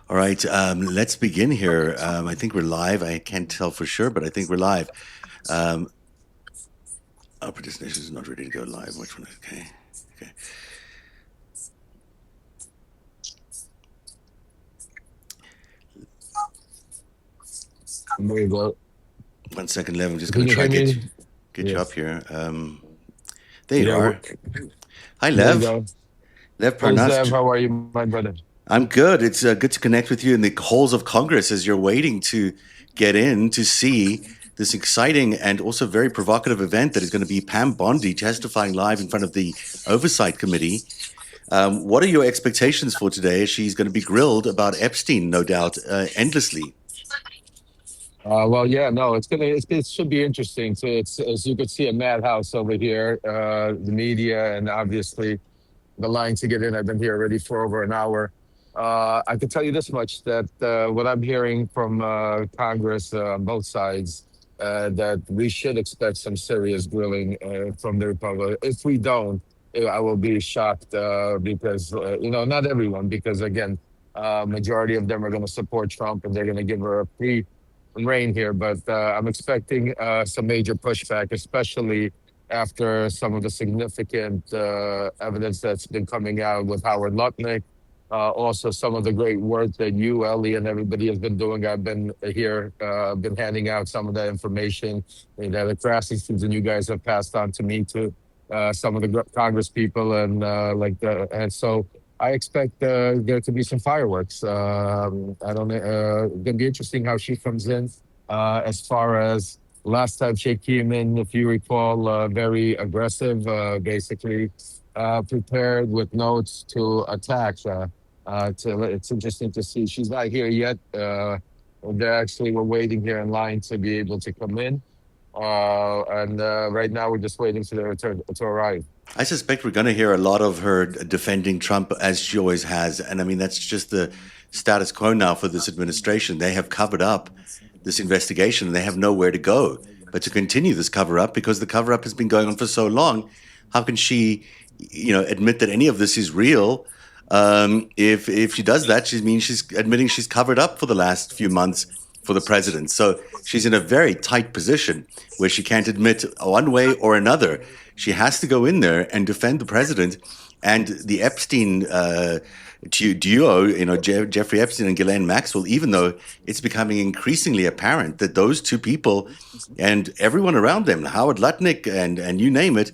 All right, let's begin here. I think we're live. I can't tell for sure, but I think we're live. Um, our participation is not ready to go live. Which one? Okay. Okay. There you go. 1 second, Lev. I'm just Can going to you try hear get me? you up Yes. here. There you Yeah. are. Hi, There you Lev. go. Lev Hey, Zev, Parnas. how are you, my brother? I'm good. It's good to connect with you in the halls of Congress as you're waiting to get in to see this exciting and also very provocative event that is going to be Pam Bondi testifying live in front of the Oversight Committee. What are your expectations for today? She's going to be grilled about Epstein, no doubt, endlessly. Well, yeah, no, it should be interesting. So it's as you could see a madhouse over here, the media and obviously the line to get in. I've been here already for over an hour. I can tell you this much that what I'm hearing from Congress on both sides that we should expect some serious grilling from the Republic. If we don't, I will be shocked because not everyone, because again, majority of them are going to support Trump and they're going to give her a free reign here. But I'm expecting some major pushback, especially after some of the significant evidence that's been coming out with Howard Lutnick. Also, some of the great work that you, Ellie, and everybody has been doing. I've been here, been handing out some of that information that the Crassy's and you guys have passed on to me to some of the Congress people, and and so I expect there to be some fireworks. I don't know. It's gonna be interesting how she comes in. As far as last time she came in, if you recall, very aggressive, basically prepared with notes to attack. It's interesting to see she's not here yet. They're actually we're waiting here in line to be able to come in, and right now we're just waiting for their return to arrive. I suspect we're going to hear a lot of her defending Trump as she always has. And I mean, that's just the status quo now for this administration. They have covered up this investigation and they have nowhere to go but to continue this cover up because the cover up has been going on for so long. How can she, admit that any of this is real? If she does that, she means she's admitting she's covered up for the last few months for the president. So she's in a very tight position where she can't admit one way or another. She has to go in there and defend the president and the Epstein duo, Jeffrey Epstein and Ghislaine Maxwell, even though it's becoming increasingly apparent that those two people and everyone around them, Howard Lutnick and you name it,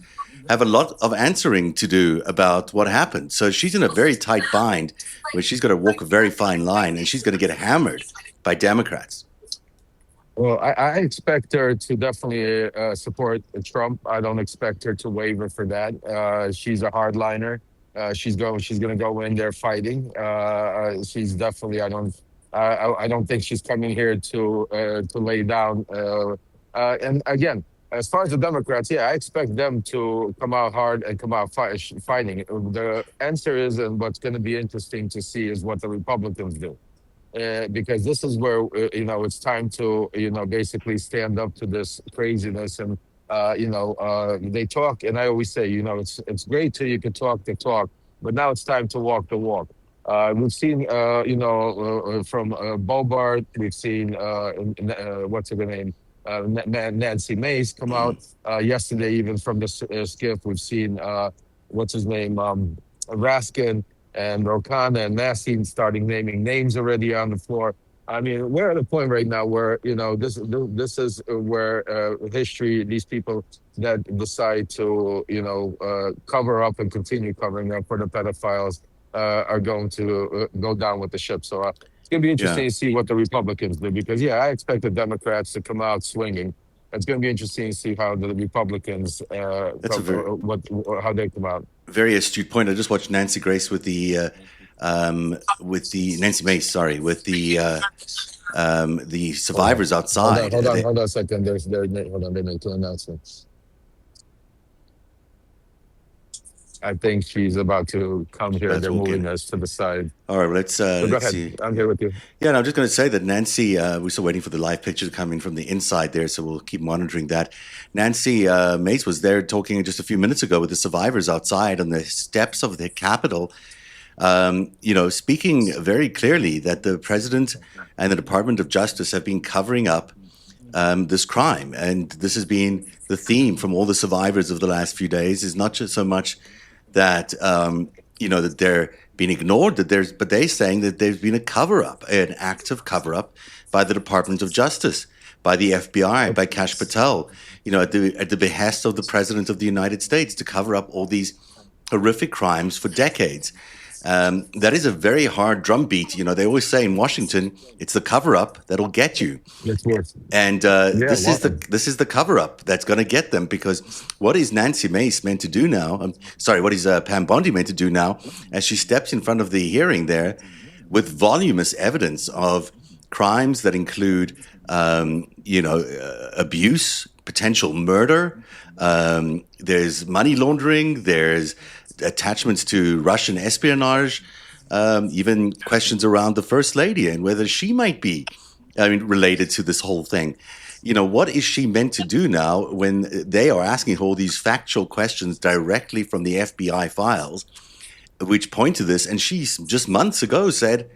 have a lot of answering to do about what happened. So she's in a very tight bind where she's got to walk a very fine line and she's going to get hammered by Democrats. Well, I expect her to definitely support Trump. I don't expect her to waver for that. She's a hardliner. She's going. She's going to go in there fighting. She's definitely. I don't think she's coming here to lay down. And again, as far as the Democrats, yeah, I expect them to come out hard and come out fighting. The answer is, and what's going to be interesting to see is what the Republicans do because this is where it's time to basically stand up to this craziness and they talk and I always say it's great till you can talk the talk, but now it's time to walk the walk. We've seen from Bobart, we've seen what's her name, Nancy Mace come out yesterday. Even from the skiff, we've seen what's his name, Raskin and Rokana and Nassim starting naming names already on the floor. I mean, we're at a point right now where this is where history, these people that decide to cover up and continue covering up for the pedophiles are going to go down with the ship. So it's going to be interesting to see what the Republicans do because I expect the Democrats to come out swinging. It's going to be interesting to see how the Republicans how they come out. Very astute point. I just watched Nancy Grace with the Nancy Mace, sorry, with the the Hold on. survivors outside. Hold on a second. Hold on. They make two announcements. I think she's about to come here. Let's They're walk moving in. us to the side. All right, So go let's ahead. see. I'm Yeah. here with you. Yeah, and I'm just going to say that Nancy, we're still waiting for the live picture to come in from the inside there, so we'll keep monitoring that. Nancy Mace was there talking just a few minutes ago with the survivors outside on the steps of the Capitol, speaking very clearly that the president and the Department of Justice have been covering up this crime. And this has been the theme from all the survivors of the last few days, is not just so much that, that they're being ignored, but they're saying that there's been a cover-up, an active cover-up by the Department of Justice, by the FBI, by Kash Patel, at the behest of the President of the United States, to cover up all these horrific crimes for decades. That is a very hard drumbeat. They always say in Washington, it's the cover-up that'll get you. It's worth. And this is the cover-up that's going to get them, because what is Nancy Mace meant to do now? What is Pam Bondi meant to do now, as she steps in front of the hearing there with voluminous evidence of crimes that include, abuse, potential murder. There's money laundering. There's attachments to Russian espionage, even questions around the First Lady and whether she might be, related to this whole thing. What is she meant to do now when they are asking her all these factual questions directly from the FBI files, which point to this? And she just months ago said,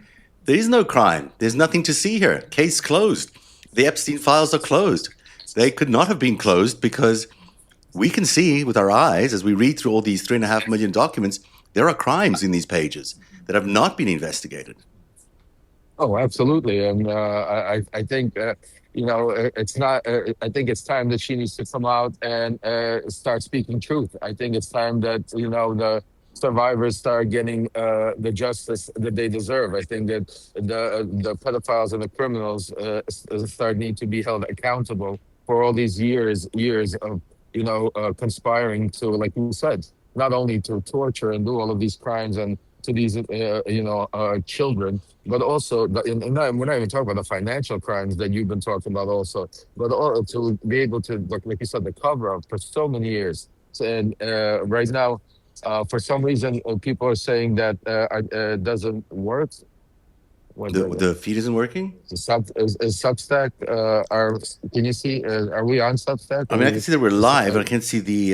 there is no crime. There's nothing to see here. Case closed. The Epstein files are closed. They could not have been closed because we can see with our eyes, as we read through all these 3.5 million documents, there are crimes in these pages that have not been investigated. Oh, absolutely. And I think, it's not, I think it's time that she needs to come out and start speaking truth. I think it's time that, the survivors start getting the justice that they deserve. I think that the pedophiles and the criminals need to be held accountable for all these years of conspiring to, like you said, not only to torture and do all of these crimes and to these, children, but also, we're not even talking about the financial crimes that you've been talking about also, but also to be able to, like you said, the cover up for so many years. And right now, for some reason, people are saying that it doesn't work. The feed isn't working? Is Substack, can you see, are we on Substack? I can see that we're live, but I can't see the,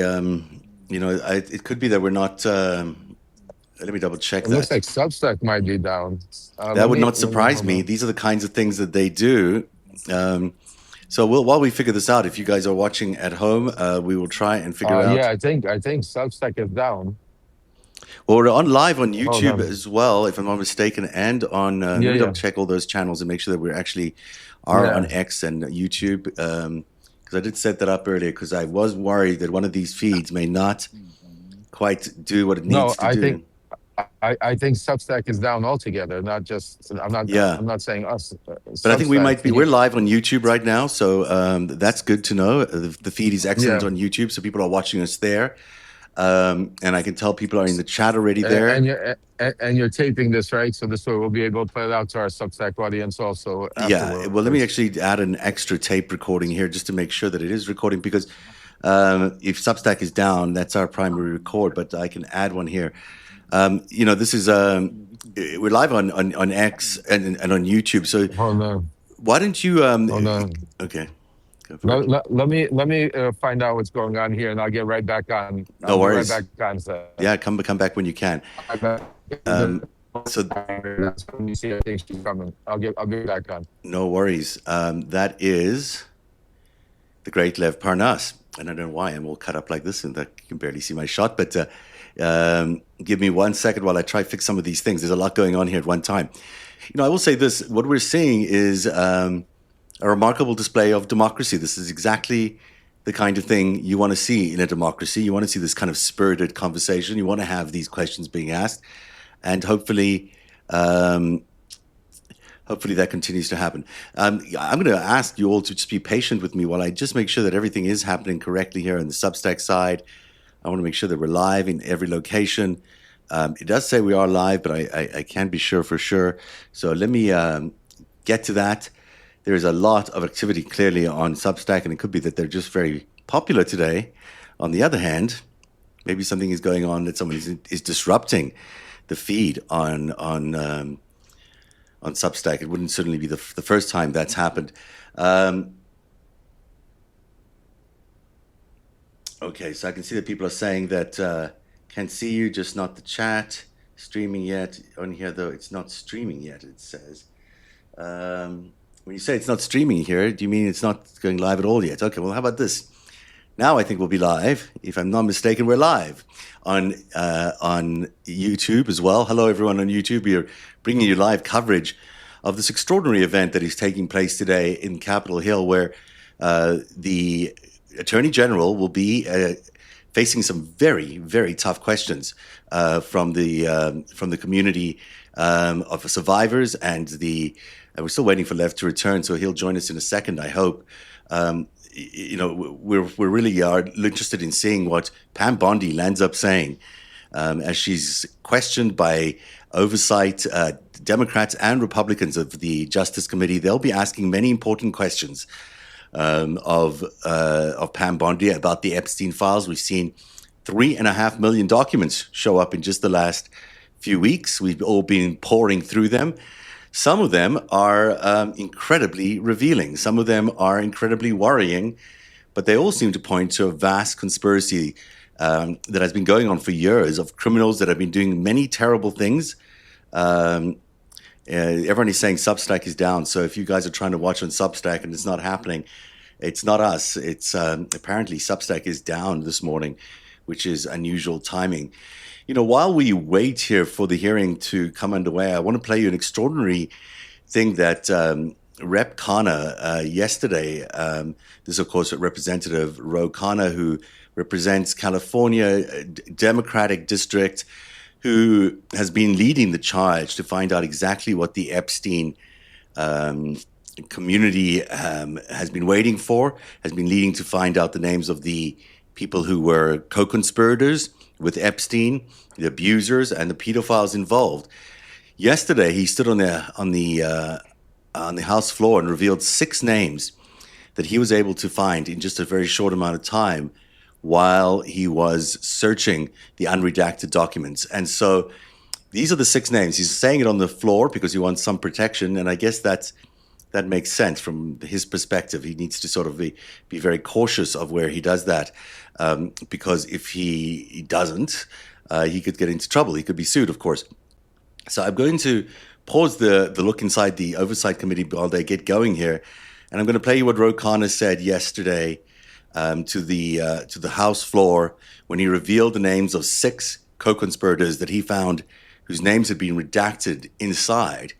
it could be that we're not, let me double check It that. looks like Substack might be down. That would not surprise me. These are the kinds of things that they do. So while we figure this out, if you guys are watching at home, we will try and figure out. Yeah, I think Substack is down. Well, we're live on YouTube as well, if I'm not mistaken, and on. Let me double check all those channels and make sure that we actually are on X and YouTube. Because I did set that up earlier, because I was worried that one of these feeds may not quite do what it needs to do. I think Substack is down altogether. Not just. I'm not saying us. But I think we might be. We're live on YouTube right now, so that's good to know. The feed is excellent on YouTube, so people are watching us there. And I can tell people are in the chat already there. And you're taping this, right? So this way we'll be able to play it out to our Substack audience also. Yeah. Well, let me actually add an extra tape recording here just to make sure that it is recording, because if Substack is down, that's our primary record. But I can add one here. This is we're live on X and on YouTube. So why don't you? Okay. Let me find out what's going on here, and I'll get right back on. No worries. Right back on, so. Yeah, come back when you can. So let me see. I think she's coming. I'll be back on. No worries. That is the great Lev Parnas, and I don't know why I'm all cut up like this, and I can barely see my shot. But give me 1 second while I try to fix some of these things. There's a lot going on here at one time. I will say this: what we're seeing is a remarkable display of democracy. This is exactly the kind of thing you want to see in a democracy. You want to see this kind of spirited conversation. You want to have these questions being asked, and hopefully that continues to happen. I'm going to ask you all to just be patient with me while I just make sure that everything is happening correctly here on the Substack side. I want to make sure that we're live in every location. It does say we are live, but I can't be sure for sure. So let me get to that. there's a lot of activity clearly on Substack, and it could be that they're just very popular today. On the other hand, maybe something is going on that someone is disrupting the feed on Substack. It wouldn't certainly be the first time that's happened. Okay, so I can see that people are saying that can see you, just not the chat. Streaming yet. On here, though, it's not streaming yet, it says. When you say it's not streaming here, do you mean it's not going live at all yet? Okay, well, how about this? Now I think we'll be live. If I'm not mistaken, we're live on YouTube as well. Hello, everyone on YouTube. We are bringing you live coverage of this extraordinary event that is taking place today in Capitol Hill, where the Attorney General will be facing some very, very tough questions from the community of survivors, and we're still waiting for Lev to return, so he'll join us in a second, I hope. We're really are interested in seeing what Pam Bondi lands up saying as she's questioned by oversight Democrats and Republicans of the Justice Committee. They'll be asking many important questions of Pam Bondi about the Epstein files. We've seen 3.5 million documents show up in just the last few weeks. We've all been pouring through them. Some of them are incredibly revealing. Some of them are incredibly worrying, but they all seem to point to a vast conspiracy that has been going on for years of criminals that have been doing many terrible things. Everyone is saying Substack is down, so if you guys are trying to watch on Substack and it's not happening, it's not us. It's apparently Substack is down this morning, which is unusual timing. While we wait here for the hearing to come underway, I want to play you an extraordinary thing that Rep. Khanna yesterday, this is, of course, Representative Ro Khanna, who represents California Democratic District, who has been leading the charge to find out exactly what the Epstein community has been waiting for, has been leading to find out the names of the people who were co-conspirators with Epstein, the abusers, and the pedophiles involved. Yesterday, he stood on the House floor and revealed 6 names that he was able to find in just a very short amount of time while he was searching the unredacted documents. And so these are the 6 names. He's saying it on the floor because he wants some protection, and I guess that makes sense from his perspective. He needs to sort of be very cautious of where he does that, because if he doesn't, he could get into trouble. He could be sued, of course. So I'm going to pause the look inside the Oversight Committee while they get going here, and I'm going to play you what Ro Khanna said yesterday to the House floor when he revealed the names of 6 co-conspirators that he found whose names had been redacted inside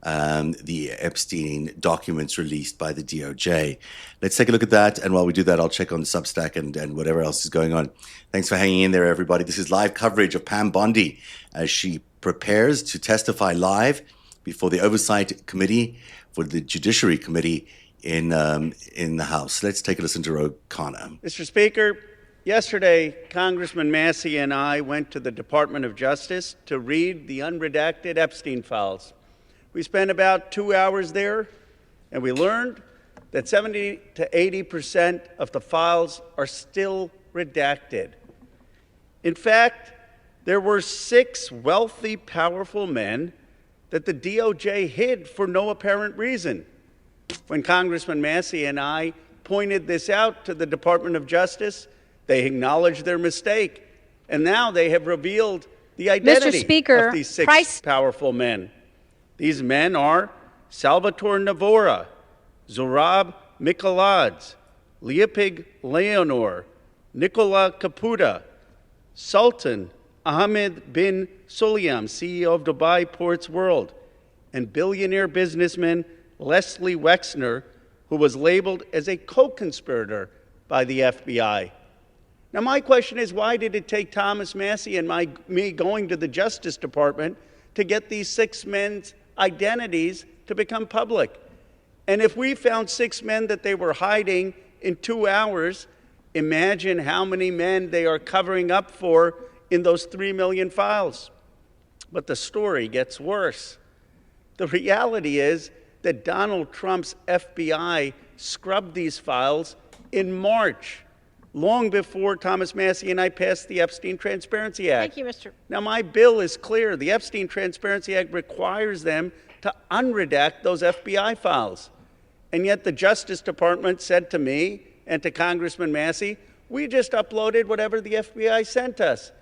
the Epstein documents released by the DOJ. Let's take a look at that, and while we do that, I'll check on Substack and whatever else is going on. Thanks for hanging in there, everybody. This is live coverage of Pam Bondi as she prepares to testify live before the Oversight Committee for the Judiciary Committee in the House. Let's take a listen to Ro Khanna. Mr. Speaker, yesterday, Congressman Massey and I went to the Department of Justice to read the unredacted Epstein files. We spent about 2 hours there, and we learned that 70 to 80% of the files are still redacted. In fact, there were 6 wealthy, powerful men that the DOJ hid for no apparent reason. When Congressman Massey and I pointed this out to the Department of Justice, they acknowledged their mistake, and now they have revealed the identity of these 6 powerful men. These men are Salvatore Navora, Zorab Mikoladze, Leopig Leonor, Nicola Caputa, Sultan Ahmed bin Sulayem, CEO of Dubai Ports World, and billionaire businessman Leslie Wexner, who was labeled as a co-conspirator by the FBI. Now, my question is, why did it take Thomas Massey and me going to the Justice Department to get these 6 men's identities to become public? And if we found 6 men that they were hiding in 2 hours, imagine how many men they are covering up for in those 3 million files. But the story gets worse. The reality is that Donald Trump's FBI scrubbed these files in March, long before Thomas Massey and I passed the Epstein Transparency Act. Thank you, Mr. Now, my bill is clear. The Epstein Transparency Act requires them to unredact those FBI files. And yet the Justice Department said to me and to Congressman Massey, we just uploaded whatever the FBI sent us.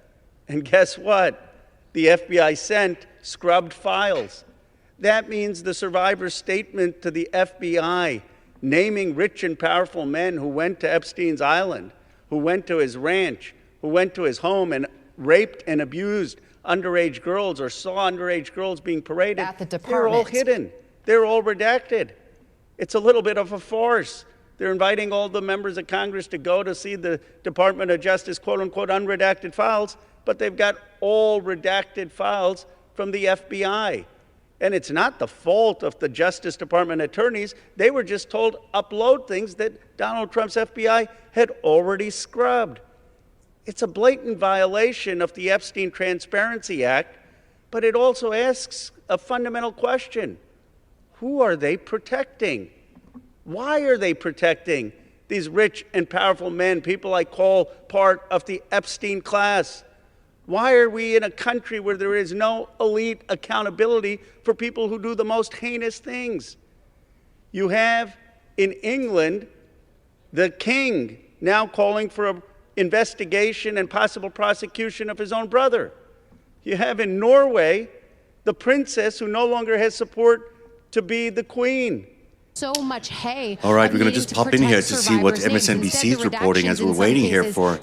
And guess what? The FBI sent scrubbed files. That means the survivor's statement to the FBI, naming rich and powerful men who went to Epstein's island, who went to his ranch, who went to his home and raped and abused underage girls or saw underage girls being paraded, At the they're all department. hidden. They're all redacted. It's a little bit of a farce. They're inviting all the members of Congress to go to see the Department of Justice, quote unquote, unredacted files, but they've got all redacted files from the FBI. And it's not the fault of the Justice Department attorneys. They were just told upload things that Donald Trump's FBI had already scrubbed. It's a blatant violation of the Epstein Transparency Act, but it also asks a fundamental question. Who are they protecting? Why are they protecting these rich and powerful men, people I call part of the Epstein class? Why are we in a country where there is no elite accountability for people who do the most heinous things? You have in England the king now calling for an investigation and possible prosecution of his own brother. You have in Norway the princess who no longer has support to be the queen. So much hay. All right, we're going to just pop in here to see what MSNBC is reporting as we're waiting here for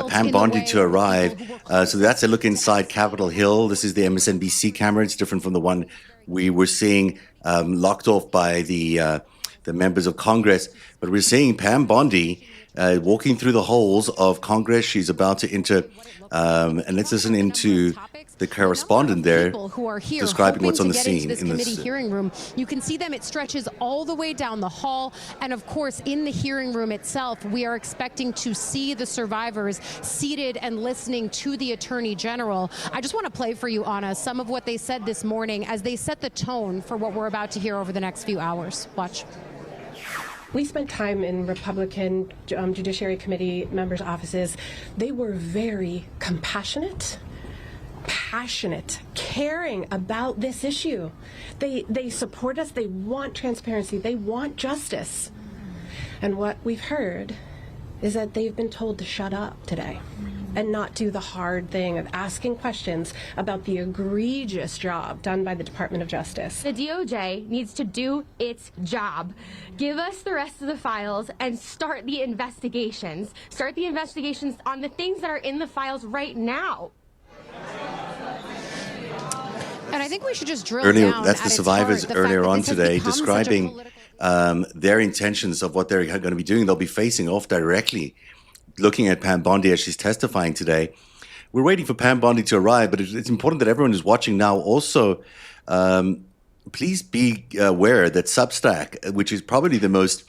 Pam Bondi to arrive. So that's a look inside Capitol Hill. This is the MSNBC camera. It's different from the one we were seeing locked off by the members of Congress. But we're seeing Pam Bondi walking through the halls of Congress. She's about to enter, and let's listen into the correspondent there describing what's on the scene in this hearing room. You can see them. It stretches all the way down the hall. And of course, in the hearing room itself, we are expecting to see the survivors seated and listening to the Attorney General. I just want to play for you, Anna, some of what they said this morning as they set the tone for what we're about to hear over the next few hours. Watch. We spent time in Republican Judiciary Committee members' offices. They were very compassionate, passionate, caring about this issue. They support us. They want transparency. They want justice. And what we've heard is that they've been told to shut up today and not do the hard thing of asking questions about the egregious job done by the Department of Justice. The DOJ needs to do its job. Give us the rest of the files and start the investigations. Start the investigations on the things that are in the files right now. And I think we should just drill That's down the at its survivors heart, earlier on this has today become such a describing political- their intentions of what they're going to be doing. They'll be facing off directly, looking at Pam Bondi as she's testifying today. We're waiting for Pam Bondi to arrive, but it's important that everyone who's watching now also please be aware that Substack, which is probably the most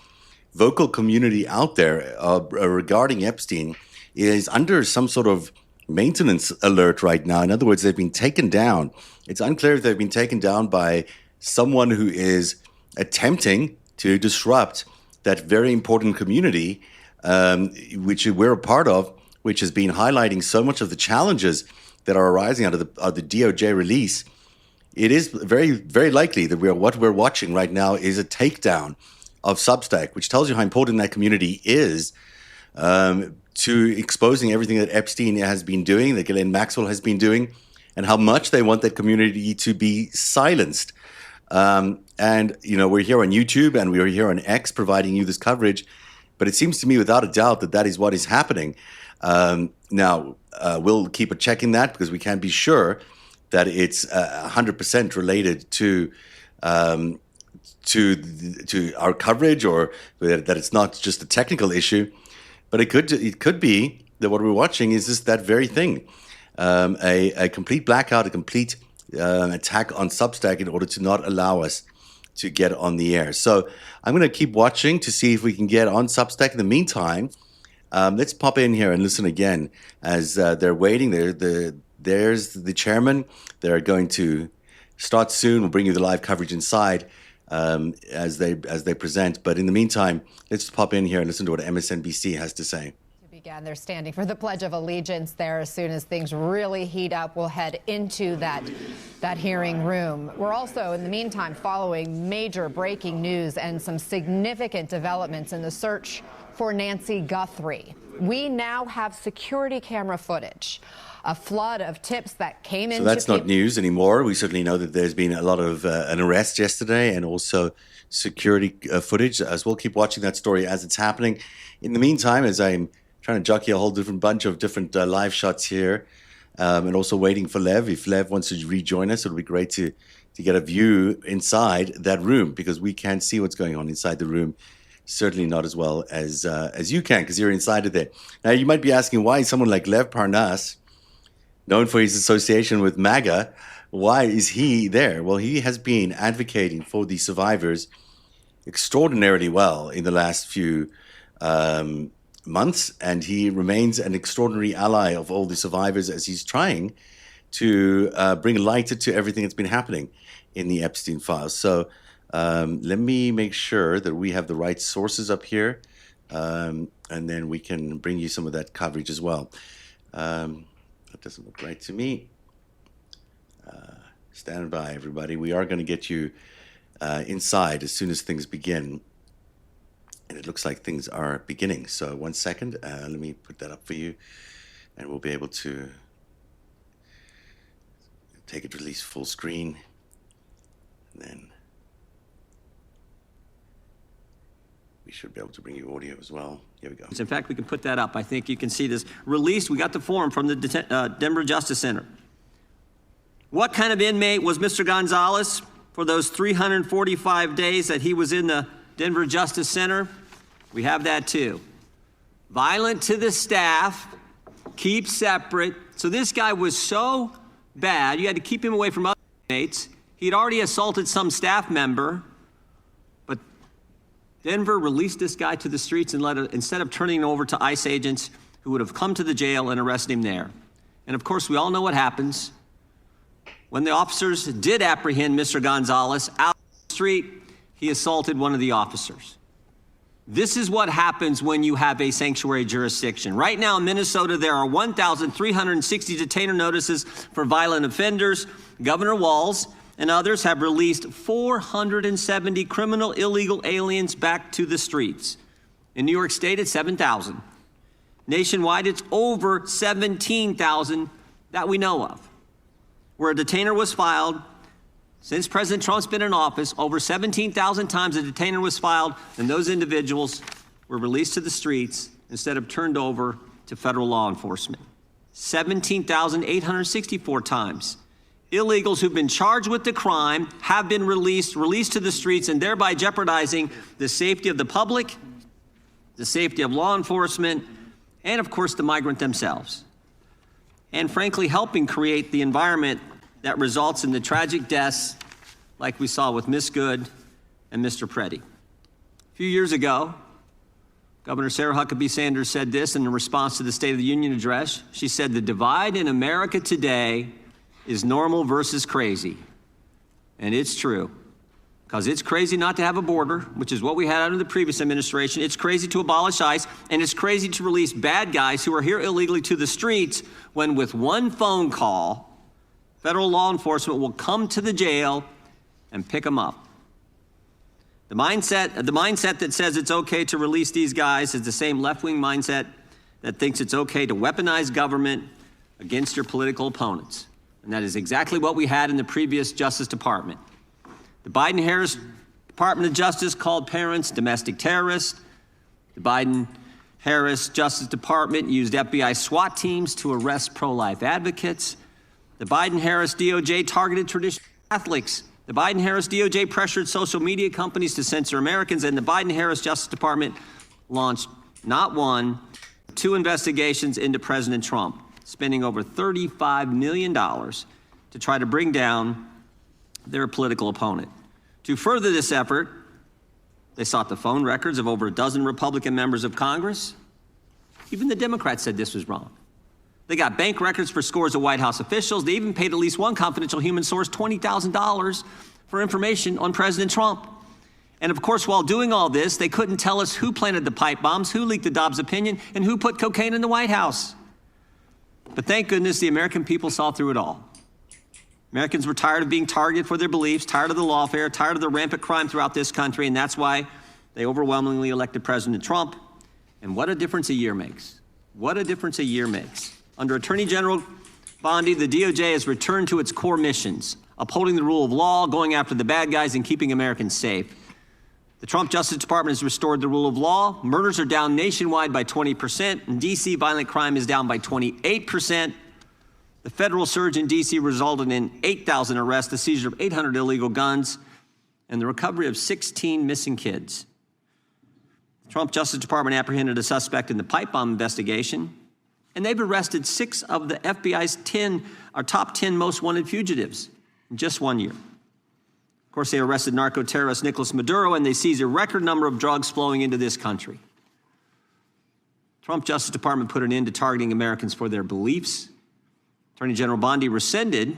vocal community out there regarding Epstein, is under some sort of maintenance alert right now. In other words, they've been taken down. It's unclear if they've been taken down by someone who is attempting to disrupt that very important community, which we're a part of, which has been highlighting so much of the challenges that are arising out of the DOJ release. It is very, very likely that what we're watching right now is a takedown of Substack, which tells you how important that community is to exposing everything that Epstein has been doing, that Ghislaine Maxwell has been doing, and how much they want that community to be silenced. And, we're here on YouTube and we're here on X providing you this coverage, but it seems to me without a doubt that is what is happening. Now, we'll keep a check in that because we can't be sure that it's 100% related to our coverage or that it's not just a technical issue. But it could be that what we're watching is just that very thing, a complete blackout, a complete attack on Substack in order to not allow us to get on the air. So I'm going to keep watching to see if we can get on Substack. In the meantime, let's pop in here and listen again as they're waiting. There's the chairman. They're going to start soon. We'll bring you the live coverage inside. as they present. But in the meantime, let's just pop in here and listen to what MSNBC has to say. Again, they're standing for the Pledge of Allegiance there. As soon as things really heat up, we'll head into that hearing room. We're also, in the meantime, following major breaking news and some significant developments in the search for Nancy Guthrie. We now have security camera footage. A flood of tips that came in. So that's not news anymore. We certainly know that there's been a lot of an arrest yesterday and also security footage as well. Keep watching that story as it's happening. In the meantime, as I'm trying to jockey a whole bunch of different live shots here, and also waiting for Lev. If Lev wants to rejoin us, it would be great to get a view inside that room, because we can't see what's going on inside the room. Certainly not as well as you can, because you're inside of there. Now, you might be asking, why someone like Lev Parnas, known for his association with MAGA, why is he there? Well, he has been advocating for the survivors extraordinarily well in the last few months, and he remains an extraordinary ally of all the survivors as he's trying to bring light to everything that's been happening in the Epstein files. So let me make sure that we have the right sources up here, and then we can bring you some of that coverage as well. That doesn't look right to me. Stand by, everybody. We are going to get you inside as soon as things begin. And it looks like things are beginning. So 1 second, let me put that up for you, and we'll be able to take it release full screen. And then we should be able to bring you audio as well. Here we go. In fact, we can put that up. I think you can see this released. We got the form from the Denver Justice Center. What kind of inmate was Mr. Gonzalez for those 345 days that he was in the Denver Justice Center? We have that too. Violent to the staff, keep separate. So this guy was so bad, you had to keep him away from other inmates. He'd already assaulted some staff member, but Denver released this guy to the streets and instead of turning him over to ICE agents who would have come to the jail and arrested him there. And of course, we all know what happens. When the officers did apprehend Mr. Gonzalez out on the street, he assaulted one of the officers. This is what happens when you have a sanctuary jurisdiction. Right now in Minnesota, there are 1,360 detainer notices for violent offenders. Governor Walz and others have released 470 criminal illegal aliens back to the streets. In New York State, it's 7,000. Nationwide, it's over 17,000 that we know of. Where a detainer was filed, since President Trump's been in office, over 17,000 times a detainer was filed, and those individuals were released to the streets instead of turned over to federal law enforcement. 17,864 times. Illegals who've been charged with the crime have been released to the streets, and thereby jeopardizing the safety of the public, the safety of law enforcement, and of course the migrant themselves. And frankly, helping create the environment that results in the tragic deaths like we saw with Miss Good and Mr. Preddy. A few years ago, Governor Sarah Huckabee Sanders said this in response to the State of the Union address. She said, "The divide in America today is normal versus crazy." And it's true, because it's crazy not to have a border, which is what we had under the previous administration. It's crazy to abolish ICE, and it's crazy to release bad guys who are here illegally to the streets when with one phone call, federal law enforcement will come to the jail and pick them up. The mindset that says it's okay to release these guys is the same left-wing mindset that thinks it's okay to weaponize government against your political opponents. And that is exactly what we had in the previous Justice Department. The Biden-Harris Department of Justice called parents domestic terrorists. The Biden-Harris Justice Department used FBI SWAT teams to arrest pro-life advocates. The Biden-Harris DOJ targeted traditional Catholics. The Biden-Harris DOJ pressured social media companies to censor Americans, and the Biden-Harris Justice Department launched not one, but two investigations into President Trump, spending over $35 million to try to bring down their political opponent. To further this effort, they sought the phone records of over a dozen Republican members of Congress. Even the Democrats said this was wrong. They got bank records for scores of White House officials. They even paid at least one confidential human source $20,000 for information on President Trump. And of course, while doing all this, they couldn't tell us who planted the pipe bombs, who leaked the Dobbs opinion, and who put cocaine in the White House. But thank goodness the American people saw through it all. Americans were tired of being targeted for their beliefs, tired of the lawfare, tired of the rampant crime throughout this country, and that's why they overwhelmingly elected President Trump. And what a difference a year makes. What a difference a year makes. Under Attorney General Bondi, the DOJ has returned to its core missions, upholding the rule of law, going after the bad guys, and keeping Americans safe. The Trump Justice Department has restored the rule of law. Murders are down nationwide by 20%. In D.C., violent crime is down by 28%. The federal surge in D.C. resulted in 8,000 arrests, the seizure of 800 illegal guns, and the recovery of 16 missing kids. The Trump Justice Department apprehended a suspect in the pipe bomb investigation, and they've arrested 6 of the FBI's top 10 most wanted fugitives in just 1 year. Of course, they arrested narco-terrorist Nicolas Maduro, and they seized a record number of drugs flowing into this country. Trump Justice Department put an end to targeting Americans for their beliefs. Attorney General Bondi rescinded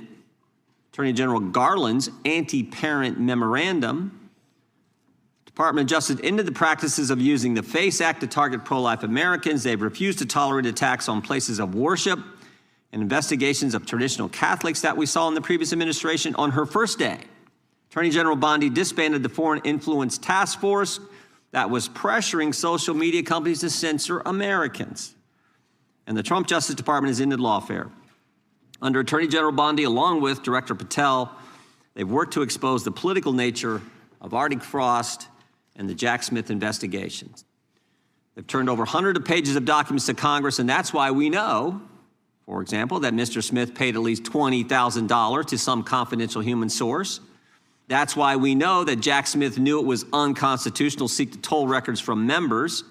Attorney General Garland's anti-parent memorandum. Department of Justice ended the practices of using the FACE Act to target pro-life Americans. They've refused to tolerate attacks on places of worship and investigations of traditional Catholics that we saw in the previous administration. On her first day, Attorney General Bondi disbanded the Foreign Influence Task Force that was pressuring social media companies to censor Americans. And the Trump Justice Department has ended lawfare. Under Attorney General Bondi, along with Director Patel, they've worked to expose the political nature of Arctic Frost and the Jack Smith investigations. They've turned over hundreds of pages of documents to Congress, and that's why we know, for example, that Mr. Smith paid at least $20,000 to some confidential human source. That's why we know that Jack Smith knew it was unconstitutional to seek to toll records from members.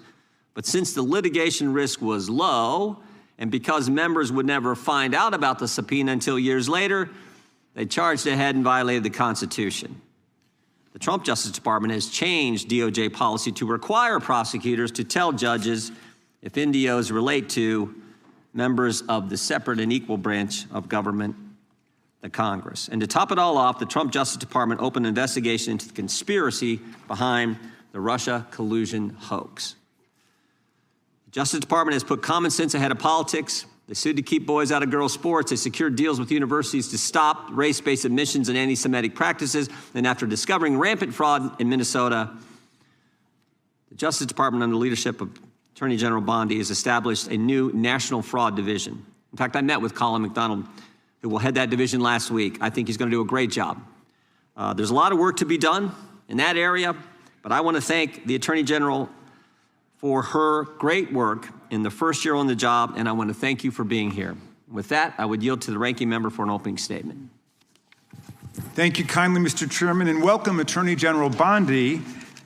But since the litigation risk was low, and because members would never find out about the subpoena until years later, they charged ahead and violated the Constitution. The Trump Justice Department has changed DOJ policy to require prosecutors to tell judges if NDOs relate to members of the separate and equal branch of government, the Congress. And to top it all off, the Trump Justice Department opened an investigation into the conspiracy behind the Russia collusion hoax. The Justice Department has put common sense ahead of politics. They sued to keep boys out of girls' sports. They secured deals with universities to stop race-based admissions and anti-Semitic practices. And after discovering rampant fraud in Minnesota, the Justice Department, under the leadership of Attorney General Bondi, has established a new national fraud division. In fact, I met with Colin McDonald, who will head that division last week. I think he's going to do a great job. There's a lot of work to be done in that area, but I want to thank the Attorney General for her great work in the first year on the job, and I want to thank you for being here. With that, I would yield to the ranking member for an opening statement. Thank you kindly, Mr. Chairman, and welcome Attorney General Bondi.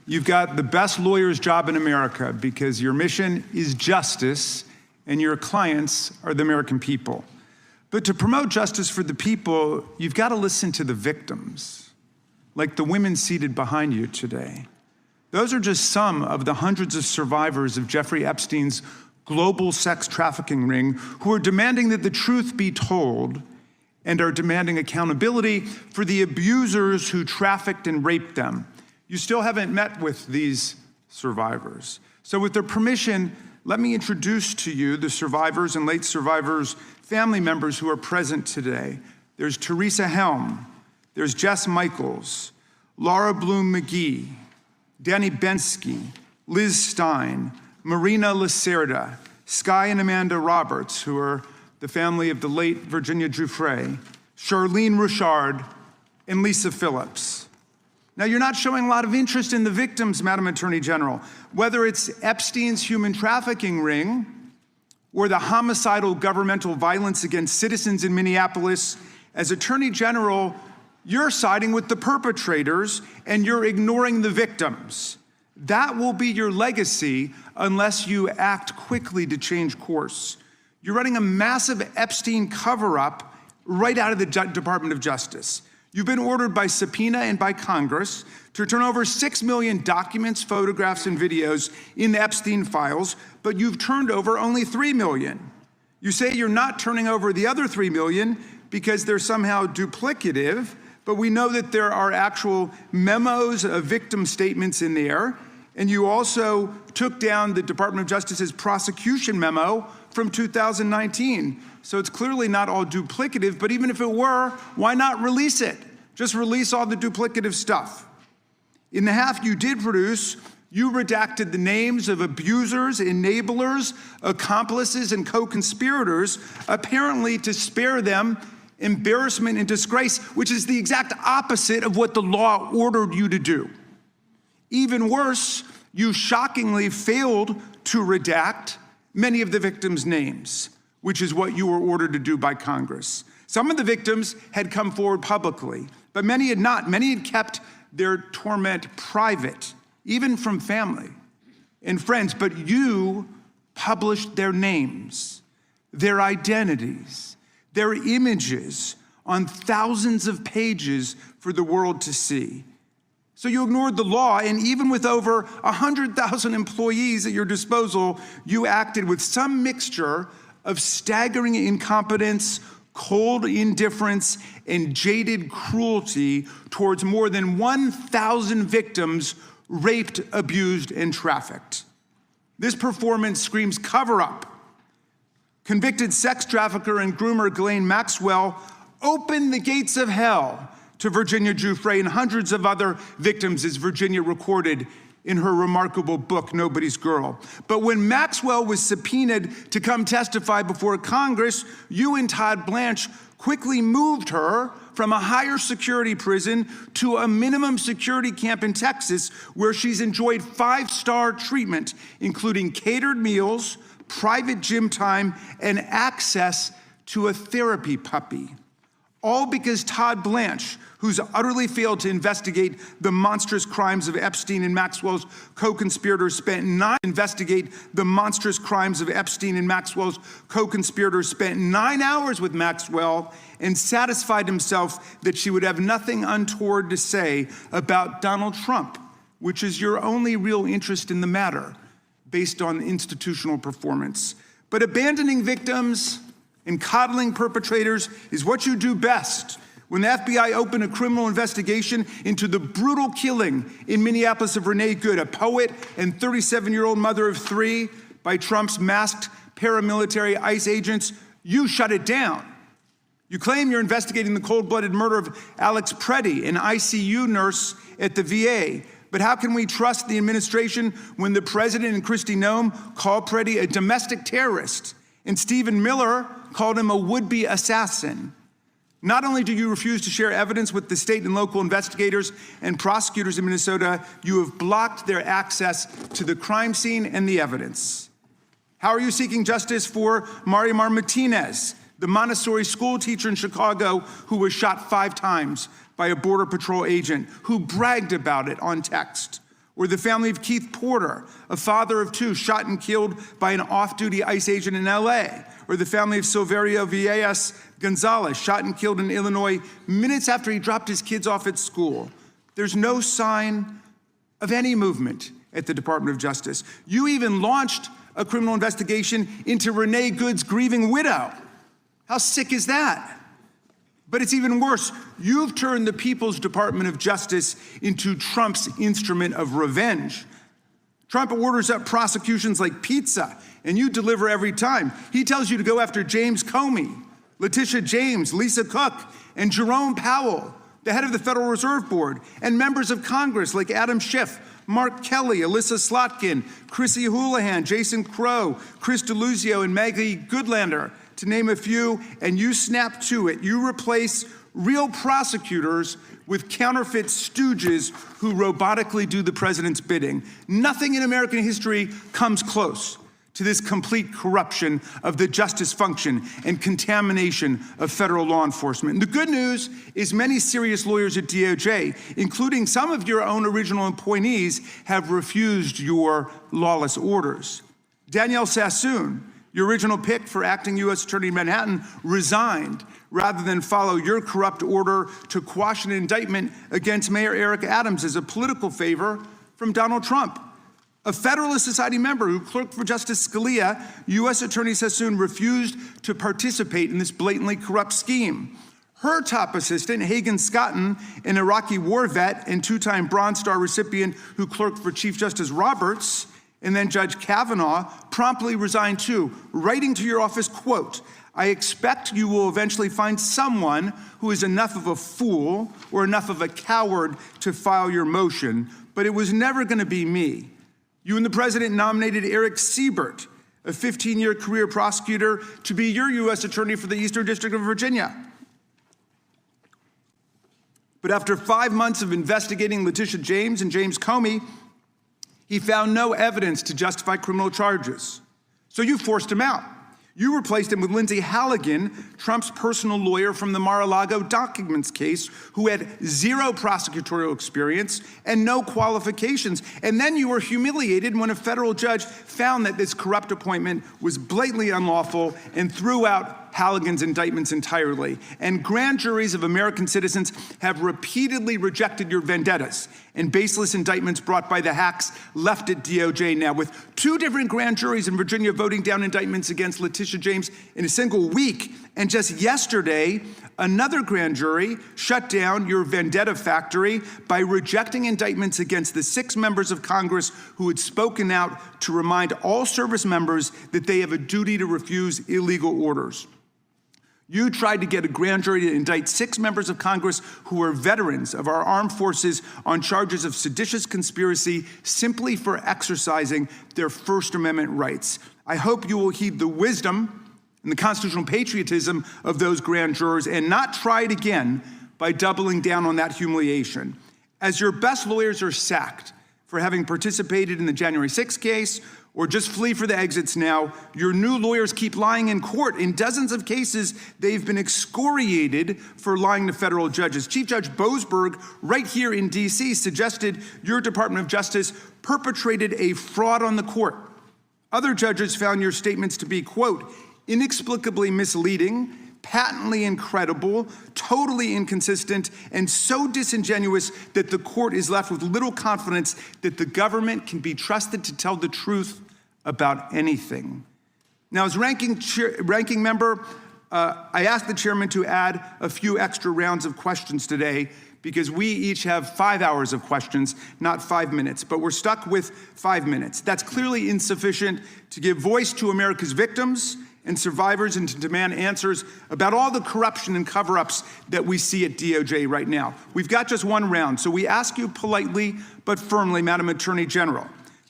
You've got the best lawyer's job in America because your mission is justice and your clients are the American people. But to promote justice for the people, you've got to listen to the victims, like the women seated behind you today. Those are just some of the hundreds of survivors of Jeffrey Epstein's global sex trafficking ring who are demanding that the truth be told and are demanding accountability for the abusers who trafficked and raped them. You still haven't met with these survivors. So with their permission, let me introduce to you the survivors and late survivors' family members who are present today. There's Teresa Helm, there's Jess Michaels, Laura Bloom McGee, Danny Bensky, Liz Stein, Marina Lacerda, Sky and Amanda Roberts, who are the family of the late Virginia Giuffre, Charlene Richard, and Lisa Phillips. Now, you're not showing a lot of interest in the victims, Madam Attorney General, whether it's Epstein's human trafficking ring or the homicidal governmental violence against citizens in Minneapolis. As Attorney General, you're siding with the perpetrators and you're ignoring the victims. That will be your legacy unless you act quickly to change course. You're running a massive Epstein cover-up right out of the Department of Justice. You've been ordered by subpoena and by Congress to turn over 6 million documents, photographs, and videos in the Epstein files, but you've turned over only 3 million. You say you're not turning over the other 3 million because they're somehow duplicative, but we know that there are actual memos of victim statements in there. And you also took down the Department of Justice's prosecution memo from 2019. So it's clearly not all duplicative, but even if it were, why not release it? Just release all the duplicative stuff. In the half you did produce, you redacted the names of abusers, enablers, accomplices, and co-conspirators, apparently to spare them embarrassment and disgrace, which is the exact opposite of what the law ordered you to do. Even worse, you shockingly failed to redact many of the victims' names, which is what you were ordered to do by Congress. Some of the victims had come forward publicly, but many had not. Many had kept their torment private, even from family and friends. But you published their names, their identities, their images on thousands of pages for the world to see. So you ignored the law, and even with over 100,000 employees at your disposal, you acted with some mixture of staggering incompetence, cold indifference, and jaded cruelty towards more than 1,000 victims raped, abused, and trafficked. This performance screams cover-up. Convicted sex trafficker and groomer Ghislaine Maxwell opened the gates of hell to Virginia Giuffre and hundreds of other victims, as Virginia recorded in her remarkable book, Nobody's Girl. But when Maxwell was subpoenaed to come testify before Congress, you and Todd Blanche quickly moved her from a higher security prison to a minimum security camp in Texas, where she's enjoyed 5-star treatment, including catered meals, private gym time, and access to a therapy puppy. All because Todd Blanche, who's utterly failed to investigate the monstrous crimes of Epstein and Maxwell's co-conspirators, spent 9 hours with Maxwell and satisfied himself that she would have nothing untoward to say about Donald Trump, which is your only real interest in the matter, based on institutional performance. But abandoning victims and coddling perpetrators is what you do best. When the FBI opened a criminal investigation into the brutal killing in Minneapolis of Renee Good, a poet and 37-year-old mother of 3, by Trump's masked paramilitary ICE agents, you shut it down. You claim you're investigating the cold-blooded murder of Alex Preddy, an ICU nurse at the VA. But how can we trust the administration when the president and Kristi Noem call Preddy a domestic terrorist and Stephen Miller called him a would-be assassin? Not only do you refuse to share evidence with the state and local investigators and prosecutors in Minnesota, you have blocked their access to the crime scene and the evidence. How are you seeking justice for Marimar Martinez, the Montessori school teacher in Chicago who was shot 5 times by a Border Patrol agent who bragged about it on text? Or the family of Keith Porter, a father of 2 shot and killed by an off-duty ICE agent in LA? Or the family of Silverio Villegas Gonzalez, shot and killed in Illinois minutes after he dropped his kids off at school? There's no sign of any movement at the Department of Justice. You even launched a criminal investigation into Renee Good's grieving widow. How sick is that? But it's even worse. You've turned the People's Department of Justice into Trump's instrument of revenge. Trump orders up prosecutions like pizza, and you deliver every time. He tells you to go after James Comey, Letitia James, Lisa Cook, and Jerome Powell, the head of the Federal Reserve Board, and members of Congress like Adam Schiff, Mark Kelly, Alyssa Slotkin, Chrissy Houlihan, Jason Crow, Chris DeLuzio, and Maggie Goodlander, to name a few, and you snap to it. You replace real prosecutors with counterfeit stooges who robotically do the president's bidding. Nothing in American history comes close to this complete corruption of the justice function and contamination of federal law enforcement. And the good news is many serious lawyers at DOJ, including some of your own original appointees, have refused your lawless orders. Danielle Sassoon, your original pick for acting U.S. Attorney in Manhattan, resigned rather than follow your corrupt order to quash an indictment against Mayor Eric Adams as a political favor from Donald Trump. A Federalist Society member who clerked for Justice Scalia, U.S. Attorney Sassoon refused to participate in this blatantly corrupt scheme. Her top assistant, Hagen Scotton, an Iraqi war vet and two-time Bronze Star recipient who clerked for Chief Justice Roberts, and then Judge Kavanaugh, promptly resigned too, writing to your office, quote, "I expect you will eventually find someone who is enough of a fool or enough of a coward to file your motion, but it was never going to be me." You and the president nominated Eric Siebert, a 15-year career prosecutor, to be your U.S. attorney for the Eastern District of Virginia. But after 5 months of investigating Letitia James and James Comey, he found no evidence to justify criminal charges. So you forced him out. You replaced him with Lindsay Halligan, Trump's personal lawyer from the Mar-a-Lago documents case, who had zero prosecutorial experience and no qualifications. And then you were humiliated when a federal judge found that this corrupt appointment was blatantly unlawful and threw out Halligan's indictments entirely. And grand juries of American citizens have repeatedly rejected your vendettas and baseless indictments brought by the hacks left at DOJ now, with 2 different grand juries in Virginia voting down indictments against Letitia James in a single week. And just yesterday, another grand jury shut down your vendetta factory by rejecting indictments against the 6 members of Congress who had spoken out to remind all service members that they have a duty to refuse illegal orders. You tried to get a grand jury to indict 6 members of Congress who are veterans of our armed forces on charges of seditious conspiracy simply for exercising their First Amendment rights. I hope you will heed the wisdom and the constitutional patriotism of those grand jurors and not try it again by doubling down on that humiliation. As your best lawyers are sacked for having participated in the January 6th case or just flee for the exits now, your new lawyers keep lying in court. In dozens of cases, they've been excoriated for lying to federal judges. Chief Judge Boasberg, right here in D.C., suggested your Department of Justice perpetrated a fraud on the court. Other judges found your statements to be, quote, inexplicably misleading, patently incredible, totally inconsistent, and so disingenuous that the court is left with little confidence that the government can be trusted to tell the truth about anything. Now, as ranking member, I asked the chairman to add a few extra rounds of questions today because we each have 5 hours of questions, not 5 minutes, but we're stuck with 5 minutes. That's clearly insufficient to give voice to America's victims and survivors and to demand answers about all the corruption and cover-ups that we see at DOJ right now. We've got just 1 round, so we ask you politely but firmly, Madam Attorney General,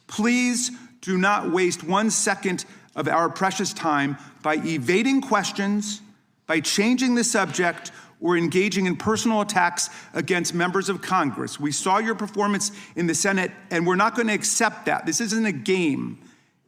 please do not waste 1 second of our precious time by evading questions, by changing the subject, or engaging in personal attacks against members of Congress. We saw your performance in the Senate, and we're not going to accept that. This isn't a game.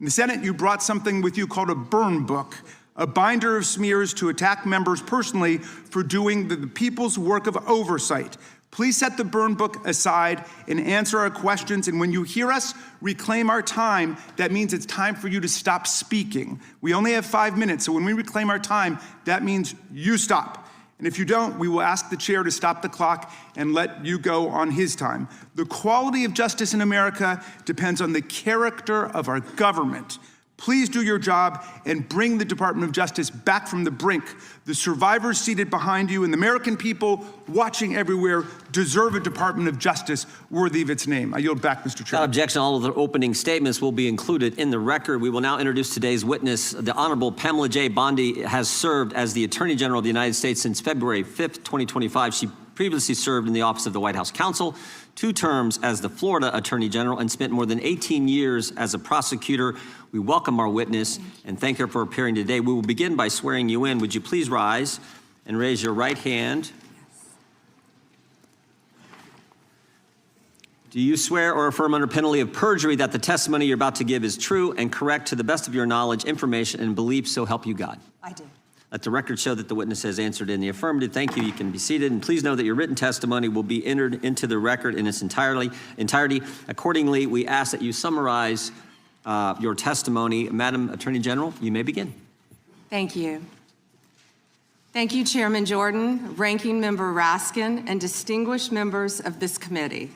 In the Senate, you brought something with you called a burn book, a binder of smears to attack members personally for doing the people's work of oversight. Please set the burn book aside and answer our questions. And when you hear us reclaim our time, that means it's time for you to stop speaking. We only have 5 minutes, so when we reclaim our time, that means you stop. And if you don't, we will ask the chair to stop the clock and let you go on his time. The quality of justice in America depends on the character of our government. Please do your job and bring the Department of Justice back from the brink. The survivors seated behind you and the American people watching everywhere deserve a Department of Justice worthy of its name. I yield back, Mr. Chairman. Without objection, all of the opening statements will be included in the record. We will now introduce today's witness. The Honorable Pamela J. Bondi has served as the Attorney General of the United States since February 5th, 2025. She previously served in the Office of the White House Counsel, 2 terms as the Florida Attorney General, and spent more than 18 years as a prosecutor. We welcome our witness and thank her for appearing today. We will begin by swearing you in. Would you please rise and raise your right hand? Do you swear or affirm under penalty of perjury that the testimony you're about to give is true and correct to the best of your knowledge, information, and belief, so help you God? I do. Let the record show that the witness has answered in the affirmative. Thank you. You can be seated. And please know that your written testimony will be entered into the record in its entirety. Accordingly, we ask that you summarize your testimony. Madam Attorney General, you may begin. Thank you. Thank you, Chairman Jordan, Ranking Member Raskin, and distinguished members of this committee.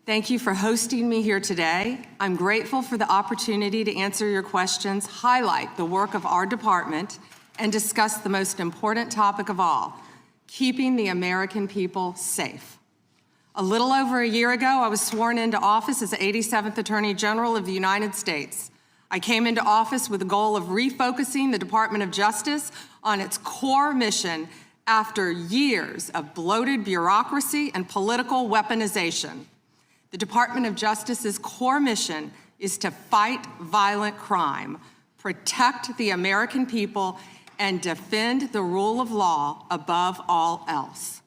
Thank you for hosting me here today. I'm grateful for the opportunity to answer your questions, highlight the work of our department, and discuss the most important topic of all, keeping the American people safe. A little over a year ago, I was sworn into office as the 87th Attorney General of the United States. I came into office with the goal of refocusing the Department of Justice on its core mission after years of bloated bureaucracy and political weaponization. The Department of Justice's core mission is to fight violent crime, protect the American people, and defend the rule of law above all else.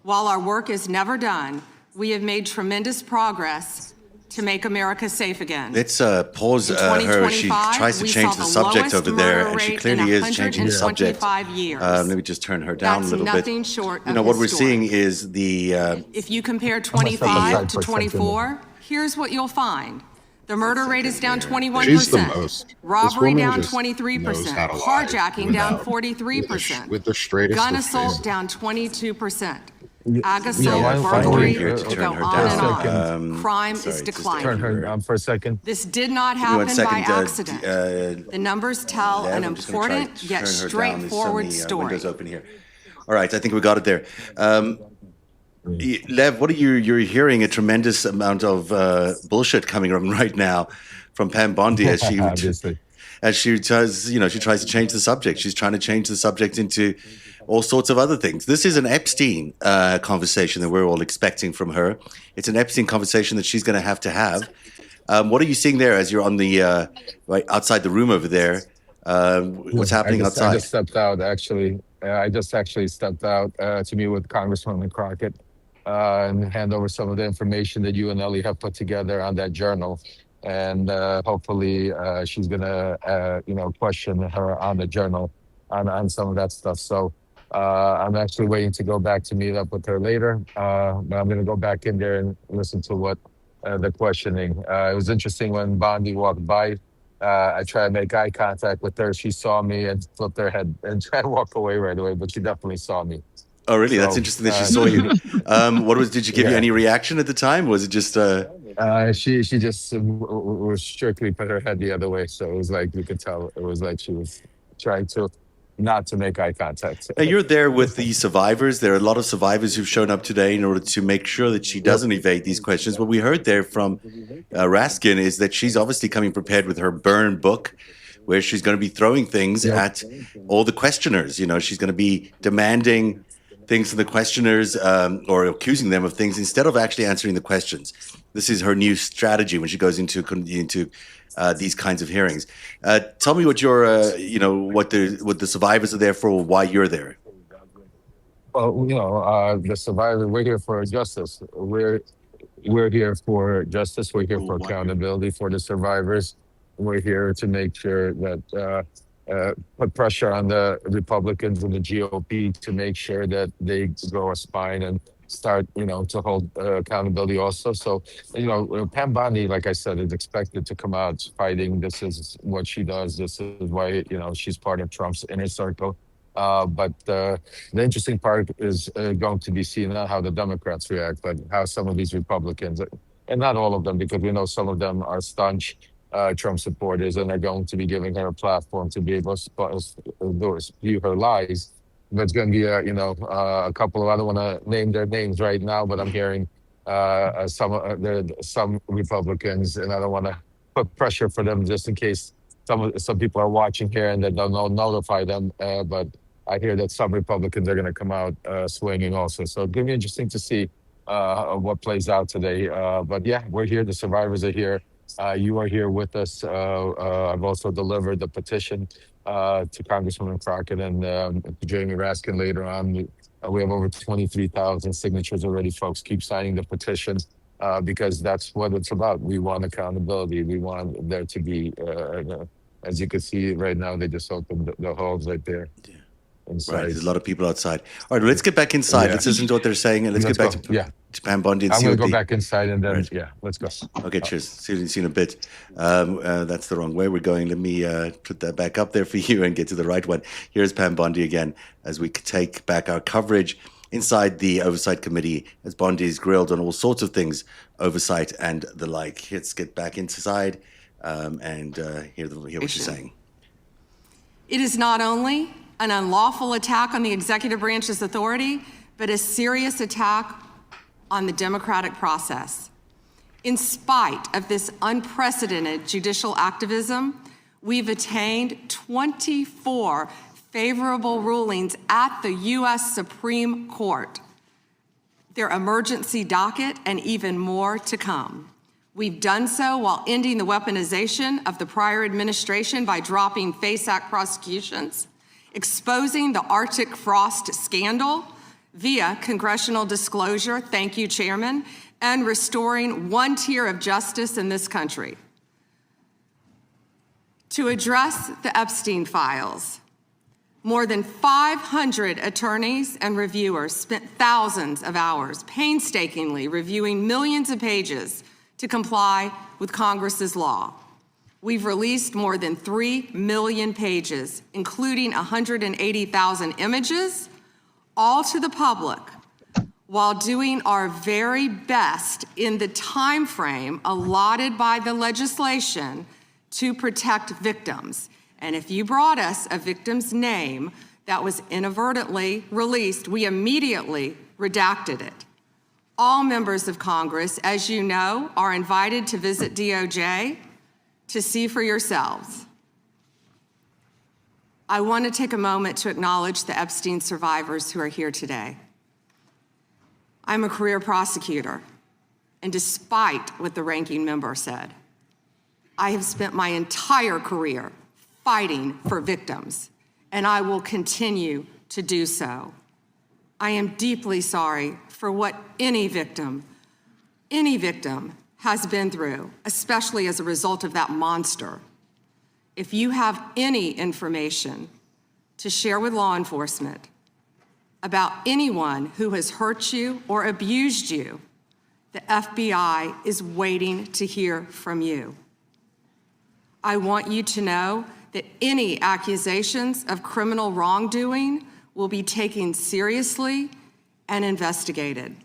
While our work is never done, we have made tremendous progress to make America safe again. Let's pause her. She tries to change the subject over there, and she clearly is changing the subject. Let me just turn her down a little bit. Nothing short of what we're historic. seeing is the... If you compare 25 to 24, here's what you'll find. The murder rate is down 21%. She's the most. Robbery down This woman just 23%. knows how to lie Carjacking down without- 43%. with the straightest Gun of assault faces. down 22%. Yeah, Ag why assault, don't I burglary, here to go turn her on down. and on. Crime sorry, is just declining. Turn her on for a second. This did not Give me one happen by second, accident. The numbers tell an I'm just gonna try important to yet turn her down. There's so straightforward many, story. windows open here. All right, I think we got it there. Lev, what are you're hearing a tremendous amount of bullshit coming on right now from Pam Bondi as she Obviously. as she does, she tries to change the subject. She's trying to change the subject into all sorts of other things. This is an Epstein conversation that we're all expecting from her. It's an Epstein conversation that she's going to have. What are you seeing there as you're on the right outside the room over there? What's happening outside? I just stepped out, actually. I just actually stepped out to meet with Congresswoman Crockett and hand over some of the information that you and Ellie have put together on that journal. And hopefully she's going to, question her on the journal on some of that stuff. So I'm actually waiting to go back to meet up with her later. But I'm going to go back in there and listen to what the questioning. It was interesting when Bondi walked by. I tried to make eye contact with her. She saw me and flipped her head and tried to walk away right away, but she definitely saw me. Oh, really? So, That's interesting that she saw you. Did she give you any reaction at the time? Was it just... She just was strictly put her head the other way. So it was like, you could tell, it was like she was trying to not to make eye contact. Now, you're there with the survivors. There are a lot of survivors who've shown up today in order to make sure that she doesn't evade these questions. What we heard there from Raskin is that she's obviously coming prepared with her burn book, where she's going to be throwing things at all the questioners. She's going to be demanding things from the questioners or accusing them of things instead of actually answering the questions. This is her new strategy when she goes into these kinds of hearings. Tell me what your, what the survivors are there for, why you're there. Well, the survivors, we're here for justice. We're here for justice. We're here for accountability for the survivors. We're here to make sure that put pressure on the Republicans and the GOP to make sure that they grow a spine and start, to hold accountability also. So, Pam Bondi, like I said, is expected to come out fighting. This is what she does. This is why, she's part of Trump's inner circle. But the interesting part is going to be seeing not how the Democrats react, but how some of these Republicans, and not all of them, because we know some of them are staunch Trump supporters, and are going to be giving her a platform to be able to spew her lies. But it's going to be, a couple of, I don't want to name their names right now, but I'm hearing some Republicans, and I don't want to put pressure for them just in case some people are watching here and they don't notify them. But I hear that some Republicans are going to come out swinging also. So it'll be interesting to see what plays out today. But yeah, we're here. The survivors are here. You are here with us. I've also delivered the petition to Congresswoman Crockett and to Jamie Raskin later on. We have over 23,000 signatures already. Folks, keep signing the petition because that's what it's about. We want accountability. We want there to be, as you can see right now, they just opened the halls right there. Inside. Right, there's a lot of people outside. All right, let's get back inside. Let's listen to what they're saying, and let's get back to Pam Bondi and I'm see going what to go back inside and then, let's go. Okay, cheers. See you in a bit. That's the wrong way we're going. Let me put that back up there for you and get to the right one. Here's Pam Bondi again as we take back our coverage inside the Oversight Committee as Bondi is grilled on all sorts of things, oversight and the like. Let's get back inside and hear what she's saying. It is not only an unlawful attack on the executive branch's authority, but a serious attack on the democratic process. In spite of this unprecedented judicial activism, we've attained 24 favorable rulings at the U.S. Supreme Court, their emergency docket, and even more to come. We've done so while ending the weaponization of the prior administration by dropping FACE Act prosecutions, exposing the Arctic frost scandal via congressional disclosure, thank you, Chairman, and restoring one tier of justice in this country. To address the Epstein files, more than 500 attorneys and reviewers spent thousands of hours painstakingly reviewing millions of pages to comply with Congress's law. We've released more than 3 million pages, including 180,000 images, all to the public, while doing our very best in the time frame allotted by the legislation to protect victims. And if you brought us a victim's name that was inadvertently released, we immediately redacted it. All members of Congress, as you know, are invited to visit DOJ to see for yourselves. I want to take a moment to acknowledge the Epstein survivors who are here today. I'm a career prosecutor, and despite what the ranking member said, I have spent my entire career fighting for victims, and I will continue to do so. I am deeply sorry for what any victim has been through, especially as a result of that monster. If you have any information to share with law enforcement about anyone who has hurt you or abused you, the FBI is waiting to hear from you. I want you to know that any accusations of criminal wrongdoing will be taken seriously and investigated.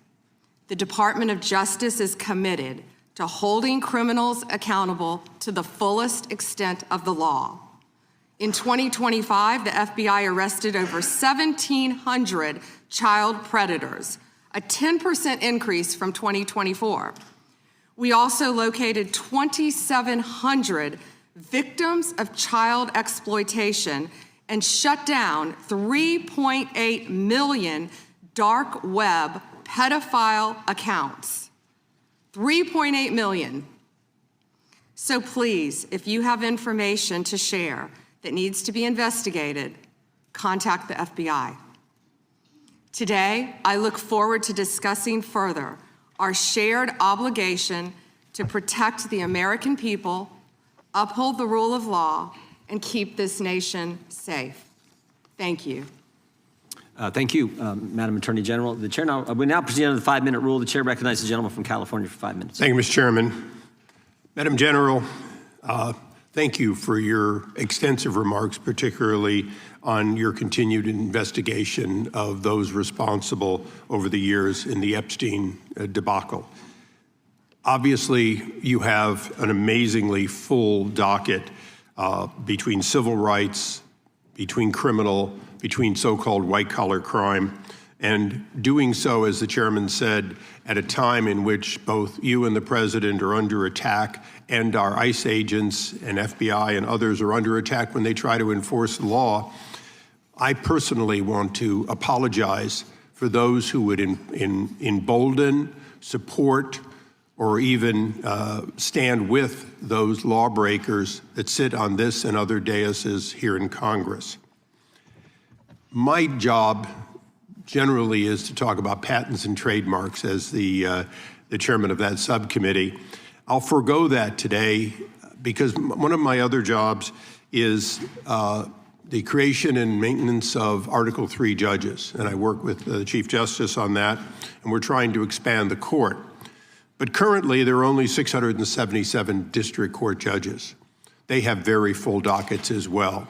The Department of Justice is committed to holding criminals accountable to the fullest extent of the law. In 2025, the FBI arrested over 1,700 child predators, a 10% increase from 2024. We also located 2,700 victims of child exploitation and shut down 3.8 million dark web pedophile accounts. 3.8 million. So please, if you have information to share that needs to be investigated, contact the FBI. Today, I look forward to discussing further our shared obligation to protect the American people, uphold the rule of law, and keep this nation safe. Thank you. Thank you, Madam Attorney General. The chair we now proceed under the 5-minute rule. The chair recognizes the gentleman from California for 5 minutes. Thank you, Mr. Chairman. Madam General, thank you for your extensive remarks, particularly on your continued investigation of those responsible over the years in the Epstein debacle. Obviously, you have an amazingly full docket between civil rights, between criminal, between so-called white-collar crime, and doing so, as the chairman said, at a time in which both you and the president are under attack, and our ICE agents and FBI and others are under attack when they try to enforce the law. I personally want to apologize for those who would embolden, support, or even stand with those lawbreakers that sit on this and other daises here in Congress. My job generally is to talk about patents and trademarks as the chairman of that subcommittee. I'll forego that today because one of my other jobs is the creation and maintenance of Article 3 judges, and I work with the Chief Justice on that, and we're trying to expand the court. But currently, there are only 677 district court judges. They have very full dockets as well.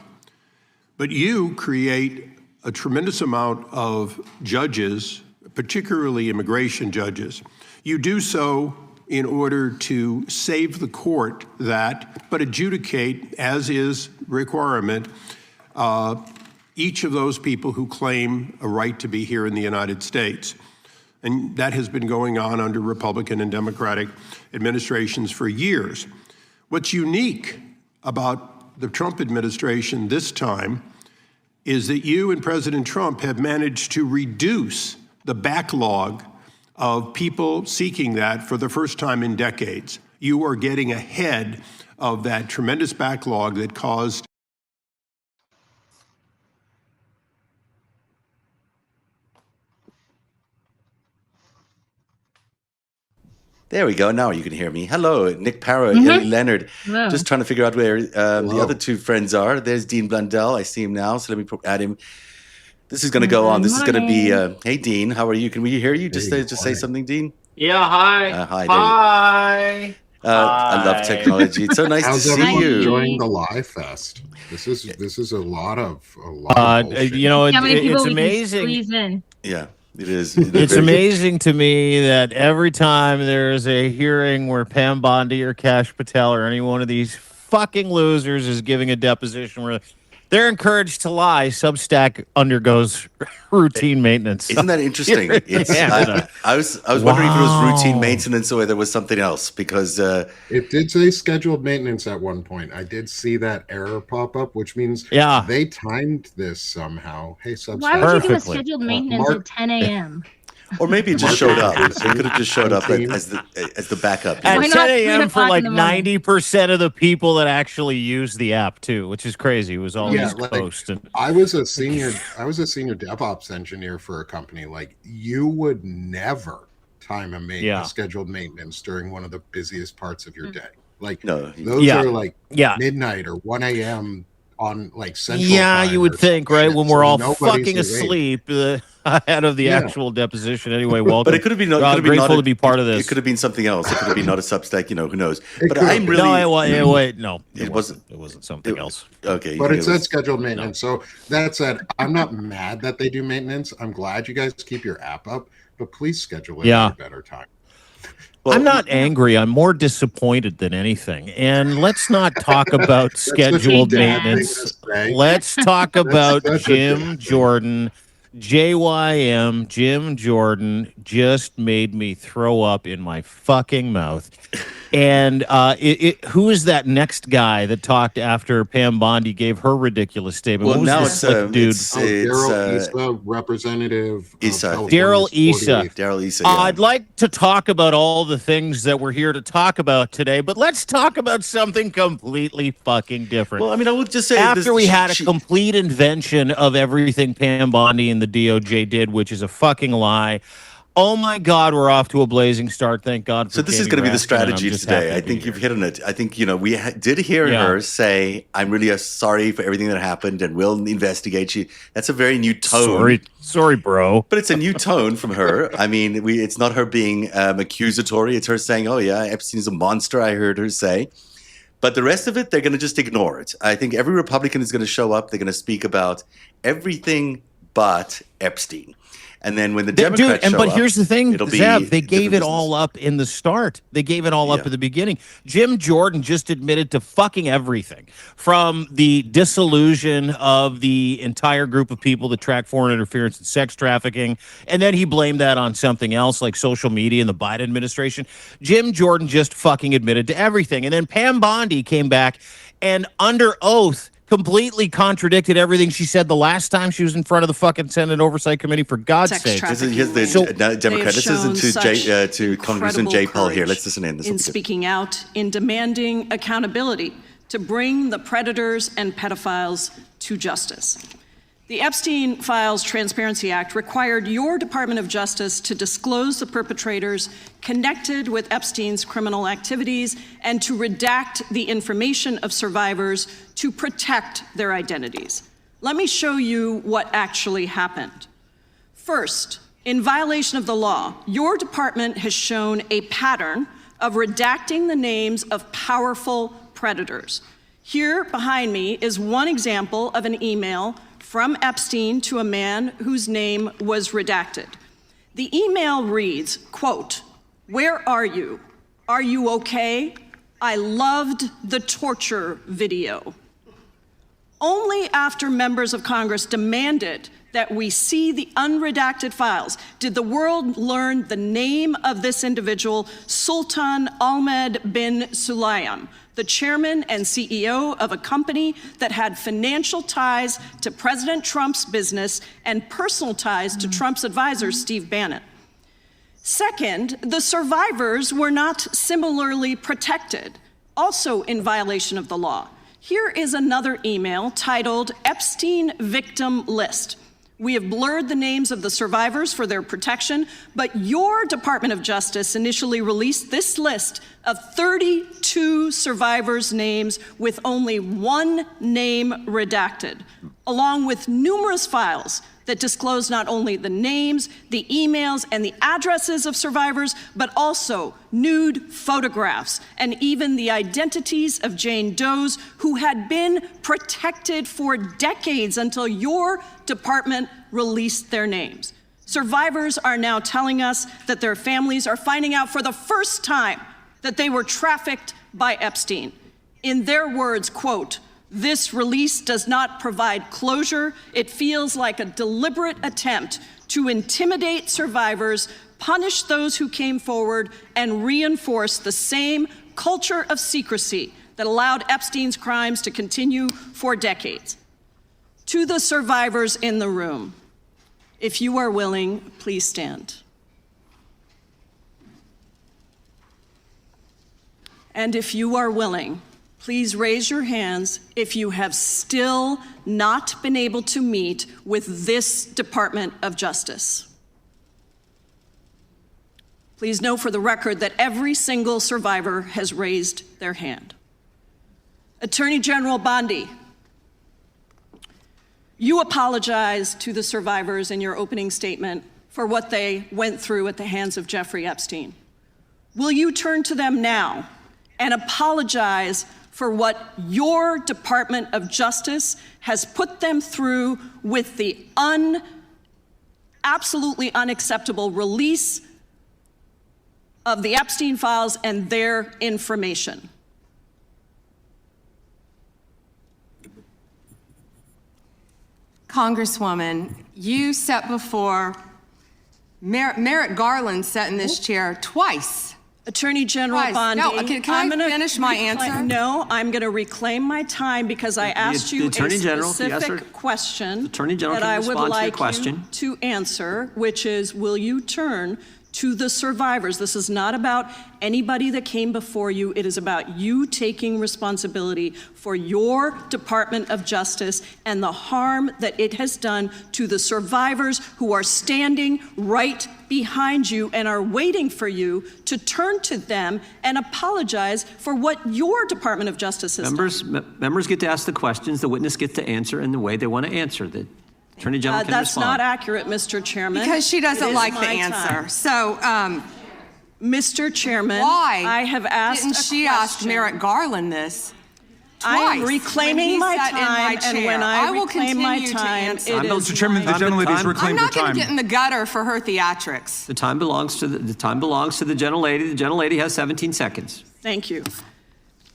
But you create a tremendous amount of judges, particularly immigration judges. You do so in order to save the court that, but adjudicate, as is requirement, each of those people who claim a right to be here in the United States. And that has been going on under Republican and Democratic administrations for years. What's unique about the Trump administration this time is that you and President Trump have managed to reduce the backlog of people seeking that for the first time in decades. You are getting ahead of that tremendous backlog that caused There we go. Now you can hear me. Hello, Nick Parra, Ellie Leonard. Hello. Just trying to figure out where the other two friends are. There's Dean Blundell. I see him now, so let me add him. This is going to go on. This is going to be. Hey, Dean, how are you? Can we hear you? Just say something, Dean. Yeah, hi. Hi. Hi. I love technology. It's so nice to see you. Enjoying the Live Fest. This is a lot of bullshit. You know, How many people it's we can amazing. squeeze in? Yeah, it is. It's amazing to me that every time there's a hearing where Pam Bondi or Kash Patel or any one of these fucking losers is giving a deposition where they're encouraged to lie, Substack undergoes routine maintenance. Isn't that interesting? It's, I was wondering if it was routine maintenance or there was something else because it did say scheduled maintenance at one point. I did see that error pop up, which means they timed this somehow. Hey, Substack. Why would you do a scheduled maintenance at 10 a.m.? Or maybe it just showed up. It could have just showed up as the backup. At 10 a.m. for like 90% of the people that actually use the app too, which is crazy. It was all East Coast. And I was a senior DevOps engineer for a company. Like, you would never time a scheduled maintenance during one of the busiest parts of your day. Like those are like midnight or 1 a.m. on like Central Time you would think, right? When we're all fucking awake. asleep ahead of the actual deposition. Anyway, welcome. But it could have been grateful to be part of this. It could have been something else. It could have been not a Substack. Who knows? But I'm really it wasn't. It wasn't something else. Okay, but it said scheduled maintenance. So that said, I'm not mad that they do maintenance. I'm glad you guys keep your app up, but please schedule it at a better time. I'm not angry. I'm more disappointed than anything. And let's not talk about scheduled maintenance. Let's talk about Jim Jordan. JYM, Jim Jordan, just made me throw up in my fucking mouth. And who is that next guy that talked after Pam Bondi gave her ridiculous statement? Well, now it's dude. Daryl Issa, Representative Daryl Issa. I'd like to talk about all the things that we're here to talk about today, but let's talk about something completely fucking different. Well, I mean, I would just say after we had a complete invention of everything Pam Bondi and the DOJ did, which is a fucking lie. Oh my God, we're off to a blazing start. Thank God. So this is going to be the strategy today. I think you've hit on it. I think, we did hear her say, I'm really sorry for everything that happened and we'll investigate you. That's a very new tone. Sorry, bro. But it's a new tone from her. I mean, it's not her being accusatory. It's her saying, oh yeah, Epstein is a monster, I heard her say. But the rest of it, they're going to just ignore it. I think every Republican is going to show up. They're going to speak about everything but Epstein. And then when the Democrats show but up, here's the thing, it'll be Zev, they gave it all up in the start. They gave it all up at the beginning. Jim Jordan just admitted to fucking everything, from the disillusion of the entire group of people that track foreign interference and sex trafficking, and then he blamed that on something else like social media and the Biden administration. Jim Jordan just fucking admitted to everything. And then Pam Bondi came back and under oath completely contradicted everything she said the last time she was in front of the fucking Senate Oversight Committee, for God's sake. Here's the Democrat. This isn't to Congressman Jay Paul here. Let's listen in. In speaking out, in demanding accountability to bring the predators and pedophiles to justice. The Epstein Files Transparency Act required your Department of Justice to disclose the perpetrators connected with Epstein's criminal activities and to redact the information of survivors to protect their identities. Let me show you what actually happened. First, in violation of the law, your department has shown a pattern of redacting the names of powerful predators. Here behind me is one example of an email from Epstein to a man whose name was redacted. The email reads, quote, "Where are you? Are you okay? I loved the torture video." Only after members of Congress demanded that we see the unredacted files did the world learn the name of this individual, Sultan Ahmed bin Sulayem, the chairman and CEO of a company that had financial ties to President Trump's business and personal ties to Trump's advisor, Steve Bannon. Second, the survivors were not similarly protected, also in violation of the law. Here is another email titled Epstein Victim List. We have blurred the names of the survivors for their protection, but your Department of Justice initially released this list of 32 survivors' names with only one name redacted, along with numerous files that disclose not only the names, the emails, and the addresses of survivors, but also nude photographs and even the identities of Jane Does who had been protected for decades until your department released their names. Survivors are now telling us that their families are finding out for the first time that they were trafficked by Epstein. In their words, quote, "This release does not provide closure. It feels like a deliberate attempt to intimidate survivors, punish those who came forward, and reinforce the same culture of secrecy that allowed Epstein's crimes to continue for decades." To the survivors in the room, if you are willing, please stand. And if you are willing, please raise your hands if you have still not been able to meet with this Department of Justice. Please know for the record that every single survivor has raised their hand. Attorney General Bondi, you apologized to the survivors in your opening statement for what they went through at the hands of Jeffrey Epstein. Will you turn to them now and apologize for what your Department of Justice has put them through with the absolutely unacceptable release of the Epstein files and their information? Congresswoman, you sat before Merrick Garland sat in this chair twice. Attorney General Bondi, No, can I finish my answer? No, I'm going to reclaim my time because I asked you a specific question that I would like you to answer, which is, will you turn to the survivors? This is not about anybody that came before you. It is about you taking responsibility for your Department of Justice and the harm that it has done to the survivors who are standing right behind you and are waiting for you to turn to them and apologize for what your Department of Justice has done. Members get to ask the questions, the witness gets to answer in the way they want to answer. The Attorney General can that's respond. not accurate, Mr. Chairman. Because she doesn't like the answer. Time. So, Mr. Chairman, why I have asked didn't she ask Merrick Garland this? I'm reclaiming my time, and when I reclaim my time, it is Mr. Chairman, the gentlelady's reclaimed her I'm not time. going to get in the gutter for her theatrics. The time belongs to the gentlelady. The gentlelady has 17 seconds. Thank you.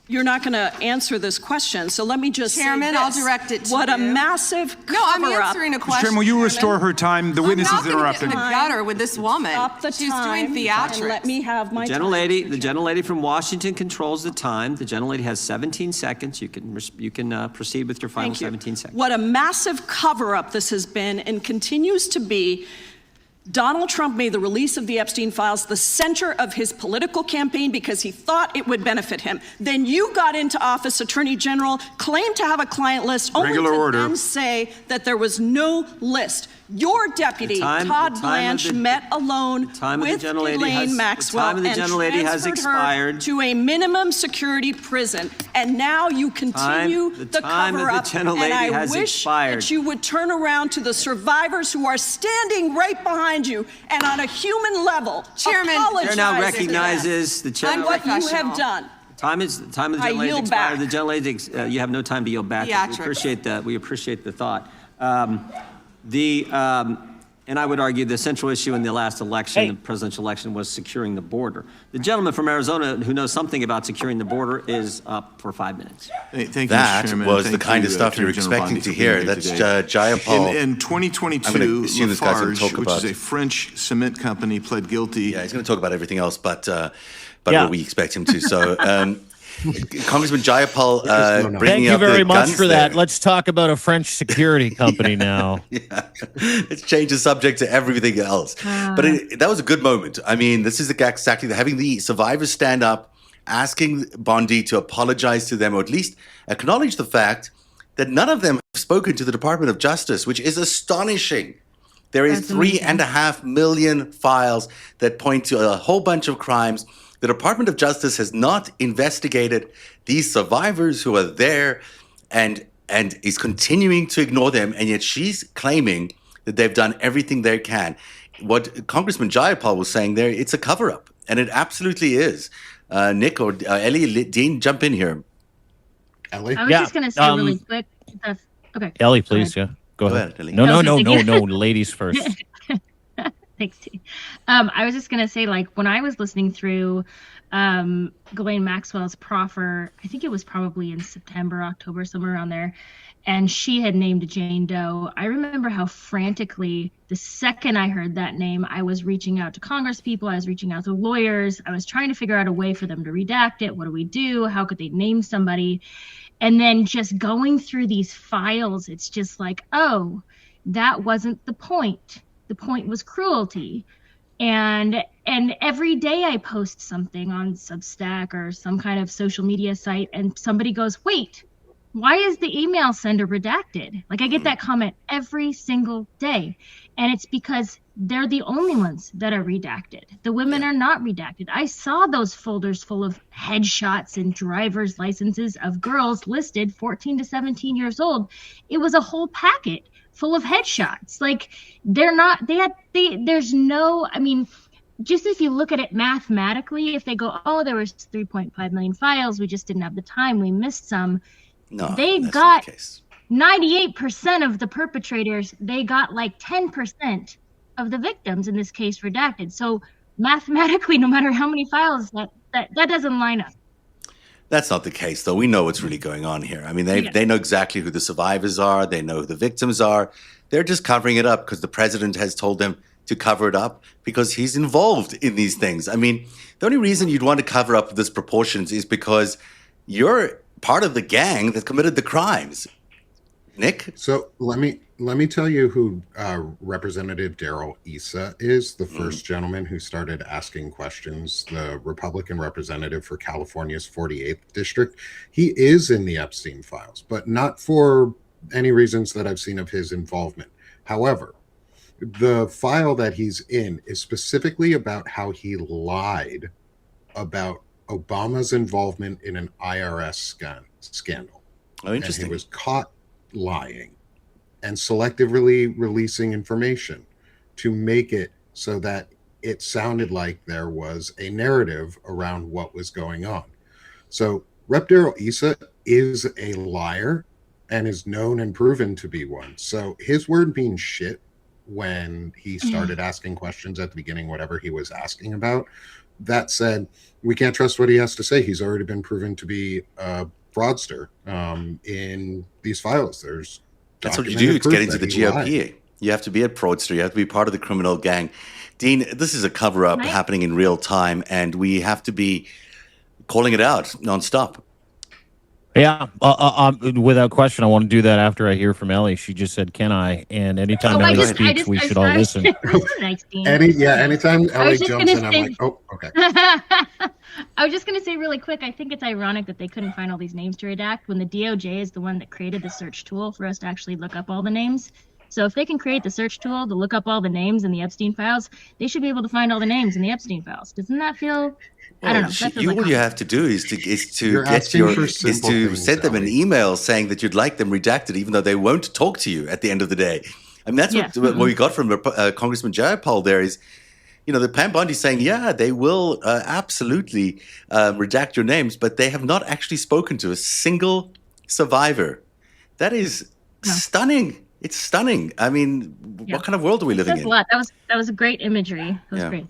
You're not going to answer this question, so let me just Chairman, say this. I'll direct it to what you. a massive cover-up. No, I'm answering a question. Chairman, will you restore her time? The witness is interrupting. I'm not going to get in the gutter with this woman. Stop the She's time doing theatrics. and let me have my time. The gentlelady from Washington controls the time. The gentlelady has 17 seconds. You can proceed with your final 17 seconds. What a massive cover-up this has been and continues to be. Donald Trump made the release of the Epstein files the center of his political campaign because he thought it would benefit him. Then you got into office, Attorney General, claimed to have a client list, only to then say that there was no list. Your deputy, Todd Blanche, met alone with Elaine Maxwell and transferred her to a minimum security prison. And now you continue the cover-up. And I wish that you would turn around to the survivors who are standing right behind you and on a human level, Chairman, apologize Chair now recognizes the chair. on what you have done. Time of the gentlelady expired. The gentlelady, you have no time to yield back. We appreciate that. We appreciate the thought. And I would argue the central issue in the last election, the presidential election, was securing the border. The gentleman from Arizona who knows something about securing the border is up for 5 minutes. Thank you, That Mr. Chairman. was Thank the kind of you, stuff you were Attorney General expecting Bondi, to for being hear. here That's today. Jayapal. In I'm 2022, gonna assume this guy's gonna talk Lafarge, which about- is a French cement company, pled guilty. Yeah, he's going to talk about everything else, but what we expect him to. So, Congressman Jayapal, Thank bringing you up the very much guns for that. there. Let's talk about a French security company now. Let's change the subject to everything else. But that was a good moment. I mean, this is exactly having the survivors stand up, asking Bondi to apologize to them, or at least acknowledge the fact that none of them have spoken to the Department of Justice, which is astonishing. There is 3.5 million files that point to a whole bunch of crimes. The Department of Justice has not investigated these survivors who are there and is continuing to ignore them. And yet she's claiming that they've done everything they can. What Congressman Jayapal was saying there, it's a cover-up. And it absolutely is. Nick or Ellie, Dean, jump in here. Ellie? I was just going to say really quick. Okay. Ellie, please. Yeah. Go ahead. Ellie. No. Ladies first. Thanks, T. I was just going to say, like, when I was listening through Ghislaine Maxwell's proffer, I think it was probably in September, October, somewhere around there, and she had named Jane Doe. I remember how frantically, the second I heard that name, I was reaching out to Congress people, I was reaching out to lawyers, I was trying to figure out a way for them to redact it. What do we do? How could they name somebody? And then just going through these files, it's just like, oh, that wasn't the point. The point was cruelty. And every day I post something on Substack or some kind of social media site, and somebody goes, wait, why is the email sender redacted? Like, I get that comment every single day. And it's because they're the only ones that are redacted. The women are not redacted. I saw those folders full of headshots and driver's licenses of girls listed 14 to 17 years old. It was a whole packet full of headshots. Like, there's no, I mean, just if you look at it mathematically, if they go, oh, there was 3.5 million files, we just didn't have the time, we missed some. No, they got 98% of the perpetrators. They got like 10% of the victims in this case redacted. So mathematically, no matter how many files, that doesn't line up. That's not the case, though. We know what's really going on here. I mean, they know exactly who the survivors are. They know who the victims are. They're just covering it up because the president has told them to cover it up because he's involved in these things. I mean, the only reason you'd want to cover up this proportions is because you're part of the gang that committed the crimes. Nick? So let me tell you who Representative Darrell Issa is, the first gentleman who started asking questions, the Republican representative for California's 48th district. He is in the Epstein files, but not for any reasons that I've seen of his involvement. However, the file that he's in is specifically about how he lied about Obama's involvement in an IRS scandal. Oh, interesting. And he was caught lying and selectively releasing information to make it so that it sounded like there was a narrative around what was going on. So Rep. Darrell Issa is a liar and is known and proven to be one. So his word means shit when he started asking questions at the beginning, whatever he was asking about. That said, we can't trust what he has to say. He's already been proven to be a fraudster in these files. That's what you do to get into the GOP. You have to be a fraudster. You have to be part of the criminal gang. Dean, this is a cover-up happening in real time, and we have to be calling it out nonstop. Yeah, without question, I want to do that after I hear from Ellie. She just said, "Can I?" And anytime Ellie speaks, we should all listen. Anytime Ellie jumps in, I'm like, oh, okay. I was just going to say really quick, I think it's ironic that they couldn't find all these names to redact when the DOJ is the one that created the search tool for us to actually look up all the names. So if they can create the search tool to look up all the names in the Epstein files, they should be able to find all the names in the Epstein files. Doesn't that feel... I don't know. All you have to do is to send them an email saying that you'd like them redacted, even though they won't talk to you at the end of the day. I mean, that's what we got from Congressman Jayapal there is, the Pam Bondi saying, yeah, they will absolutely redact your names, but they have not actually spoken to a single survivor. That is stunning. It's stunning. I mean, what kind of world are we living in? A lot. That was a great imagery. That was great.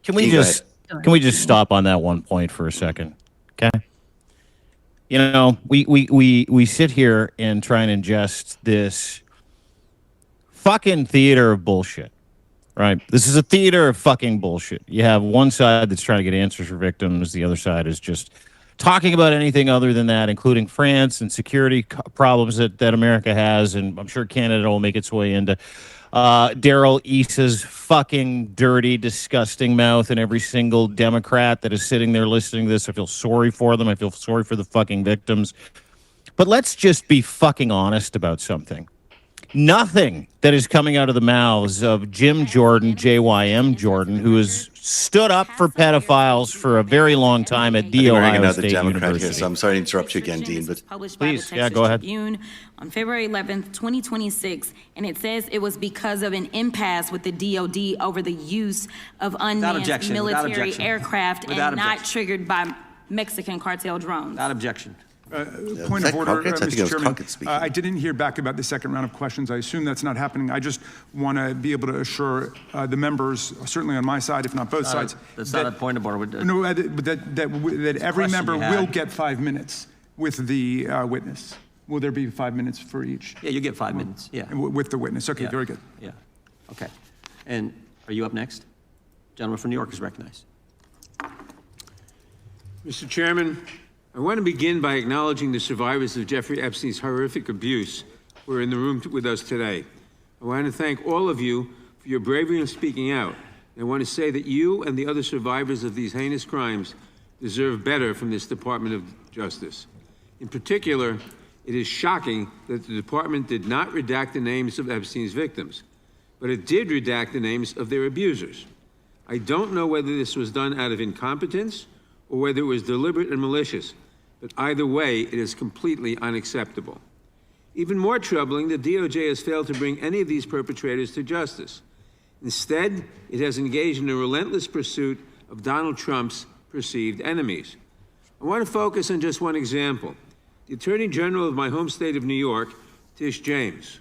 Can we just stop on that one point for a second? Okay. You know, we sit here and try and ingest this fucking theater of bullshit. Right. This is a theater of fucking bullshit. You have one side that's trying to get answers for victims. The other side is just talking about anything other than that, including France and security problems that America has. And I'm sure Canada will make its way into Daryl Issa's fucking dirty, disgusting mouth, and every single Democrat that is sitting there listening to this. I feel sorry for them. I feel sorry for the fucking victims. But let's just be fucking honest about something. Nothing that is coming out of the mouths of Jim Jordan, JYM Jordan, who has stood up for pedophiles for a very long time at the Ohio State University. Here, so I'm sorry to interrupt you again, Dean, but please, go ahead. On February 11th, 2026, and it says it was because of an impasse with the DOD over the use of unmanned military aircraft and not triggered by Mexican cartel drones. Without objection. Point of order, Mr. Chairman. I didn't hear back about the second round of questions. I assume that's not happening. I just want to be able to assure the members, certainly on my side, if not both sides. That's not a point of order. No, that every member will get 5 minutes with the witness. Will there be 5 minutes for each? Yeah, you get 5 minutes. Yeah. With the witness. Okay, very good. Yeah. Okay. And are you up next? Gentleman from New York is recognized. Mr. Chairman, I want to begin by acknowledging the survivors of Jeffrey Epstein's horrific abuse who are in the room with us today. I want to thank all of you for your bravery in speaking out. And I want to say that you and the other survivors of these heinous crimes deserve better from this Department of Justice. In particular, it is shocking that the department did not redact the names of Epstein's victims, but it did redact the names of their abusers. I don't know whether this was done out of incompetence or whether it was deliberate and malicious. But either way, it is completely unacceptable. Even more troubling, the DOJ has failed to bring any of these perpetrators to justice. Instead, it has engaged in a relentless pursuit of Donald Trump's perceived enemies. I want to focus on just one example. The Attorney General of my home state of New York, Tish James.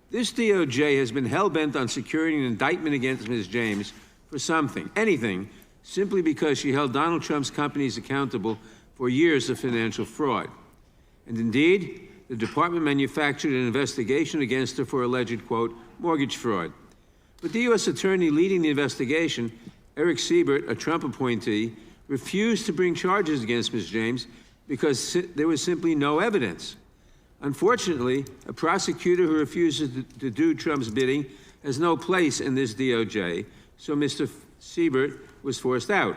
This DOJ has been hell-bent on securing an indictment against Ms. James for something, anything, simply because she held Donald Trump's companies accountable for years of financial fraud. And indeed, the department manufactured an investigation against her for alleged, quote, mortgage fraud. But the U.S. attorney leading the investigation, Eric Siebert, a Trump appointee, refused to bring charges against Ms. James because there was simply no evidence. Unfortunately, a prosecutor who refuses to do Trump's bidding has no place in this DOJ, so Mr. Siebert was forced out.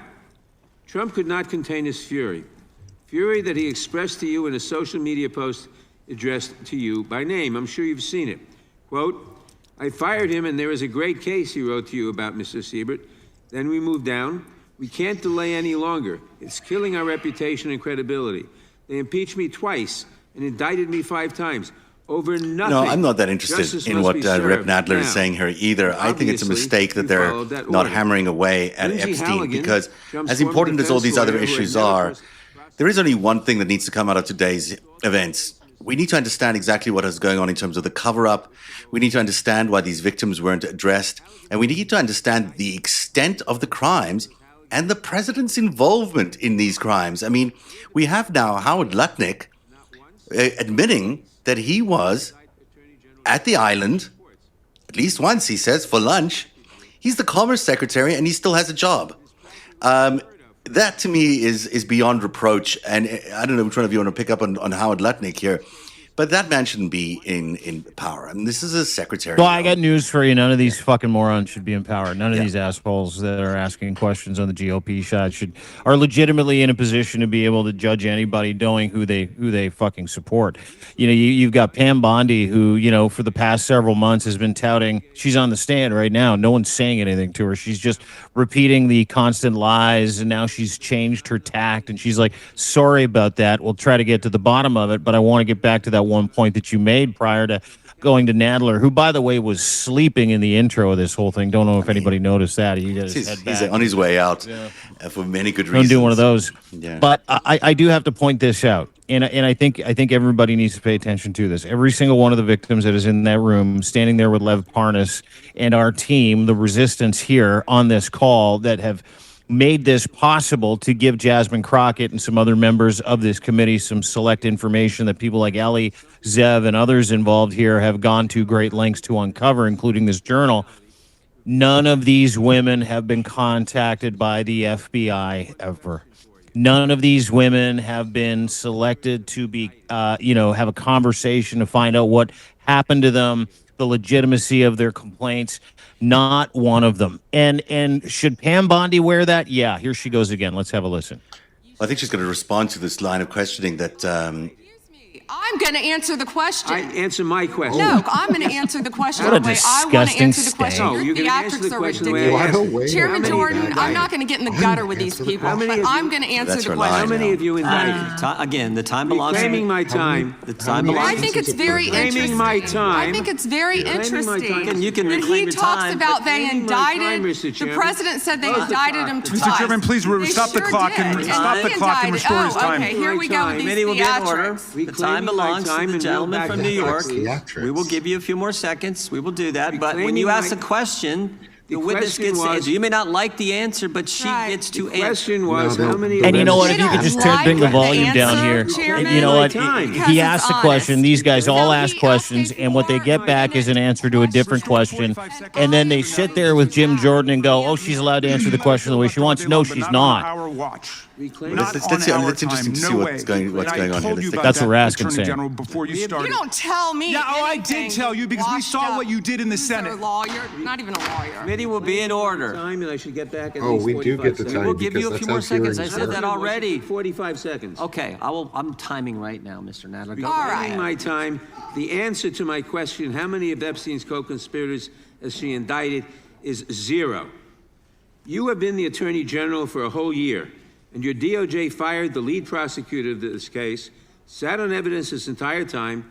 Trump could not contain his fury that he expressed to you in a social media post addressed to you by name. I'm sure you've seen it. Quote, I fired him and there is a great case, he wrote to you about Mr. Siebert. Then we moved down. We can't delay any longer. It's killing our reputation and credibility. They impeached me twice and indicted me 5 times. Over nothing. No, I'm not that interested in what Rep. Nadler is saying here either. I think it's a mistake that they're not hammering away at Epstein because as important as all these other issues are, there is only one thing that needs to come out of today's events. We need to understand exactly what is going on in terms of the cover-up. We need to understand why these victims weren't addressed. And we need to understand the extent of the crimes and the president's involvement in these crimes. I mean, we have now Howard Lutnick admitting that he was at the island, at least once, he says, for lunch. He's the Commerce Secretary, and he still has a job. That, to me, is beyond reproach. And I don't know which one of you want to pick up on Howard Lutnick here. But that man shouldn't be in power. I mean, this is a secretary. Well, I got news for you. None of these fucking morons should be in power. None of these assholes that are asking questions on the GOP side are legitimately in a position to be able to judge anybody knowing who they fucking support. You know, you've got Pam Bondi, who, you know, for the past several months has been touting. She's on the stand right now. No one's saying anything to her. She's just repeating the constant lies, and now she's changed her tact, and she's like, sorry about that. We'll try to get to the bottom of it, but I want to get back to that one point that you made prior to going to Nadler, who, by the way, was sleeping in the intro of this whole thing. Don't know if anybody noticed that. He got his head back. He's on his way out for many good reasons. Don't do one of those. Yeah. But I do have to point this out. and I think everybody needs to pay attention to this. Every single one of the victims that is in that room, standing there with Lev Parnas and our team, the resistance here on this call that have made this possible to give Jasmine Crockett and some other members of this committee some select information that people like Ellie, Zev, and others involved here have gone to great lengths to uncover, including this journal. None of these women have been contacted by the FBI ever. None of these women have been selected to be, have a conversation to find out what happened to them, the legitimacy of their complaints. Not one of them. And should Pam Bondi wear that? Yeah, here she goes again. Let's have a listen. I think she's going to respond to this line of questioning that I'm going to answer the question. Answer my question. No, I'm going to answer the question What a the way I want to disgusting answer the question. state. Your you're gonna answer theatrics the are question the way I ridiculous. asked it. Chairman Jordan, I'm not going to get in the gutter with these people, but I'm going to answer That's the her question. line. How many of you indicted? Again, the time You're belongs to claiming my time. The time I belongs think it's very Claiming interesting. my time. I think it's very Claiming my interesting time. You can that reclaim he your talks time, about but they claiming my time, indicted. Mr. The Chairman. president said they Close the indicted him clock. twice. Mr. Chairman, please They stop the sure clock did. and stop the he clock and indicted- restore his time. Okay, here we go with these Committee will get in order. theatrics. The time belongs to the gentleman from New York. Theatrics. We will give you a few more seconds. We will do that. But when Reclaiming you ask my- a question, the The witness question gets to was- answer. You may not like the answer, but she Right. gets to The answer. question was, No, how many And you know what? They If you could don't just like bring the the volume down answer, here. Chairman. You know what? Time. Because He it's asks a honest. question. These guys all So ask he questions, asked and what they get before, back is an answer to a different question. And then they sit there with Jim Jordan and go, "Oh, she's allowed to answer the question the way she wants." No, she's not. Our watch. Reclaim- Not Let's on see. I mean, our it's interesting time. to see No what's way. going on And here. I told Let's you take- about That's what that, we're asking, Attorney Sam. General, before you started. You don't tell me. Yeah, oh, I anything, did tell you because we washed saw up what you did in the Senate. loser lawyer, not even a lawyer. Committee will be in order. Time, and I should get back at Oh, least we do 45 get to seconds. tell We'll you give you a because few that's more how hearings seconds. I said work. that already. 45 seconds. Okay, I'm timing right now, Mr. Nadler. Go All ahead. right. Reclaiming my time. The answer to my question, how many of Epstein's co-conspirators has she indicted, is 0. You have been the Attorney General for a whole year, and your DOJ fired the lead prosecutor of this case, sat on evidence this entire time,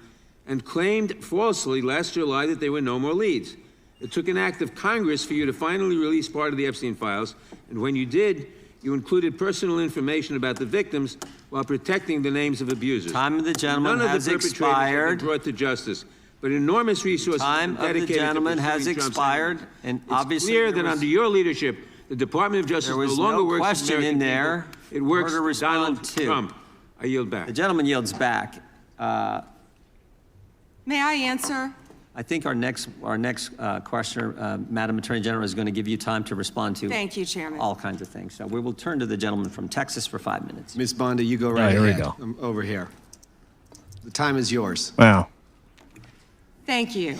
and claimed falsely last July that there were no more leads. It took an act of Congress for you to finally release part of the Epstein files, and when you did, you included personal information about the victims while protecting the names of abusers. Time of the gentleman None has of the perpetrators have expired. been brought to justice, but enormous resources Time have been of the dedicated to gentleman has pursuing Trump's expired, enemies. and It's obviously clear there that was- under your leadership, the Department of Justice There no was longer no works for question American in there people. It works for her to for respond Donald to. Trump. I yield back. The gentleman yields back. May I answer? I think our next questioner, Madam Attorney General, is going to give you time to respond to Thank you, Chairman. all kinds of things. So we will turn to the gentleman from Texas for 5 minutes. Ms. Bondi, you go right here we ahead. go. I'm over here. The time is yours. Wow. Thank you.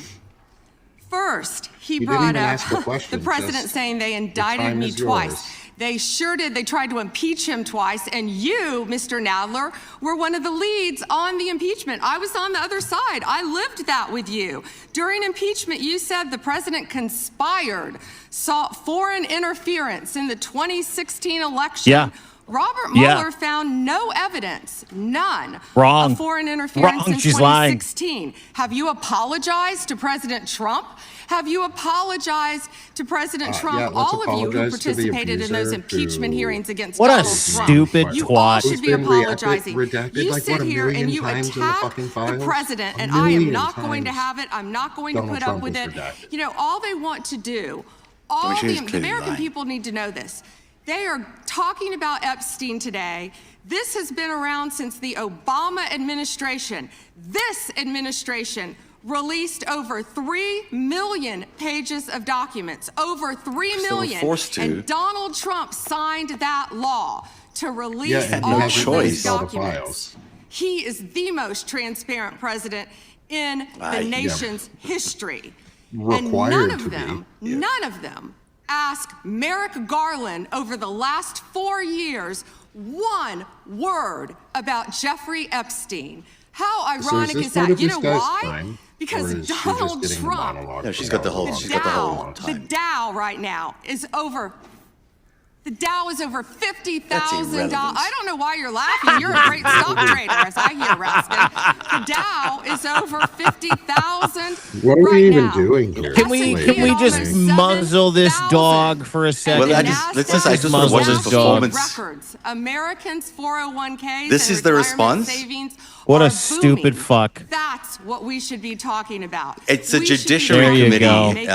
First, he You didn't brought even up ask the question, the president just saying they time indicted me is twice. yours. They sure did. They tried to impeach him twice, and you, Mr. Nadler, were one of the leads on the impeachment. I was on the other side. I lived that with you. During impeachment, you said the president conspired, sought foreign interference in the 2016 election. Yeah. Robert Yeah. Mueller found no evidence, none, Wrong. of foreign interference Wrong. in She's lying. 2016. Have you apologized to President Trump? Have you apologized to President Trump? yeah, let's All of you who apologize to the participated in those abuser, impeachment to- hearings against What a Donald Trump. stupid You twat. all should Who's be been apologizing. redacted You like, sit what, a here and million you times in the attack fucking the files? president, A and I am million not going to times. have it. I'm not going Donald to put up Trump with was it. redacted. You know, all they want to do, all I mean, she's the clearly American lying. people need to know this. They are talking about Epstein today. This has been around since the Obama administration. This administration released over 3 million pages of documents, over 3 So we're million. forced to. And Donald Trump signed that law to release Yeah, and all he of hasn't those released all the documents. files. He is the most transparent president in the nation's history. And Required none to of be. them, none of them ask Merrick Garland over the last 4 years one word about Jeffrey Epstein. How ironic this is part that? of You this know guy's why? crime, Because or is she just Donald getting the Trump, monologue No, she's for got the how whole. long? She's got the whole the time. Dow right now is over. The Dow is over $50,000. I don't know why you're laughing. You're a great stock trader, as I hear, Raskin. The Dow is over 50,000. What are we even doing here? Can we just muzzle this dog for a second? Well, let's just muzzle this dog. Records. Americans' 401ks. This is the response. Savings what a stupid fuck. That's what we should be talking about. It's a judiciary committee,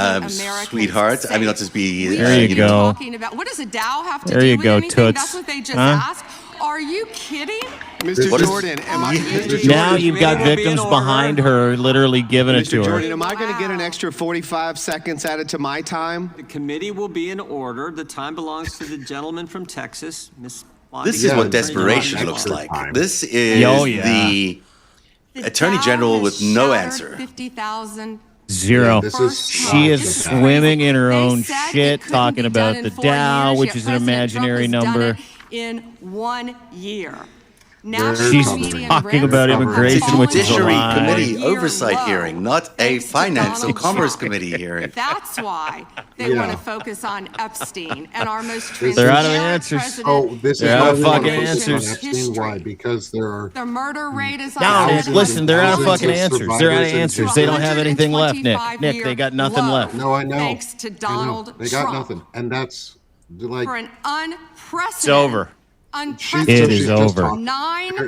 sweetheart. I mean, let's just be. There you go. What does a Dow have to there do you with go, anything? Toots. That's what they just asked. Are you kidding? Mr. Jordan, now you've got victims behind her literally giving it to her. Mr. Jordan, am I going to get an extra 45 seconds added to my time? The committee will be in order. The time belongs to the gentleman from Texas, Miss Bondi. This is what desperation looks like. This is the Attorney General with no answer. 50,000. Zero. She is swimming in her own shit, talking about the Dow, which is an imaginary number. In 1 year. She's talking about immigration, which is a Judiciary lie. Committee oversight hearing, not a Finance and Commerce Committee hearing. That's why they want to focus on Epstein and our most transparent They're out of answers. They're out of fucking answers. Why? Because there are. The murder rate is No, Nick, listen, they're out of fucking answers. They're out of answers. They don't have anything left, Nick. Nick, they got nothing left. No, I know. Thanks to Donald They got nothing, and that's like for an unprecedented. It's over. It is over.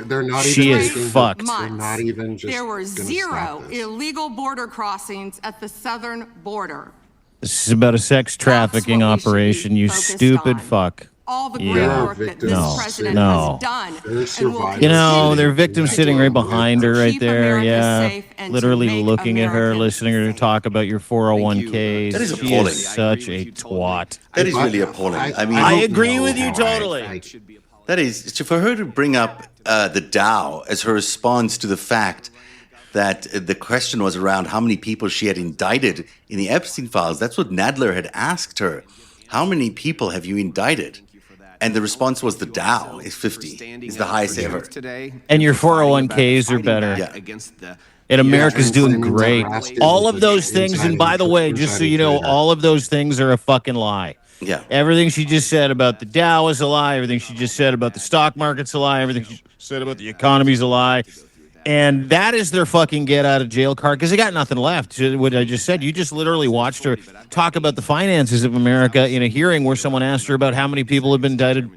They're not she even is fucked. They're not even just. There were 0 illegal border crossings at the southern border. This is about a sex trafficking operation, you stupid fuck. All the great work that this president has done. You know, their victim's sitting right behind her right there, literally looking at her, listening to her talk about your 401ks. That is she appalling. is such a twat. That is really appalling. I mean, I agree with you totally. That is, for her to bring up the Dow as her response to the fact that the question was around how many people she had indicted in the Epstein files. That's what Nadler had asked her. How many people have you indicted? And the response was the Dow is 50. Is the highest ever. And your 401ks are better. Yeah. And America's doing great. All of those things, and by the way, just so you know, all of those things are a fucking lie. Yeah. Everything she just said about the Dow is a lie. Everything she just said about the stock market's a lie. Everything she said about the economy's a lie. And that is their fucking get out of jail card because they got nothing left. What I just said, you just literally watched her talk about the finances of America in a hearing where someone asked her about how many people have been indicted,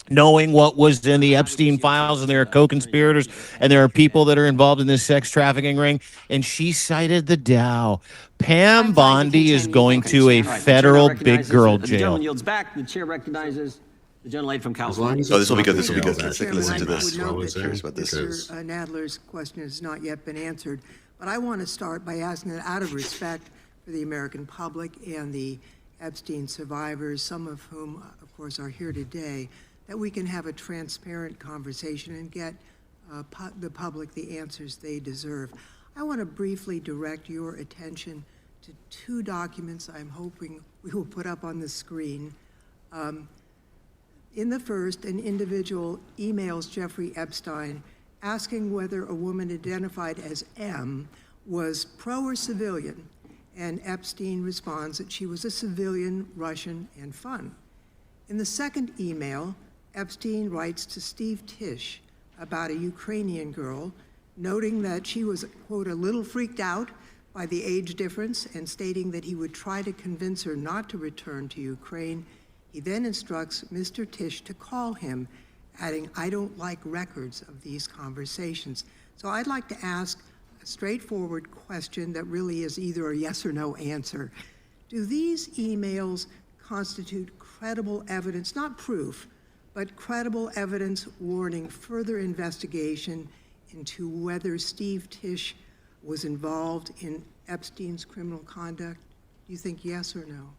knowing what was in the Epstein files, and there are co-conspirators, and there are people that are involved in this sex trafficking ring, and she cited the Dow. Pam Bondi is going to a federal big girl The jail. gentleman yields back. The chair recognizes the gentlelady from California. Oh, this will be good. This will be good. Let's take a listen to I this. would note that Curious about this. Mr. Nadler's question has not yet been answered, but I want to start by asking that out of respect for the American public and the Epstein survivors, some of whom, of course, are here today, that we can have a transparent conversation and get the public the answers they deserve. I want to briefly direct your attention to 2 documents I'm hoping we will put up on the screen. In the first, an individual emails Jeffrey Epstein asking whether a woman identified as M was pro or civilian, and Epstein responds that she was a civilian, Russian, and fun. In the second email, Epstein writes to Steve Tisch about a Ukrainian girl, noting that she was, quote, a little freaked out by the age difference and stating that he would try to convince her not to return to Ukraine. He then instructs Mr. Tisch to call him, adding, I don't like records of these conversations. So I'd like to ask a straightforward question that really is either a yes or no answer. Do these emails constitute credible evidence, not proof, but credible evidence warning further investigation into whether Steve Tisch was involved in Epstein's criminal conduct? Do you think yes or no?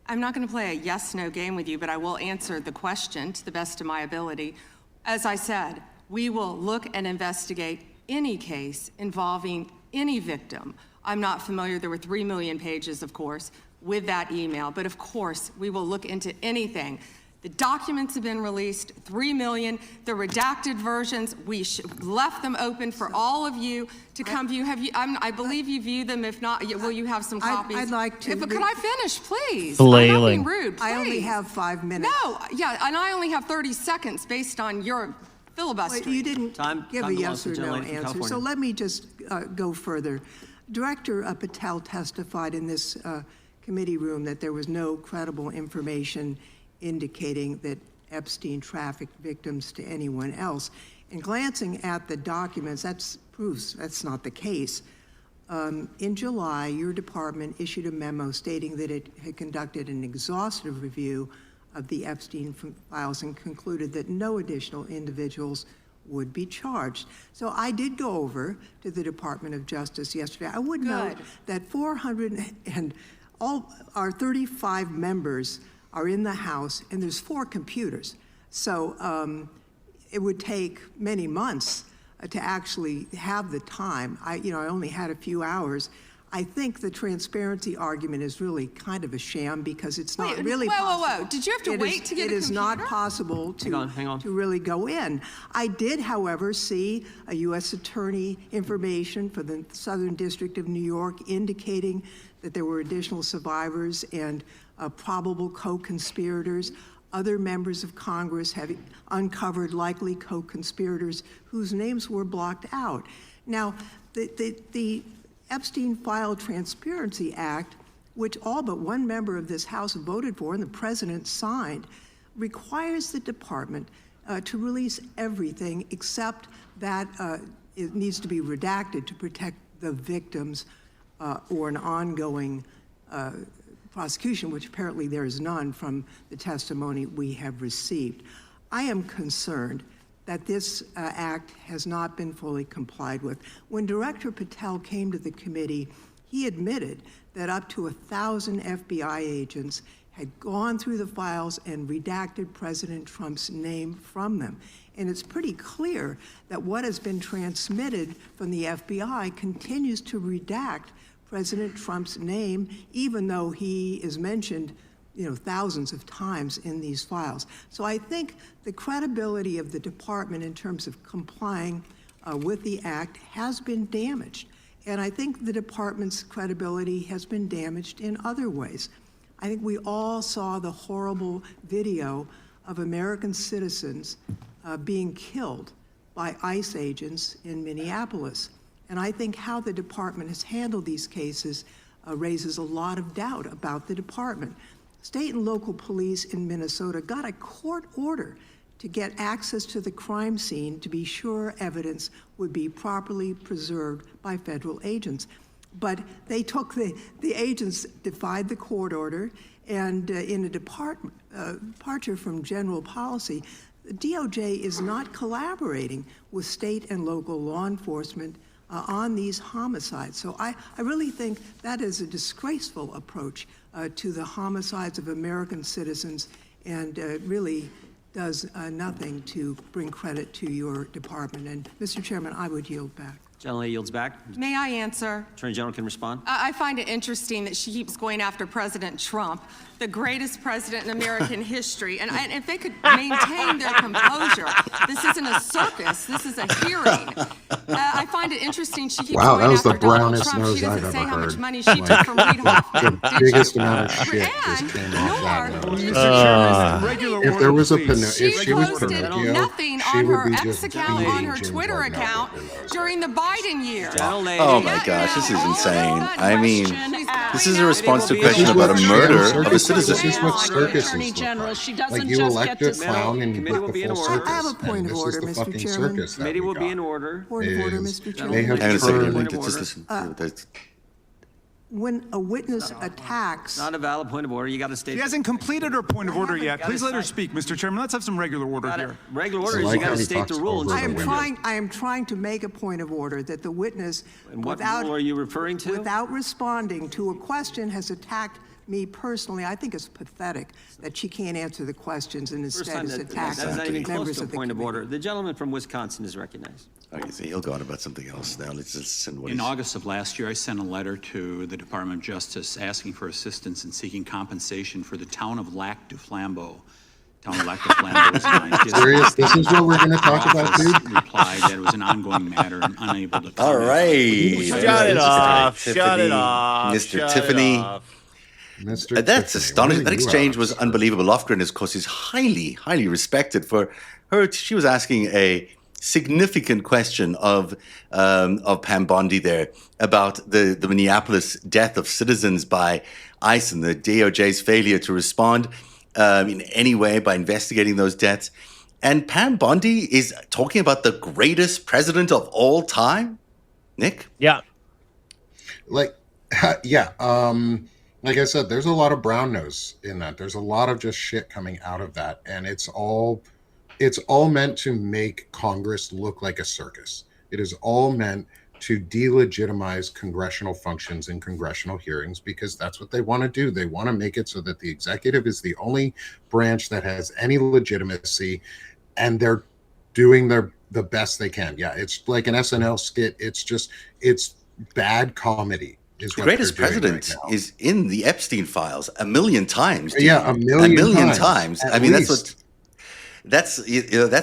I'm not going to play a yes-no game with you, but I will answer the question to the best of my ability. As I said, we will look and investigate any case involving any victim. I'm not familiar, there were 3 million pages, of course, with that email, but of course, we will look into anything. The documents have been released, 3 million. The redacted versions, we left them open for all of you to come view. Have you? I believe you view them. If not, will you have some copies? I'd like to. But could I finish, please? Flailing. I'm not being rude. Please. I only have 5 minutes. No, yeah, and I only have 30 seconds based on your filibuster. Well, you didn't give a yes or no answer, so let me just go further. Director Patel testified in this committee room that there was no credible information indicating that Epstein trafficked victims to anyone else. And glancing at the documents, that proves that's not the case. In July, your department issued a memo stating that it had conducted an exhaustive review of the Epstein files and concluded that no additional individuals would be charged. So I did go over to the Department of Justice yesterday. I would note that 400 and all our 35 members are in the House, and there's 4 computers. So it would take many months to actually have the time. I only had a few hours. I think the transparency argument is really kind of a sham because it's not really possible. Whoa. Did you have to wait to get a computer? It is not possible to really go in. I did, however, see a U.S. attorney information for the Southern District of New York indicating that there were additional survivors and probable co-conspirators. Other members of Congress have uncovered likely co-conspirators whose names were blocked out. Now, the Epstein File Transparency Act, which all but one member of this House voted for and the president signed, requires the department to release everything except that it needs to be redacted to protect the victims or an ongoing prosecution, which apparently there is none from the testimony we have received. I am concerned that this act has not been fully complied with. When Director Patel came to the committee, he admitted that up to 1,000 FBI agents had gone through the files and redacted President Trump's name from them. And it's pretty clear that what has been transmitted from the FBI continues to redact President Trump's name, even though he is mentioned thousands of times in these files. So I think the credibility of the department in terms of complying with the act has been damaged. And I think the department's credibility has been damaged in other ways. I think we all saw the horrible video of American citizens being killed by ICE agents in Minneapolis. And I think how the department has handled these cases raises a lot of doubt about the department. State and local police in Minnesota got a court order to get access to the crime scene to be sure evidence would be properly preserved by federal agents. But they took the agents defied the court order, and in a departure from general policy, the DOJ is not collaborating with state and local law enforcement on these homicides. So I really think that is a disgraceful approach to the homicides of American citizens, and really does nothing to bring credit to your department. And Mr. Chairman, I would yield back. Gentleman yields back. May I answer? Attorney General can respond. I find it interesting that she keeps going after President Trump, the greatest president in American history. And if they could maintain their composure, this isn't a circus, this is a hearing. I find it interesting she keeps going after Donald Trump. She doesn't say how much money she took from Reid Hoffman. The biggest amount of shit just came off that nose. If there was a she posted nothing on her X account, on her Twitter account during the Biden year. Oh my gosh, this is insane. I mean, this is a response to a question about a murder of a citizen. This is what circus Attorney General, she doesn't you just elect get a to clown and you Committee put will be the in full order. circus. I have a point of order, This is the Mr. fucking Chairman. circus that Committee we will be got. in order. Point of order, Mr. They Chairman. have Hang on a second. Point of Just order. listen. When a witness attacks, Not a valid point of order. You got to state. She hasn't completed her point of order yet. Please let her speak, Mr. Chairman. Let's have some regular order here. Regular order is you got to state the rule. I am trying to make a point of order that the witness, And what rule are you referring to? without responding to a question, has attacked me personally. I think it's pathetic that she can't answer the questions and First instead time is that's attacking not even close members to a of the point of committee. order. The gentleman from Wisconsin is recognized. Okay, so he'll go on about something else now. Let's listen. In August of last year, I sent a letter to the Department of Justice asking for assistance in seeking compensation for the town of Lac du Flambeau Tom-elect Flanders. Serious? This is what we're going to talk about, dude? Replied that it was an ongoing matter and unable to. All right. Shut it off. Shut it Tiffany, off. Mr. Shut Tiffany. it off. Mr. That's Tiffany, astonishing. That what are you exchange up was to? unbelievable. Lofgren, of course, is highly, highly respected for her. She was asking a significant question of Pam Bondi there about the Minneapolis death of citizens by ICE and the DOJ's failure to respond in any way by investigating those deaths. And Pam Bondi is talking about the greatest president of all time. Nick? Yeah. Like, yeah. Like I said, there's a lot of brown nose in that. There's a lot of just shit coming out of that. And it's all meant to make Congress look like a circus. It is all meant to delegitimize congressional functions in congressional hearings because that's what they want to do. They want to make it so that the executive is the only branch that has any legitimacy, and they're doing the best they can. Yeah, it's like an SNL skit. It's bad comedy. The greatest president is in the Epstein files 1 million times. Dude. Yeah, 1 million times. I mean, that's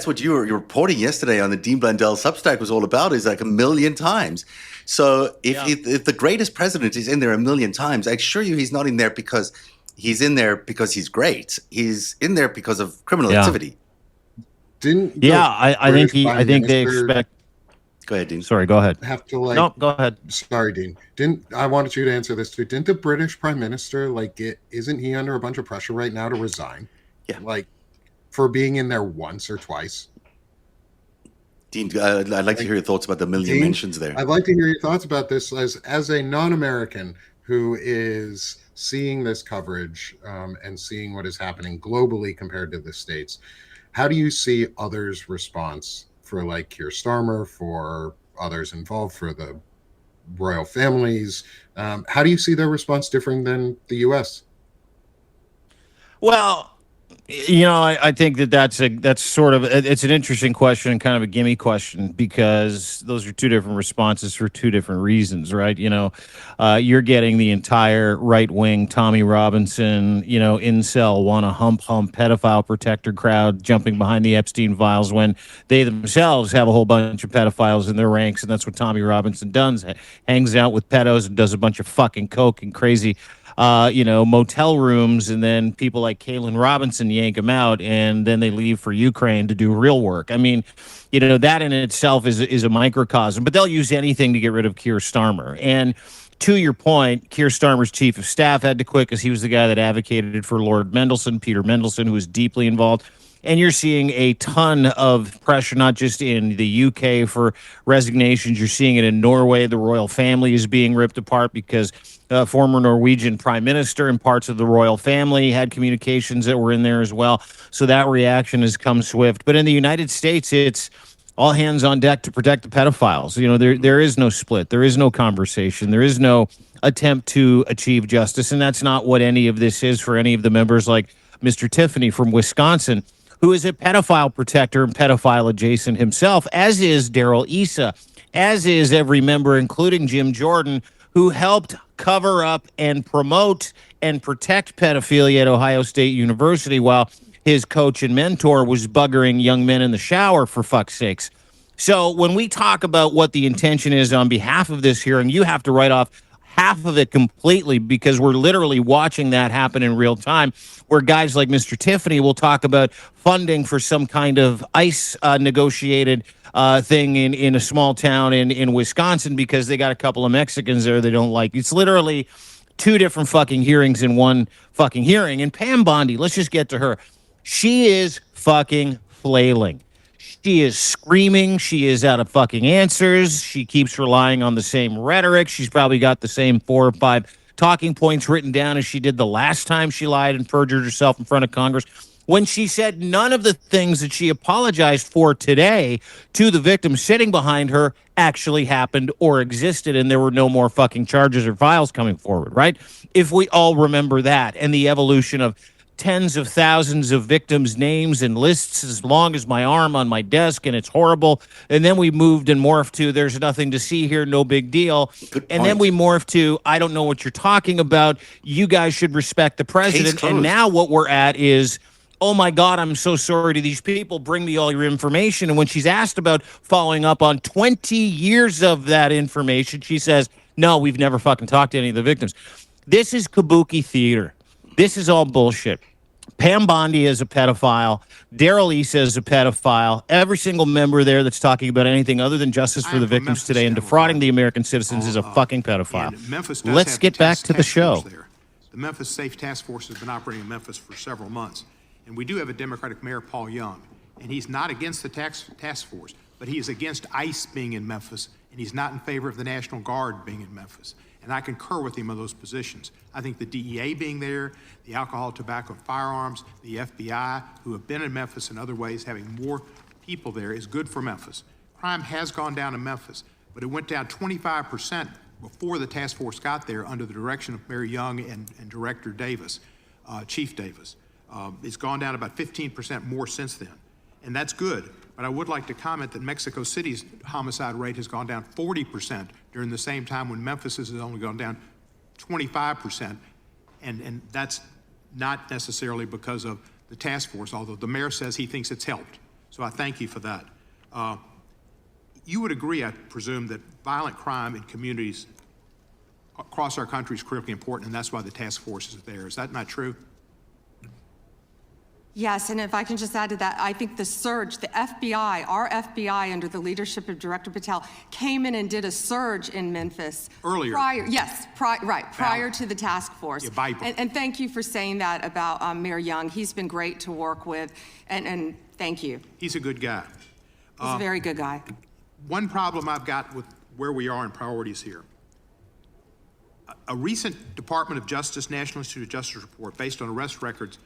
what you were reporting yesterday on the Dean Blundell Substack was all about, is like 1 million times. So if the greatest president is in there 1 million times, I assure you he's not in there because he's in there because he's great. He's in there because of criminal activity. I think they expect. Go ahead, Dean. Sorry, go ahead. Have to No, go ahead. Sorry, Dean. I wanted you to answer this too. Didn't the British Prime Minister isn't he under a bunch of pressure right now to resign? Yeah. For being in there once or twice. Dean, I'd like to hear your thoughts about the million mentions there. I'd like to hear your thoughts about this as a non-American who is seeing this coverage and seeing what is happening globally compared to the States. How do you see others' response for Keir Starmer, for others involved, for the royal families? How do you see their response differing than the U.S.? Well, I think that's sort of, it's an interesting question and kind of a gimme question because those are two different responses for two different reasons, right? You're getting the entire right wing Tommy Robinson, incel, want to hump pedophile protector crowd jumping behind the Epstein files when they themselves have a whole bunch of pedophiles in their ranks, and that's what Tommy Robinson does. Hangs out with pedos and does a bunch of fucking coke and crazy motel rooms, and then people like Kaylin Robinson yank them out, and then they leave for Ukraine to do real work. I mean, that in itself is a microcosm, but they'll use anything to get rid of Keir Starmer. And to your point, Keir Starmer's chief of staff had to quit because he was the guy that advocated for Lord Mendelsohn, Peter Mendelsohn, who was deeply involved. And you're seeing a ton of pressure, not just in the UK for resignations. You're seeing it in Norway. The royal family is being ripped apart because former Norwegian prime minister and parts of the royal family had communications that were in there as well. So that reaction has come swift. But in the United States, it's all hands on deck to protect the pedophiles. There is no split. There is no conversation. There is no attempt to achieve justice. And that's not what any of this is for any of the members like Mr. Tiffany from Wisconsin, who is a pedophile protector and pedophile adjacent himself, as is Darrell Issa, as is every member, including Jim Jordan, who helped cover up and promote and protect pedophilia at Ohio State University while his coach and mentor was buggering young men in the shower, for fuck's sakes. So when we talk about what the intention is on behalf of this hearing, you have to write off half of it completely because we're literally watching that happen in real time, where guys like Mr. Tiffany will talk about funding for some kind of ICE negotiated thing in a small town in Wisconsin because they got a couple of Mexicans there they don't like. It's literally two different fucking hearings in one fucking hearing. And Pam Bondi, let's just get to her. She is fucking flailing. She is screaming. She is out of fucking answers. She keeps relying on the same rhetoric. She's probably got the same 4 or 5 talking points written down as she did the last time she lied and perjured herself in front of Congress, when she said none of the things that she apologized for today to the victims sitting behind her actually happened or existed, and there were no more fucking charges or files coming forward, right? If we all remember that and the evolution of tens of thousands of victims' names and lists as long as my arm on my desk, and it's horrible. And then we moved and morphed to there's nothing to see here, no big deal. And then we morphed to I don't know what you're talking about. You guys should respect the president. And now what we're at is oh my God, I'm so sorry to these people. Bring me all your information. And when she's asked about following up on 20 years of that information, she says, no, we've never fucking talked to any of the victims. This is kabuki theater. This is all bullshit. Pam Bondi is a pedophile. Daryl Issa is a pedophile. Every single member there that's talking about anything other than justice for the victims today and defrauding the American citizens is a fucking pedophile. Let's get back to the show. The Memphis Safe Task Force has been operating in Memphis for several months. And we do have a Democratic mayor, Paul Young. And he's not against the task force, but he is against ICE being in Memphis, and he's not in favor of the National Guard being in Memphis. And I concur with him on those positions. I think the DEA being there, the alcohol, tobacco, and firearms, the FBI, who have been in Memphis in other ways, having more people there is good for Memphis. Crime has gone down in Memphis, but it went down 25% before the task force got there under the direction of Mayor Young and Director Davis, Chief Davis. It's gone down about 15% more since then, and that's good. But I would like to comment that Mexico City's homicide rate has gone down 40% during the same time when Memphis has only gone down 25%, and that's not necessarily because of the task force, although the mayor says he thinks it's helped. So I thank you for that. You would agree, I presume, that violent crime in communities across our country is critically important, and that's why the task force is there. Is that not true? Yes, and if I can just add to that, I think the surge, the FBI, our FBI under the leadership of Director Patel, came in and did a surge in Memphis. Earlier. Prior to the task force. Yeah, and thank you for saying that about Mayor Young. He's been great to work with, and thank you. He's a good guy. He's a very good guy. One problem I've got with where we are in priorities here. A recent Department of Justice, National Institute of Justice report based on arrest records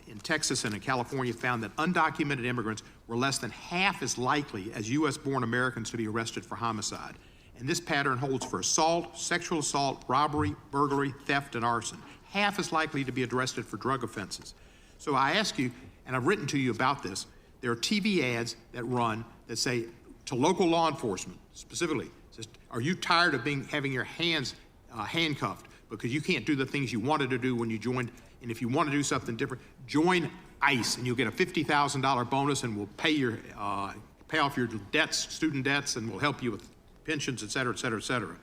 in Texas and in California found that undocumented immigrants were less than half as likely as U.S.-born Americans to be arrested for homicide. And this pattern holds for assault, sexual assault, robbery, burglary, theft, and arson. Half as likely to be arrested for drug offenses. So I ask you, and I've written to you about this, there are TV ads that run that say to local law enforcement, specifically, says, are you tired of having your hands handcuffed because you can't do the things you wanted to do when you joined? And if you want to do something different, join ICE, and you'll get a $50,000 bonus, and we'll pay off your debts, student debts, and we'll help you with pensions, et cetera, et cetera, et cetera.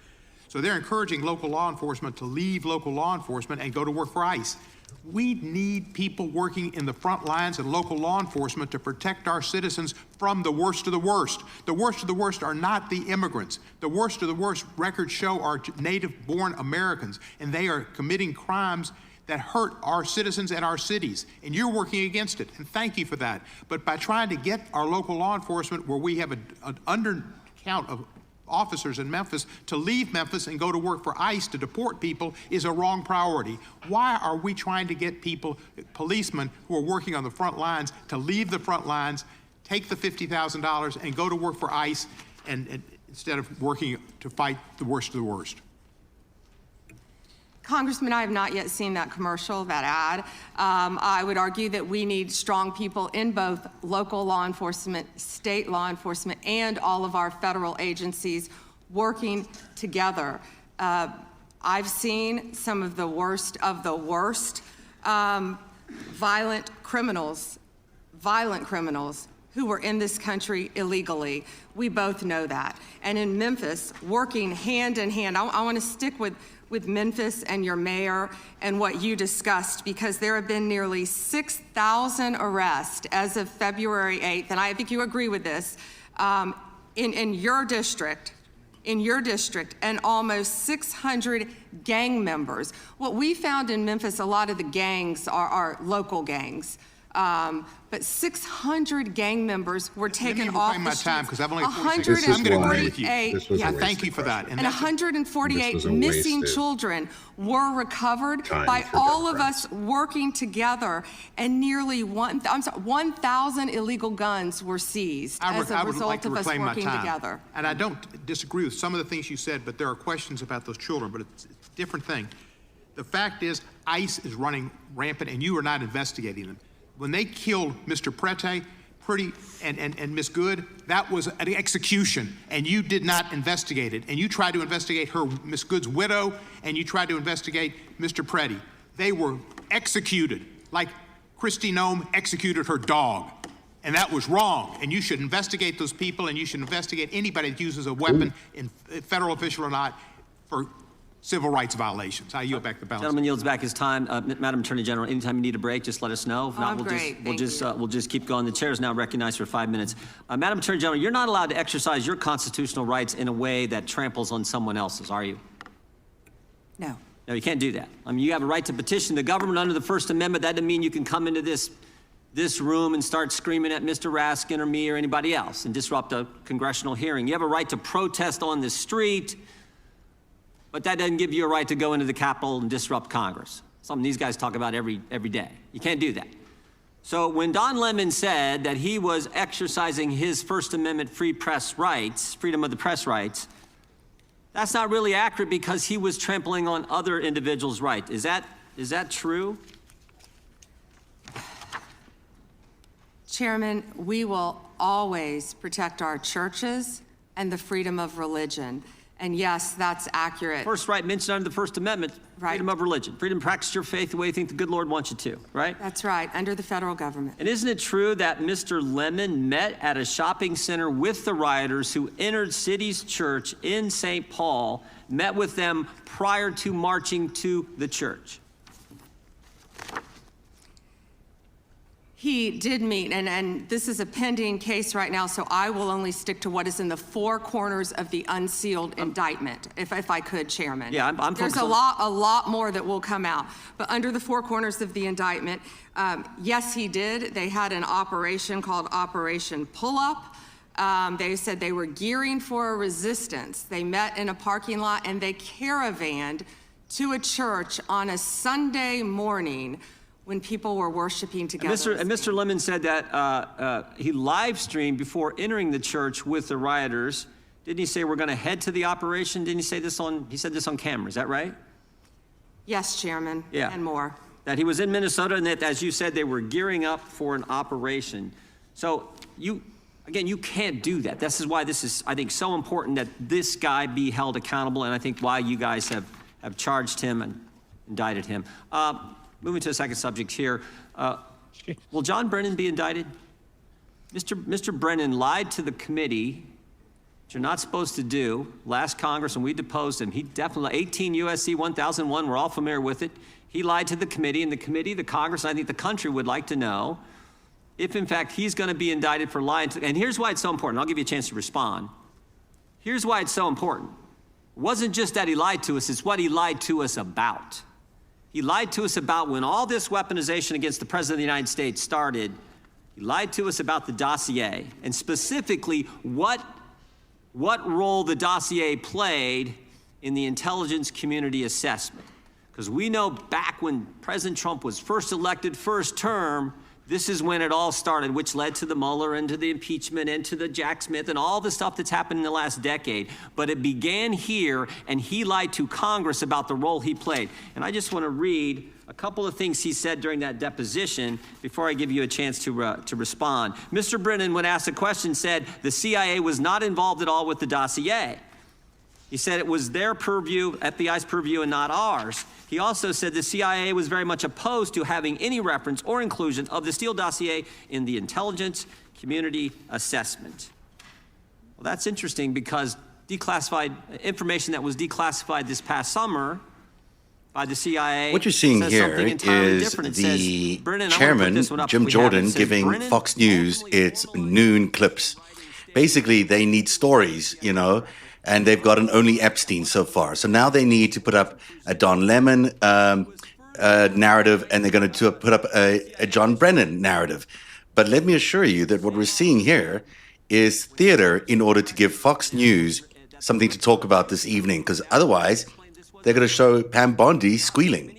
So they're encouraging local law enforcement to leave local law enforcement and go to work for ICE. We need people working in the front lines and local law enforcement to protect our citizens from the worst of the worst. The worst of the worst are not the immigrants. The worst of the worst, records show, are native-born Americans, and they are committing crimes that hurt our citizens and our cities, and you're working against it, and thank you for that. But by trying to get our local law enforcement, where we have an undercount of officers in Memphis, to leave Memphis and go to work for ICE to deport people is a wrong priority. Why are we trying to get people, policemen who are working on the front lines, to leave the front lines, take the $50,000 and go to work for ICE and instead of working to fight the worst of the worst? Congressman, I have not yet seen that commercial, that ad. I would argue that we need strong people in both local law enforcement, state law enforcement, and all of our federal agencies working together. I've seen some of the worst violent criminals who were in this country illegally. We both know that. And in Memphis, working hand in hand, I want to stick with Memphis and your mayor and what you discussed, because there have been nearly 6,000 arrests as of February 8th, and I think you agree with this, in your district, and almost 600 gang members. What we found in Memphis, a lot of the gangs are local gangs. But 600 gang members were taken off the streets. My time, because I've only 46 seconds. I'm going to agree with you. Yeah, thank you for that. And 148 missing children were recovered by all of us working together, and nearly 1,000 illegal guns were seized as a result of us working together. And I don't disagree with some of the things you said, but there are questions about those children, but it's a different thing. The fact is, ICE is running rampant, and you are not investigating them. When they killed Mr. Prete, and Miss Good, that was an execution, and you did not investigate it. And you tried to investigate Miss Good's widow, and you tried to investigate Mr. Prete. They were executed like Kristi Noem executed her dog. And that was wrong. And you should investigate those people, and you should investigate anybody that uses a weapon, in federal official or not, for civil rights violations. I yield back the balance. Gentleman yields back his time. Madam Attorney General, anytime you need a break, just let us know. If not, we'll just keep going. The chair is now recognized for 5 minutes. Madam Attorney General, you're not allowed to exercise your constitutional rights in a way that tramples on someone else's, are you? No. No, you can't do that. I mean, you have a right to petition the government under the First Amendment. That doesn't mean you can come into this room and start screaming at Mr. Raskin or me or anybody else and disrupt a congressional hearing. You have a right to protest on the street, but that doesn't give you a right to go into the Capitol and disrupt Congress. Something these guys talk about every day. You can't do that. So when Don Lemon said that he was exercising his First Amendment free press rights, freedom of the press rights, that's not really accurate because he was trampling on other individuals' rights. Is that true? Chairman, we will always protect our churches and the freedom of religion. And yes, that's accurate. First right mentioned under the First Amendment, freedom of religion, freedom to practice your faith the way you think the good Lord wants you to, right? That's right, under the federal government. And isn't it true that Mr. Lemon met at a shopping center with the rioters who entered City's church in St. Paul, met with them prior to marching to the church? He did meet, and this is a pending case right now, so I will only stick to what is in the four corners of the unsealed indictment, if I could, Chairman. Yeah, I'm There's a lot more that will come out. But under the four corners of the indictment, yes, he did. They had an operation called Operation Pull-Up. They said they were gearing for a resistance. They met in a parking lot, and they caravanned to a church on a Sunday morning when people were worshiping together. And Mr. Lemon said that he live streamed before entering the church with the rioters. Didn't he say we're going to head to the operation? Didn't he say this he said this on camera, is that right? Yes, Chairman, yeah. And more. That he was in Minnesota and that, as you said, they were gearing up for an operation. So you can't do that. This is why this is, I think, so important that this guy be held accountable, and I think why you guys have charged him and indicted him. Moving to the second subject here, will John Brennan be indicted? Mr. Brennan lied to the committee, which you're not supposed to do. Last Congress, when we deposed him, he definitely, 18 U.S.C. 1001, we're all familiar with it. He lied to the committee, and the Congress, and I think the country would like to know if, in fact, he's going to be indicted for lying to, and here's why it's so important. I'll give you a chance to respond. Here's why it's so important. It wasn't just that he lied to us, it's what he lied to us about. He lied to us about when all this weaponization against the President of the United States started. He lied to us about the dossier, and specifically what role the dossier played in the intelligence community assessment. Because we know back when President Trump was first elected, first term, this is when it all started, which led to the Mueller and to the impeachment and to the Jack Smith and all the stuff that's happened in the last decade. But it began here, and he lied to Congress about the role he played. And I just want to read a couple of things he said during that deposition before I give you a chance to respond. Mr. Brennan, when asked a question, said the CIA was not involved at all with the dossier. He said it was their purview, FBI's purview, and not ours. He also said the CIA was very much opposed to having any reference or inclusion of the Steele dossier in the intelligence community assessment. Well, that's interesting because declassified information that was declassified this past summer by the CIA. What you're seeing here is the chairman, Jim Jordan, giving Fox News its noon clips. Basically, they need stories, and they've got an only Epstein so far. So now they need to put up a Don Lemon narrative, and they're going to put up a John Brennan narrative. But let me assure you that what we're seeing here is theater in order to give Fox News something to talk about this evening, because otherwise they're going to show Pam Bondi squealing.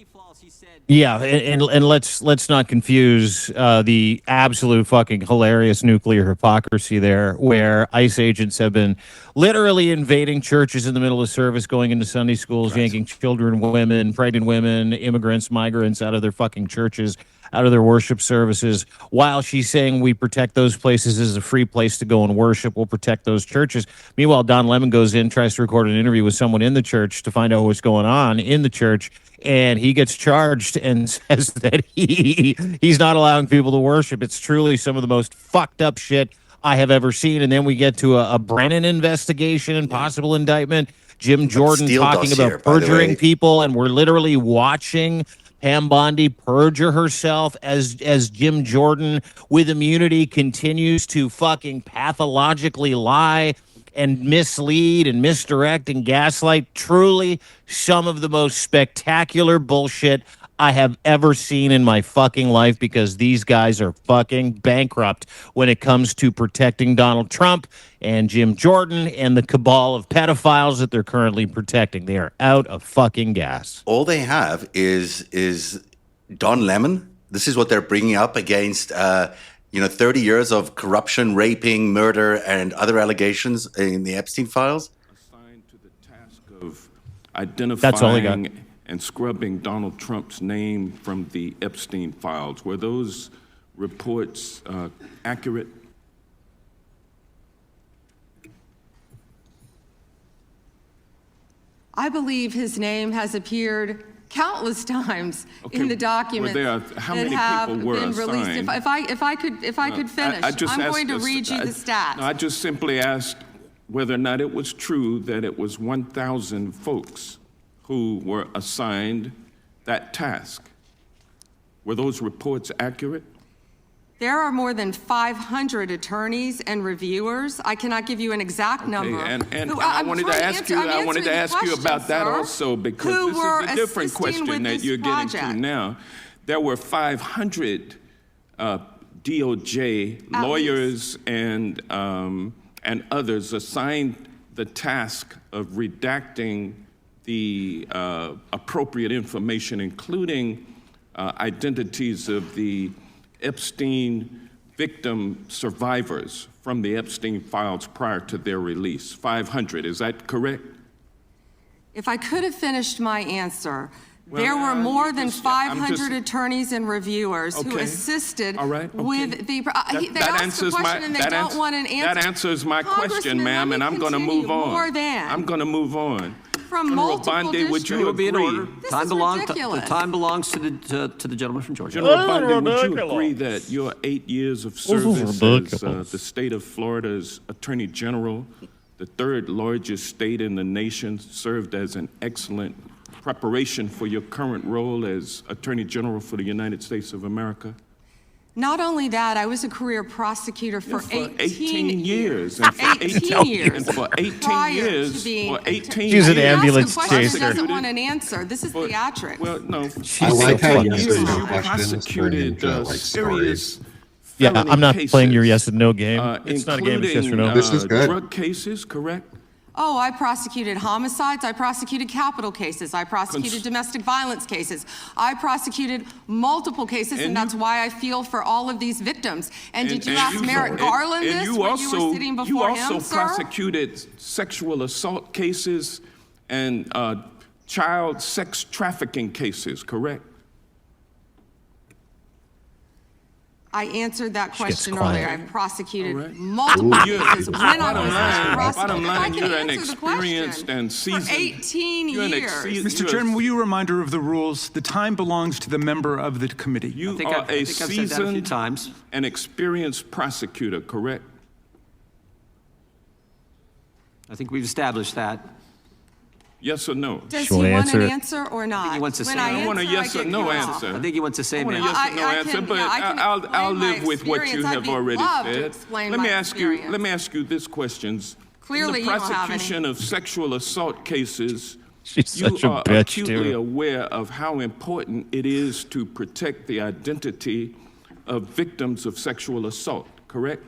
Yeah, and let's not confuse the absolute fucking hilarious nuclear hypocrisy there, where ICE agents have been literally invading churches in the middle of service, going into Sunday schools, yanking children, women, pregnant women, immigrants, migrants out of their fucking churches, out of their worship services, while she's saying we protect those places as a free place to go and worship. We'll protect those churches. Meanwhile, Don Lemon goes in, tries to record an interview with someone in the church to find out what's going on in the church, and he gets charged and says that he's not allowing people to worship. It's truly some of the most fucked up shit I have ever seen. And then we get to a Brennan investigation and possible indictment. Jim Jordan talking about perjuring people, and we're literally watching Pam Bondi perjure herself as Jim Jordan, with immunity, continues to fucking pathologically lie and mislead and misdirect and gaslight. Truly some of the most spectacular bullshit I have ever seen in my fucking life, because these guys are fucking bankrupt when it comes to protecting Donald Trump and Jim Jordan and the cabal of pedophiles that they're currently protecting. They are out of fucking gas. All they have is Don Lemon. This is what they're bringing up against 30 years of corruption, raping, murder, and other allegations in the Epstein files. Assigned to the task of identifying and scrubbing Donald Trump's name from the Epstein files. Were those reports accurate? I believe his name has appeared countless times in the documents how that many have people were been released. assigned? If I could finish, I'm going to read you the stats. No, I just simply asked whether or not it was true that it was 1,000 folks who were assigned that task. Were those reports accurate? There are more than 500 attorneys and reviewers. I cannot give you an exact number. And I wanted to ask you about that also, because this is a different question that you're getting to now. There were 500 DOJ lawyers and others assigned the task of redacting the appropriate information, including identities of the Epstein victim survivors from the Epstein files prior to their release. 500, is that correct? If I could have finished my answer, there were more than 500 attorneys and reviewers who assisted with the. They asked the question and they don't want an answer. That answers my question, ma'am, and I'm going to move on. I'm going to move on. From multiple Bondi, would you be in order? This time is belongs. ridiculous. The time belongs to the gentleman from Georgia. General Bondi, would you agree that your 8 years of service as the state of Florida's Attorney General, the third largest state in the nation, served as an excellent preparation for your current role as Attorney General for the United States of America? Not only that, I was a career prosecutor for 18 years. And for 18 years. And for 18 years. For 18 She's an years. ambulance Ask a question chaser. that doesn't want an answer. This is theatrics. Well, no. I like how you you prosecuted serious. Yeah, I'm not cases, playing your yes and no game. It's not a game, it's yes or no. This is good. Drug cases, correct? Oh, I prosecuted homicides. I prosecuted capital cases. I prosecuted domestic violence cases. I prosecuted multiple cases, and that's why I feel for all of these victims. And did you ask Merrick Garland this when you were sitting before him, sir? You also prosecuted sexual assault cases and child sex trafficking cases, correct? I answered that question quiet. earlier. I prosecuted multiple cases when I was Bottom line, if I can you're an answer the experienced question. and seasoned. For 18 years. Mr. Chairman, will you a reminder of the rules? The time belongs to the member of the committee. You think are I've a said that a few seasoned times. and experienced prosecutor, correct? I think we've established that. Yes or no? Does You he wanna want answer an it? answer or not? he wants to When say I no. I want a answer, yes I or get no cut answer. off. I think he wants to say I want a no. yes or no answer, but I can I'll explain live my with what you experience. have I'd be already love to said. explain Let my me ask you. experience. Let me ask you this questions. Clearly in you the don't have any. prosecution of sexual assault cases, She's you such a are bitch, acutely too. aware of how important it is to protect the identity of victims of sexual assault, correct?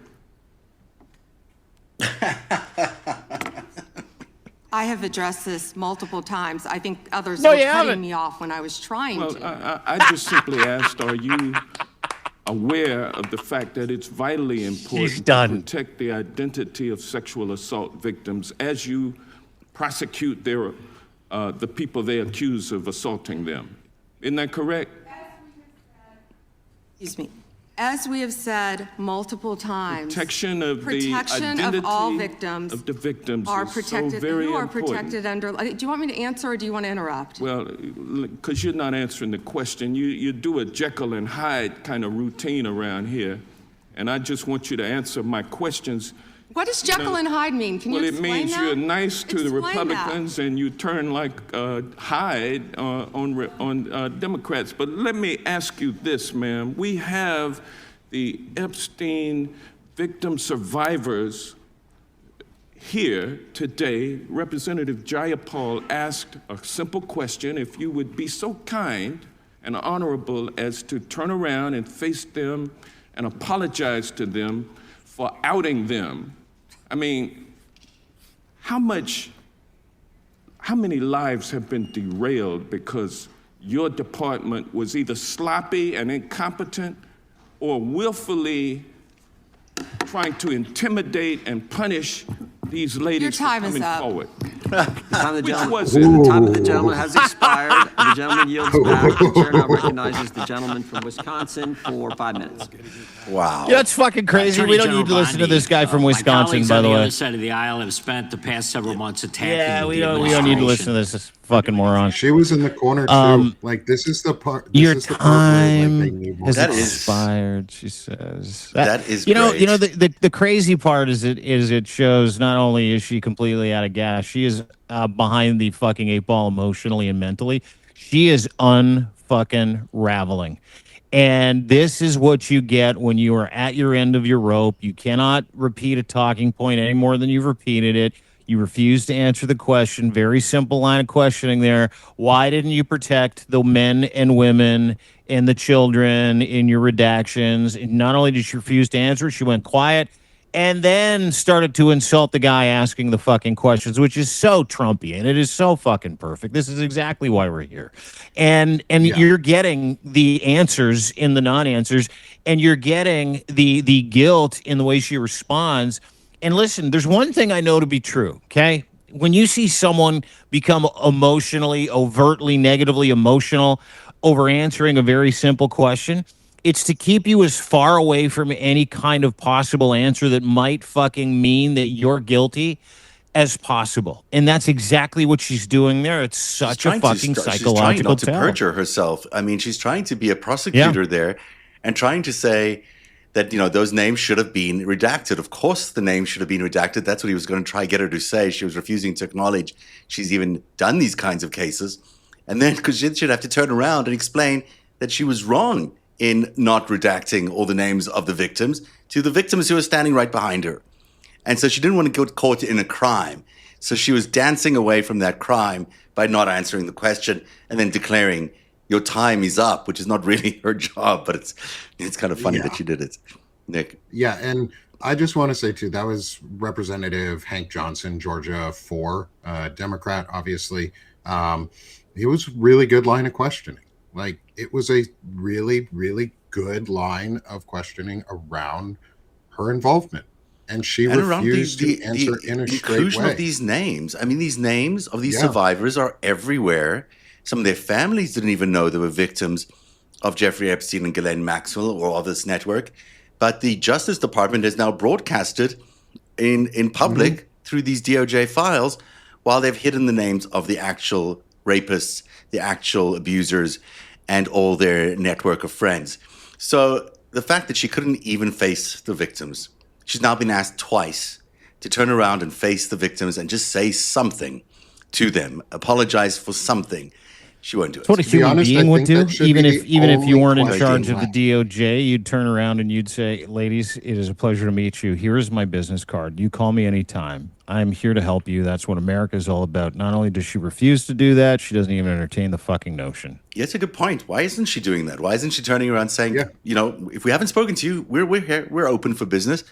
I have addressed this multiple times. I think others No, were you cutting haven't. me off when I was trying Well, to. I just simply asked, are you aware of the fact that it's vitally important to done. protect the identity of sexual assault victims as you prosecute their, the people they accuse of assaulting them? Isn't that correct? Excuse me. As we have said multiple times, protection of the identity of all victims of the victims are is protected. so very you are important. protected under. Do you want me to answer or do you want to interrupt? Well, because you're not answering the question. You do a Jekyll and Hyde kind of routine around here, and I just want you to answer my questions. What does Jekyll and Hyde mean? Can you explain that? Well, it means you're nice to the Explain Republicans and you turn like Hyde on Democrats. But let me ask you this, ma'am. We have the Epstein victim survivors here today. Representative Jayapal asked a simple question. If you would be so kind and honorable as to turn around and face them and apologize to them for outing them. I mean, how many lives have been derailed because your department was either sloppy and incompetent or willfully trying to intimidate and punish these ladies for coming forward? The time of the gentleman has expired. The gentleman yields back. The chair now recognizes the gentleman from Wisconsin for 5 minutes. Wow. Yeah, it's fucking crazy. We don't need to listen to this guy from Wisconsin, by the on the way. other side of the aisle have spent the past several months attacking Yeah, we don't need to listen to this fucking moron. She was in the corner too. Like this is the part. Your is the part where, time like, they need more has time. expired. She says that is you know great. the crazy part is it shows not only is she completely out of gas, she is behind the fucking 8 ball emotionally and mentally. She is unfucking raveling. And this is what you get when you are at your end of your rope. You cannot repeat a talking point any more than you've repeated it. You refuse to answer the question. Very simple line of questioning there. Why didn't you protect the men and women and the children in your redactions? And not only did she refuse to answer, she went quiet and then started to insult the guy asking the fucking questions, which is so Trumpian. It is so fucking perfect. This is exactly why we're here. And you're getting the answers in the non-answers, and you're getting the guilt in the way she responds. And listen, there's one thing I know to be true, okay? When you see someone become emotionally, overtly, negatively emotional over answering a very simple question, it's to keep you as far away from any kind of possible answer that might fucking mean that you're guilty as possible. And that's exactly what she's doing there. It's such a fucking psychological She's trying not to tell. perjure herself. I mean, she's trying to be a prosecutor there and trying to say that, those names should have been redacted. Of course, the names should have been redacted. That's what he was going to try to get her to say. She was refusing to acknowledge she's even done these kinds of cases. And then, because she'd have to turn around and explain that she was wrong in not redacting all the names of the victims to the victims who were standing right behind her. And so she didn't want to get caught in a crime. So she was dancing away from that crime by not answering the question and then declaring, your time is up, which is not really her job, but it's kind of funny that she did it. Nick. Yeah, and I just want to say, too, that was Representative Hank Johnson, Georgia 4, Democrat, obviously. It was really good line of questioning. Like, it was a really, really good line of questioning around her involvement. And she refused to answer in a straight inclusion way. Of these names. I mean, these names of these survivors are everywhere. Some of their families didn't even know they were victims of Jeffrey Epstein and Ghislaine Maxwell or of this network. But the Justice Department has now broadcasted in public through these DOJ files while they've hidden the names of the actual rapists, the actual abusers, and all their network of friends. So the fact that she couldn't even face the victims, she's now been asked twice to turn around and face the victims and just say something to them, apologize for something. She won't do it. That's what a human being would do. Even if you weren't in charge of the DOJ, you'd turn around and you'd say, ladies, it is a pleasure to meet you. Here is my business card. You call me anytime. I'm here to help you. That's what America is all about. Not only does she refuse to do that, she doesn't even entertain the fucking notion. Yeah, it's a good point. Why isn't she doing that? Why isn't she turning around saying, if we haven't spoken to you, we're here, we're open for business.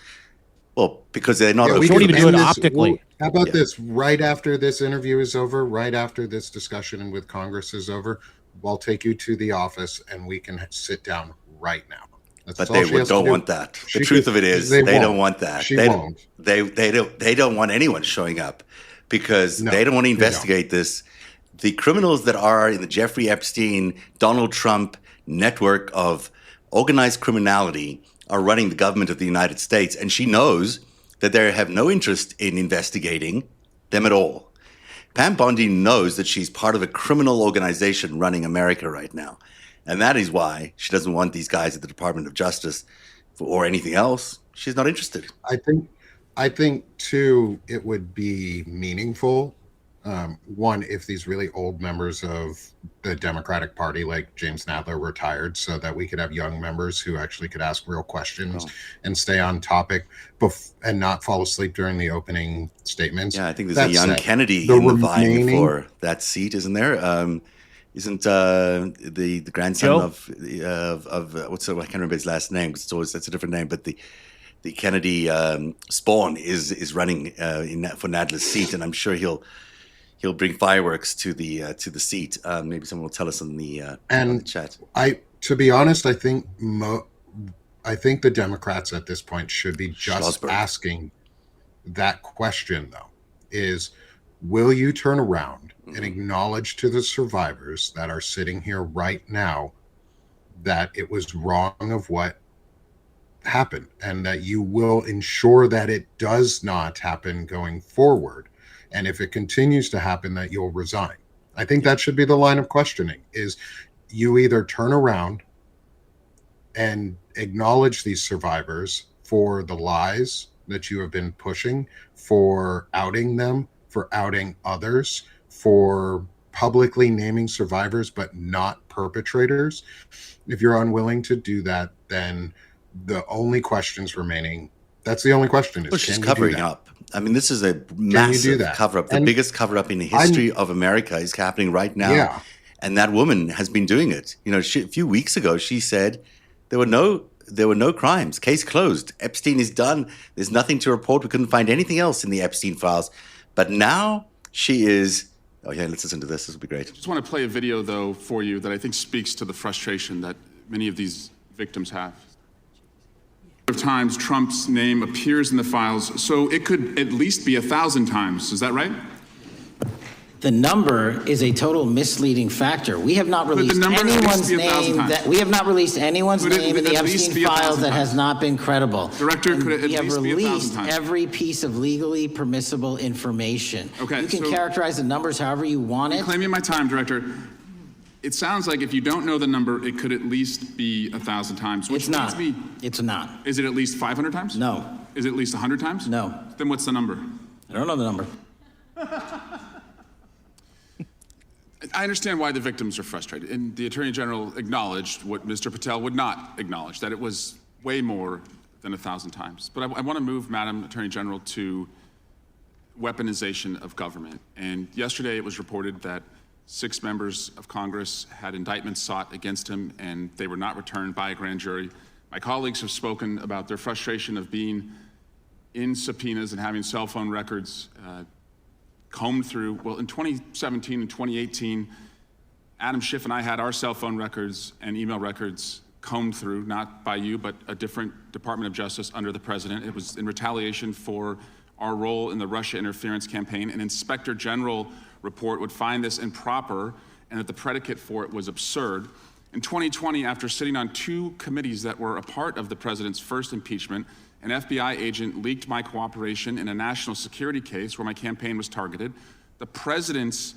Well, because they're not. We don't even do it optically. How about this? Right after this interview is over, right after this discussion with Congress is over, we'll take you to the office and we can sit down right now. But they don't want that. The truth of it is, they don't want that. They don't want anyone showing up because they don't want to investigate this. The criminals that are in the Jeffrey Epstein, Donald Trump network of organized criminality are running the government of the United States, and she knows that they have no interest in investigating them at all. Pam Bondi knows that she's part of a criminal organization running America right now. And that is why she doesn't want these guys at the Department of Justice or anything else. She's not interested. I think too, it would be meaningful. One, if these really old members of the Democratic Party, like James Nadler, retired, so that we could have young members who actually could ask real questions and stay on topic and not fall asleep during the opening statements. Yeah, I think there's a young Kennedy in the vying for that seat, isn't there? Isn't the grandson of what's I can't remember his last name. It's a different name, but the Kennedy spawn is running for Nadler's seat, and I'm sure he'll bring fireworks to the seat. Maybe someone will tell us on the chat. To be honest, I think the Democrats at this point should be just asking that question, though, is will you turn around and acknowledge to the survivors that are sitting here right now that it was wrong of what happened, and that you will ensure that it does not happen going forward? And if it continues to happen, that you'll resign. I think that should be the line of questioning, is you either turn around and acknowledge these survivors for the lies that you have been pushing, for outing them, for outing others, for publicly naming survivors but not perpetrators. If you're unwilling to do that, then the only questions remaining, that's the only question, is she's covering up. I mean, this is a massive cover-up. The biggest cover-up in the history of America is happening right now. Yeah. And that woman has been doing it. You know, a few weeks ago, she said there were no crimes. Case closed. Epstein is done. There's nothing to report. We couldn't find anything else in the Epstein files. But now she is... Oh, yeah, let's listen to this. This will be great. I just want to play a video, though, for you that I think speaks to the frustration that many of these victims have. Of times Trump's name appears in the files, so it could at least be 1,000 times. Is that right? The number is a total misleading factor. We have not released anyone's name in the Epstein files that has not been credible. Director, could it at least be 1,000 times? We have released every piece of legally permissible information. Okay, you can characterize the numbers however you want it. I'm claiming my time, Director. It sounds like if you don't know the number, it could at least be 1,000 times. Which it's not. It's not. Is it at least 500 times? No. Is it at least 100 times? No. Then what's the number? I don't know the number. I understand why the victims are frustrated, and the Attorney General acknowledged what Mr. Patel would not acknowledge, that it was way more than 1,000 times. But I want to move, Madam Attorney General, to weaponization of government. And yesterday it was reported that 6 members of Congress had indictments sought against him, and they were not returned by a grand jury. My colleagues have spoken about their frustration of being in subpoenas and having cell phone records combed through. Well, in 2017 and 2018, Adam Schiff and I had our cell phone records and email records combed through, not by you, but a different Department of Justice under the president. It was in retaliation for our role in the Russia interference campaign. An Inspector General report would find this improper and that the predicate for it was absurd. In 2020, after sitting on 2 committees that were a part of the president's first impeachment, an FBI agent leaked my cooperation in a national security case where my campaign was targeted. The president's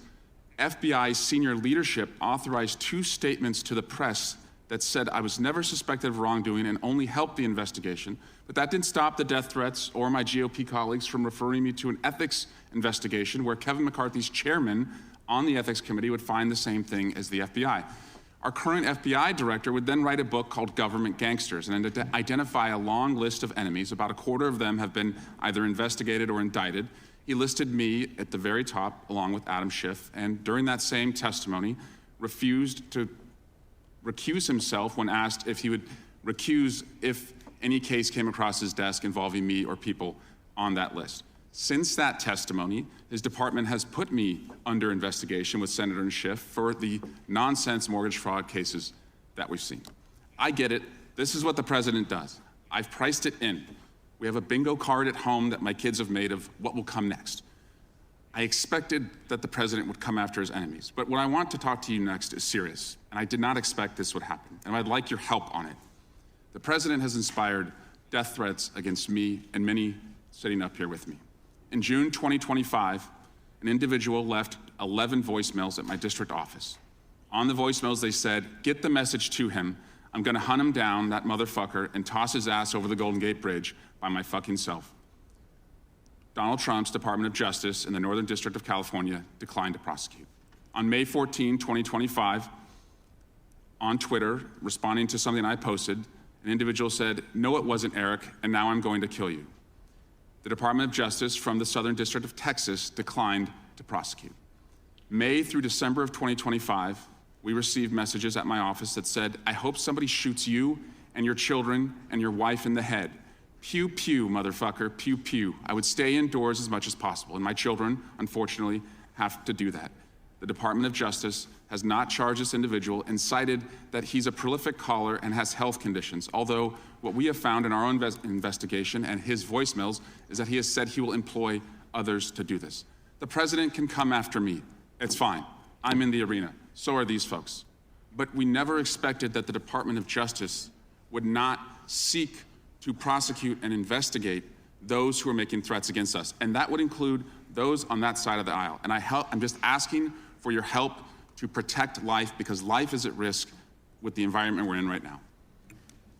FBI senior leadership authorized 2 statements to the press that said I was never suspected of wrongdoing and only helped the investigation. But that didn't stop the death threats or my GOP colleagues from referring me to an ethics investigation where Kevin McCarthy's chairman on the ethics committee would find the same thing as the FBI. Our current FBI director would then write a book called Government Gangsters and identify a long list of enemies. About a quarter of them have been either investigated or indicted. He listed me at the very top along with Adam Schiff, and during that same testimony refused to recuse himself when asked if he would recuse if any case came across his desk involving me or people on that list. Since that testimony, his department has put me under investigation with Senator Schiff for the nonsense mortgage fraud cases that we've seen. I get it. This is what the president does. I've priced it in. We have a bingo card at home that my kids have made of what will come next. I expected that the president would come after his enemies. But what I want to talk to you next is serious, and I did not expect this would happen, and I'd like your help on it. The president has inspired death threats against me and many sitting up here with me. In June 2025, an individual left 11 voicemails at my district office. On the voicemails, they said, "Get the message to him. I'm gonna hunt him down, that motherfucker, and toss his ass over the Golden Gate Bridge by my fucking self." Donald Trump's Department of Justice in the Northern District of California declined to prosecute. On May 14, 2025, on Twitter, responding to something I posted, an individual said, "No, it wasn't Eric, and now I'm going to kill you." The Department of Justice from the Southern District of Texas declined to prosecute. May through December of 2025, we received messages at my office that said, "I hope somebody shoots you and your children and your wife in the head. Pew, pew, motherfucker, pew, pew." I would stay indoors as much as possible, and my children, unfortunately, have to do that. The Department of Justice has not charged this individual and cited that he's a prolific caller and has health conditions, although what we have found in our own investigation and his voicemails is that he has said he will employ others to do this. The president can come after me. It's fine. I'm in the arena. So are these folks. But we never expected that the Department of Justice would not seek to prosecute and investigate those who are making threats against us. And that would include those on that side of the aisle. And I'm just asking for your help to protect life, because life is at risk with the environment we're in right now.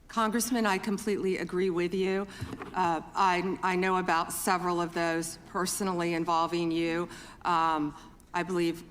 Congressman, I completely agree with you. I know about several of those personally involving you. I believe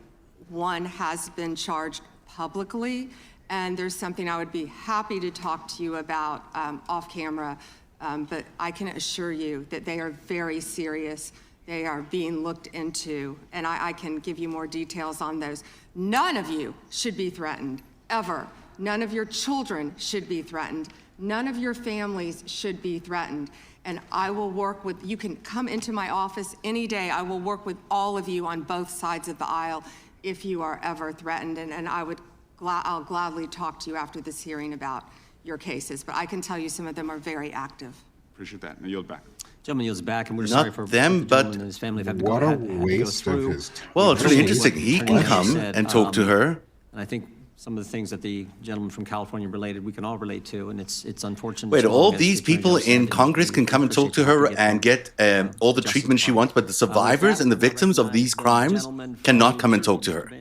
one has been charged publicly, and there's something I would be happy to talk to you about off camera, but I can assure you that they are very serious. They are being looked into, and I can give you more details on those. None of you should be threatened, ever. None of your children should be threatened. None of your families should be threatened. And I will work with, you can come into my office any day. I will work with all of you on both sides of the aisle if you are ever threatened. And I'll gladly talk to you after this hearing about your cases. But I can tell you some of them are very active. Appreciate that. Now yield back. Gentleman yields back, and we're Not sorry for them, the but gentleman and his family have had to what go, a had to go waste of through. his time. Well, it's really interesting. He can come and talk to her. And I think some of the things that the gentleman from California related, we can all relate to, and it's unfortunate. Wait, as all long as these the Attorney people General said, in and Congress we can come and talk to her and get all the treatment she wants, but the survivors and the victims of these crimes cannot come and talk to her.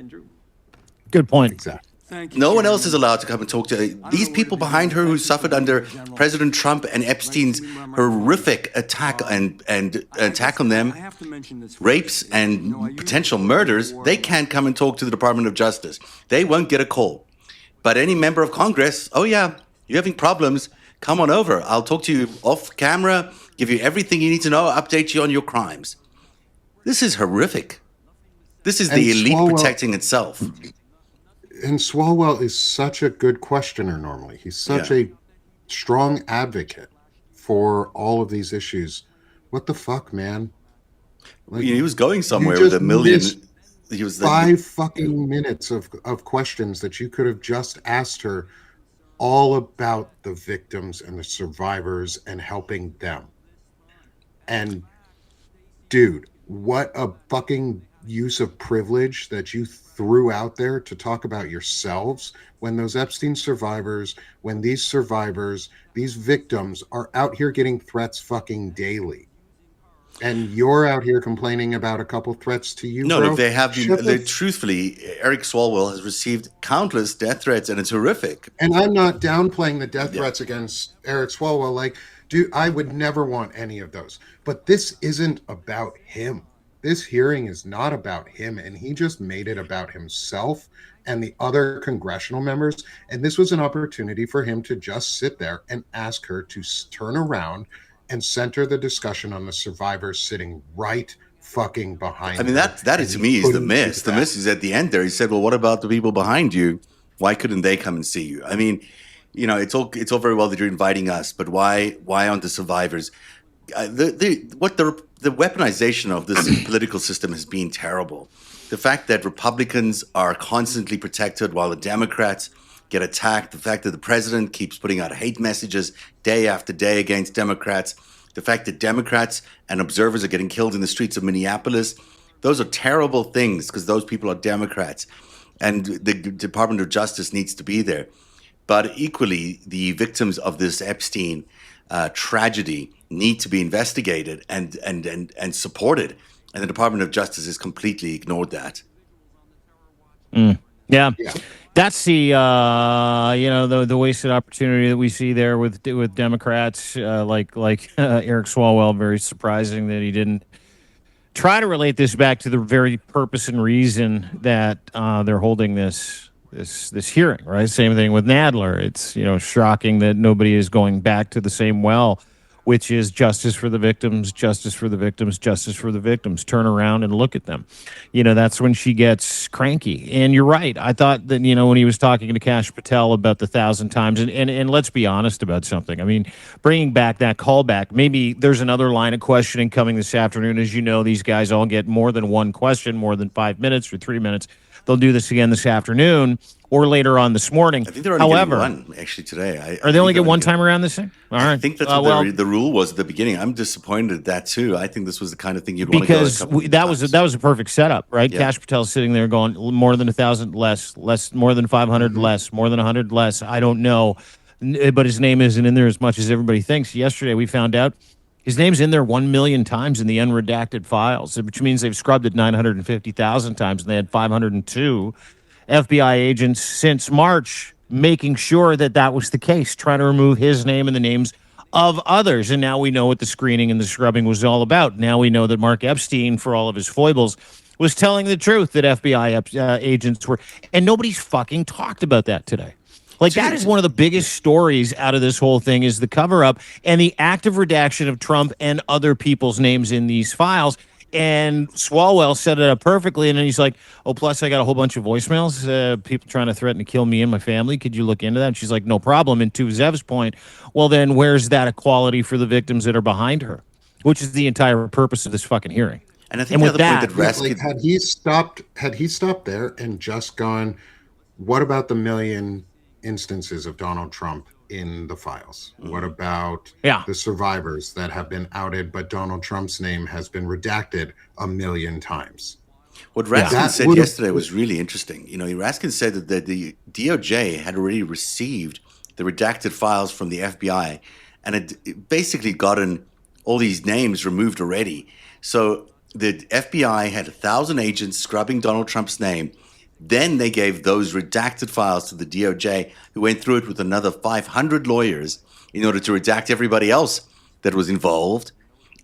Good point. Exactly. No one else is allowed to come and talk to her. These people behind her who suffered under President Trump and Epstein's horrific attack and attack on them, rapes and potential murders, they can't come and talk to the Department of Justice. They won't get a call. But any member of Congress, oh yeah, you're having problems, come on over. I'll talk to you off camera, give you everything you need to know, update you on your crimes. This is horrific. This is the elite protecting itself. And Swalwell is such a good questioner normally. He's such a strong advocate for all of these issues. What the fuck, man? Like, he was going somewhere with a million. He was 5 fucking minutes of questions that you could have just asked her all about the victims and the survivors and helping them. And dude, what a fucking use of privilege that you threw out there to talk about yourselves when those Epstein survivors, when these survivors, these victims are out here getting threats fucking daily. And you're out here complaining about a couple threats to you, No, bro? no, they have been, truthfully, Eric Swalwell has received countless death threats, and it's horrific. And I'm not downplaying the death threats against Eric Swalwell. Like, dude, I would never want any of those. But this isn't about him. This hearing is not about him, and he just made it about himself and the other congressional members. And this was an opportunity for him to just sit there and ask her to turn around and center the discussion on the survivors sitting right fucking behind. I mean, that is, to me, is the miss. The miss is at the end there. He said, well, what about the people behind you? Why couldn't they come and see you? I mean, you know, it's all very well that you're inviting us, but why aren't the survivors? The weaponization of this political system has been terrible. The fact that Republicans are constantly protected while the Democrats get attacked, the fact that the president keeps putting out hate messages day after day against Democrats, the fact that Democrats and observers are getting killed in the streets of Minneapolis, those are terrible things because those people are Democrats, and the Department of Justice needs to be there. But equally, the victims of this Epstein tragedy need to be investigated and supported. And the Department of Justice has completely ignored that. Yeah. That's the the wasted opportunity that we see there with Democrats like Eric Swalwell. Very surprising that he didn't try to relate this back to the very purpose and reason that they're holding this hearing. Right. Same thing with Nadler. It's shocking that nobody is going back to the same well, which is justice for the victims, justice for the victims, justice for the victims. Turn around and look at them. That's when she gets cranky. And you're right. I thought that, when he was talking to Kash Patel about the 1,000 times, and let's be honest about something. I mean, bringing back that callback, maybe there's another line of questioning coming this afternoon. As you know, these guys all get more than one question, more than 5 minutes or 3 minutes. They'll do this again this afternoon or later on this morning. I think they're only getting one, actually, today. Are they only get one time around this thing? All right. I think that's what the rule was at the beginning. I'm disappointed at that, too. I think this was the kind of thing you'd want to go a couple because that was a perfect setup, right? Yeah. Kash Patel's sitting there going, more than 1,000 less, more than 500 less, more than 100 less. I don't know. But his name isn't in there as much as everybody thinks. Yesterday, we found out his name's in there 1 million times in the unredacted files, which means they've scrubbed it 950,000 times, and they had 502 FBI agents since March making sure that was the case, trying to remove his name and the names of others. And now we know what the screening and the scrubbing was all about. Now we know that Mark Epstein, for all of his foibles, was telling the truth, that FBI agents were, and nobody's fucking talked about that today. Like, that is one of the biggest stories out of this whole thing, is the cover-up and the active redaction of Trump and other people's names in these files. And Swalwell set it up perfectly, and then he's like, oh, plus I got a whole bunch of voicemails, people trying to threaten to kill me and my family. Could you look into that? And she's like, no problem. And to Zev's point, well, then where's that equality for the victims that are behind her, which is the entire purpose of this fucking hearing. And I think the other point that Raskin... had he stopped there and just gone, what about the million instances of Donald Trump in the files? What about the survivors that have been outed, but Donald Trump's name has been redacted 1 million times? What Raskin said yesterday was really interesting. Raskin said that the DOJ had already received the redacted files from the FBI and had basically gotten all these names removed already. So the FBI had 1,000 agents scrubbing Donald Trump's name. Then they gave those redacted files to the DOJ, who went through it with another 500 lawyers in order to redact everybody else that was involved.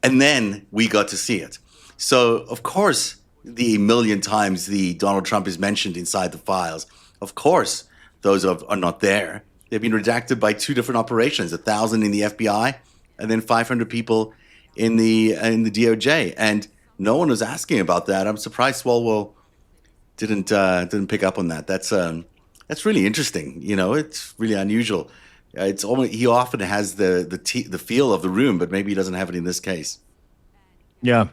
And then we got to see it. So, of course, the 1 million times the Donald Trump is mentioned inside the files, of course, those are not there. They've been redacted by 2 different operations, 1,000 in the FBI and then 500 people in the DOJ. And no one was asking about that. I'm surprised Swalwell didn't pick up on that. That's really interesting. It's really unusual. It's almost, he often has the feel of the room, but maybe he doesn't have it in this case. Yeah.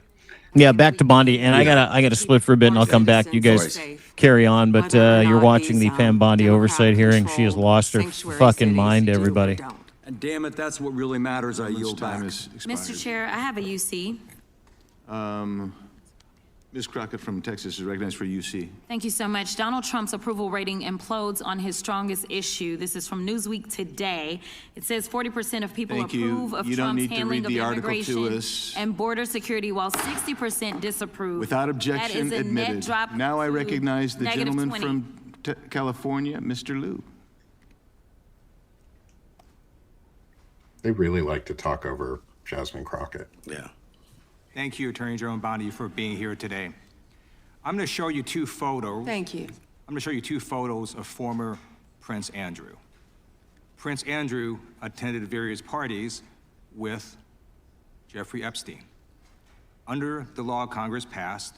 Back to Bondi, and I gotta split for a bit, and I'll come back. You guys carry on, but you're watching the Pam Bondi oversight hearing. She has lost her fucking mind, everybody. And damn it, that's what really matters. I yield back. Mr. Chair, I have a UC. Ms. Crockett from Texas is recognized for UC. Thank you so much. Donald Trump's approval rating implodes on his strongest issue. This is from Newsweek today. It says 40% of people approve of Trump's handling of immigration and border security, while 60% disapprove. Without objection, that is a admitted. net drop. Now I recognize the gentleman 20. from California, Mr. Liu. They really like to talk over Jasmine Crockett. Yeah. Thank you, Attorney General Bondi, for being here today. I'm going to show you 2 photos. Thank you. I'm going to show you 2 photos of former Prince Andrew. Prince Andrew attended various parties with Jeffrey Epstein. Under the law Congress passed,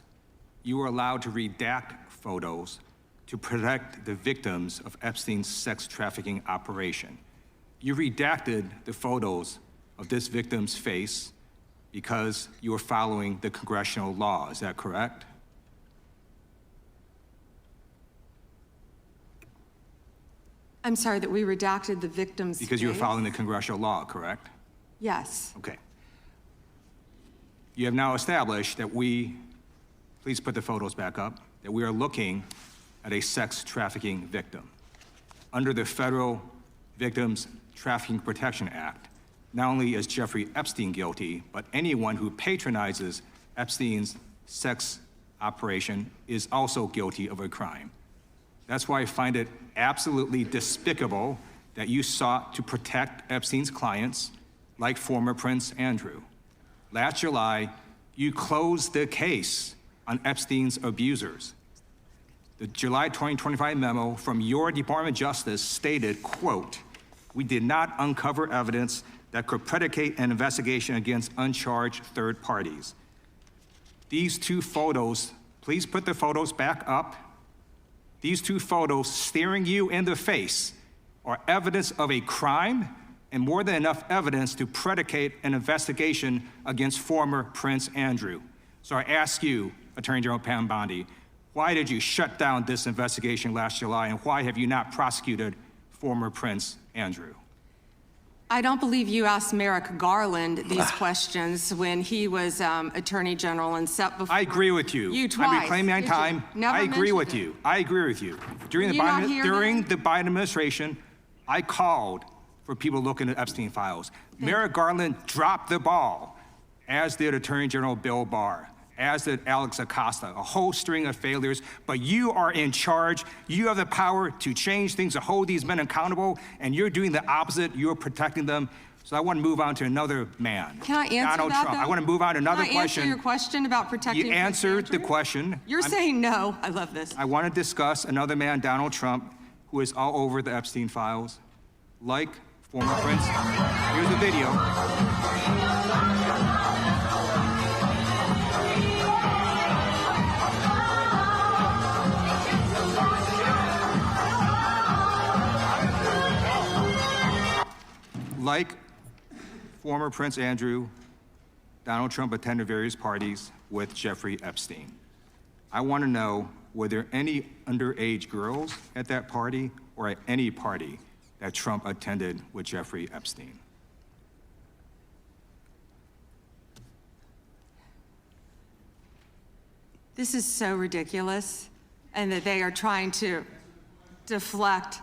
you were allowed to redact photos to protect the victims of Epstein's sex trafficking operation. You redacted the photos of this victim's face because you were following the congressional law. Is that correct? I'm sorry, that we redacted the victim's Because you were face? following the congressional law, correct? Yes. Okay. You have now established that please put the photos back up, that we are looking at a sex trafficking victim. Under the federal Victims Trafficking Protection Act. Not only is Jeffrey Epstein guilty, but anyone who patronizes Epstein's sex operation is also guilty of a crime. That's why I find it absolutely despicable that you sought to protect Epstein's clients, like former Prince Andrew. Last July, you closed the case on Epstein's abusers. The July 2025 memo from your Department of Justice stated, quote, "We did not uncover evidence that could predicate an investigation against uncharged third parties." These two photos, please put the photos back up. These two photos staring you in the face are evidence of a crime and more than enough evidence to predicate an investigation against former Prince Andrew. So I ask you, Attorney General Pam Bondi, why did you shut down this investigation last July, and why have you not prosecuted former Prince Andrew? I don't believe you asked Merrick Garland these questions when he was Attorney General and set before. I agree with you. You twice. I'm reclaiming my time. Never I agree with mentioned you. I agree with you. During the Biden administration, I called for people looking at Epstein files. Merrick Garland dropped the ball, as did Attorney General Bill Barr, as did Alex Acosta, a whole string of failures. But you are in charge. You have the power to change things, to hold these men accountable, and you're doing the opposite. You're protecting them. So I want to move on to another man. Can I answer Donald that, Trump. though? I want to move on to another Can I question. answer your question about protecting You Prince answered Andrew? the question. You're saying no. I love this. I want to discuss another man, Donald Trump, who is all over the Epstein files, like former Prince. Here's the video. Like former Prince Andrew, Donald Trump attended various parties with Jeffrey Epstein. I want to know, were there any underage girls at that party or at any party that Trump attended with Jeffrey Epstein? This is so ridiculous, and that they are trying to deflect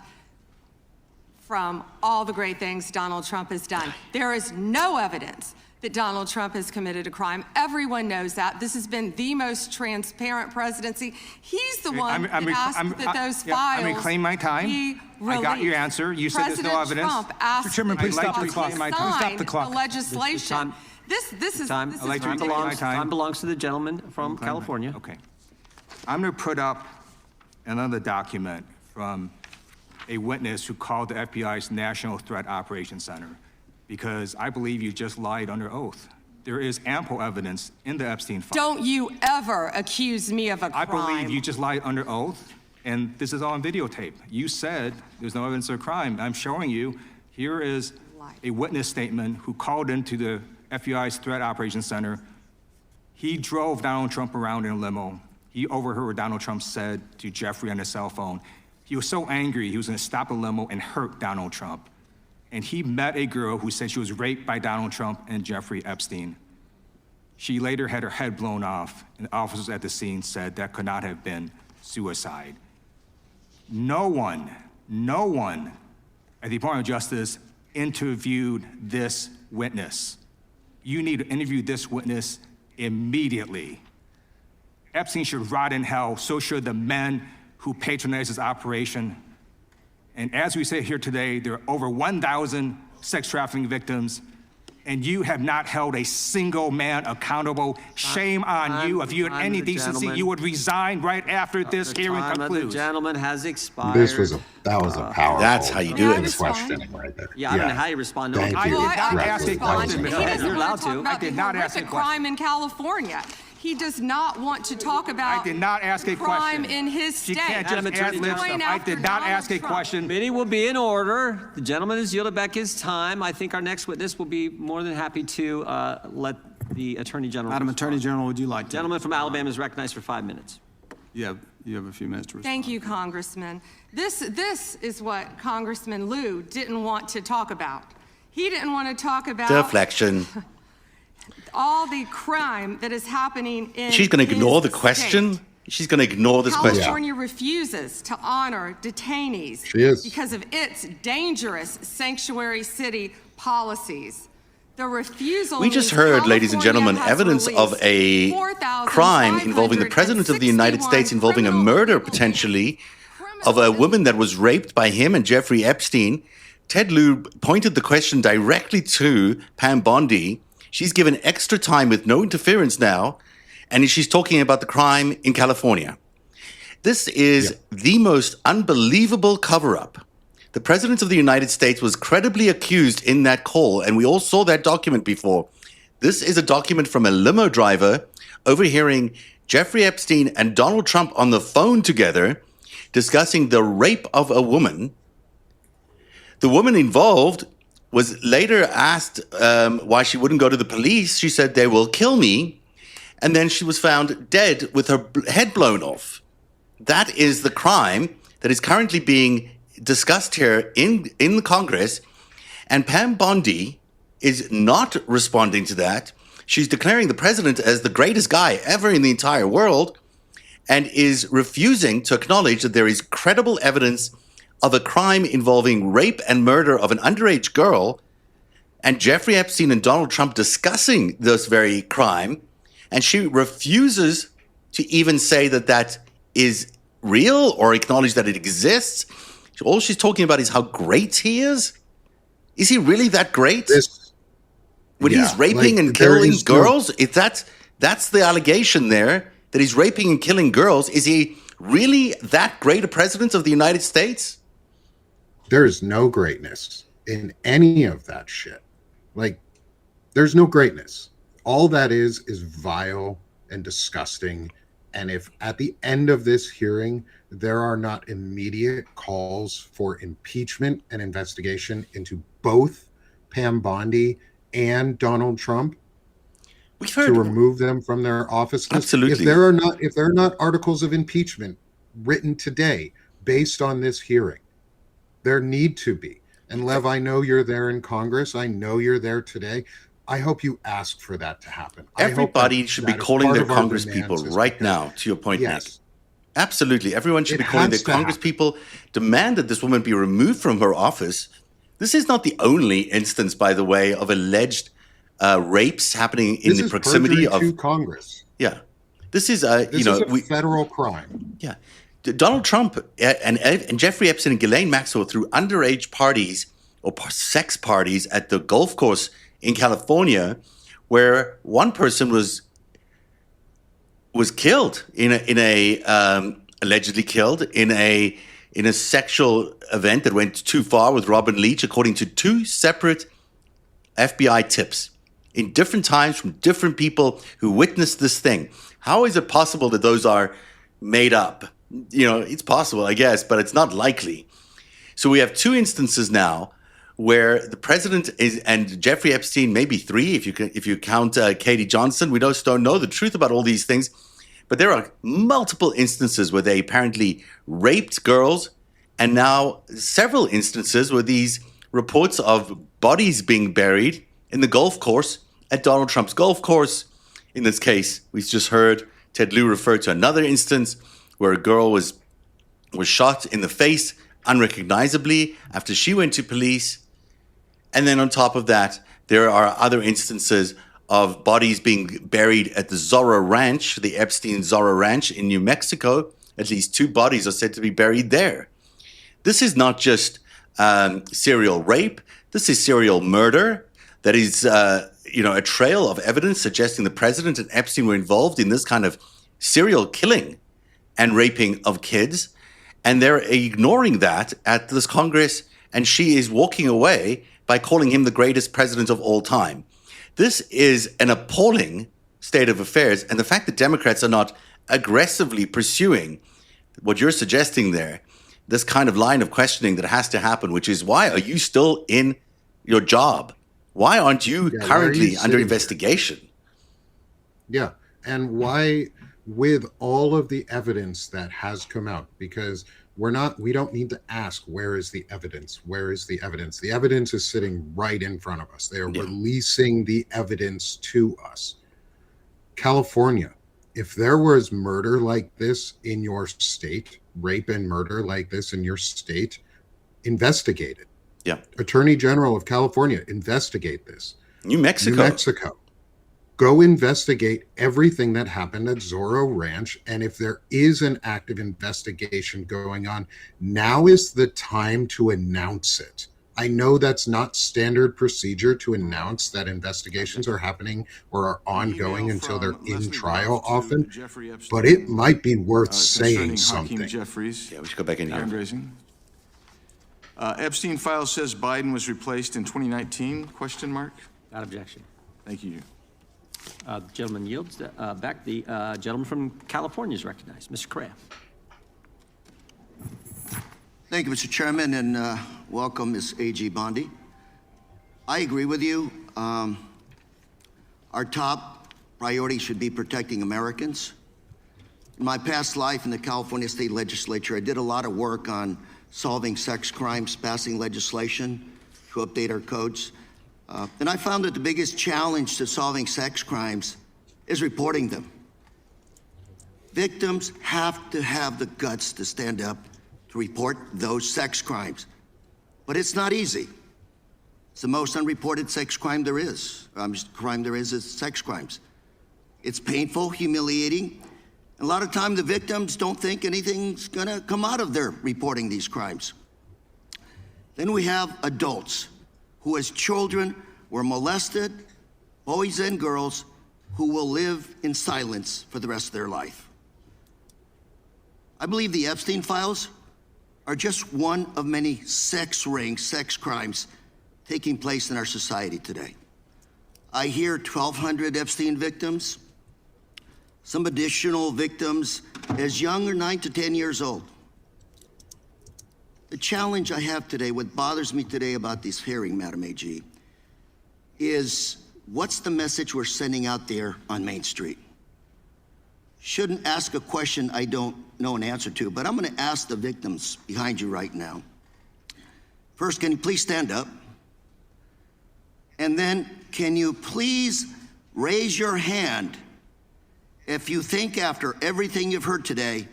from all the great things Donald Trump has done. There is no evidence that Donald Trump has committed a crime. Everyone knows that. This has been the most transparent presidency. He's the one that asked that those files I'm reclaiming my time. be released. I got your answer. You said there's no evidence. Trump asked Mr. Chairman, please stop the to clock. sign Stop the clock. the legislation. This is Time ridiculous. belongs to the gentleman from California. Okay. I'm going to put up another document from a witness who called the FBI's National Threat Operations Center, because I believe you just lied under oath. There is ample evidence in the Epstein file. Don't you ever accuse me of a crime. I believe you just lied under oath, and this is all on videotape. You said there's no evidence of a crime. I'm showing you, here is a witness statement who called into the FBI's Threat Operations Center. He drove Donald Trump around in a limo. He overheard what Donald Trump said to Jeffrey on his cell phone. He was so angry, he was going to stop a limo and hurt Donald Trump. And he met a girl who said she was raped by Donald Trump and Jeffrey Epstein. She later had her head blown off, and officers at the scene said that could not have been suicide. No one at the Department of Justice interviewed this witness. You need to interview this witness immediately. Epstein should rot in hell, so should the men who patronized his operation. And as we say here today, there are over 1,000 sex trafficking victims, and you have not held a single man accountable. Shame on you. If you had any decency, you would resign right after this hearing concludes. The gentleman has expired. That was a powerful. That's how you do it. Questioning right there. Yeah, I don't know how you respond. Thank I you. did not ask a question. He doesn't You're allowed want to talk to. about I did the not ask a horrific question. crime in California. He does not want to talk about I did not ask a crime question. in his state. You can't just Madam ad lib Attorney stuff. I did not ask a question. Meeting will be in order. The gentleman has yielded back his time. I think our next witness will be more than happy to let the Attorney General Madam respond. Attorney General, would you like to? Gentleman from Alabama is recognized for 5 minutes. You have a few minutes to respond. Thank you, Congressman. This is what Congressman Liu didn't want to talk about. He didn't want to talk about Deflection. all the crime that is happening in She's going to ignore the his question? state. She's going to ignore this question. California refuses to honor detainees because of its dangerous sanctuary city policies. The refusal We just heard, ladies and gentlemen, evidence of a crime involving the President of the United States, involving a murder, potentially, of a woman that was raped by him and Jeffrey Epstein. Ted Lieu pointed the question directly to Pam Bondi. She's given extra time with no interference now, and she's talking about the crime in California. This is the most unbelievable cover-up. The President of the United States was credibly accused in that call, and we all saw that document before. This is a document from a limo driver overhearing Jeffrey Epstein and Donald Trump on the phone together discussing the rape of a woman. The woman involved was later asked why she wouldn't go to the police. She said, "They will kill me." And then she was found dead with her head blown off. That is the crime that is currently being discussed here in the Congress. And Pam Bondi is not responding to that. She's declaring the president as the greatest guy ever in the entire world, and is refusing to acknowledge that there is credible evidence of a crime involving rape and murder of an underage girl, and Jeffrey Epstein and Donald Trump discussing this very crime, and she refuses to even say that that is real or acknowledge that it exists. All she's talking about is how great he is. Is he really that great? When he's raping and killing girls, if that's the allegation there, that he's raping and killing girls, is he really that great a president of the United States? There is no greatness in any of that shit. Like, there's no greatness. All that is vile and disgusting. And if at the end of this hearing, there are not immediate calls for impeachment and investigation into both Pam Bondi and Donald Trump, to remove them from their offices. Absolutely. If there are not articles of impeachment written today based on this hearing, there need to be. And Lev, I know you're there in Congress. I know you're there today. I hope you ask for that to happen. Everybody should be calling their Congress people right now, to your point, Nick. Absolutely. Everyone should be calling their Congress people, demand that this woman be removed from her office. This is not the only instance, by the way, of alleged rapes happening in the proximity of Congress. Yeah. This is a federal crime. Yeah. Donald Trump and Jeffrey Epstein and Ghislaine Maxwell threw underage parties or sex parties at the golf course in California, where one person was killed allegedly killed in a sexual event that went too far with Robin Leach, according to two separate FBI tips in different times from different people who witnessed this thing. How is it possible that those are made up? It's possible, I guess, but it's not likely. So we have two instances now where the president and Jeffrey Epstein, maybe three if you count Katie Johnson. We just don't know the truth about all these things, but there are multiple instances where they apparently raped girls, and now several instances where these reports of bodies being buried in the golf course at Donald Trump's golf course. In this case, we just heard Ted Lieu refer to another instance where a girl was shot in the face unrecognizably after she went to police. And then on top of that, there are other instances of bodies being buried at the Zorro Ranch, the Epstein Zorro Ranch in New Mexico. At least 2 bodies are said to be buried there. This is not just serial rape. This is serial murder. That is, a trail of evidence suggesting the president and Epstein were involved in this kind of serial killing and raping of kids. And they're ignoring that at this Congress, and she is walking away by calling him the greatest president of all time. This is an appalling state of affairs, and the fact that Democrats are not aggressively pursuing what you're suggesting there, this kind of line of questioning that has to happen, which is, why are you still in your job? Why aren't you currently under investigation? Yeah, and why, with all of the evidence that has come out, because we don't need to ask, where is the evidence? Where is the evidence? The evidence is sitting right in front of us. They are releasing the evidence to us. California if there was murder like this in your state, rape and murder like this in your state, investigate it. Yeah. Attorney General of California, investigate this. New Mexico. New Mexico. Go investigate everything that happened at Zorro Ranch. And if there is an active investigation going on, now is the time to announce it. I know that's not standard procedure to announce that investigations are happening or are ongoing until they're in trial often, but it might be worth saying something. Jeffries. Yeah, we should go back in here. Fundraising. Epstein file says Biden was replaced in 2019, question mark? Without objection. Thank you. The gentleman yields back. The gentleman from California is recognized. Mr. Correa. Thank you, Mr. Chairman, and welcome, Ms. A.G. Bondi. I agree with you. Our top priority should be protecting Americans. In my past life in the California State Legislature, I did a lot of work on solving sex crimes, passing legislation to update our codes. And I found that the biggest challenge to solving sex crimes is reporting them. Victims have to have the guts to stand up to report those sex crimes. But it's not easy. It's the most unreported sex crime there is. Crime there is sex crimes. It's painful, humiliating. And a lot of time the victims don't think anything's gonna come out of their reporting these crimes. Then we have adults who as children were molested, boys and girls who will live in silence for the rest of their life. I believe the Epstein files are just one of many sex rings, sex crimes taking place in our society today. I hear 1,200 Epstein victims, some additional victims as young as 9 to 10 years old. The challenge I have today, what bothers me today about this hearing, Madam AG, is what's the message we're sending out there on Main Street? Shouldn't ask a question I don't know an answer to, but I'm gonna ask the victims behind you right now. First, can you please stand up? And then, can you please raise your hand if you think after everything you've heard today,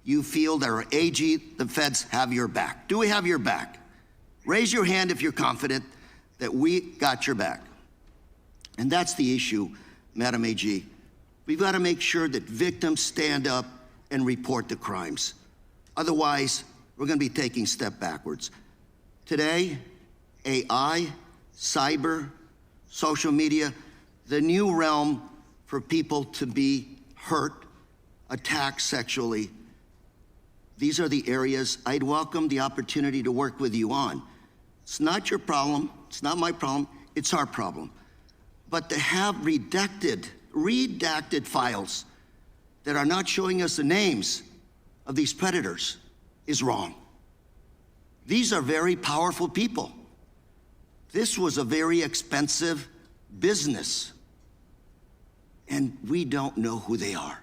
you feel that our AG, the feds, have your back? Do we have your back? Raise your hand if you're confident that we got your back. And that's the issue, Madam AG. We've got to make sure that victims stand up and report the crimes. Otherwise, we're going to be taking a step backwards. Today, AI, cyber, social media, the new realm for people to be hurt, attacked sexually. These are the areas I'd welcome the opportunity to work with you on. It's not your problem, it's not my problem, it's our problem. But to have redacted files that are not showing us the names of these predators is wrong. These are very powerful people. This was a very expensive business, and we don't know who they are.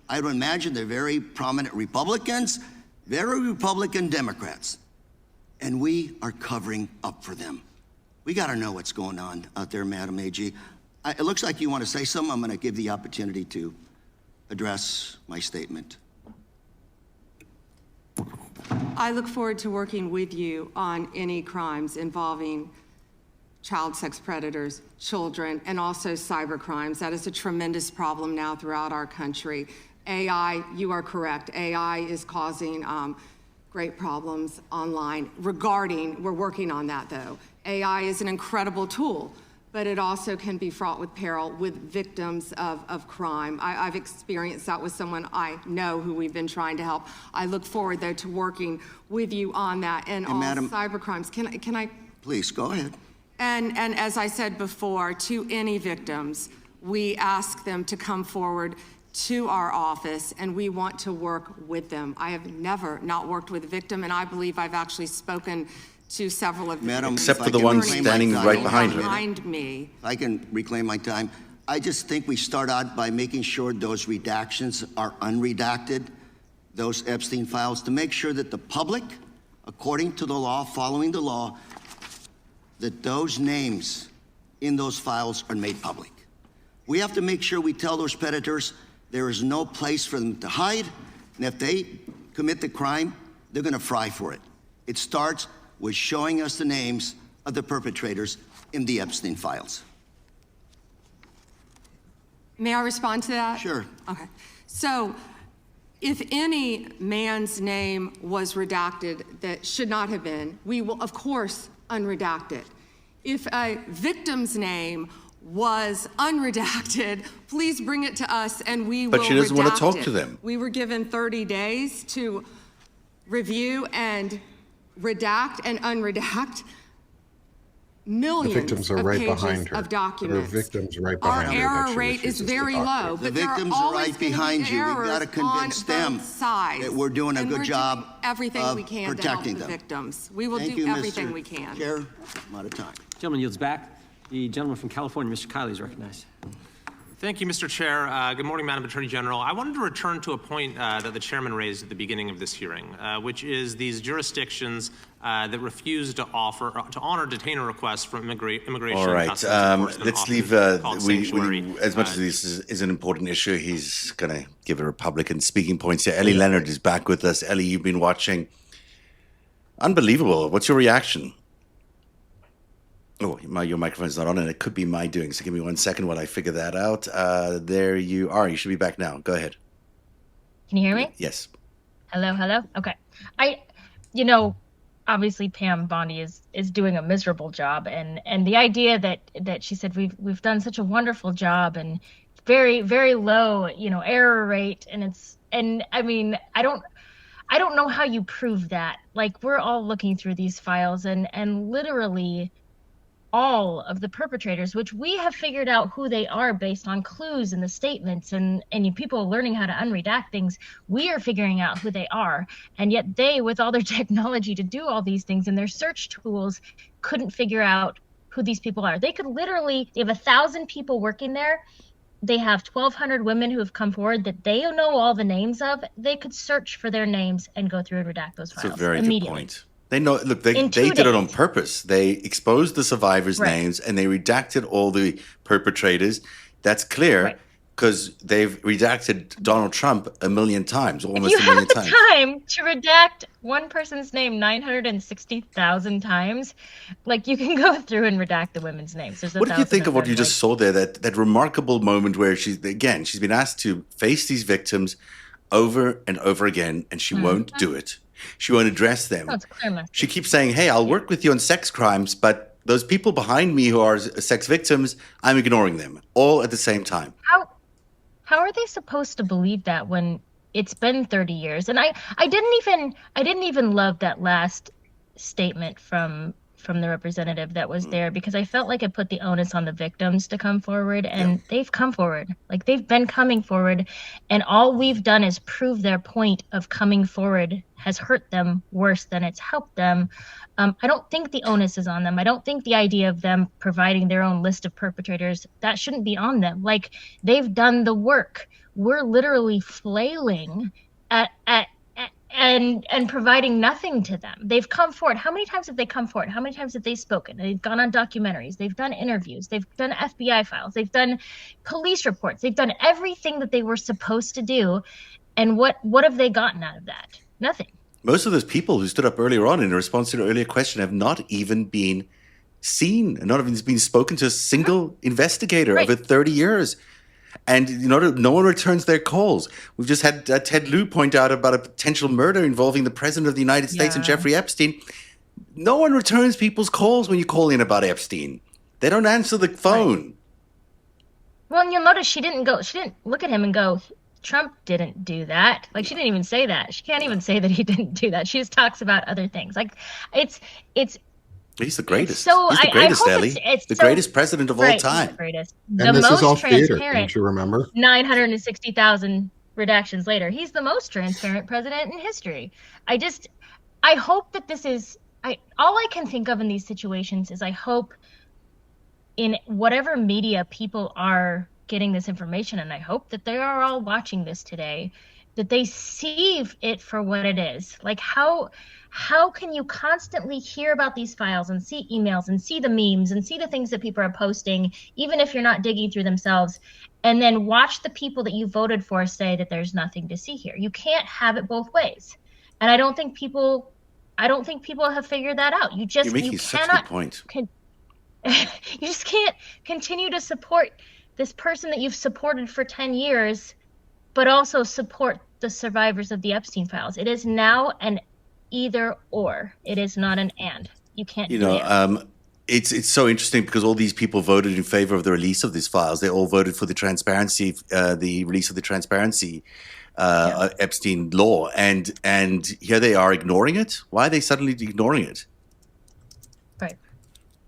I would imagine they're very prominent Republicans, very Republican Democrats, and we are covering up for them. We got to know what's going on out there, Madam AG. It looks like you want to say something. I'm going to give the opportunity to address my statement. I look forward to working with you on any crimes involving child sex predators, children, and also cyber crimes. That is a tremendous problem now throughout our country. AI, you are correct. AI is causing great problems online we're working on that though. AI is an incredible tool, but it also can be fraught with peril with victims of crime. I've experienced that with someone I know who we've been trying to help. I look forward though to working with you on that and all Madam, cyber crimes. Can I? Please, go ahead. And as I said before, to any victims, we ask them to come forward to our office, and we want to work with them. I have never not worked with a victim, and I believe I've actually spoken to several of them. Madam, except for the one standing right behind her. Behind me. I can reclaim my time. I just think we start out by making sure those redactions are unredacted, those Epstein files, to make sure that the public, according to the law, following the law, that those names in those files are made public. We have to make sure we tell those predators There is no place for them to hide, and if they commit the crime, they're going to fry for it. It starts with showing us the names of the perpetrators in the Epstein files. May I respond to that? Sure. Okay. So, if any man's name was redacted that should not have been, we will, of course, unredact it. If a victim's name was unredacted, please bring it to us and we will But she doesn't want to talk it. to them. We were given 30 days to review and redact and unredact millions the victims are of right pages behind her. of documents. There are victims right behind her. Our that error she rate is refuses to very talk to. low, The but there are victims are always right gonna behind be you. We've errors got to convince on them both sides, that we're doing a and good we're job doing everything of we can to help protecting the them. victims. We will Thank do you, everything Mr. we can. Chair, I'm out of time. Gentleman yields back. The gentleman from California, Mr. Kiley, is recognized. Thank you, Mr. Chair. Good morning, Madam Attorney General. I wanted to return to a point that the chairman raised at the beginning of this hearing, which is these jurisdictions that refuse to honor detainer requests from immigration. All right, customs enforcement, let's often leave. called We, sanctuary. as much as this is an important issue, he's going to give a Republican speaking points here. Ellie Leonard is back with us. Ellie, you've been watching. Unbelievable. What's your reaction? Oh, your microphone's not on, and it could be my doing. So give me 1 second while I figure that out. There you are. You should be back now. Go ahead. Can you hear me? Yes. Hello. Okay. Obviously Pam Bondi is doing a miserable job, and the idea that she said we've done such a wonderful job and very, very low, error rate, and I mean, I don't know how you prove that. Like, we're all looking through these files and literally all of the perpetrators, which we have figured out who they are based on clues in the statements and people learning how to unredact things, we are figuring out who they are. And yet they, with all their technology to do all these things and their search tools, couldn't figure out who these people are. They have 1,000 people working there. They have 1,200 women who have come forward that they know all the names of. They could search for their names and go through and redact those files That's a very immediately. good point. They know. Look, they did it on purpose. They exposed the survivors' names and they redacted all the perpetrators. That's clear because they've redacted Donald Trump a million times, almost a million times. If you have the time to redact one person's name 960,000 times, like, you can go through and redact the women's names. What did you think of what you just saw there? That remarkable moment where she's been asked to face these victims over and over again, and she won't do it. She won't address them. She keeps saying, hey, I'll work with you on sex crimes, but those people behind me who are sex victims, I'm ignoring them all at the same time. How are they supposed to believe that when it's been 30 years? And I didn't even love that last statement from the representative that was there, because I felt like it put the onus on the victims to come forward, and they've come forward. Like, they've been coming forward, and all we've done is prove their point of coming forward has hurt them worse than it's helped them. I don't think the onus is on them. I don't think the idea of them providing their own list of perpetrators, that shouldn't be on them. Like, they've done the work. We're literally flailing and providing nothing to them. They've come forward. How many times have they come forward? How many times have they spoken? They've gone on documentaries. They've done interviews. They've done FBI files. They've done police reports. They've done everything that they were supposed to do. And what have they gotten out of that? Nothing. Most of those people who stood up earlier on in response to an earlier question have not even been seen, not even been spoken to a single investigator over 30 years. And no one returns their calls. We've just had Ted Lieu point out about a potential murder involving the President of the United States and Jeffrey Epstein. No one returns people's calls when you call in about Epstein. They don't answer the phone. Well, and you'll notice she didn't look at him and go, Trump didn't do that. Like, she didn't even say that. She can't even say that he didn't do that. She just talks about other things. Like, it's He's the greatest. So He's the greatest, Ellie. It's the greatest president of all time. The greatest. And this is all theater, don't you remember? 960,000 redactions later. He's the most transparent president in history. I hope that this is, all I can think of in these situations is I hope in whatever media people are getting this information, and I hope that they are all watching this today, that they see it for what it is. Like, how can you constantly hear about these files and see emails and see the memes and see the things that people are posting, even if you're not digging through themselves, and then watch the people that you voted for say that there's nothing to see here. You can't have it both ways. And I don't think people have figured that out. You're making such a good point. You just can't continue to support this person that you've supported for 10 years, but also support the survivors of the Epstein files. It is now an either or. It is not an and. You can't do that. It's so interesting because all these people voted in favor of the release of these files. They all voted for the transparency, the release of the transparency Epstein law, and here they are ignoring it. Why are they suddenly ignoring it?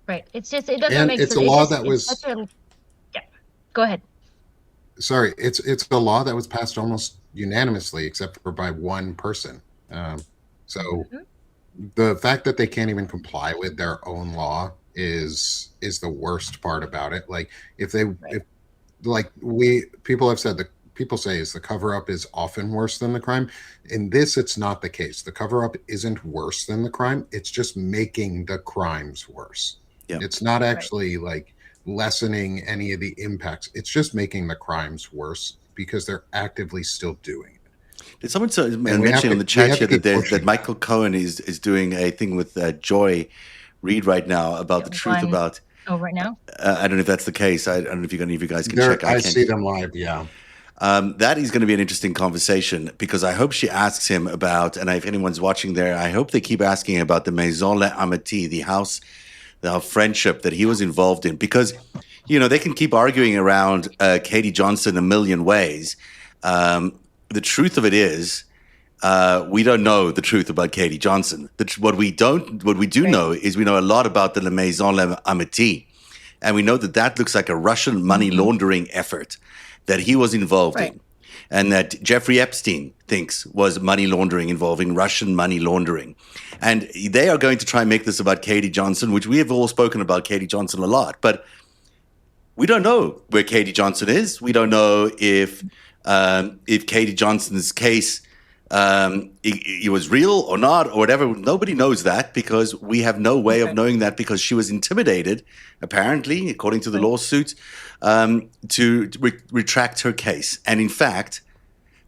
Right. It's just, it doesn't make sense. It's a law that was. Yeah. Go ahead. Sorry, it's a law that was passed almost unanimously, except for by one person. So the fact that they can't even comply with their own law is the worst part about it. Like people have said, people say is the cover-up is often worse than the crime. In this, it's not the case. The cover-up isn't worse than the crime. It's just making the crimes worse. Yeah. It's not actually like lessening any of the impacts. It's just making the crimes worse because they're actively still doing it. Did someone mention in the chat here that Michael Cohen is doing a thing with Joy Reid right now about the truth about... Oh, right now? I don't know if that's the case. I don't know if any of you guys can check. I see them live, yeah. That is going to be an interesting conversation because I hope she asks him about, and if anyone's watching there, I hope they keep asking about the Maison l'Amitié, the house of friendship that he was involved in. Because, they can keep arguing around Katie Johnson a million ways. The truth of it is, we don't know the truth about Katie Johnson. What we do know is we know a lot about the Maison l'Amitié. And we know that looks like a Russian money laundering effort that he was involved in, and that Jeffrey Epstein thinks was money laundering involving Russian money laundering. And they are going to try and make this about Katie Johnson, which we have all spoken about Katie Johnson a lot. But we don't know where Katie Johnson is. We don't know if Katie Johnson's case it was real or not or whatever. Nobody knows that because we have no way of knowing that because she was intimidated, apparently, according to the lawsuit, to retract her case. And in fact,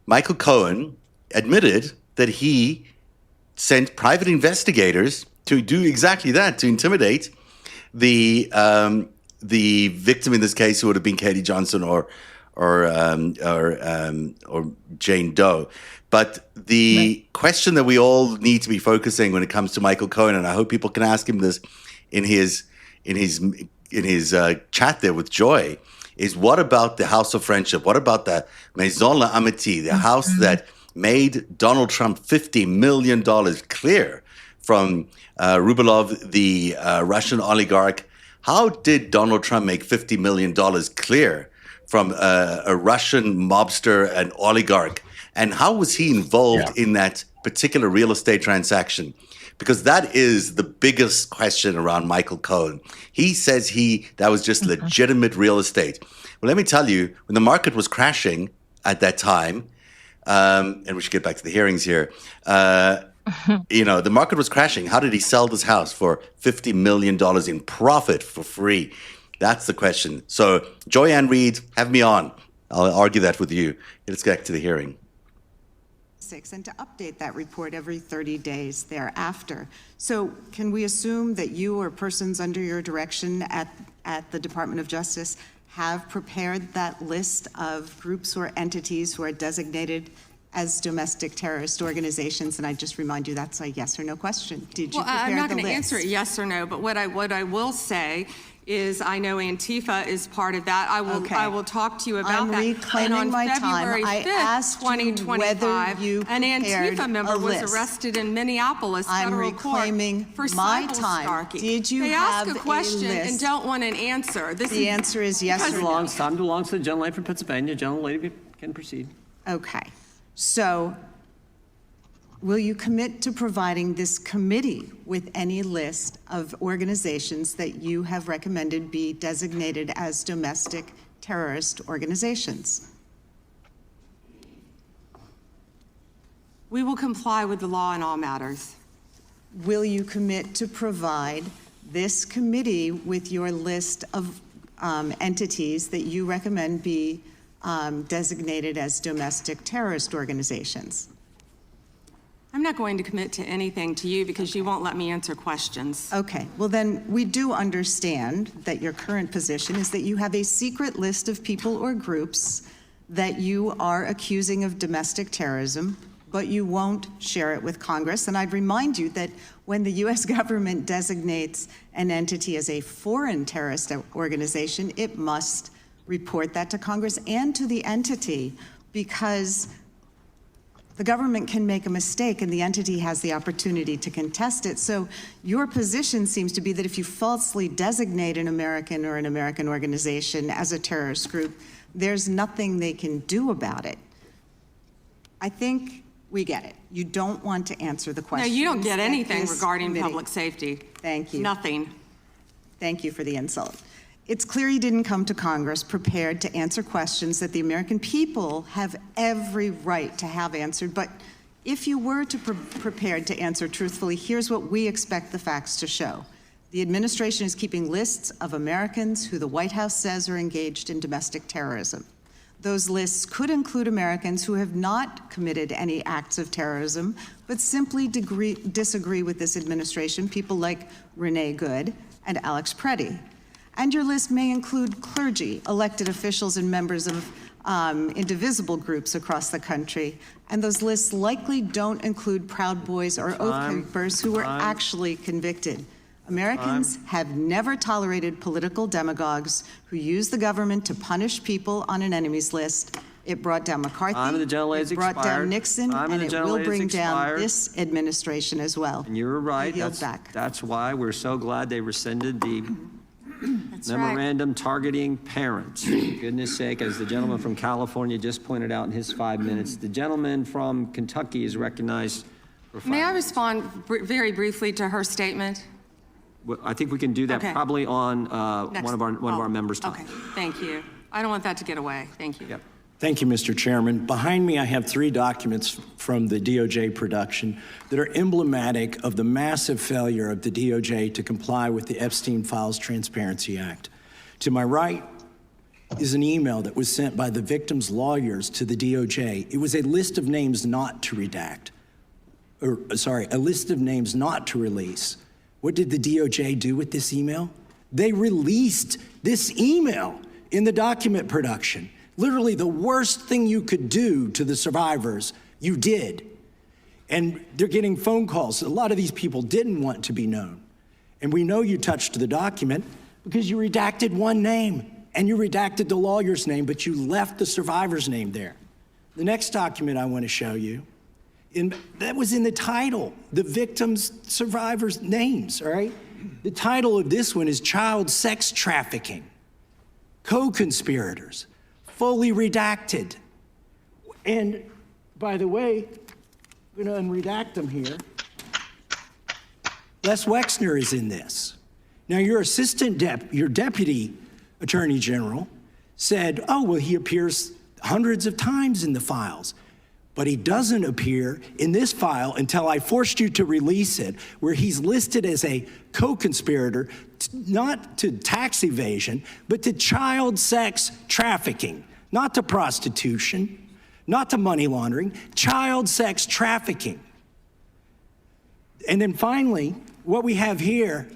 Michael Cohen admitted that he sent private investigators to do exactly that, to intimidate the victim in this case, who would have been Katie Johnson or Jane Doe. But the question that we all need to be focusing when it comes to Michael Cohen, and I hope people can ask him this in his chat there with Joy, is what about the House of Friendship? What about the Maison l'Amitié, the house that made Donald Trump $50 million clear from Rubelov, the Russian oligarch? How did Donald Trump make $50 million clear from a Russian mobster and oligarch? And how was he involved in that particular real estate transaction? Because that is the biggest question around Michael Cohen. He says that was just legitimate real estate. Well, let me tell you, when the market was crashing at that time, and we should get back to the hearings here, the market was crashing. How did he sell this house for $50 million in profit for free? That's the question. So, Joy-Ann Reid, have me on. I'll argue that with you. Let's get back to the hearing. And to update that report every 30 days thereafter. So can we assume that you or persons under your direction at the Department of Justice have prepared that list of groups or entities who are designated as domestic terrorist organizations? And I just remind you that's a yes or no question. Did you prepare the list? I'm not going to answer it yes or no, but what I will say is I know Antifa is part of that. I will talk to you about that. I'm reclaiming my time. I asked you whether you an Antifa member was arrested in Minneapolis federal court for my time. Did you have a list? They ask a question and don't want an answer. The answer is yes or no. Time belongs to the gentlelady from Pennsylvania. Gentlelady can proceed. Okay. So will you commit to providing this committee with any list of organizations that you have recommended be designated as domestic terrorist organizations? We will comply with the law in all matters. Will you commit to provide this committee with your list of entities that you recommend be designated as domestic terrorist organizations? I'm not going to commit to anything to you because you won't let me answer questions. Okay, well then, we do understand that your current position is that you have a secret list of people or groups that you are accusing of domestic terrorism, but you won't share it with Congress. And I'd remind you that when the US government designates an entity as a foreign terrorist organization, it must report that to Congress and to the entity, because the government can make a mistake and the entity has the opportunity to contest it. So your position seems to be that if you falsely designate an American or an American organization as a terrorist group, there's nothing they can do about it. I think we get it. You don't want to answer the question. No, you don't get anything regarding public safety. Thank you. Nothing. Thank you for the insult. It's clear you didn't come to Congress prepared to answer questions that the American people have every right to have answered. But if you were prepared to answer truthfully, here's what we expect the facts to show. The administration is keeping lists of Americans who the White House says are engaged in domestic terrorism. Those lists could include Americans who have not committed any acts of terrorism, but simply disagree with this administration, people like Renee Good and Alex Preddy. And your list may include clergy, elected officials, and members of indivisible groups across the country. And those lists likely don't include Proud Boys or Oath Keepers who were actually convicted. Americans have never tolerated political demagogues who use the government to punish people on an enemies list. It brought down McCarthy, it brought down Nixon, and it will bring down this administration as well. And you were right. Back. That's why we're so glad they rescinded the memorandum targeting parents. For goodness sake, as the gentleman from California just pointed out in his 5 minutes, the gentleman from Kentucky is recognized for 5 May I minutes. respond very briefly to her statement? Well, I think we can do that probably on one of our members' time. Okay, thank you. I don't want that to get away. Thank you. Yep. Thank you, Mr. Chairman. Behind me, I have 3 documents from the DOJ production that are emblematic of the massive failure of the DOJ to comply with the Epstein Files Transparency Act. To my right is an email that was sent by the victims' lawyers to the DOJ. It was a list of names not to redact, a list of names not to release. What did the DOJ do with this email? They released this email in the document production. Literally the worst thing you could do to the survivors, you did. And they're getting phone calls. A lot of these people didn't want to be known. And we know you touched the document because you redacted one name and you redacted the lawyer's name, but you left the survivor's name there. The next document I want to show you, that was in the title, the victims' survivors' names, all right? The title of this one is Child Sex Trafficking, Co-Conspirators. Fully redacted. And by the way, I'm going to unredact them here. Les Wexner is in this. Now, your your deputy attorney general said, oh, well, he appears hundreds of times in the files, but he doesn't appear in this file until I forced you to release it, where he's listed as a co-conspirator, not to tax evasion, but to child sex trafficking, not to prostitution, not to money laundering, child sex trafficking. And then finally, what we have here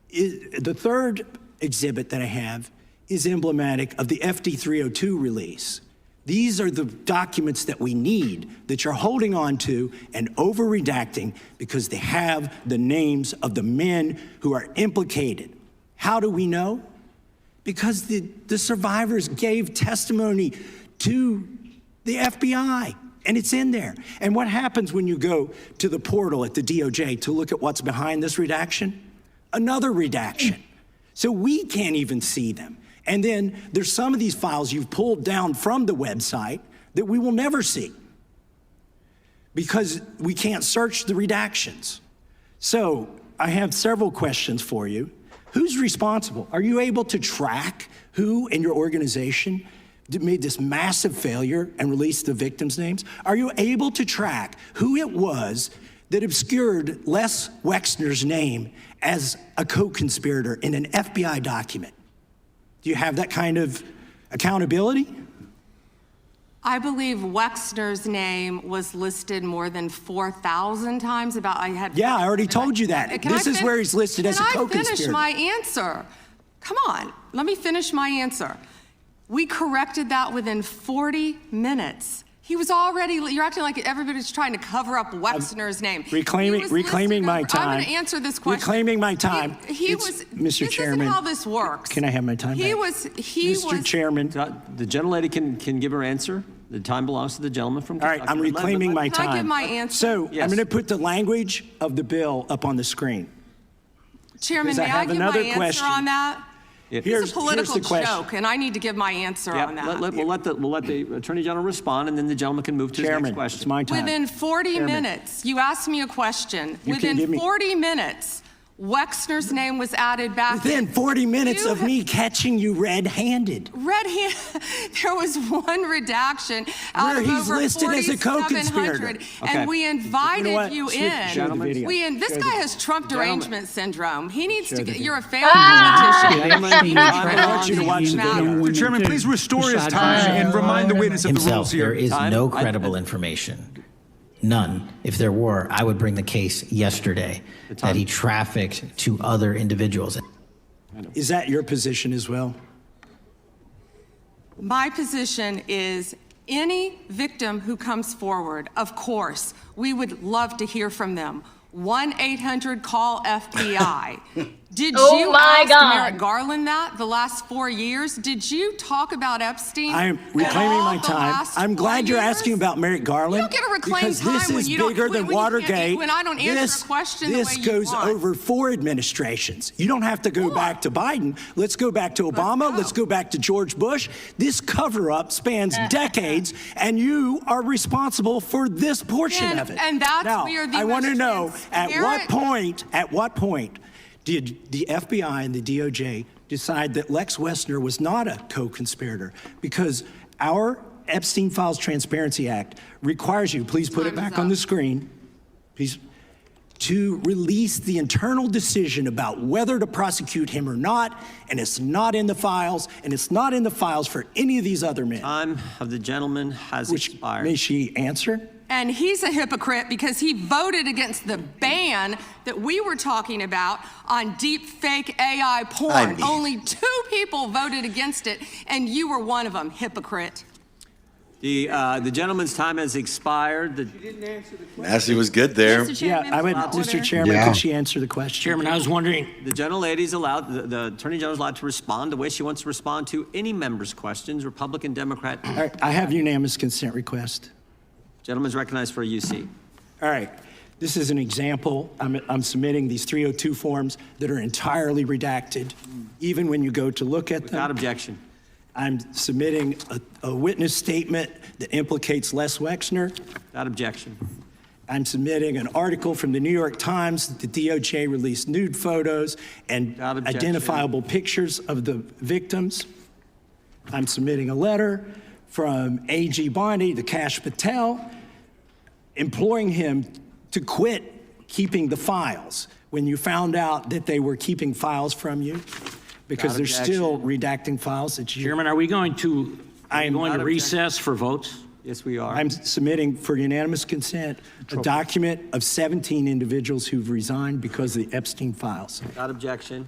is the third exhibit that I have is emblematic of the FD 302 release. These are the documents that we need that you're holding on to and over-redacting because they have the names of the men who are implicated. How do we know? Because the survivors gave testimony to the FBI, and it's in there. And what happens when you go to the portal at the DOJ to look at what's behind this redaction? Another redaction. So we can't even see them. And then there's some of these files you've pulled down from the website that we will never see because we can't search the redactions. So I have several questions for you. Who's responsible? Are you able to track who in your organization made this massive failure and released the victims' names? Are you able to track who it was that obscured Les Wexner's name as a co-conspirator in an FBI document? Do you have that kind of accountability? I believe Wexner's name was listed more than 4,000 times. Yeah, I already told you that. This is where he's listed as a co-conspirator. Can I finish my answer? Come on, let me finish my answer. We corrected that within 40 minutes. He was already, you're acting like everybody's trying to cover up Wexner's name. Reclaiming my time. I'm going to answer this question. Reclaiming my time. Mr. Chairman. This isn't how this works. Can I have my time back? Mr. Chairman. The gentlelady can give her answer. The time belongs to the gentleman from Kentucky. All right, I'm reclaiming my time. Can I give my answer? So I'm going to put the language of the bill up on the screen. Chairman, may I give my answer on that? Here's a political the question. joke, and I need to give my answer on that. We'll let the Attorney General respond, and then the gentleman can move to his next question. It's my time. Within 40 minutes, you asked me a question. Within 40 minutes, Wexner's name was added back. Within 40 minutes of me catching you red-handed. There was one redaction out where of he's over listed as a co-conspirator. And we invited you in. This guy has Trump derangement syndrome. He needs to get, you're a failed politician. I want you to watch the video. Mr. Chairman, please restore his time and remind the witness of the rules here. There is no credible information. None. If there were, I would bring the case yesterday that he trafficked to other individuals. Is that your position as well? My position is any victim who comes forward, of course, we would love to hear from them. 1-800-CALL-FBI. Did you ask Merrick Garland that the last 4 years? Did you talk about Epstein? I am reclaiming my time. I'm glad you're asking about Merrick Garland. You don't get to reclaim because this time is when you bigger don't, than Watergate. When I don't answer a question the way This you goes want. over 4 administrations. You don't have to go back to Biden. Let's go back to Obama. Let's go back to George Bush. This cover-up spans decades, and you are responsible for this portion of it. And that's now, where the I want to know at what point did the FBI and the DOJ decide that Lex Wessner was not a co-conspirator? Because our Epstein Files Transparency Act requires you, please put it back on the screen, please, to release the internal decision about whether to prosecute him or not, and it's not in the files, and it's not in the files for any of these other men. Time of the gentleman has expired. May she answer? And he's a hypocrite because he voted against the ban that we were talking about on deep fake AI porn. Only 2 people voted against it, and you were one of them, hypocrite. The gentleman's time has expired. Massey was good there. Mr. Chairman, Mr. Chairman, could she answer the question? Chairman, I was wondering. The gentlelady's allowed, the Attorney General's allowed to respond the way she wants to respond to any member's questions, Republican, Democrat. All right, I have unanimous consent request. Gentleman's recognized for a UC. All right. This is an example. I'm submitting these 302 forms that are entirely redacted, even when you go to look at them. Without objection. I'm submitting a witness statement that implicates Les Wexner. Without objection. I'm submitting an article from the New York Times that the DOJ released nude photos and identifiable pictures of the victims. I'm submitting a letter from AG Bondi, the Cash Patel, imploring him to quit keeping the files when you found out that they were keeping files from you, because they're still redacting files that you... Chairman, are we going to recess for votes? Yes, we are. I'm submitting for unanimous consent a document of 17 individuals who've resigned because of the Epstein files. Without objection.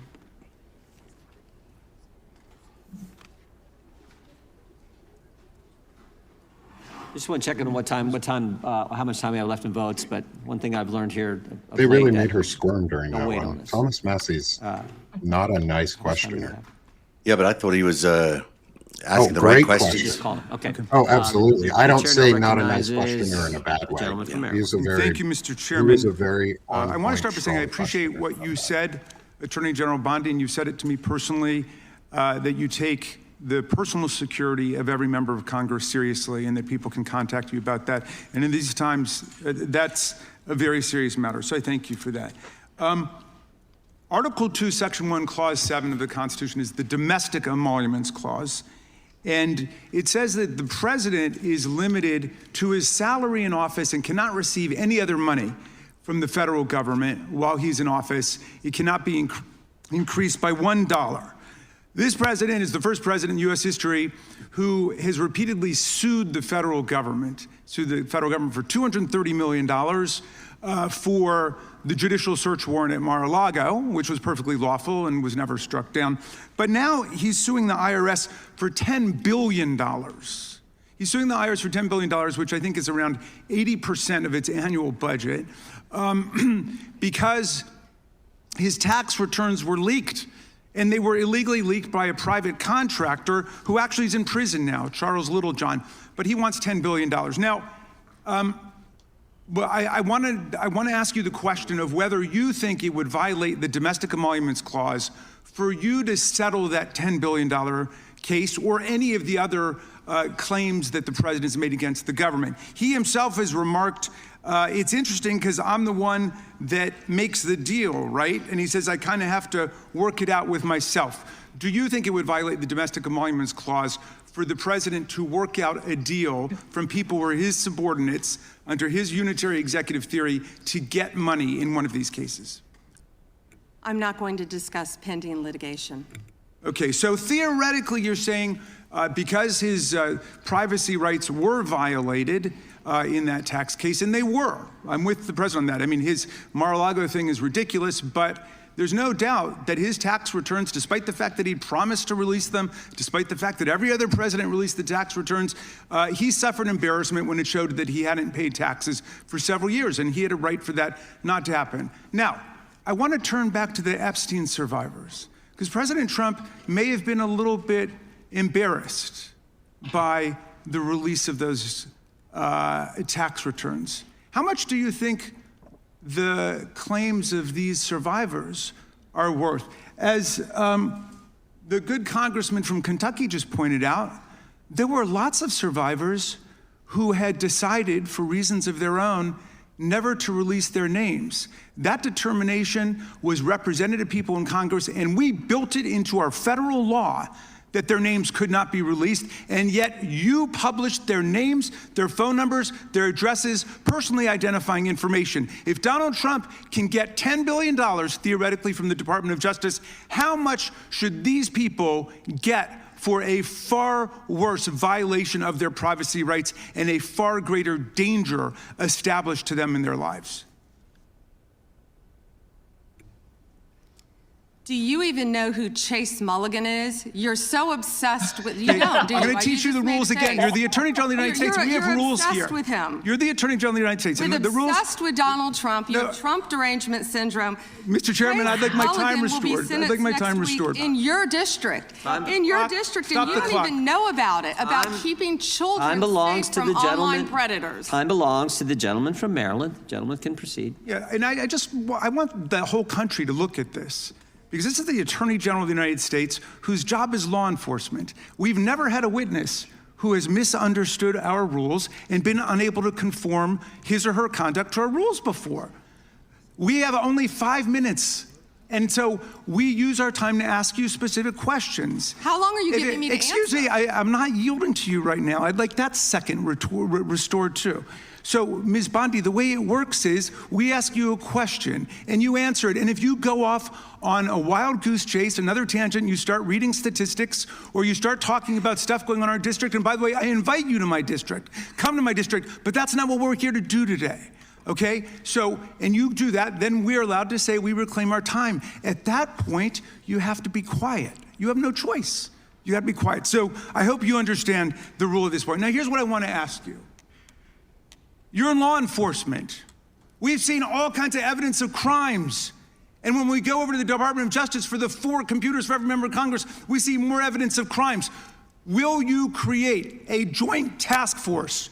Just want to check on how much time we have left in votes. But one thing I've learned here, they really made her squirm during that one. Thomas Massey's not a nice questioner. Yeah, but I thought he was asking the right questions. Okay. Oh, absolutely. I don't say not a nice questioner in a bad way. He's a very. Thank you, Mr. Chairman. He was a very. I want to start by saying I appreciate what you said, Attorney General Bondi, and you said it to me personally, that you take the personal security of every member of Congress seriously, and that people can contact you about that. And in these times, that's a very serious matter. So I thank you for that. Article 2, Section 1, Clause 7 of the Constitution is the Domestic Emoluments Clause. And it says that the president is limited to his salary in office and cannot receive any other money from the federal government while he's in office. It cannot be increased by $1. This president is the first president in U.S. history who has repeatedly sued the federal government for $230 million for the judicial search warrant at Mar-a-Lago, which was perfectly lawful and was never struck down. But now he's suing the IRS for $10 billion. He's suing the IRS for $10 billion, which I think is around 80% of its annual budget, because his tax returns were leaked. And they were illegally leaked by a private contractor who actually is in prison now, Charles Littlejohn, but he wants $10 billion. Now, I want to ask you the question of whether you think it would violate the Domestic Emoluments Clause for you to settle that $10 billion case or any of the other claims that the president has made against the government. He himself has remarked, it's interesting because I'm the one that makes the deal, right? And he says, I kind of have to work it out with myself. Do you think it would violate the Domestic Emoluments Clause for the president to work out a deal from people who are his subordinates under his unitary executive theory to get money in one of these cases? I'm not going to discuss pending litigation. Okay, so theoretically you're saying because his privacy rights were violated in that tax case, and they were. I'm with the president on that. I mean, his Mar-a-Lago thing is ridiculous, but there's no doubt that his tax returns, despite the fact that he promised to release them, despite the fact that every other president released the tax returns, he suffered embarrassment when it showed that he hadn't paid taxes for several years, and he had a right for that not to happen. Now, I want to turn back to the Epstein survivors, because President Trump may have been a little bit embarrassed by the release of those tax returns. How much do you think the claims of these survivors are worth? As the good congressman from Kentucky just pointed out, there were lots of survivors who had decided, for reasons of their own, never to release their names. That determination was represented to people in Congress, and we built it into our federal law that their names could not be released, and yet you published their names, their phone numbers, their addresses, personally identifying information. If Donald Trump can get $10 billion theoretically from the Department of Justice, how much should these people get for a far worse violation of their privacy rights and a far greater danger established to them in their lives? Do you even know who Chase Mulligan is? You're so obsessed with, you don't, do you? I'm going to teach you the rules again. You're the Attorney General of the United States. We have rules here. You're obsessed with him. You're the Attorney General of the United States. You're obsessed with Donald Trump. You have Trump derangement syndrome. Mr. Chairman, I'd like my time restored. I'd like my time restored. In your district. In your district, and you don't even know about it, about keeping children safe from online predators. Time belongs to the gentleman from Maryland. The gentleman can proceed. Yeah, and I want the whole country to look at this. Because this is the Attorney General of the United States, whose job is law enforcement. We've never had a witness who has misunderstood our rules and been unable to conform his or her conduct to our rules before. We have only 5 minutes, and so we use our time to ask you specific questions. How long are you giving me to Excuse me, I'm not yielding to you right now. I'd like that second restored too. So, Ms. Bondi, the way it works is we ask you a question and you answer it. And if you go off on a wild goose chase, another tangent, you start reading statistics or you start talking about stuff going on in our district. And by the way, I invite you to my district. Come to my district, but that's not what we're here to do today. Okay? So, and you do that, then we're allowed to say we reclaim our time. At that point, you have to be quiet. You have no choice. You have to be quiet. So I hope you understand the rule at this point. Now, here's what I want to ask you. You're in law enforcement. We've seen all kinds of evidence of crimes. And when we go over to the Department of Justice for the 4 computers for every member of Congress, we see more evidence of crimes. Will you create a joint task force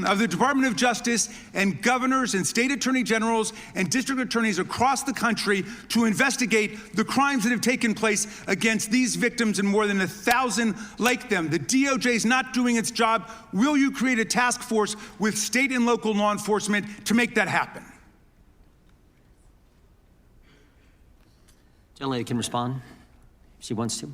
of the Department of Justice and governors and state attorney generals and district attorneys across the country to investigate the crimes that have taken place against these victims and more than 1,000 like them? The DOJ is not doing its job. Will you create a task force with state and local law enforcement to make that happen? Gentlelady can respond if she wants to.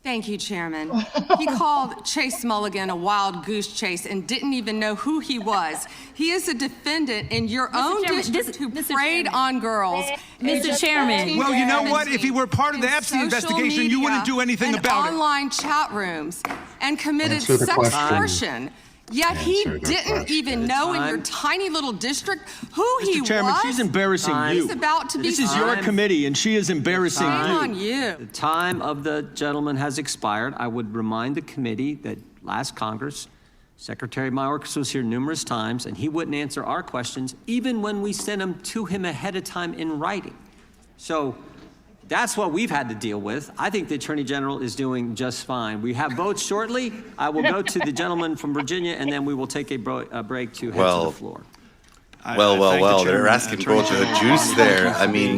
Thank you, Chairman. He called Chase Mulligan a wild goose chase and didn't even know who he was. He is a defendant in your own district who preyed on girls. Mr. Chairman. Well, you know what? If he were part of the Epstein investigation, you wouldn't do anything about it. Online chat rooms and committed Answer the sex question. extortion. Yet he Answer the didn't question. even know in your tiny little district who he Mr. Chairman, was. she's embarrassing you. He's about to be This is your committee, and she is embarrassing Shame you. on you. The time of the gentleman has expired. I would remind the committee that last Congress, Secretary Mayorkas was here numerous times, and he wouldn't answer our questions, even when we sent them to him ahead of time in writing. So that's what we've had to deal with. I think the Attorney General is doing just fine. We have votes shortly. I will go to the gentleman from Virginia, and then we will take a break to head to the floor. Well, they're asking for a juice there. I mean,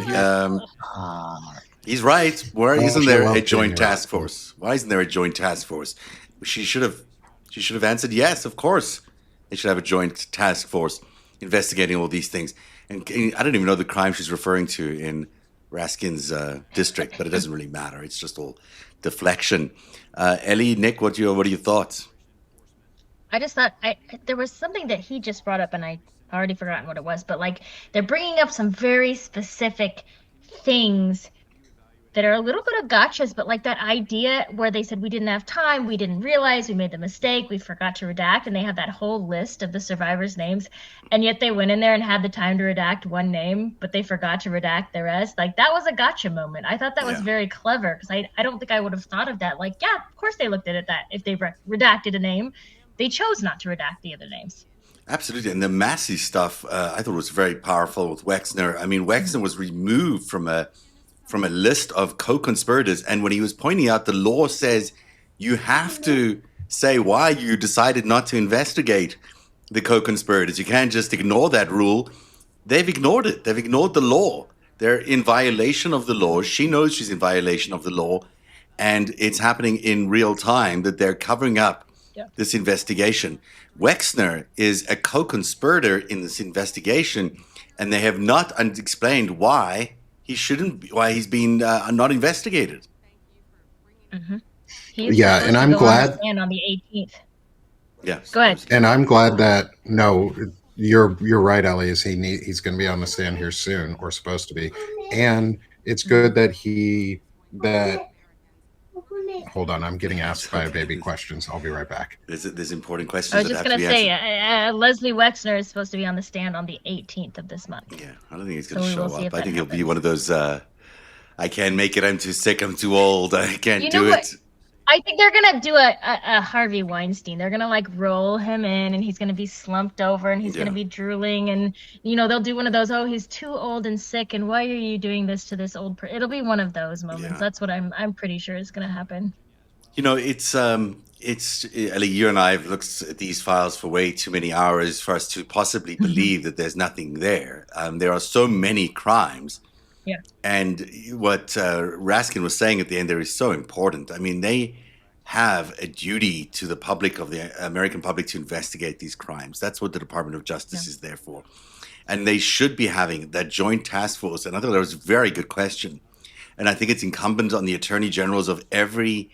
he's right. Why isn't there a joint task force? Why isn't there a joint task force? She should have answered yes, of course. They should have a joint task force investigating all these things. And I don't even know the crime she's referring to in Raskin's district, but it doesn't really matter. It's just all deflection. Ellie, Nick, what are your thoughts? I just thought there was something that he just brought up, and I already forgotten what it was, but like they're bringing up some very specific things that are a little bit of gotchas, but like that idea where they said we didn't have time, we didn't realize, we made the mistake, we forgot to redact, and they have that whole list of the survivors' names, and yet they went in there and had the time to redact one name, but they forgot to redact the rest. Like that was a gotcha moment. I thought that was very clever, because I don't think I would have thought of that. Like, yeah, of course they looked at it that if they redacted a name, they chose not to redact the other names. Absolutely. And the Massey stuff, I thought was very powerful with Wexner. I mean, Wexner was removed from a list of co-conspirators. And when he was pointing out, the law says you have to say why you decided not to investigate the co-conspirators. You can't just ignore that rule. They've ignored it. They've ignored the law. They're in violation of the law. She knows she's in violation of the law. And it's happening in real time that they're covering up this investigation. Wexner is a co-conspirator in this investigation, and they have not explained why he's been not investigated. Mm-hmm. Yeah, and I'm glad. On the 18th. Yes. Go ahead. And I'm glad that you're right, Ellie. He's going to be on the stand here soon, or supposed to be, and it's good that Hold on, I'm getting asked by a baby questions. I'll be right back. There's important questions. I was just going to say, Leslie Wexner is supposed to be on the stand on the 18th of this month. Yeah, I don't think he's going to show up. I think he'll be one of those, I can't make it, I'm too sick, I'm too old, I can't do it. I think they're going to do a Harvey Weinstein. They're going to like roll him in, and he's going to be slumped over, and he's going to be drooling, and they'll do one of those, he's too old and sick, and why are you doing this to this old person? It'll be one of those moments. That's what I'm pretty sure is going to happen. It's Ellie, you and I have looked at these files for way too many hours for us to possibly believe that there's nothing there. There are so many crimes. Yeah. And what Raskin was saying at the end there is so important. I mean, they have a duty to the public, of the American public, to investigate these crimes. That's what the Department of Justice is there for. And they should be having that joint task force. And I thought that was a very good question. And I think it's incumbent on the attorney generals of every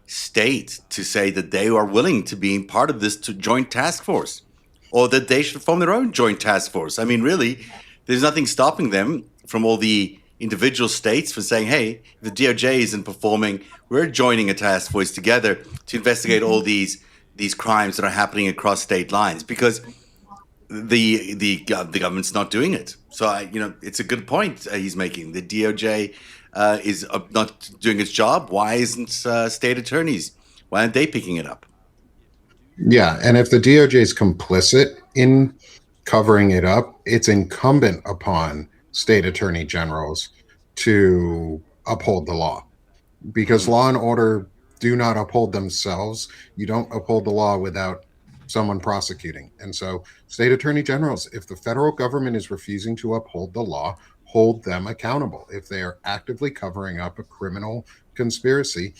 state to say that they are willing to be part of this joint task force, or that they should form their own joint task force. I mean, really, there's nothing stopping them from all the individual states for saying, hey, if the DOJ isn't performing, we're joining a task force together to investigate all these crimes that are happening across state lines, because the government's not doing it. So, it's a good point he's making. The DOJ is not doing its job. Why isn't state attorneys? Why aren't they picking it up? Yeah, and if the DOJ is complicit in covering it up, it's incumbent upon state attorney generals to uphold the law, because law and order do not uphold themselves. You don't uphold the law without someone prosecuting. And so state attorney generals, if the federal government is refusing to uphold the law, hold them accountable. If they are actively covering up a criminal conspiracy,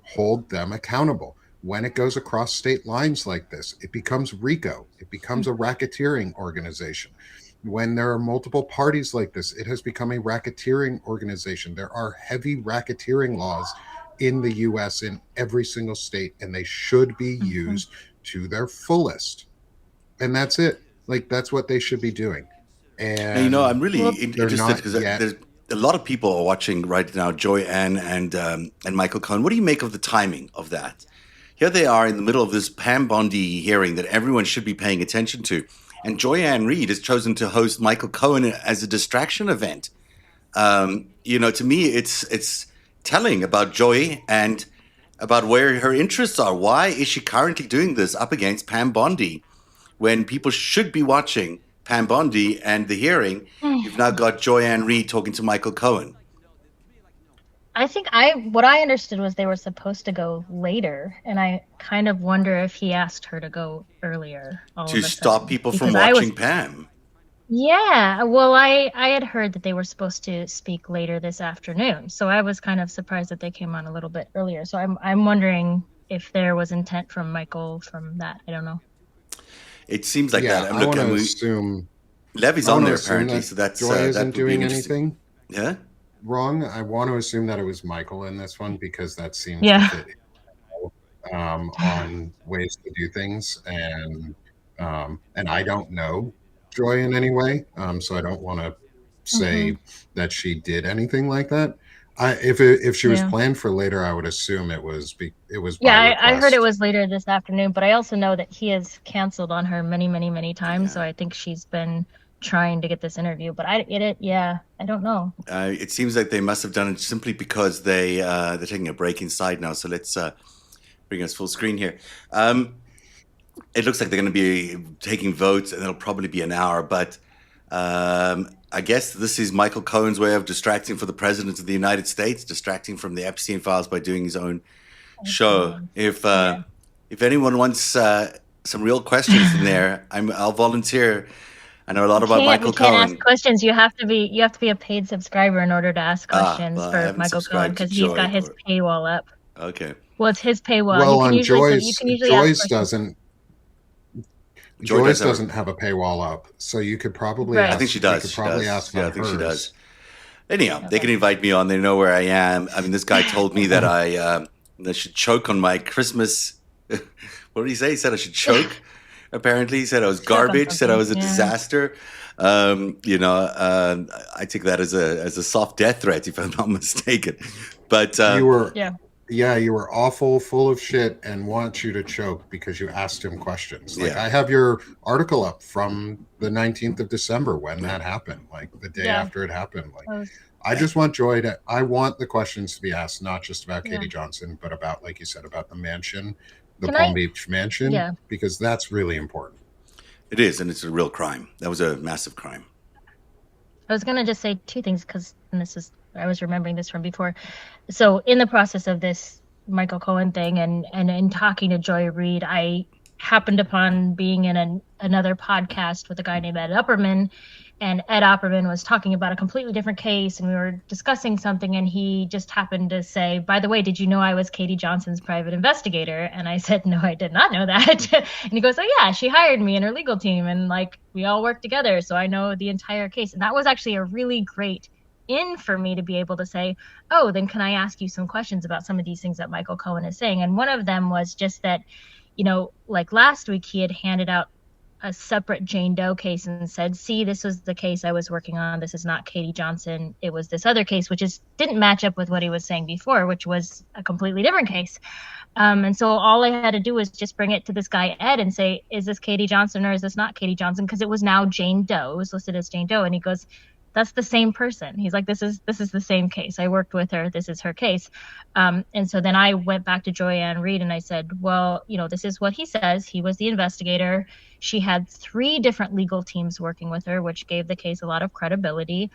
hold them accountable. When it goes across state lines like this, it becomes RICO. It becomes a racketeering organization. When there are multiple parties like this, it has become a racketeering organization. There are heavy racketeering laws in the U.S. in every single state, and they should be used to their fullest. And that's it. Like, that's what they should be doing. And I'm really interested because there's a lot of people are watching right now, Joy-Ann and Michael Cohen. What do you make of the timing of that? Here they are in the middle of this Pam Bondi hearing that everyone should be paying attention to. And Joy-Ann Reid has chosen to host Michael Cohen as a distraction event. To me, it's telling about Joy and about where her interests are. Why is she currently doing this up against Pam Bondi when people should be watching Pam Bondi and the hearing? You've now got Joy-Ann Reid talking to Michael Cohen. I think what I understood was they were supposed to go later, and I kind of wonder if he asked her to go earlier. To stop people from watching Pam. Yeah, well, I had heard that they were supposed to speak later this afternoon, so I was kind of surprised that they came on a little bit earlier. So I'm wondering if there was intent from Michael from that. I don't know. It seems like that. I want to assume Levy's on there apparently, so that's Joy isn't doing anything. Yeah. Wrong. I want to assume that it was Michael in this one because that seems to fit on ways to do things, and I don't know Joy in any way, so I don't want to say that she did anything like that. If she was planned for later, I would assume it was. Yeah, I heard it was later this afternoon, but I also know that he has canceled on her many, many, many times. So I think she's been trying to get this interview, but I don't know. It seems like they must have done it simply because they're taking a break inside now. So let's bring us full screen here. It looks like they're going to be taking votes, and it'll probably be an hour. But I guess this is Michael Cohen's way of distracting for the president of the United States, distracting from the Epstein files by doing his own show. If anyone wants some real questions in there, I'll volunteer. I know a lot about Michael Cohen. You can't ask questions. You have to be a paid subscriber in order to ask questions for Michael Cohen because he's got his paywall up. Okay. Well, it's his paywall. Well, on Joyce doesn't have a paywall up, so you could probably ask. I think she does. You could probably ask I think she does. Anyhow, they can invite me on. They know where I am. I mean, this guy told me that I should choke on my Christmas. What did he say? He said I should choke. Apparently, he said I was garbage. Said I was a disaster. I take that as a soft death threat, if I'm not mistaken. But you were, you were awful, full of shit, and want you to choke because you asked him questions. Like I have your article up from the 19th of December when that happened, like the day after it happened. Like I just want I want the questions to be asked, not just about Katie Johnson, but about, like you said, about the mansion. The Palm Beach mansion, because that's really important. It is, and it's a real crime. That was a massive crime. I was going to just say two things because I was remembering this from before. So in the process of this Michael Cohen thing and in talking to Joy Reid, I happened upon being in another podcast with a guy named Ed Upperman, and Ed Opperman was talking about a completely different case, and we were discussing something, and he just happened to say, by the way, did you know I was Katie Johnson's private investigator? And I said, no, I did not know that. And he goes, oh yeah, she hired me and her legal team, and like we all work together, so I know the entire case. And that was actually a really great in for me to be able to say, oh, then can I ask you some questions about some of these things that Michael Cohen is saying? And one of them was just that, like last week he had handed out a separate Jane Doe case and said, see, this was the case I was working on. This is not Katie Johnson. It was this other case, which didn't match up with what he was saying before, which was a completely different case. And so all I had to do was just bring it to this guy, Ed, and say, is this Katie Johnson or is this not Katie Johnson? Because it was now Jane Doe. It was listed as Jane Doe. And he goes, that's the same person. He's like, this is the same case. I worked with her. This is her case. And so then I went back to Joy-Ann Reid and I said, well, this is what he says. He was the investigator. She had 3 different legal teams working with her, which gave the case a lot of credibility.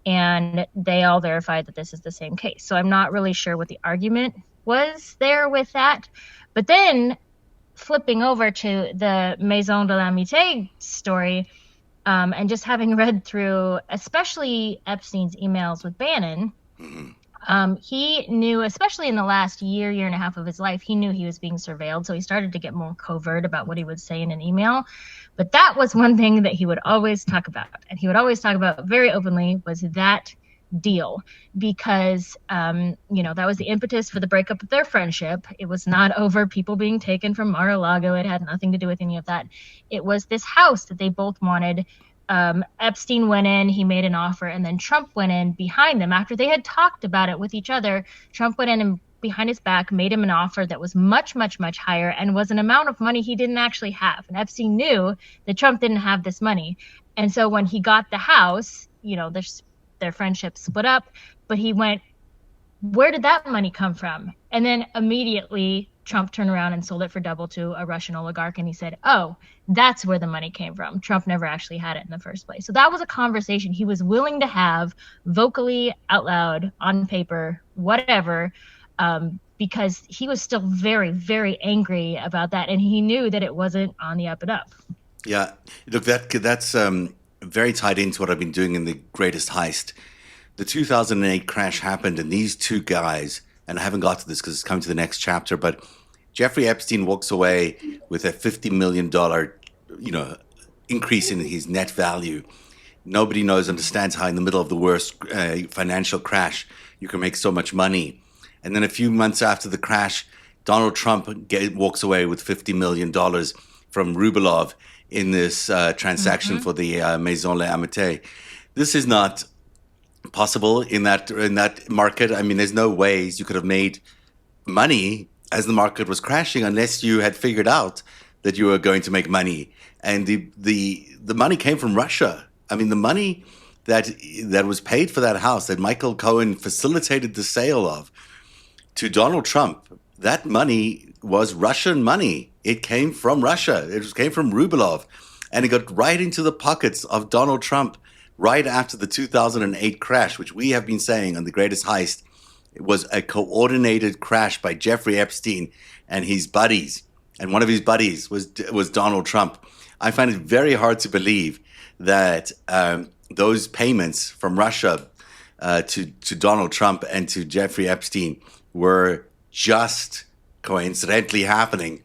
And they all verified that this is the same case. So I'm not really sure what the argument was there with that. But then flipping over to the Maison de l'Amitié story, and just having read through, especially Epstein's emails with Bannon, he knew, especially in the last year and a half of his life, he knew he was being surveilled. So he started to get more covert about what he would say in an email. But that was one thing that he would always talk about. And he would always talk about very openly was that deal because, that was the impetus for the breakup of their friendship. It was not over people being taken from Mar-a-Lago. It had nothing to do with any of that. It was this house that they both wanted. Epstein went in, he made an offer, and then Trump went in behind them after they had talked about it with each other. Trump went in and behind his back made him an offer that was much, much, much higher and was an amount of money he didn't actually have. And Epstein knew that Trump didn't have this money. And so when he got the house, their friendship split up, but he went, where did that money come from? And then immediately Trump turned around and sold it for double to a Russian oligarch. And he said, oh, that's where the money came from. Trump never actually had it in the first place. So that was a conversation he was willing to have vocally, out loud, on paper, whatever, because he was still very, very angry about that. And he knew that it wasn't on the up and up. Yeah, look, that's very tied into what I've been doing in The Greatest Heist. The 2008 crash happened, and these two guys, and I haven't got to this because it's coming to the next chapter, but Jeffrey Epstein walks away with a $50 million, increase in his net value. Nobody understands how in the middle of the worst financial crash, you can make so much money. And then a few months after the crash, Donald Trump walks away with $50 million from Rubelov in this transaction for the Maison Les Amitiés. This is not possible in that market. I mean, there's no ways you could have made money as the market was crashing unless you had figured out that you were going to make money. And the money came from Russia. I mean, the money that was paid for that house that Michael Cohen facilitated the sale of to Donald Trump, that money was Russian money. It came from Russia. It came from Rubelov. And it got right into the pockets of Donald Trump right after the 2008 crash, which we have been saying on The Greatest Heist. It was a coordinated crash by Jeffrey Epstein and his buddies. And one of his buddies was Donald Trump. I find it very hard to believe that those payments from Russia to Donald Trump and to Jeffrey Epstein were just coincidentally happening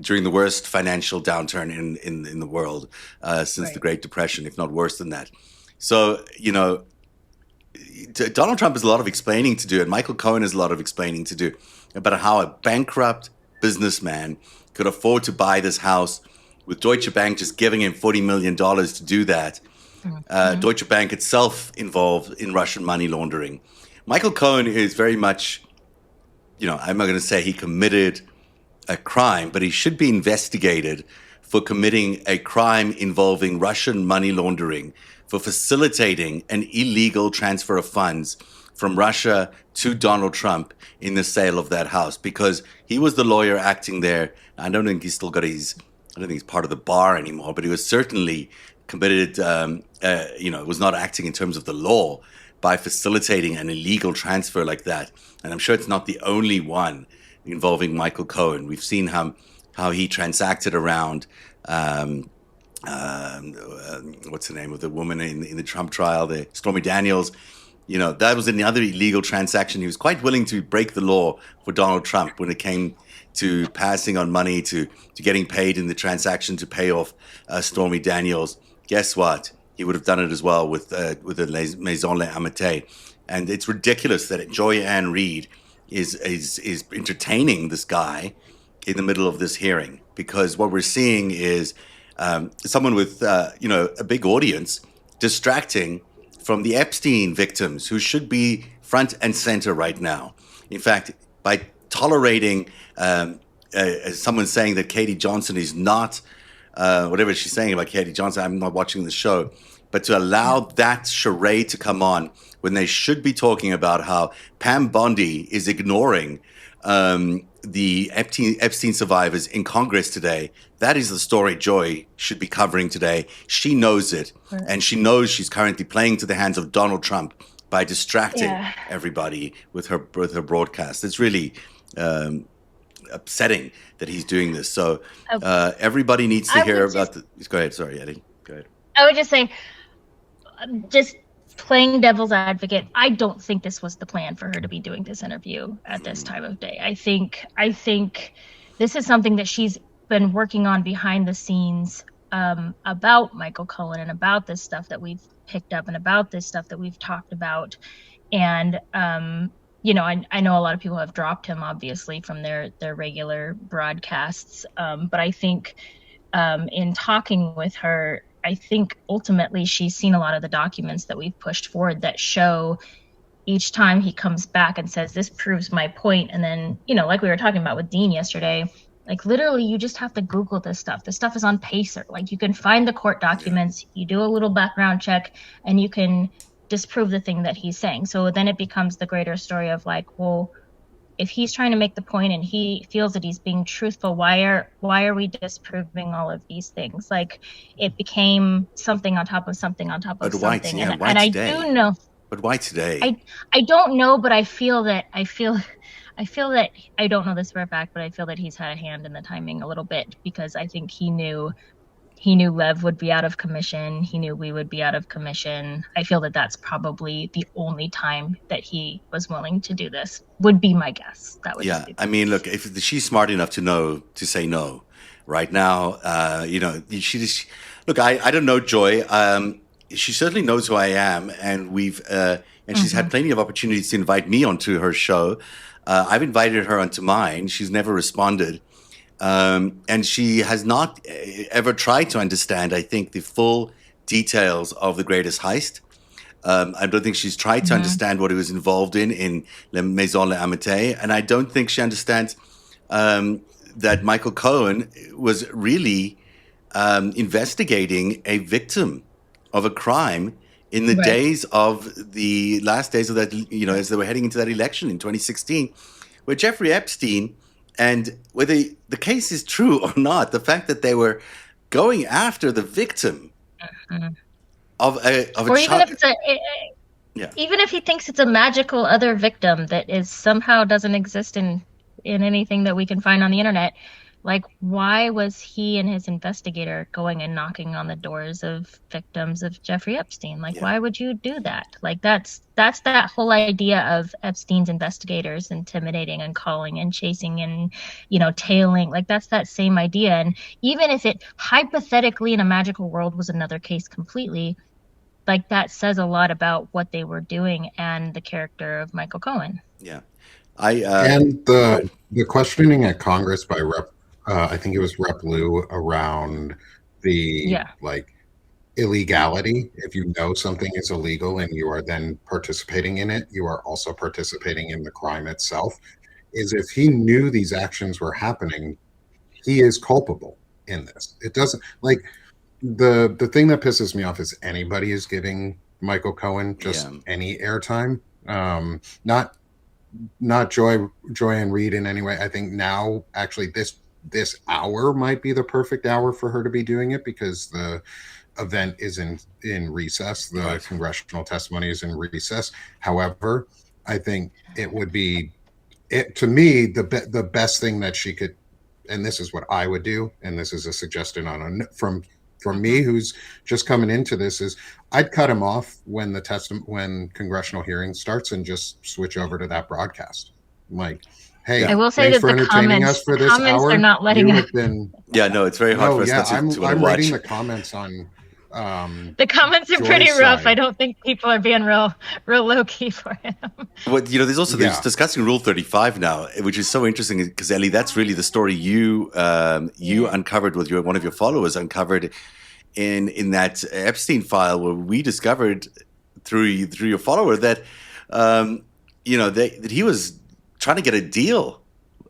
during the worst financial downturn in the world since the Great Depression, if not worse than that. So, Donald Trump has a lot of explaining to do, and Michael Cohen has a lot of explaining to do about how a bankrupt businessman could afford to buy this house with Deutsche Bank just giving him $40 million to do that. Deutsche Bank itself involved in Russian money laundering. Michael Cohen is very much, I'm not going to say he committed a crime, but he should be investigated for committing a crime involving Russian money laundering, for facilitating an illegal transfer of funds from Russia to Donald Trump in the sale of that house, because he was the lawyer acting there. I don't think he's part of the bar anymore, but he was certainly committed, was not acting in terms of the law by facilitating an illegal transfer like that. And I'm sure it's not the only one involving Michael Cohen. We've seen how he transacted around what's the name of the woman in the Trump trial, the Stormy Daniels. That was another illegal transaction. He was quite willing to break the law for Donald Trump when it came to passing on money, to getting paid in the transaction to pay off Stormy Daniels. Guess what? He would have done it as well with the Maison Les Amitiés. And it's ridiculous that Joy Ann Reid is entertaining this guy in the middle of this hearing, because what we're seeing is someone with a big audience distracting from the Epstein victims, who should be front and center right now. In fact, by tolerating someone saying that Katie Johnson is not whatever she's saying about Katie Johnson, I'm not watching the show, but to allow that charade to come on when they should be talking about how Pam Bondi is ignoring the Epstein survivors in Congress today. That is the story Joy should be covering today. She knows it, and she knows she's currently playing to the hands of Donald Trump by distracting everybody with her broadcast. It's really upsetting that he's doing this. So everybody needs to hear about Go ahead. Sorry, Eddie. Go ahead. I would just say, just playing devil's advocate, I don't think this was the plan for her to be doing this interview at this time of day. I think this is something that she's been working on behind the scenes about Michael Cohen and about this stuff that we've picked up and about this stuff that we've talked about. And, I know a lot of people have dropped him, obviously, from their regular broadcasts. But I think in talking with her, I think ultimately she's seen a lot of the documents that we've pushed forward that show each time he comes back and says, this proves my point. And then, like we were talking about with Dean yesterday, like literally you just have to Google this stuff. This stuff is on Pacer. Like you can find the court documents, you do a little background check, and you can disprove the thing that he's saying. So then it becomes the greater story of like, well, if he's trying to make the point and he feels that he's being truthful, why are we disproving all of these things? Like it became something on top of something on top of something. And I do know. But why today? I don't know, but I feel that I don't know this for a fact, but I feel that he's had a hand in the timing a little bit, because I think he knew Lev would be out of commission. He knew we would be out of commission. I feel that that's probably the only time that he was willing to do this, would be my guess. That would Yeah, I mean, look, if she's smart enough to say no right now, she just, look, I don't know Joy. She certainly knows who I am, and she's had plenty of opportunities to invite me onto her show. I've invited her onto mine. She's never responded. And she has not ever tried to understand, I think, the full details of the greatest heist. I don't think she's tried to understand what he was involved in La Maison Les Amitiés. And I don't think she understands that Michael Cohen was really investigating a victim of a crime in the last days of that, as they were heading into that election in 2016, where Jeffrey Epstein, and whether the case is true or not, the fact that they were going after the victim of a child. Even if he thinks it's a magical other victim that is somehow doesn't exist in anything that we can find on the internet, like why was he and his investigator going and knocking on the doors of victims of Jeffrey Epstein? Like, why would you do that? Like that's that whole idea of Epstein's investigators intimidating and calling and chasing and, tailing. Like that's that same idea. And even if it hypothetically in a magical world was another case completely, like that says a lot about what they were doing and the character of Michael Cohen. Yeah. And the questioning at Congress by I think it was Rep. Lou around the illegality. If you know something is illegal and you are then participating in it, you are also participating in the crime itself. Is if he knew these actions were happening, he is culpable in this. It doesn't like the thing that pisses me off is anybody is giving Michael Cohen just any airtime. Not Joy and Reed in any way. I think now actually this hour might be the perfect hour for her to be doing it, because the event is in recess. The congressional testimony is in recess. However, I think it would be, to me, the best thing that she could, and this is what I would do, and this is a suggestion from me who's just coming into this, is I'd cut him off when when congressional hearing starts and just switch over to that broadcast. Like, hey, I will say that the comments are not letting us. It's very hard for us to I'm watch. reading the comments on. The comments are pretty rough. I don't think people are being real low key for him. Well, there's also there's discussing Rule 35 now, which is so interesting because Ellie, that's really the story you uncovered with one of your followers uncovered in that Epstein file, where we discovered through your follower that that he was trying to get a deal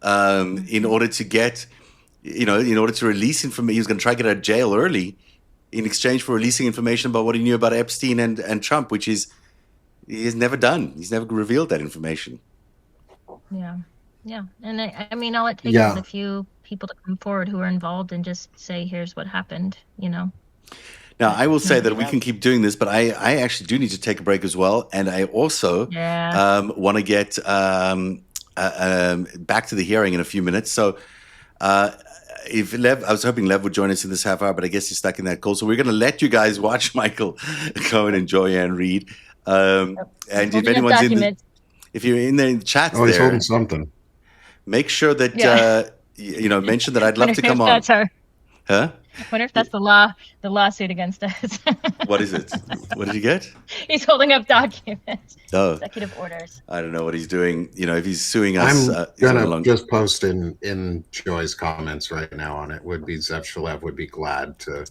in order to get in order to release information. He was going to try to get out of jail early in exchange for releasing information about what he knew about Epstein and Trump, which he has never done. He's never revealed that information. Yeah. And I mean, all it takes is a few people to come forward who are involved and just say, here's what happened, Now, I will say that we can keep doing this, but I actually do need to take a break as well. And I also want to get back to the hearing in a few minutes. So if Lev, I was hoping Lev would join us in this half hour, but I guess he's stuck in that call. So we're going to let you guys watch Michael Cohen and Joyanne Reed. And if anyone's if you're in the chat, he's holding something. Make sure that mention that I'd love to come on. Huh? I wonder if that's the lawsuit against us. What is it? What did he get? He's holding up documents, Oh, executive orders. I don't know what he's doing. You know, if he's suing us, I'm gonna just post in Joy's comments right now on it. Would be Zev Shalev would be glad to.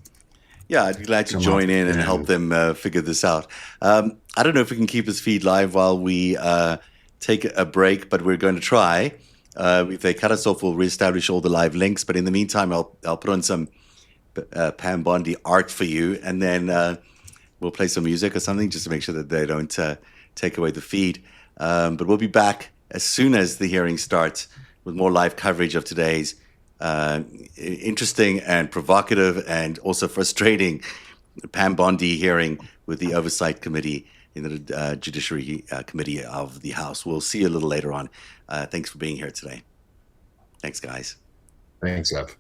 Yeah, I'd be glad to join in and help them figure this out. I don't know if we can keep his feed live while we take a break, but we're going to try. If they cut us off, we'll reestablish all the live links. But in the meantime, I'll put on some Pam Bondi art for you, and then we'll play some music or something just to make sure that they don't take away the feed. But we'll be back as soon as the hearing starts with more live coverage of today's interesting and provocative and also frustrating Pam Bondi hearing with the Oversight Committee in the Judiciary Committee of the House. We'll see you a little later on. Thanks for being here today. Thanks, guys. Thanks, Zev.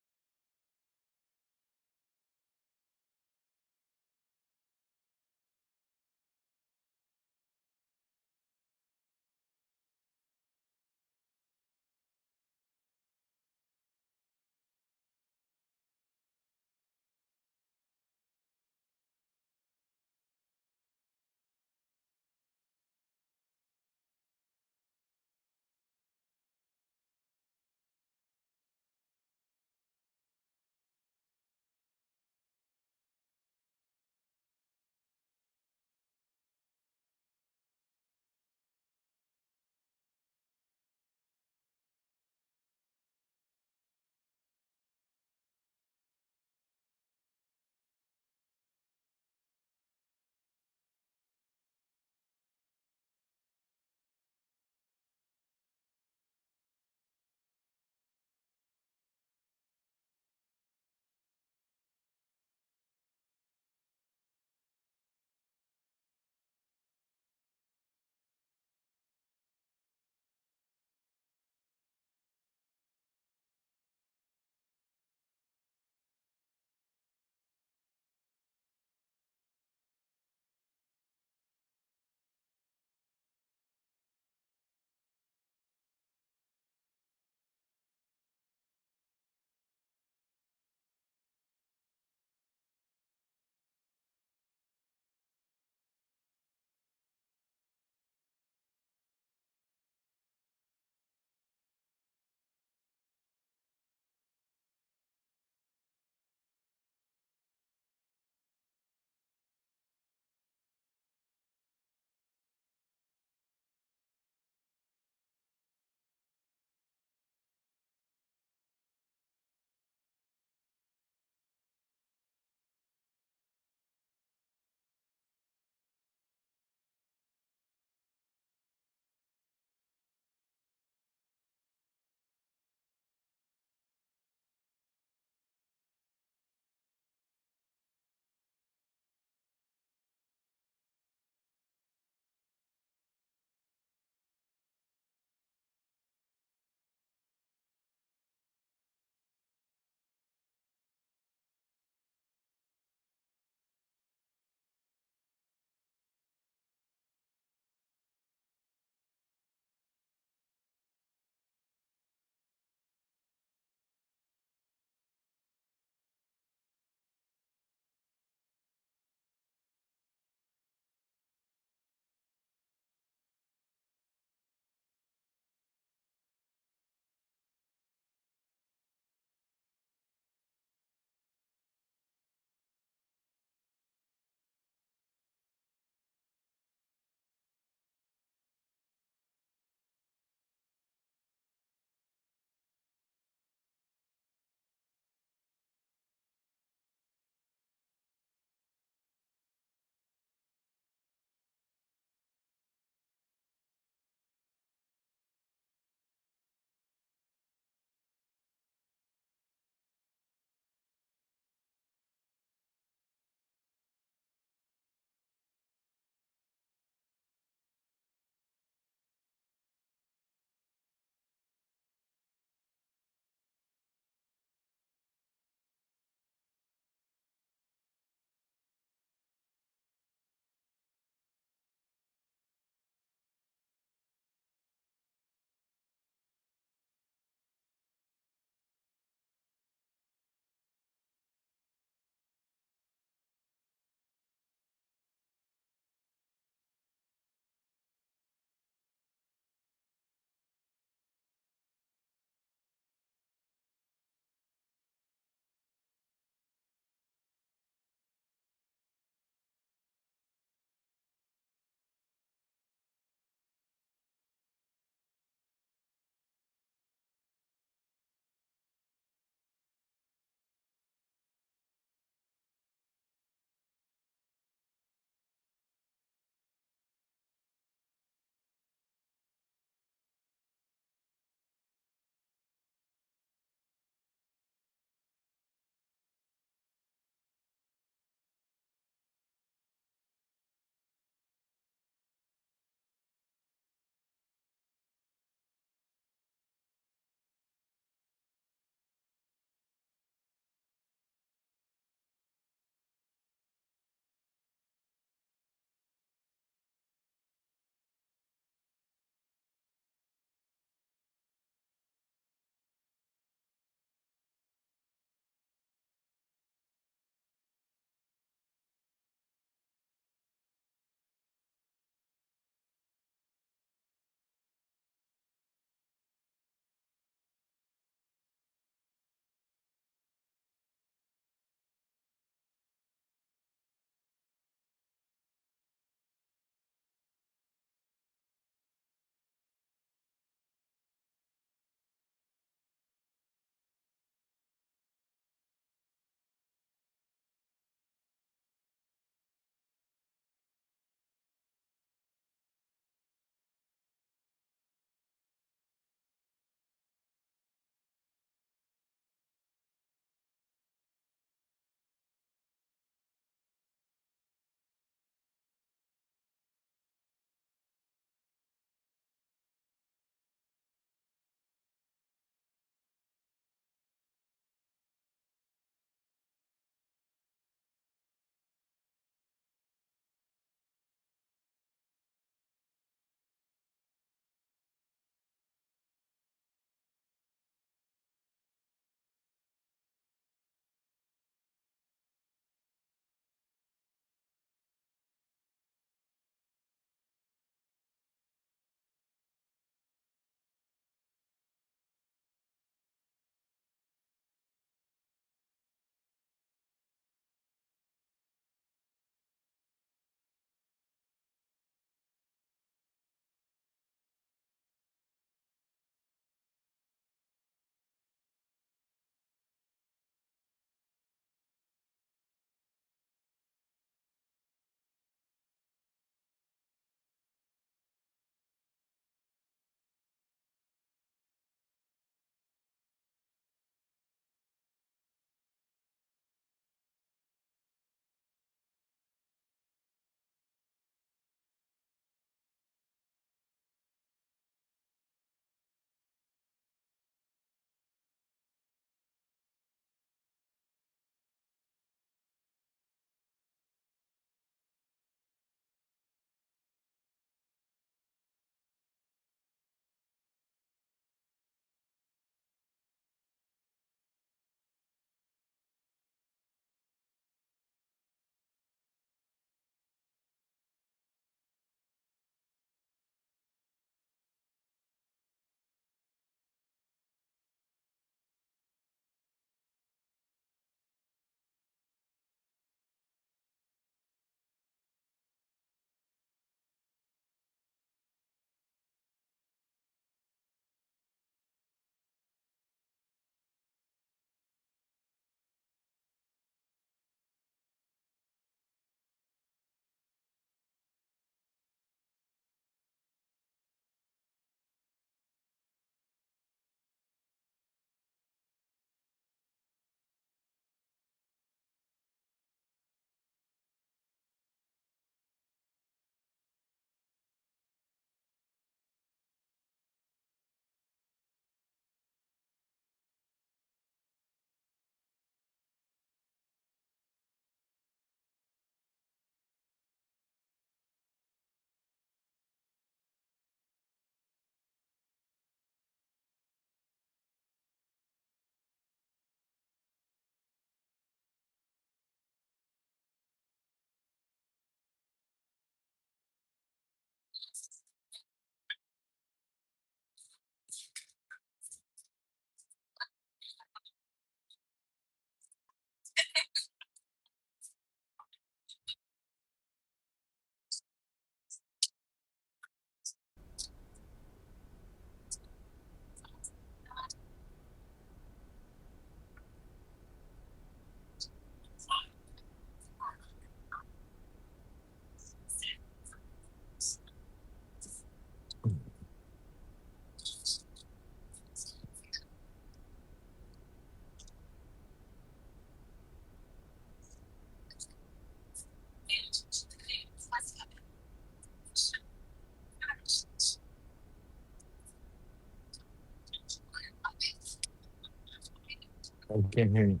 I can't hear you.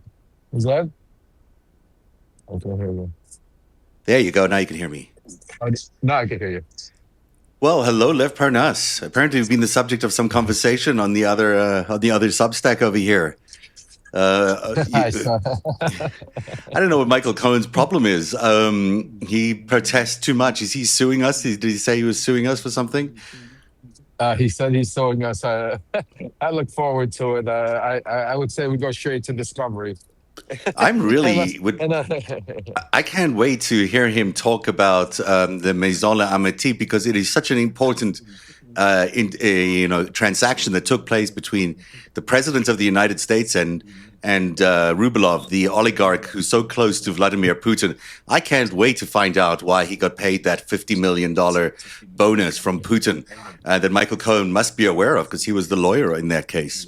Is that? I can't hear you. There you go. Now you can hear me. Now I can hear you. Well, hello, Lev Parnas. Apparently, you've been the subject of some conversation on the other Substack over here. I don't know what Michael Cohen's problem is. He protests too much. Is he suing us? Did he say he was suing us for something? He said he's suing us. I look forward to it. I would say we go straight to discovery. I'm really I can't wait to hear him talk about the Maison La Amitié, because it is such an important transaction that took place between the president of the United States and Rubelov, the oligarch who's so close to Vladimir Putin. I can't wait to find out why he got paid that $50 million bonus from Putin that Michael Cohen must be aware of, because he was the lawyer in that case.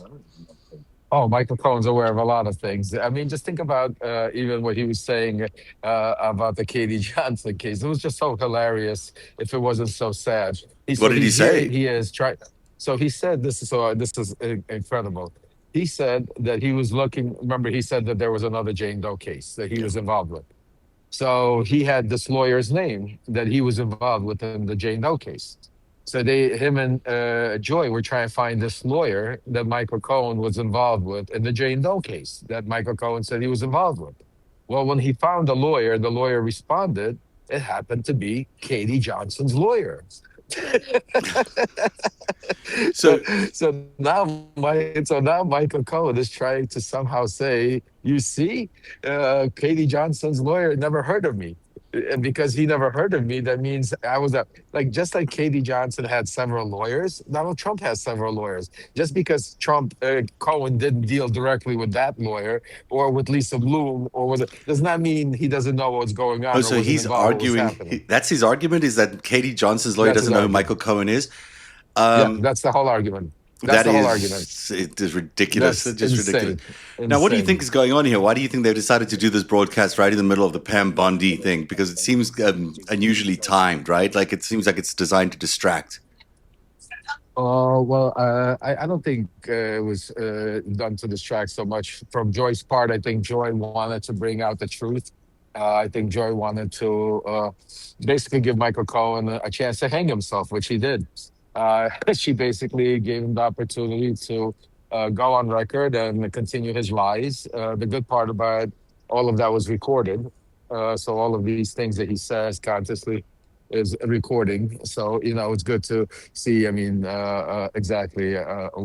Oh, Michael Cohen's aware of a lot of things. I mean, just think about even what he was saying about the Katie Johnson case. It was just so hilarious if it wasn't so sad. What did he say? He is trying. So he said, this is incredible. He said that he was looking. Remember, he said that there was another Jane Doe case that he was involved with. So he had this lawyer's name that he was involved with in the Jane Doe case. So him and Joy were trying to find this lawyer that Michael Cohen was involved with in the Jane Doe case that Michael Cohen said he was involved with. Well, when he found the lawyer responded, it happened to be Katie Johnson's lawyer. so now Michael Cohen is trying to somehow say, you see, Katie Johnson's lawyer never heard of me. And because he never heard of me, that means I was just like Katie Johnson had several lawyers, Donald Trump has several lawyers. Just because Cohen didn't deal directly with that lawyer or with Lisa Bloom does not mean he doesn't know what's going on. Oh, so he's arguing. That's his argument, is that Katie Johnson's lawyer doesn't know who Michael Cohen is. That's the whole argument. That's the whole argument. It is ridiculous. That's it's just ridiculous. Now, what do you think is going on here? Why do you think they've decided to do this broadcast right in the middle of the Pam Bondi thing? Because it seems unusually timed, right? Like, it seems like it's designed to distract. Well, I don't think it was done to distract so much. From Joy's part, I think Joy wanted to bring out the truth. I think Joy wanted to basically give Michael Cohen a chance to hang himself, which he did. She basically gave him the opportunity to go on record and continue his lies. The good part about all of that was recorded. So all of these things that he says consciously is a recording. So, it's good to see, exactly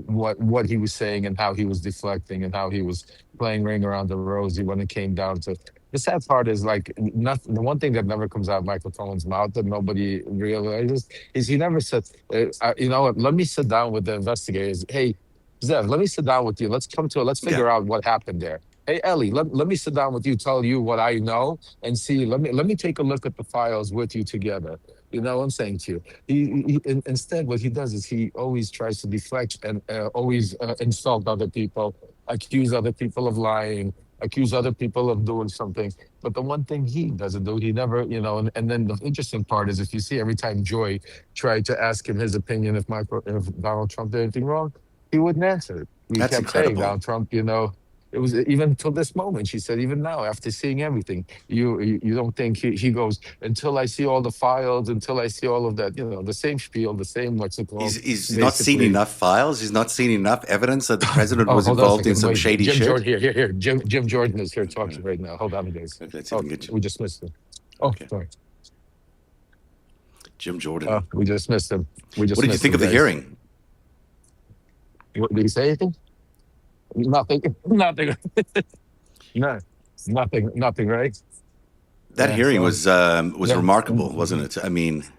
what he was saying and how he was deflecting and how he was playing Ring Around the Rosie when it came down to. The sad part is the one thing that never comes out of Michael Cohen's mouth that nobody realizes is he never said, let me sit down with the investigators. Hey, Zev, let me sit down with you. Let's figure out what happened there. Hey, Ellie, let me sit down with you, tell you what I know and see. Let me take a look at the files with you together. You know what I'm saying to you? He instead, what he does is he always tries to deflect and always insult other people, accuse other people of lying, accuse other people of doing something. But the one thing he doesn't do, he never, and then the interesting part is if you see every time Joy tried to ask him his opinion if Donald Trump did anything wrong, he wouldn't answer it. He That's kept incredible. saying Donald Trump, it was even until this moment. She said, even now, after seeing everything, you don't think he goes, until I see all the files, until I see all of that, the same spiel, the same what's it called. He's not seen enough files. He's not seen enough evidence that the president was involved in some shady Jim shit. Jordan, here. Jim Jordan is here talking right now. Hold on, guys. We just missed him. Sorry. Jim Jordan. We just missed him. What did you think of the hearing? Did he say anything? Nothing. No, nothing, right? That hearing was remarkable, wasn't it?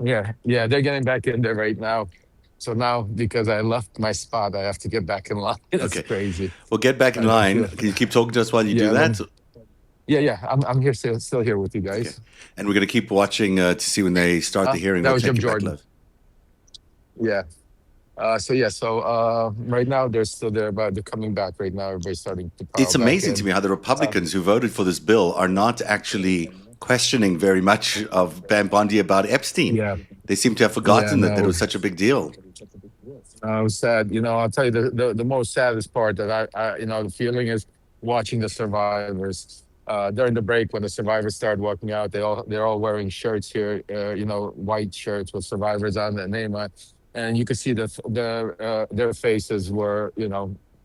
Yeah, they're getting back in there right now. So now, because I left my spot, I have to get back in line. It's crazy. Well, get back in line. Can you keep talking to us while you do that? Yeah. I'm here, still here with you guys. Okay. And we're going to keep watching to see when they start the hearing. That was Jim Jordan. Yeah. So right now they're coming back right now. Everybody's starting to pile It's amazing back to me how the Republicans who voted for this bill are not actually questioning very much of Pam Bondi about Epstein. Yeah. They seem to have forgotten that it was such a big deal. It was sad. I'll tell you the most saddest part that I the feeling is watching the survivors. During the break, when the survivors started walking out, they're all wearing shirts here, white shirts with survivors on their name on, and you could see their faces were,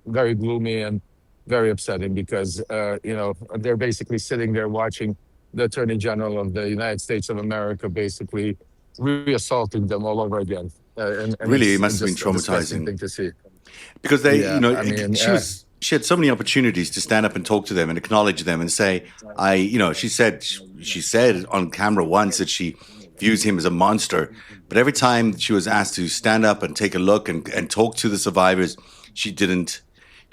very gloomy and very upsetting because, they're basically sitting there watching the Attorney General of the United States of America basically reassaulting them all over again. And Really, it it's must have been just a disgusting traumatizing thing to see. because they, Yeah, I mean, she had so many opportunities to stand up and talk to them and acknowledge them and say, she said on camera once that she views him as a monster, but every time she was asked to stand up and take a look and talk to the survivors, she didn't.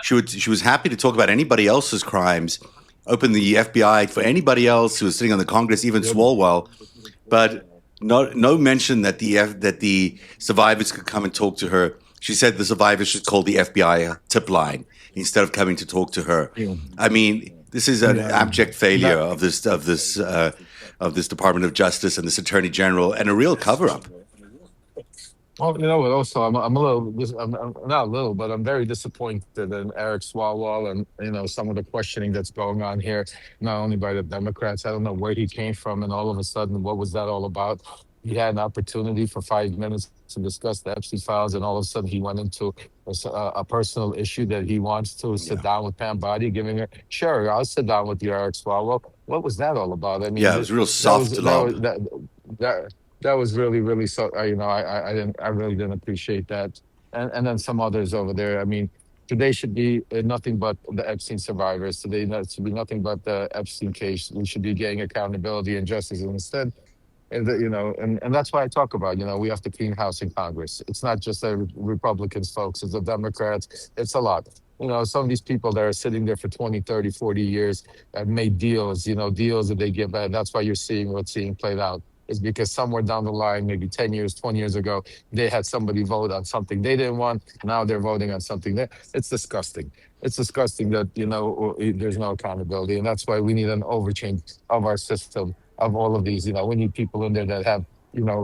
She was happy to talk about anybody else's crimes, open the FBI for anybody else who was sitting on the Congress, even Swalwell, but no mention that the survivors could come and talk to her. She said the survivors should call the FBI tip line instead of coming to talk to her. I mean, this is an abject failure of this Department of Justice and this Attorney General, and a real cover-up. Well, also I'm a little, I'm not a little, but I'm very disappointed in Eric Swalwell and some of the questioning that's going on here, not only by the Democrats. I don't know where he came from, and all of a sudden, what was that all about? He had an opportunity for 5 minutes to discuss the Epstein files, and all of a sudden he went into a personal issue that he wants to sit down with Pam Bondi, giving her, sure, I'll sit down with you, Eric Swalwell. What was that all about? I mean, it was real soft lob. That was really, really so. I really didn't appreciate that. And then some others over there. I mean, today should be nothing but the Epstein survivors. Today should be nothing but the Epstein case. We should be getting accountability and justice. And instead, and that's why I talk about, we have to clean house in Congress. It's not just the Republicans, folks. It's the Democrats. It's a lot. Some of these people that are sitting there for 20, 30, 40 years have made deals, deals that they give back. That's why you're seeing what's being played out. Is because somewhere down the line, maybe 10 years, 20 years ago, they had somebody vote on something they didn't want. Now they're voting on something that it's disgusting. It's disgusting that, there's no accountability. And that's why we need an overchange of our system of all of these. We need people in there that have,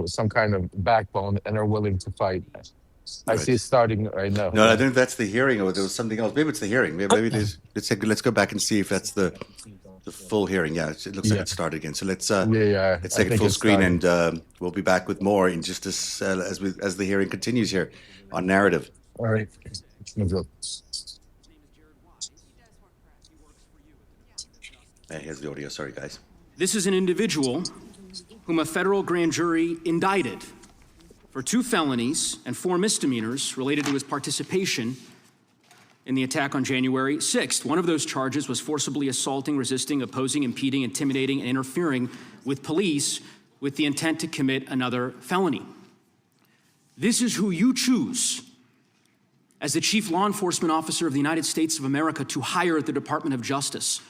some kind of backbone and are willing to fight. I see it starting right now. No, I think that's the hearing, or there was something else. Maybe it's the hearing. Maybe let's go back and see if that's the full hearing. Yeah, it looks like it started again. So let's take it full screen, and we'll be back with more in just as the hearing continues here on narrative. All right. Here's the audio. Sorry, guys. This is an individual whom a federal grand jury indicted for 2 felonies and 4 misdemeanors related to his participation in the attack on January 6th. One of those charges was forcibly assaulting, resisting, opposing, impeding, intimidating, and interfering with police with the intent to commit another felony. This is who you choose as the Chief Law Enforcement Officer of the United States of America to hire at the Department of Justice.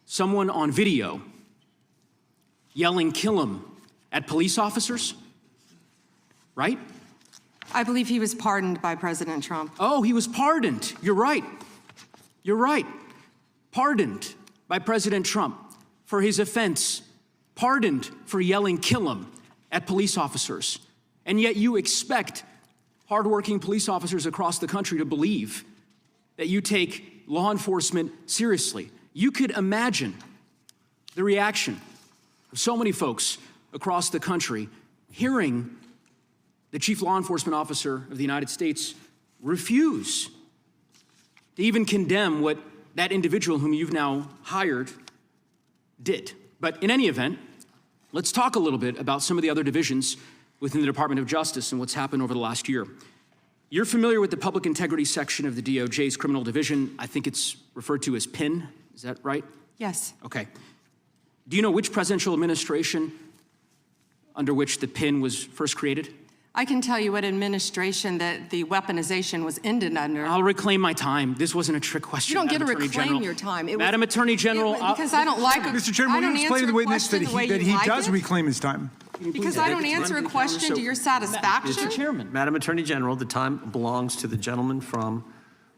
Someone on video yelling, "Kill him," at police officers, right? I believe he was pardoned by President Trump. Oh, he was pardoned. You're right. You're right. Pardoned by President Trump for his offense. Pardoned for yelling, "Kill him," at police officers. And yet you expect hardworking police officers across the country to believe that you take law enforcement seriously. You could imagine the reaction of so many folks across the country hearing the Chief Law Enforcement Officer of the United States refuse to even condemn what that individual whom you've now hired did. But in any event, let's talk a little bit about some of the other divisions within the Department of Justice and what's happened over the last year. You're familiar with the Public Integrity section of the DOJ's Criminal Division. I think it's referred to as PIN. Is that right? Yes. Okay. Do you know which presidential administration under which the PIN was first created? I can tell you what administration that the weaponization was ended under. I'll reclaim my time. This wasn't a trick question. You don't get to Madam Attorney reclaim General. your time. Madam Attorney General. Because I don't like it. Mr. Chairman, will you explain to the witness that he does reclaim his time? Because I don't answer a question to your satisfaction. Mr. Chairman. Madam Attorney General, the time belongs to the gentleman from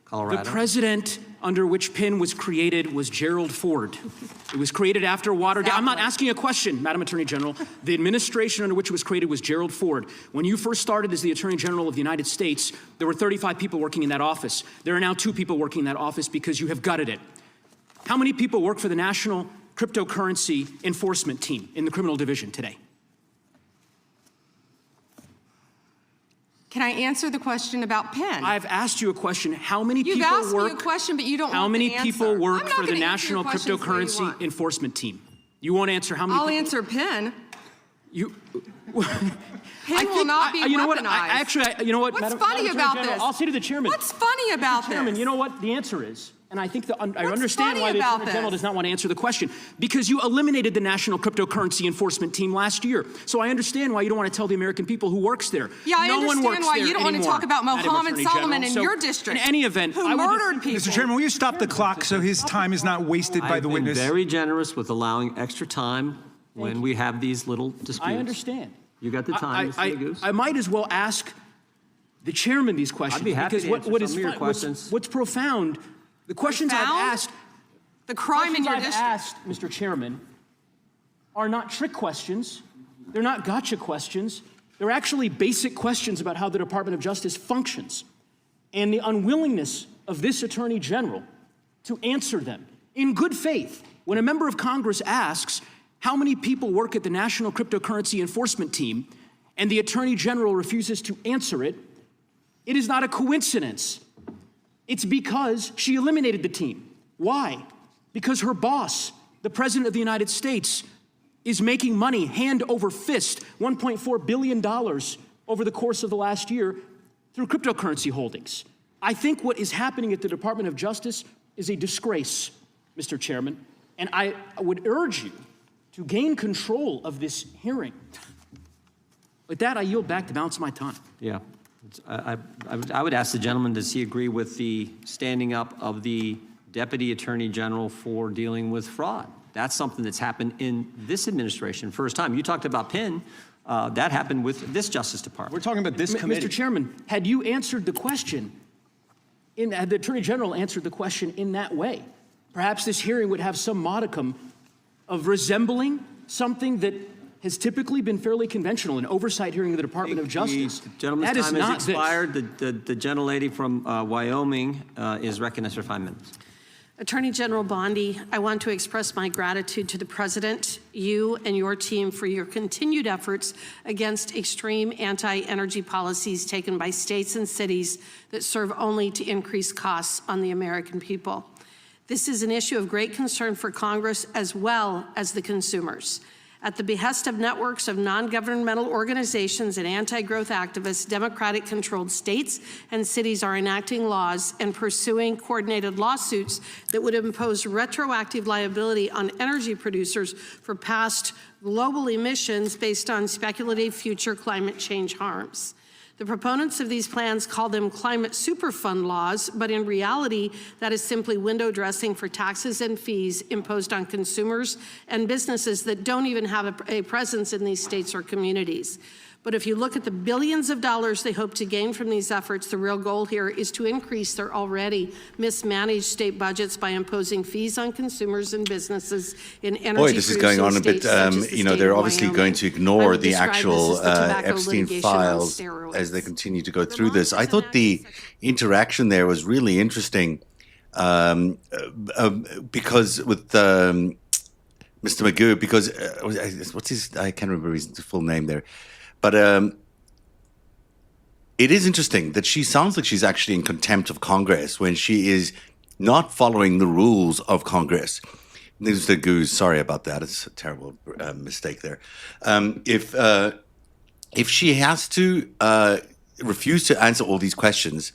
Colorado. The president under which PIN was created was Gerald Ford. It was created after Watergate. I'm not asking a question, Madam Attorney General. The administration under which it was created was Gerald Ford. When you first started as the Attorney General of the United States, there were 35 people working in that office. There are now 2 people working in that office because you have gutted it. How many people work for the National Cryptocurrency Enforcement Team in the criminal division today? Can I answer the question about Penn? I've asked you a question. How many You've people asked work? me a question, but you don't How want many the people answer. work I'm not for the gonna answer your National questions the way you Cryptocurrency want. Enforcement Team? You won't answer how many I'll people? answer Penn. You. Penn will not be you know weaponized. what? You know what? What's Madam funny Attorney about General, this? I'll say to the chairman. What's funny about Mr. Chairman, this? you know what the answer is? And I think I What's understand funny why the about Attorney General this? does not want to answer the question. Because you eliminated the National Cryptocurrency Enforcement Team last year. So I understand why you don't want to tell the American people who works there. Yeah, I no one understand works why there you don't want to anymore, talk about Madam Mohammed Attorney Solomon General. in So, your district. In any event, who I would just- murdered people. Mr. Chairman, will you stop the clock so his time is not wasted by I've the been witness? very generous with allowing extra time when we have these little disputes. I understand. You got the time, Mr. Magoo's. I might as well ask the chairman these questions. I'd be happy because to answer what some is of your fun- questions. What's profound, the questions I've Profound? asked, The crime in your I've district. asked, Mr. Chairman, are not trick questions. They're not gotcha questions. They're actually basic questions about how the Department of Justice functions and the unwillingness of this Attorney General to answer them in good faith. When a member of Congress asks, how many people work at the National Cryptocurrency Enforcement Team, and the Attorney General refuses to answer it, it is not a coincidence. It's because she eliminated the team. Why? Because her boss, the President of the United States, is making money hand over fist, $1.4 billion over the course of the last year through cryptocurrency holdings. I think what is happening at the Department of Justice is a disgrace, Mr. Chairman, and I would urge you to gain control of this hearing. With that, I yield back the balance of my time. Yeah. I would ask the gentleman, does he agree with the standing up of the Deputy Attorney General for dealing with fraud? That's something that's happened in this administration. First time. You talked about Penn. That happened with this Justice Department. We're talking about this committee. Mr. Chairman, had you answered the question, had the Attorney General answered the question in that way, perhaps this hearing would have some modicum of resembling something that has typically been fairly conventional, an oversight hearing of the Department of Justice. The gentleman's That is time not has expired. The gentlelady from Wyoming is recognized for 5 minutes. Attorney General Bondi, I want to express my gratitude to the President, you and your team for your continued efforts against extreme anti-energy policies taken by states and cities that serve only to increase costs on the American people. This is an issue of great concern for Congress as well as the consumers. At the behest of networks of non-governmental organizations and anti-growth activists, Democratic-controlled states and cities are enacting laws and pursuing coordinated lawsuits that would impose retroactive liability on energy producers for past global emissions based on speculative future climate change harms. The proponents of these plans call them climate superfund laws, but in reality, that is simply window dressing for taxes and fees imposed on consumers and businesses that don't even have a presence in these states or communities. But if you look at the billions of dollars they hope to gain from these efforts, the real goal here is to increase their already mismanaged state budgets by imposing fees on consumers and businesses in energy. Boy, this is going on a bit. They're obviously going to ignore the actual Epstein files as they continue to go through this. I thought the interaction there was really interesting because with Mr. Magoo, because what's his? I can't remember his full name there. But it is interesting that she sounds like she's actually in contempt of Congress when she is not following the rules of Congress. Mr. Goose, sorry about that. It's a terrible mistake there. If she has to refuse to answer all these questions,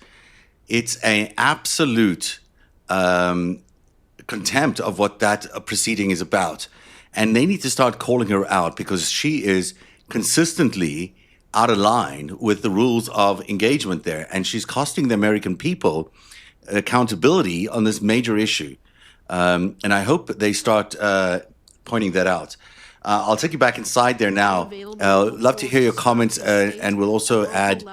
it's an absolute contempt of what that proceeding is about. And they need to start calling her out because she is consistently out of line with the rules of engagement there. And she's costing the American people accountability on this major issue. And I hope they start pointing that out. I'll take you back inside there now. Love to hear your comments, and we'll also add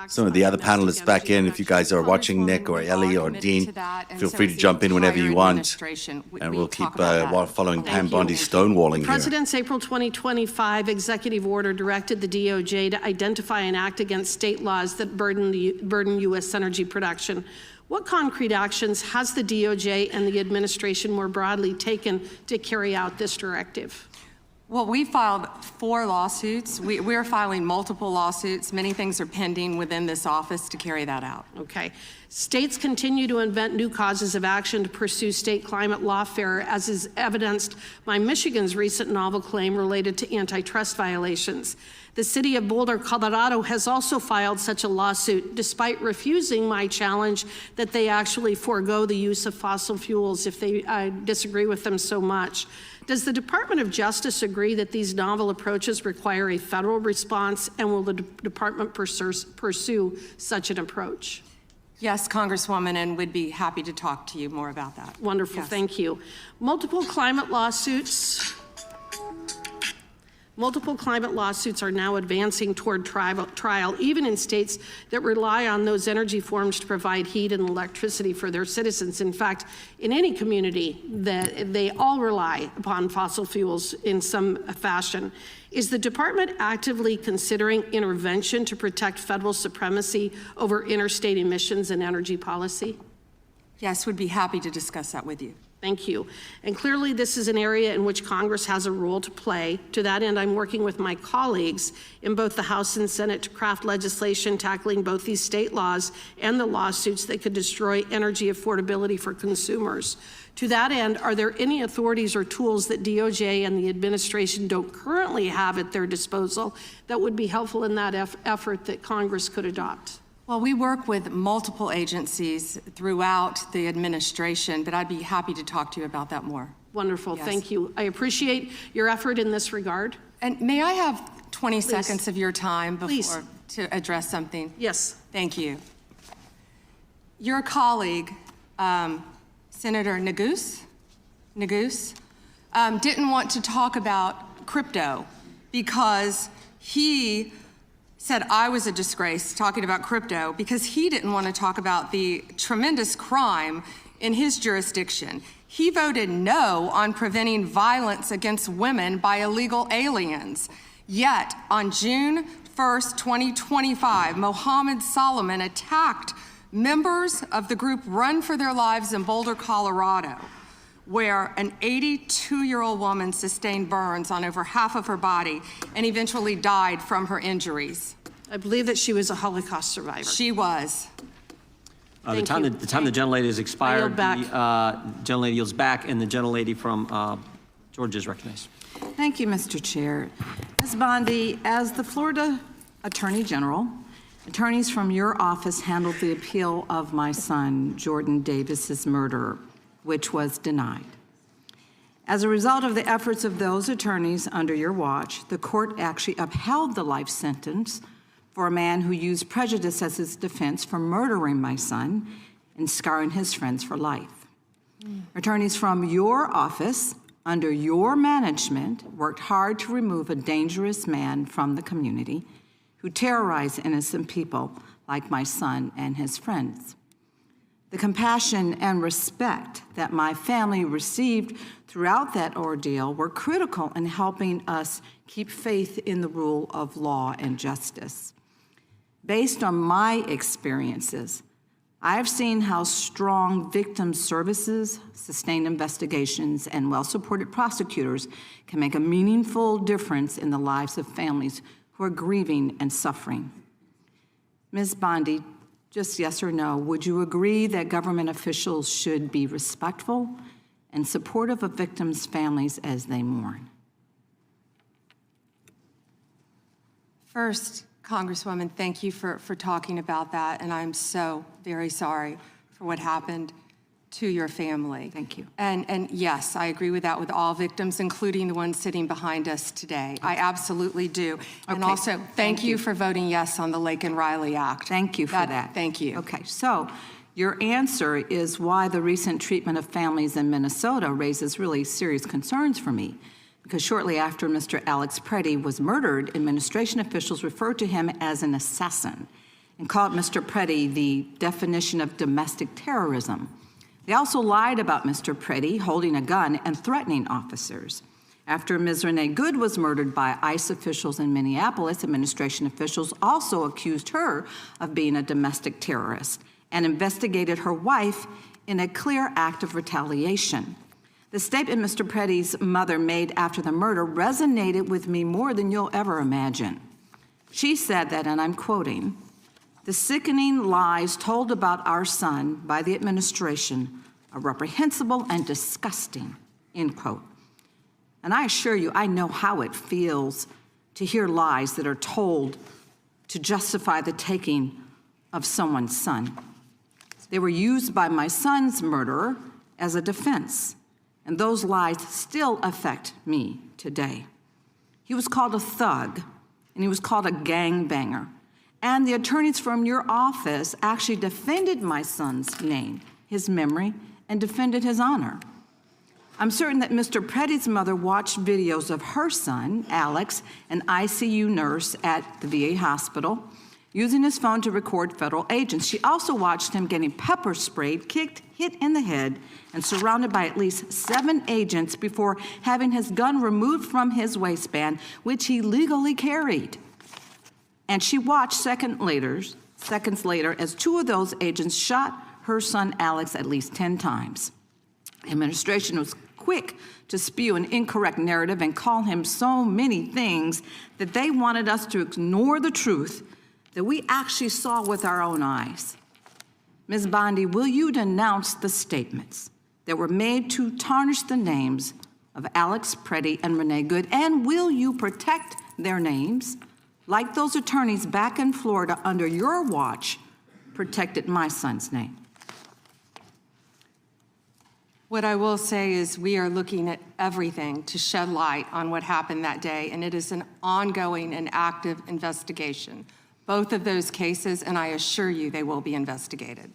some of the other panelists back in. If you guys are watching, Nick or Ellie or Dean, feel free to jump in whenever you want. And we'll keep following Pam Bondi's stonewalling here. President's April 2025 executive order directed the DOJ to identify and act against state laws that burden U.S. energy production. What concrete actions has the DOJ and the administration more broadly taken to carry out this directive? Well, we filed 4 lawsuits. We're filing multiple lawsuits. Many things are pending within this office to carry that out. Okay. States continue to invent new causes of action to pursue state climate lawfare, as is evidenced by Michigan's recent novel claim related to antitrust violations. The city of Boulder, Colorado has also filed such a lawsuit, despite refusing my challenge that they actually forego the use of fossil fuels if they disagree with them so much. Does the Department of Justice agree that these novel approaches require a federal response, and will the department pursue such an approach? Yes, Congresswoman, and we'd be happy to talk to you more about that. Wonderful, Yes. thank you. Multiple climate lawsuits are now advancing toward trial, even in states that rely on those energy forms to provide heat and electricity for their citizens. In fact, in any community, that they all rely upon fossil fuels in some fashion. Is the department actively considering intervention to protect federal supremacy over interstate emissions and energy policy? Yes, we'd be happy to discuss that with you. Thank you. And clearly this is an area in which Congress has a role to play. To that end, I'm working with my colleagues in both the House and Senate to craft legislation tackling both these state laws and the lawsuits that could destroy energy affordability for consumers. To that end, are there any authorities or tools that DOJ and the administration don't currently have at their disposal that would be helpful in that effort that Congress could adopt? Well, we work with multiple agencies throughout the administration, but I'd be happy to talk to you about that more. Wonderful, Yes. thank you. I appreciate your effort in this regard. And may I have 20 seconds of your time Please. before to address something? Yes. Thank you. Your colleague, Senator Neguse, didn't want to talk about crypto because he said I was a disgrace talking about crypto because he didn't want to talk about the tremendous crime in his jurisdiction. He voted no on preventing violence against women by illegal aliens. Yet, on June 1st, 2025, Mohammed Solomon attacked members of the group Run for Their Lives in Boulder, Colorado, where an 82-year-old woman sustained burns on over half of her body and eventually died from her injuries. I believe that she was a Holocaust survivor. She was. The time the gentlelady has expired, the gentlelady yields back, and the gentlelady from Georgia is recognized. Thank you, Mr. Chair. Ms. Bondi, as the Florida Attorney General, attorneys from your office handled the appeal of my son, Jordan Davis's murder, which was denied. As a result of the efforts of those attorneys under your watch, the court actually upheld the life sentence for a man who used prejudice as his defense for murdering my son and scarring his friends for life. Attorneys from your office, under your management, worked hard to remove a dangerous man from the community who terrorized innocent people like my son and his friends. The compassion and respect that my family received throughout that ordeal were critical in helping us keep faith in the rule of law and justice. Based on my experiences, I've seen how strong victim services, sustained investigations, and well-supported prosecutors can make a meaningful difference in the lives of families who are grieving and suffering. Ms. Bondi, just yes or no, would you agree that government officials should be respectful and supportive of victims' families as they mourn? First, Congresswoman, thank you for talking about that, and I'm so very sorry for what happened to your family. Thank you. And yes, I agree with that with all victims, including the ones sitting behind us today. I absolutely do. And Okay. also, thank you for voting yes on the Lake and Riley Act. Thank you for that. Thank you. Okay, so your answer is why the recent treatment of families in Minnesota raises really serious concerns for me. Because shortly after Mr. Alex Preddy was murdered, administration officials referred to him as an assassin and called Mr. Preddy the definition of domestic terrorism. They also lied about Mr. Preddy holding a gun and threatening officers. After Ms. Renee Good was murdered by ICE officials in Minneapolis, administration officials also accused her of being a domestic terrorist and investigated her wife in a clear act of retaliation. The statement Mr. Petty's mother made after the murder resonated with me more than you'll ever imagine. She said that, and I'm quoting, "The sickening lies told about our son by the administration are reprehensible and disgusting," end quote. And I assure you, I know how it feels to hear lies that are told to justify the taking of someone's son. They were used by my son's murderer as a defense, and those lies still affect me today. He was called a thug, and he was called a gangbanger. And the attorneys from your office actually defended my son's name, his memory, and defended his honor. I'm certain that Mr. Petty's mother watched videos of her son, Alex, an ICU nurse at the VA hospital, using his phone to record federal agents. She also watched him getting pepper sprayed, kicked, hit in the head, and surrounded by at least 7 agents before having his gun removed from his waistband, which he legally carried. And she watched seconds later as 2 of those agents shot her son Alex at least 10 times. The administration was quick to spew an incorrect narrative and call him so many things that they wanted us to ignore the truth that we actually saw with our own eyes. Ms. Bondi, will you denounce the statements that were made to tarnish the names of Alex Petty and Renee Good, and will you protect their names like those attorneys back in Florida under your watch protected my son's name? What I will say is we are looking at everything to shed light on what happened that day, and it is an ongoing and active investigation. Both of those cases, and I assure you they will be investigated.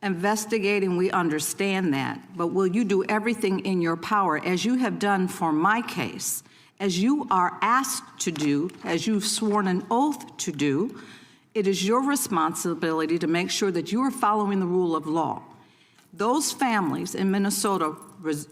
Investigating, we understand that, but will you do everything in your power, as you have done for my case, as you are asked to do, as you've sworn an oath to do? It is your responsibility to make sure that you are following the rule of law. Those families in Minnesota,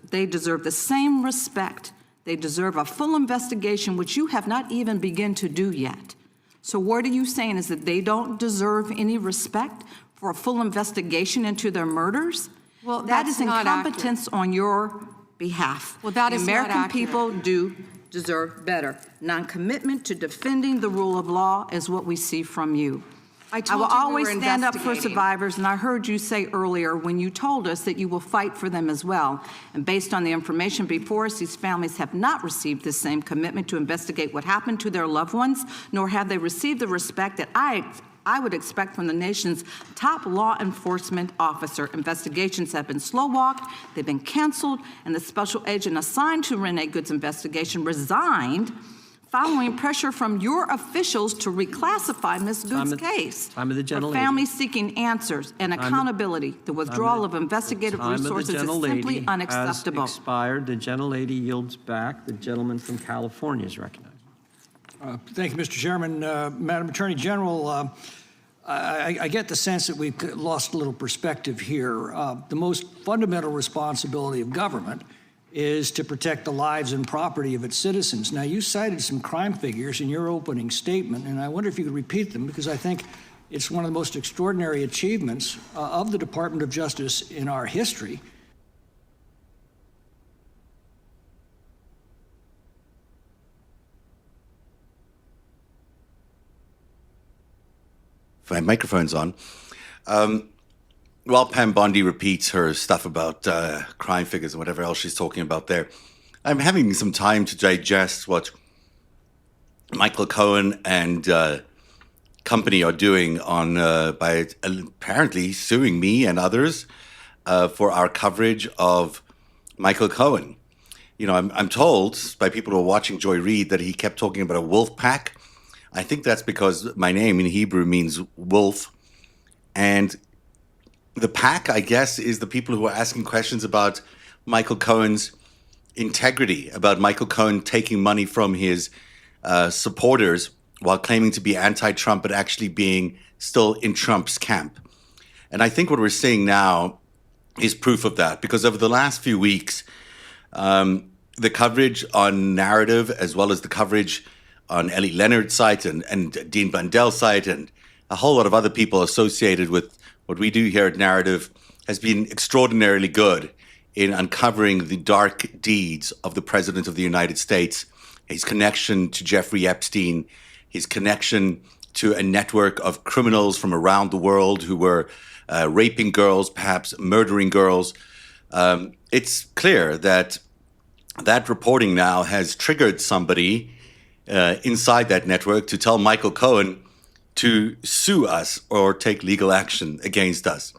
they deserve the same respect. They deserve a full investigation, which you have not even begun to do yet. So what are you saying, is that they don't deserve any respect for a full investigation into their murders? Well, that is not incompetence on your behalf. Well, that is the American not accurate. people do deserve better. Non-commitment to defending the rule of law is what we see from you. I will told you we always were stand up for investigating. survivors, and I heard you say earlier when you told us that you will fight for them as well. And based on the information before us, these families have not received the same commitment to investigate what happened to their loved ones, nor have they received the respect that I would expect from the nation's top law enforcement officer. Investigations have been slow-walked, they've been canceled, and the special agent assigned to Renee Good's investigation resigned following pressure from your officials to reclassify Ms. Good's case. Time of the gentle For lady. families seeking answers and accountability, the withdrawal of investigative resources is simply unacceptable. Has expired. The gentlelady yields back. The gentleman from California is recognized. Thank you, Mr. Chairman. Madam Attorney General, I get the sense that we've lost a little perspective here. The most fundamental responsibility of government is to protect the lives and property of its citizens. Now, you cited some crime figures in your opening statement, and I wonder if you could repeat them, because I think it's one of the most extraordinary achievements of the Department of Justice in our history. My microphone's on. While Pam Bondi repeats her stuff about crime figures and whatever else she's talking about there, I'm having some time to digest what Michael Cohen and company are doing on by apparently suing me and others for our coverage of Michael Cohen. You know, I'm told by people who are watching Joy Reid that he kept talking about a wolf pack. I think that's because my name in Hebrew means wolf, and the pack, I guess, is the people who are asking questions about Michael Cohen's integrity, about Michael Cohen taking money from his supporters while claiming to be anti-Trump, but actually being still in Trump's camp. And I think what we're seeing now is proof of that, because over the last few weeks, the coverage on Narrative, as well as the coverage on Ellie Leonard's site and Dean Bundel's site and a whole lot of other people associated with what we do here at Narrative has been extraordinarily good in uncovering the dark deeds of the President of the United States, his connection to Jeffrey Epstein, his connection to a network of criminals from around the world who were raping girls, perhaps murdering girls. It's clear that that reporting now has triggered somebody inside that network to tell Michael Cohen to sue us or take legal action against us.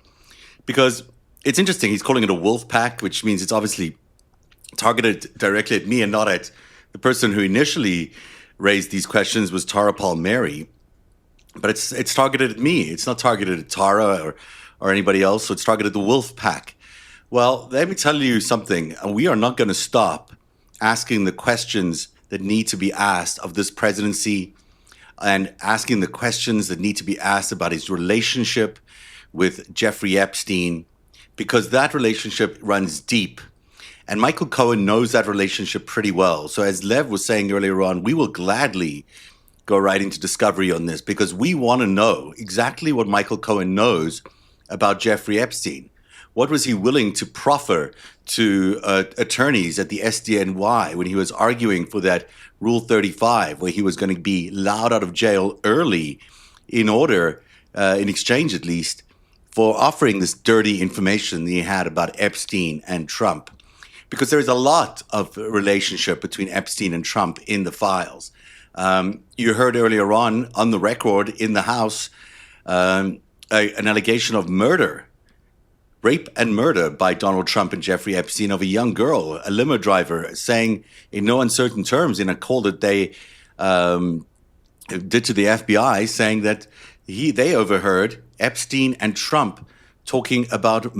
Because it's interesting, he's calling it a wolf pack, which means it's obviously targeted directly at me and not at the person who initially raised these questions was Tara Palmieri. But it's targeted at me. It's not targeted at Tara or anybody else. So it's targeted at the wolf pack. Well, let me tell you something. We are not going to stop asking the questions that need to be asked of this presidency and asking the questions that need to be asked about his relationship with Jeffrey Epstein, because that relationship runs deep. And Michael Cohen knows that relationship pretty well. So as Lev was saying earlier on, we will gladly go right into discovery on this because we want to know exactly what Michael Cohen knows about Jeffrey Epstein. What was he willing to proffer to attorneys at the SDNY when he was arguing for that Rule 35, where he was going to be allowed out of jail early in order, in exchange at least, for offering this dirty information that he had about Epstein and Trump? Because there is a lot of relationship between Epstein and Trump in the files. You heard earlier on the record in the House, an allegation of murder, rape and murder by Donald Trump and Jeffrey Epstein of a young girl, a limo driver, saying in no uncertain terms in a call that they did to the FBI, saying that they overheard Epstein and Trump talking about about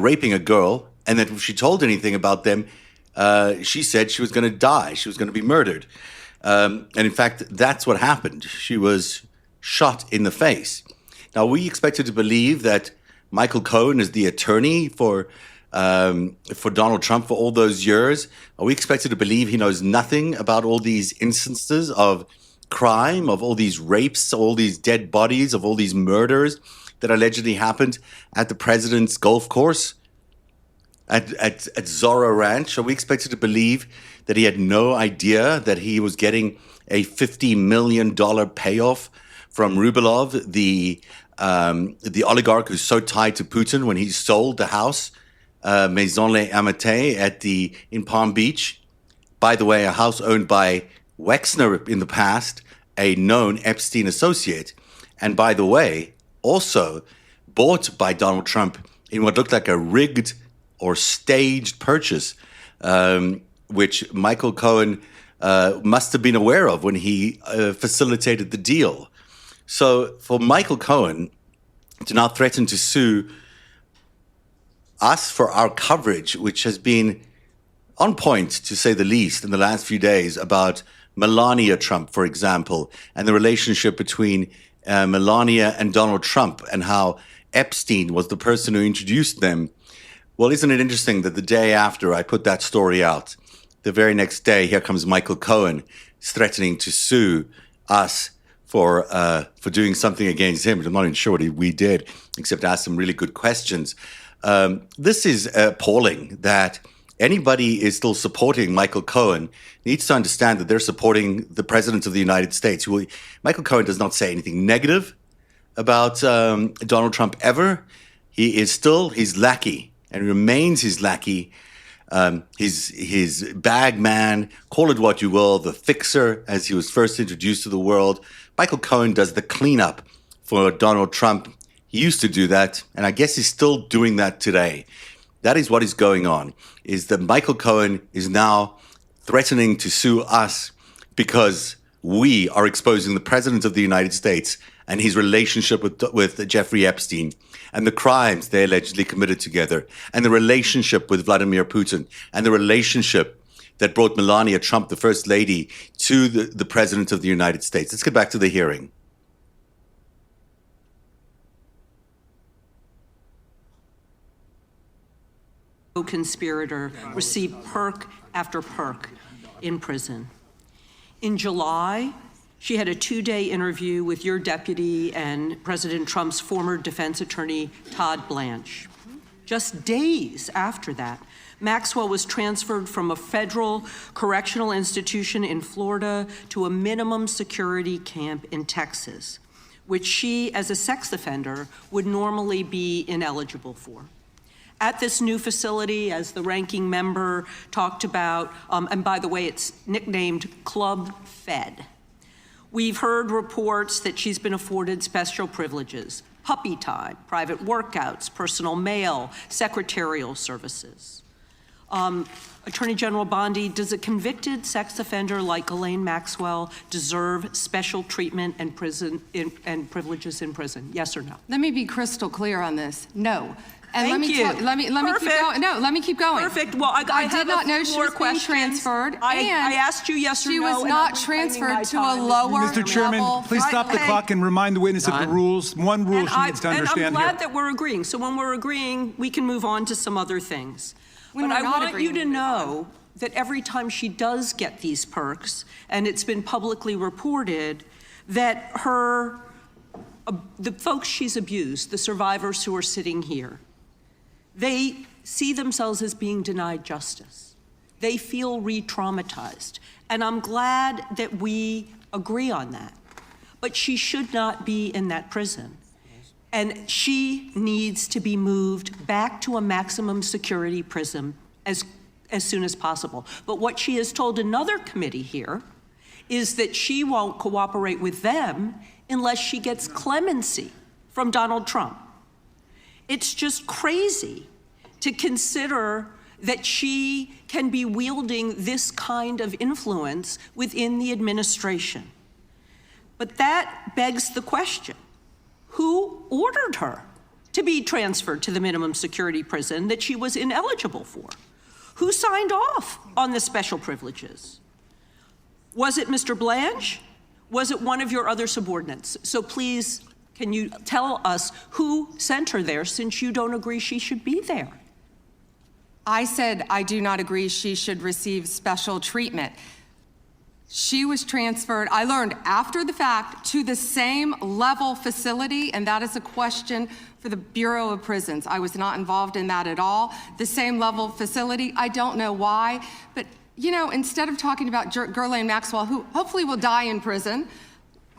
raping a girl, and that if she told anything about them, she said she was going to die. She was going to be murdered. And in fact, that's what happened. She was shot in the face. Now, we expected to believe that Michael Cohen is the attorney for Donald Trump for all those years. We expected to believe he knows nothing about all these instances of crime, of all these rapes, all these dead bodies, of all these murders that allegedly happened at the president's golf course at Zorro Ranch. So we expected to believe that he had no idea that he was getting a $50 million payoff from Rubelov, the oligarch who's so tied to Putin, when he sold the house, Maison Les Amitiés in Palm Beach. By the way, a house owned by Wexner in the past, a known Epstein associate. And by the way, also bought by Donald Trump in what looked like a rigged or staged purchase, which Michael Cohen must have been aware of when he facilitated the deal. So for Michael Cohen to now threaten to sue us for our coverage, which has been on point, to say the least, in the last few days about Melania Trump, for example, and the relationship between Melania and Donald Trump and how Epstein was the person who introduced them. Well, isn't it interesting that the day after I put that story out, the very next day, here comes Michael Cohen threatening to sue us for doing something against him. I'm not even sure what we did, except ask some really good questions. This is appalling that anybody is still supporting Michael Cohen needs to understand that they're supporting the President of the United States. Michael Cohen does not say anything negative about Donald Trump ever. He is still his lackey and remains his lackey, his bag man, call it what you will, the fixer, as he was first introduced to the world. Michael Cohen does the cleanup for Donald Trump. He used to do that, and I guess he's still doing that today. That is what is going on, is that Michael Cohen is now threatening to sue us because we are exposing the President of the United States and his relationship with Jeffrey Epstein and the crimes they allegedly committed together and the relationship with Vladimir Putin and the relationship that brought Melania Trump, the First Lady, to the President of the United States. Let's get back to the hearing. Co-conspirator received perk after perk in prison. In July, She had a 2-day interview with your deputy and President Trump's former defense attorney, Todd Blanche. Just days after that, Maxwell was transferred from a federal correctional institution in Florida to a minimum security camp in Texas, which she, as a sex offender, would normally be ineligible for. At this new facility, as the ranking member talked about, and by the way, it's nicknamed Club Fed, we've heard reports that she's been afforded special privileges, puppy time, private workouts, personal mail, secretarial services. Attorney General Bondi, does a convicted sex offender like Ghislaine Maxwell deserve special treatment and privileges in prison? Yes or no? Let me be crystal clear on this. No. And Thank you. Let me keep going. No, let me keep going. Perfect. Well, I did not know she was being transferred. I asked you yes or no. She was not transferred to a lower Mr. Chairman, level. please stop the clock and remind the witness of the rules. One rule she needs to understand and I'm glad here. that we're agreeing. So when we're agreeing, we can move on to some other things. When but we're I not want you agreeing, to know that every time she does get these perks, and it's been publicly reported, that the folks she's abused, the survivors who are sitting here, they see themselves as being denied justice. They feel re-traumatized. And I'm glad that we agree on that. But she should not be in that prison. And she needs to be moved back to a maximum security prison as soon as possible. But what she has told another committee here is that she won't cooperate with them unless she gets clemency from Donald Trump. It's just crazy to consider that she can be wielding this kind of influence within the administration. But that begs the question, who ordered her to be transferred to the minimum security prison that she was ineligible for? Who signed off on the special privileges? Was it Mr. Blanche? Was it one of your other subordinates? So please, can you tell us who sent her there, since you don't agree she should be there? I said I do not agree she should receive special treatment. She was transferred, I learned after the fact, to the same level facility, and that is a question for the Bureau of Prisons. I was not involved in that at all. The same level facility, I don't know why, but you know, instead of talking about Ghislaine Maxwell, who hopefully will die in prison,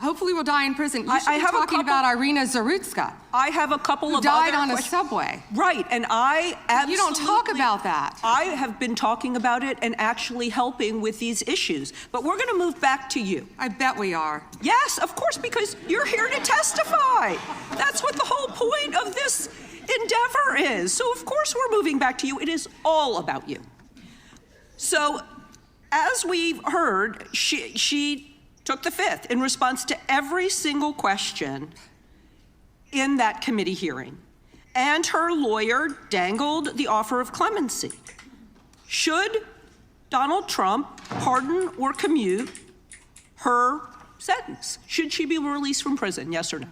you should be talking about Irina Zarutska. I have a couple of died other on a questions. subway. Right, and I absolutely... You don't talk about that. I have been talking about it and actually helping with these issues. But we're going to move back to you. I bet we are. Yes, of course, because you're here to testify. That's what the whole point of this endeavor is. So of course we're moving back to you. It is all about you. So as we've heard, she took the fifth in response to every single question in that committee hearing. And her lawyer dangled the offer of clemency. Should Donald Trump pardon or commute her sentence? Should she be released from prison, yes or no?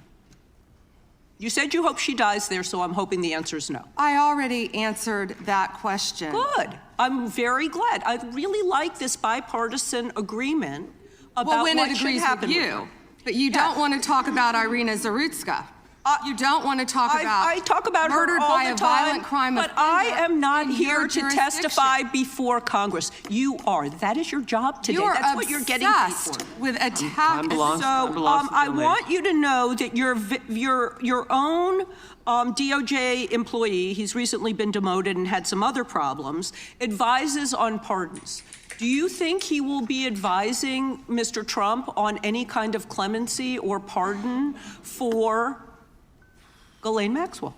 You said you hope she dies there, so I'm hoping the answer is no. I already answered that question. Good. I'm very glad. I really like this bipartisan agreement about when what it should agrees happen with you. But you don't want to talk about Irina Zarutska. You don't want to talk about I talk about murdered her all by the a time, violent crime but offender I am not in here your to jurisdiction. testify before Congress. You are. That is your job today. You are That's what you're getting paid for. obsessed with attack. I want you to know that your own DOJ employee, he's recently been demoted and had some other problems, advises on pardons. Do you think he will be advising Mr. Trump on any kind of clemency or pardon for Ghislaine Maxwell?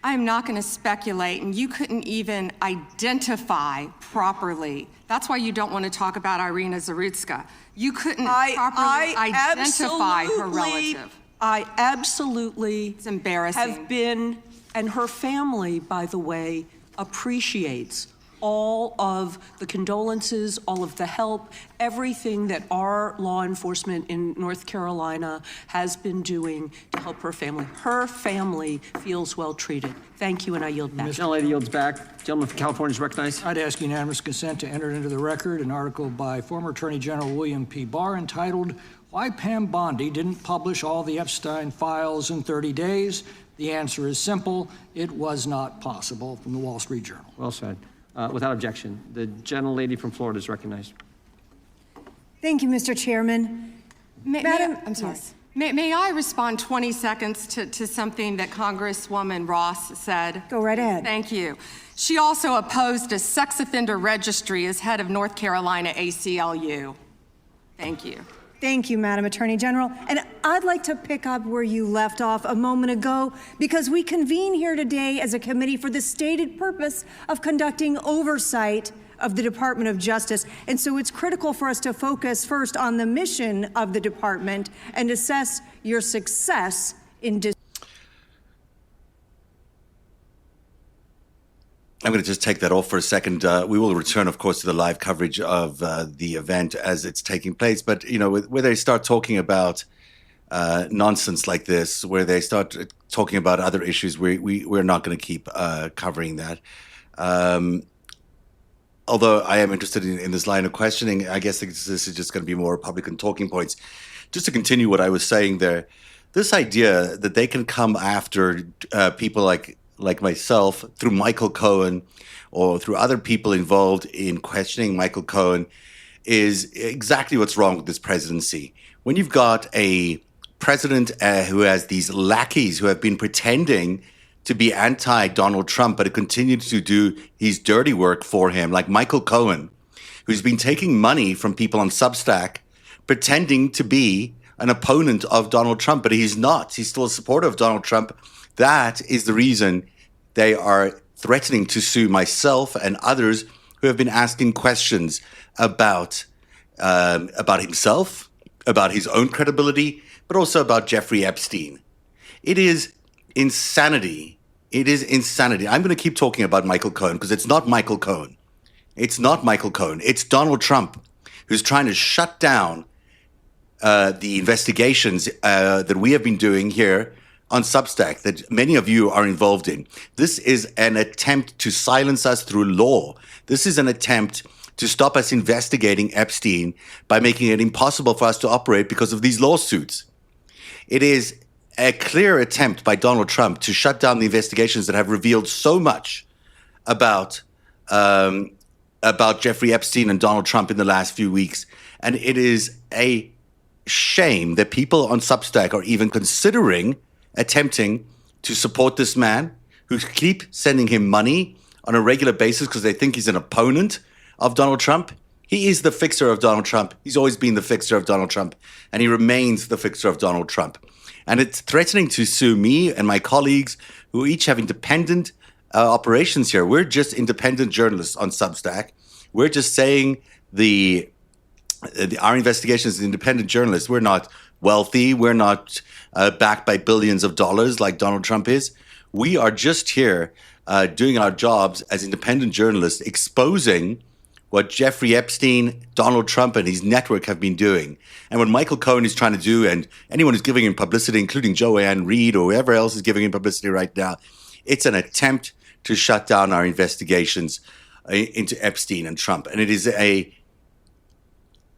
I'm not going to speculate, and you couldn't even identify properly. That's why you don't want to talk about Irina Zarutska. You couldn't properly identify her relative. I absolutely it's embarrassing. Have been, and her family, by the way, appreciates all of the condolences, all of the help, everything that our law enforcement in North Carolina has been doing to help her family. Her family feels well treated. Thank you, and I yield back. Ms. Lady yields back. Gentleman from California is recognized. I'd ask unanimous consent to enter into the record an article by former Attorney General William P. Barr entitled, "Why Pam Bondi Didn't Publish All the Epstein Files in 30 Days." The answer is simple. It was not possible, from the Wall Street Journal. Well said. Without objection, the gentlelady from Florida is recognized. Thank you, Mr. Chairman. Madam, I'm sorry. Yes. May I respond 20 seconds to something that Congresswoman Ross said? Go right ahead. Thank you. She also opposed a sex offender registry as head of North Carolina ACLU. Thank you. Thank you, Madam Attorney General. And I'd like to pick up where you left off a moment ago, because we convene here today as a committee for the stated purpose of conducting oversight of the Department of Justice. And so it's critical for us to focus first on the mission of the department and assess your success in I'm going to just take that off for a second. We will return, of course, to the live coverage of the event as it's taking place. But, you know, where they start talking about nonsense like this, where they start talking about other issues, we're not going to keep covering that. Although I am interested in this line of questioning, I guess this is just going to be more Republican talking points. Just to continue what I was saying there, this idea that they can come after people like myself through Michael Cohen or through other people involved in questioning Michael Cohen is exactly what's wrong with this presidency. When you've got a president who has these lackeys who have been pretending to be anti-Donald Trump, but continued to do his dirty work for him, like Michael Cohen, who's been taking money from people on Substack, pretending to be an opponent of Donald Trump, but he's not. He's still a supporter of Donald Trump. That is the reason they are threatening to sue myself and others who have been asking questions about himself, about his own credibility, but also about Jeffrey Epstein. It is insanity. It is insanity. I'm going to keep talking about Michael Cohen because it's not Michael Cohen. It's not Michael Cohen. It's Donald Trump who's trying to shut down the investigations that we have been doing here on Substack that many of you are involved in. This is an attempt to silence us through law. This is an attempt to stop us investigating Epstein by making it impossible for us to operate because of these lawsuits. It is a clear attempt by Donald Trump to shut down the investigations that have revealed so much about Jeffrey Epstein and Donald Trump in the last few weeks. And it is a shame that people on Substack are even considering attempting to support this man, who keep sending him money on a regular basis because they think he's an opponent of Donald Trump. He is the fixer of Donald Trump. He's always been the fixer of Donald Trump, and he remains the fixer of Donald Trump. And it's threatening to sue me and my colleagues who each have independent operations here. We're just independent journalists on Substack. We're just saying our investigation is independent journalists. We're not wealthy. We're not backed by billions of dollars like Donald Trump is. We are just here doing our jobs as independent journalists, exposing what Jeffrey Epstein, Donald Trump, and his network have been doing. And what Michael Cohen is trying to do, and anyone who's giving him publicity, including Joanne Reed or whoever else is giving him publicity right now, it's an attempt to shut down our investigations into Epstein and Trump. And it is a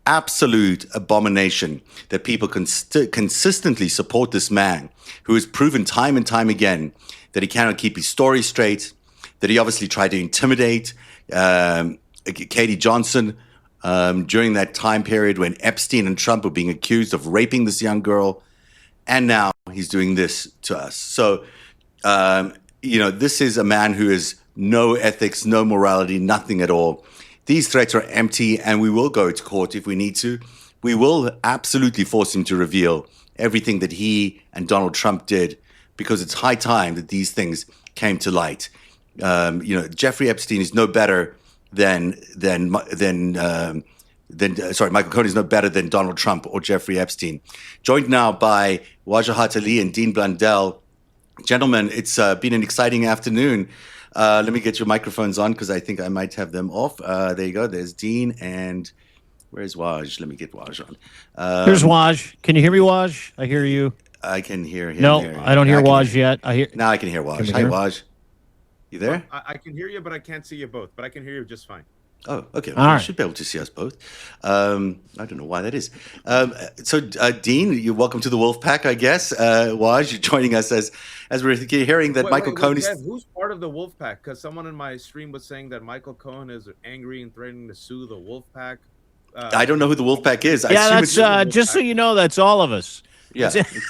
absolute abomination that people consistently support this man who has proven time and time again that he cannot keep his story straight, that he obviously tried to intimidate Katie Johnson during that time period when Epstein and Trump were being accused of raping this young girl. And now he's doing this to us. So, this is a man who has no ethics, no morality, nothing at all. These threats are empty, and we will go to court if we need to. We will absolutely force him to reveal everything that he and Donald Trump did, because it's high time that these things came to light. Jeffrey Epstein is no better Michael Cohen is no better than Donald Trump or Jeffrey Epstein. Joined now by Wajahat Ali and Dean Blundell. Gentlemen, it's been an exciting afternoon. Let me get your microphones on because I think I might have them off. There you go. There's Dean and where's Waj? Let me get Waj on. Here's Waj. Can you hear me, Waj? I hear you. I can hear him. No, I don't hear Waj yet. Now I can hear Waj. Hi, Waj. You there? I can hear you, but I can't see you both. But I can hear you just fine. Oh, okay. All right. You should be able to see us both. I don't know why that is. So, Dean, you're welcome to the Wolf Pack, I guess. Waj, you're joining us as we're hearing that Michael Cohen is... Jeff, who's part of the Wolf Pack? Because someone in my stream was saying that Michael Cohen is angry and threatening to sue the Wolf Pack. I don't know who the Wolf Pack is. Yeah, that's just so you know, that's all of us. Yeah.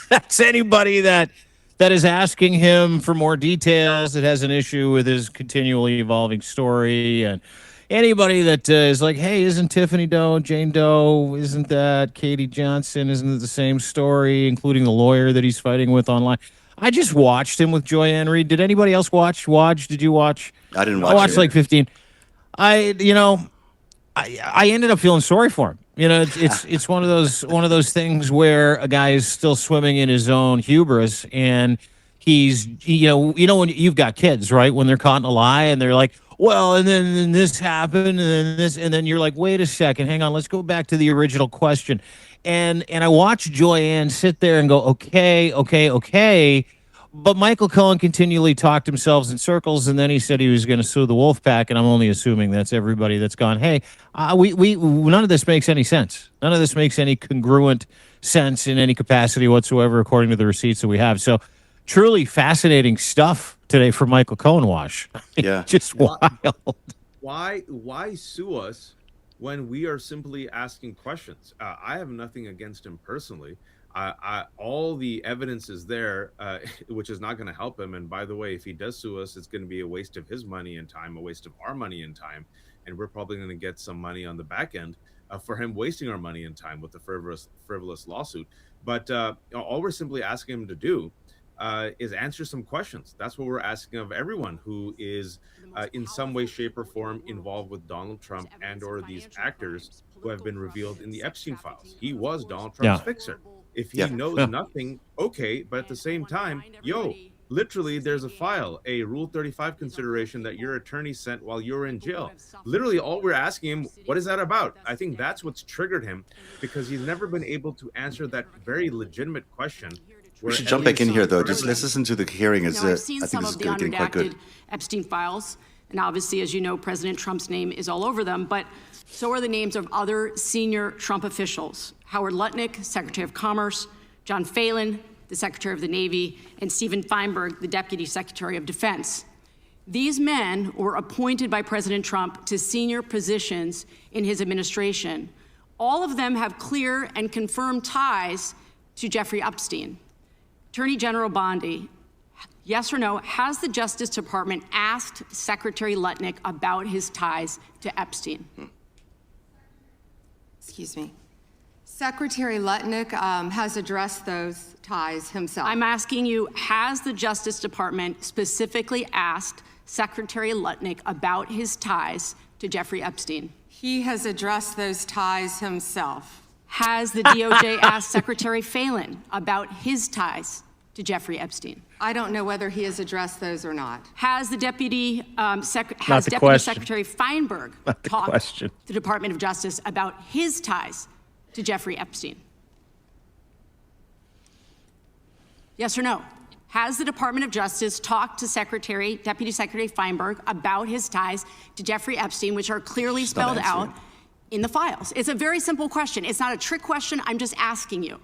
That's anybody that is asking him for more details, that has an issue with his continually evolving story, and anybody that is like, hey, isn't Tiffany Doe, Jane Doe, isn't that Katie Johnson, isn't it the same story, including the lawyer that he's fighting with online? I just watched him with Joy Ann Reid. Did anybody else watch? Waj, did you watch? I didn't watch. I watched like 15. I ended up feeling sorry for him. It's one of those things where a guy is still swimming in his own hubris, and he's when you've got kids, right? When they're caught in a lie and they're like, well, and then this happened, and then this, and then you're like, wait a second, hang on, let's go back to the original question. And I watched Joy Ann sit there and go, okay. But Michael Cohen continually talked himself in circles, and then he said he was going to sue the Wolf Pack, and I'm only assuming that's everybody that's gone, hey, we none of this makes any sense. None of this makes any congruent sense in any capacity whatsoever, according to the receipts that we have. So truly fascinating stuff today for Michael Cohen. Wash. Yeah. Just wild. Why sue us when we are simply asking questions? I have nothing against him personally. All the evidence is there, which is not going to help him. And by the way, if he does sue us, it's going to be a waste of his money and time, a waste of our money and time. And we're probably going to get some money on the back end for him wasting our money and time with the frivolous lawsuit. But all we're simply asking him to do is answer some questions. That's what we're asking of everyone who is in some way, shape, or form involved with Donald Trump and or these actors who have been revealed in the Epstein files. He was Donald Trump's fixer. If he knows nothing, okay, but at the same time, literally there's a file, a Rule 35 consideration that your attorney sent while you were in jail. Literally all we're asking him, what is that about? I think that's what's triggered him, because he's never been able to answer that very legitimate question. We should jump back in here, though. Just let's listen to the hearing. I've seen some of the unredacted Epstein files, and obviously, as you know, President Trump's name is all over them, but so are the names of other senior Trump officials: Howard Lutnick, Secretary of Commerce; John Phelan, the Secretary of the Navy; and Stephen Feinberg, the Deputy Secretary of Defense. These men were appointed by President Trump to senior positions in his administration. All of them have clear and confirmed ties to Jeffrey Epstein. Attorney General Bondi, yes or no, has the Justice Department asked Secretary Lutnick about his ties to Epstein? Excuse me. Secretary Lutnick has addressed those ties himself. I'm asking you, has the Justice Department specifically asked Secretary Lutnick about his ties to Jeffrey Epstein? He has addressed those ties himself. Has the DOJ asked Secretary Phelan about his ties to Jeffrey Epstein? I don't know whether he has addressed those or not. Has the Deputy Deputy Secretary Feinberg talked to the Department of Justice about his ties to Jeffrey Epstein? Yes or no? Has the Department of Justice talked to Deputy Secretary Feinberg about his ties to Jeffrey Epstein, which are clearly spelled out in the files? It's a very simple question. It's not a trick question. I'm just asking you.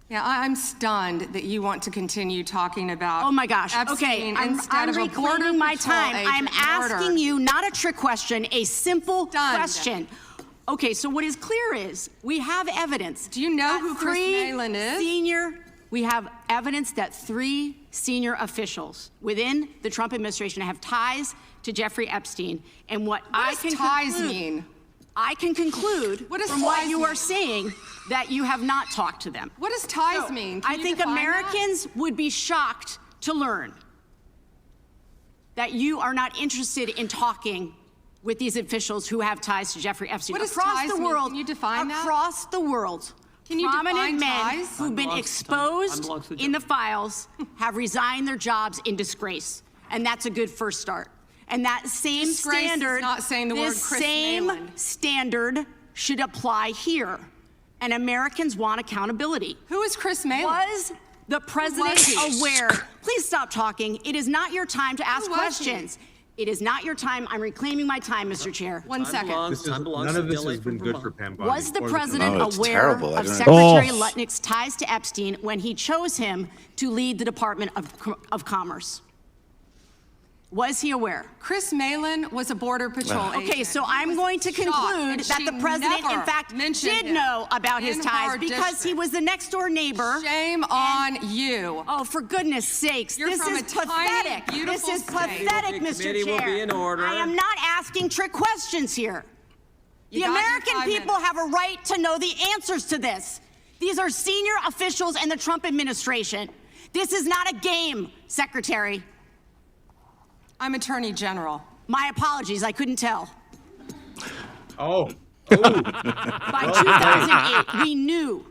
Yeah, I'm stunned that you want to continue talking about. Oh my gosh. Epstein Okay, I'm reclaiming my time. I'm asking you not a trick question, a simple question. Okay, so what is clear is we have evidence. Do you know who Chris Malin is? We have evidence that 3 senior officials within the Trump administration have ties to Jeffrey Epstein. And what does ties mean? I can conclude from what you are saying that you have not talked to them. What does ties mean? I think Americans would be shocked to learn that you are not interested in talking with these officials who have ties to Jeffrey Epstein. What does ties mean? Can you define that? Across the world, prominent men who've been exposed in the files have resigned their jobs in disgrace. and that's a good first start. And that same Disgrace is standard, not saying the word this Chris same Malin. standard should apply here. And Americans want accountability. Who is Chris Malin? Was the president aware? Please stop talking. It is not your time to ask Who was he? questions. It is not your time. I'm reclaiming my time, Mr. Chair. One second. None of this has been good for Pam Bondi. Was the or president Oh, it's aware terrible. I of don't Secretary know. Lutnick's ties to Epstein when he chose him to lead the Department of Commerce? Was he aware? Chris Malin was a Border Patrol agent. Okay, so I'm going to Shot, conclude and that she the president, in never fact, mentioned did him know about his in ties her because he district. was the next door neighbor. Shame on you. Oh, for goodness sakes. You're this from is a tiny, pathetic. beautiful This is state. pathetic, Mr. Committee will Chair. be in order. I am not asking trick questions here. You The got your American 5 people minutes. have a right to know the answers to this. These are senior officials in the Trump administration. This is not a game, Secretary. I'm Attorney General. My apologies, I couldn't tell. Oh. By 2008, we knew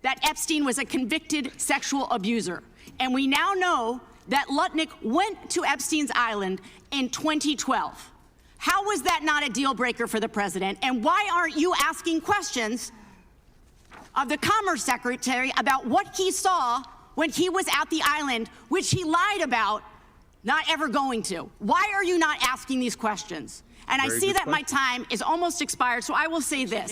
that Epstein was a convicted sexual abuser. And we now know that Lutnick went to Epstein's island in 2012. How was that not a deal breaker for the president? And why aren't you asking questions of the Commerce Secretary about what he saw when he was at the island, which he lied about not ever going to? Why are you not asking these questions? And I see that my time is almost expired, so I will say this.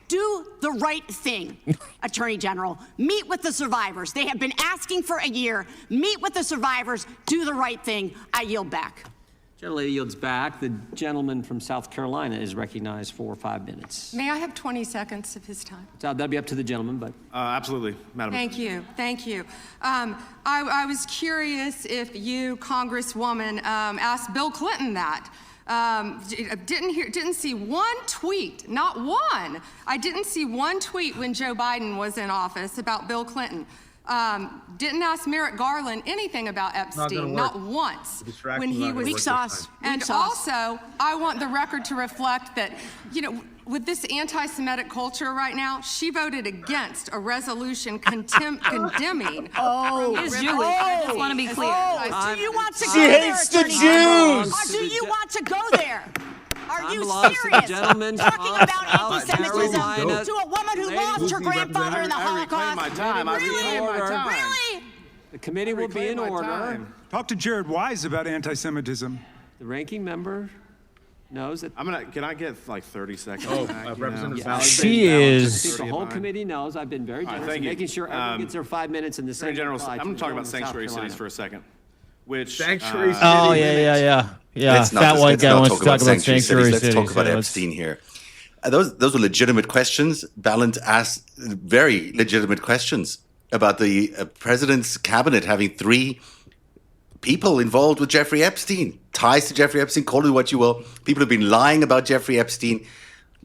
Do the right thing, Attorney General. Meet with the survivors. They have been asking for a year. Meet with the survivors. Do the right thing. I yield back. Gentlelady yields back. The gentleman from South Carolina is recognized for 5 minutes. May I have 20 seconds of his time? So that'd be up to the gentleman, but. Absolutely, Madam. Thank you. Thank you. I was curious if you, Congresswoman, asked Bill Clinton that. Didn't see one tweet, not one. I didn't see one tweet when Joe Biden was in office about Bill Clinton. Didn't ask Merrick Garland anything about Epstein, not once, when he was. Weak sauce. And Weak sauce. also, I want the record to reflect that, with this anti-Semitic culture right now, she voted against a resolution condemning. Oh, Ms. Jewish. Julie, I just want to be clear. Do you want to go She there, hates the Attorney General? Jews. Or do you want to go there? Are Time you belongs to the serious? gentleman Talking from about South anti-Semitism Carolina. to a woman who lost her grandfather in the Holocaust? Really? The committee will be in order. Talk to Jared Wise about anti-Semitism. The ranking member knows that. Can I get like 30 seconds? Representative I She is- think the whole committee knows. I've been very generous in making sure everyone gets their 5 minutes in the Attorney same. General, I'm going to talk about sanctuary cities for a second. Which Sanctuary cities. Oh, yeah. Let's not, That let's one let's guy not wants talk to talk about about sanctuary sanctuary cities. Let's talk cities. about Yeah, let's- Epstein here. Those were legitimate questions. Balint asked very legitimate questions about the president's cabinet having 3 people involved with Jeffrey Epstein, ties to Jeffrey Epstein, call it what you will. People have been lying about Jeffrey Epstein.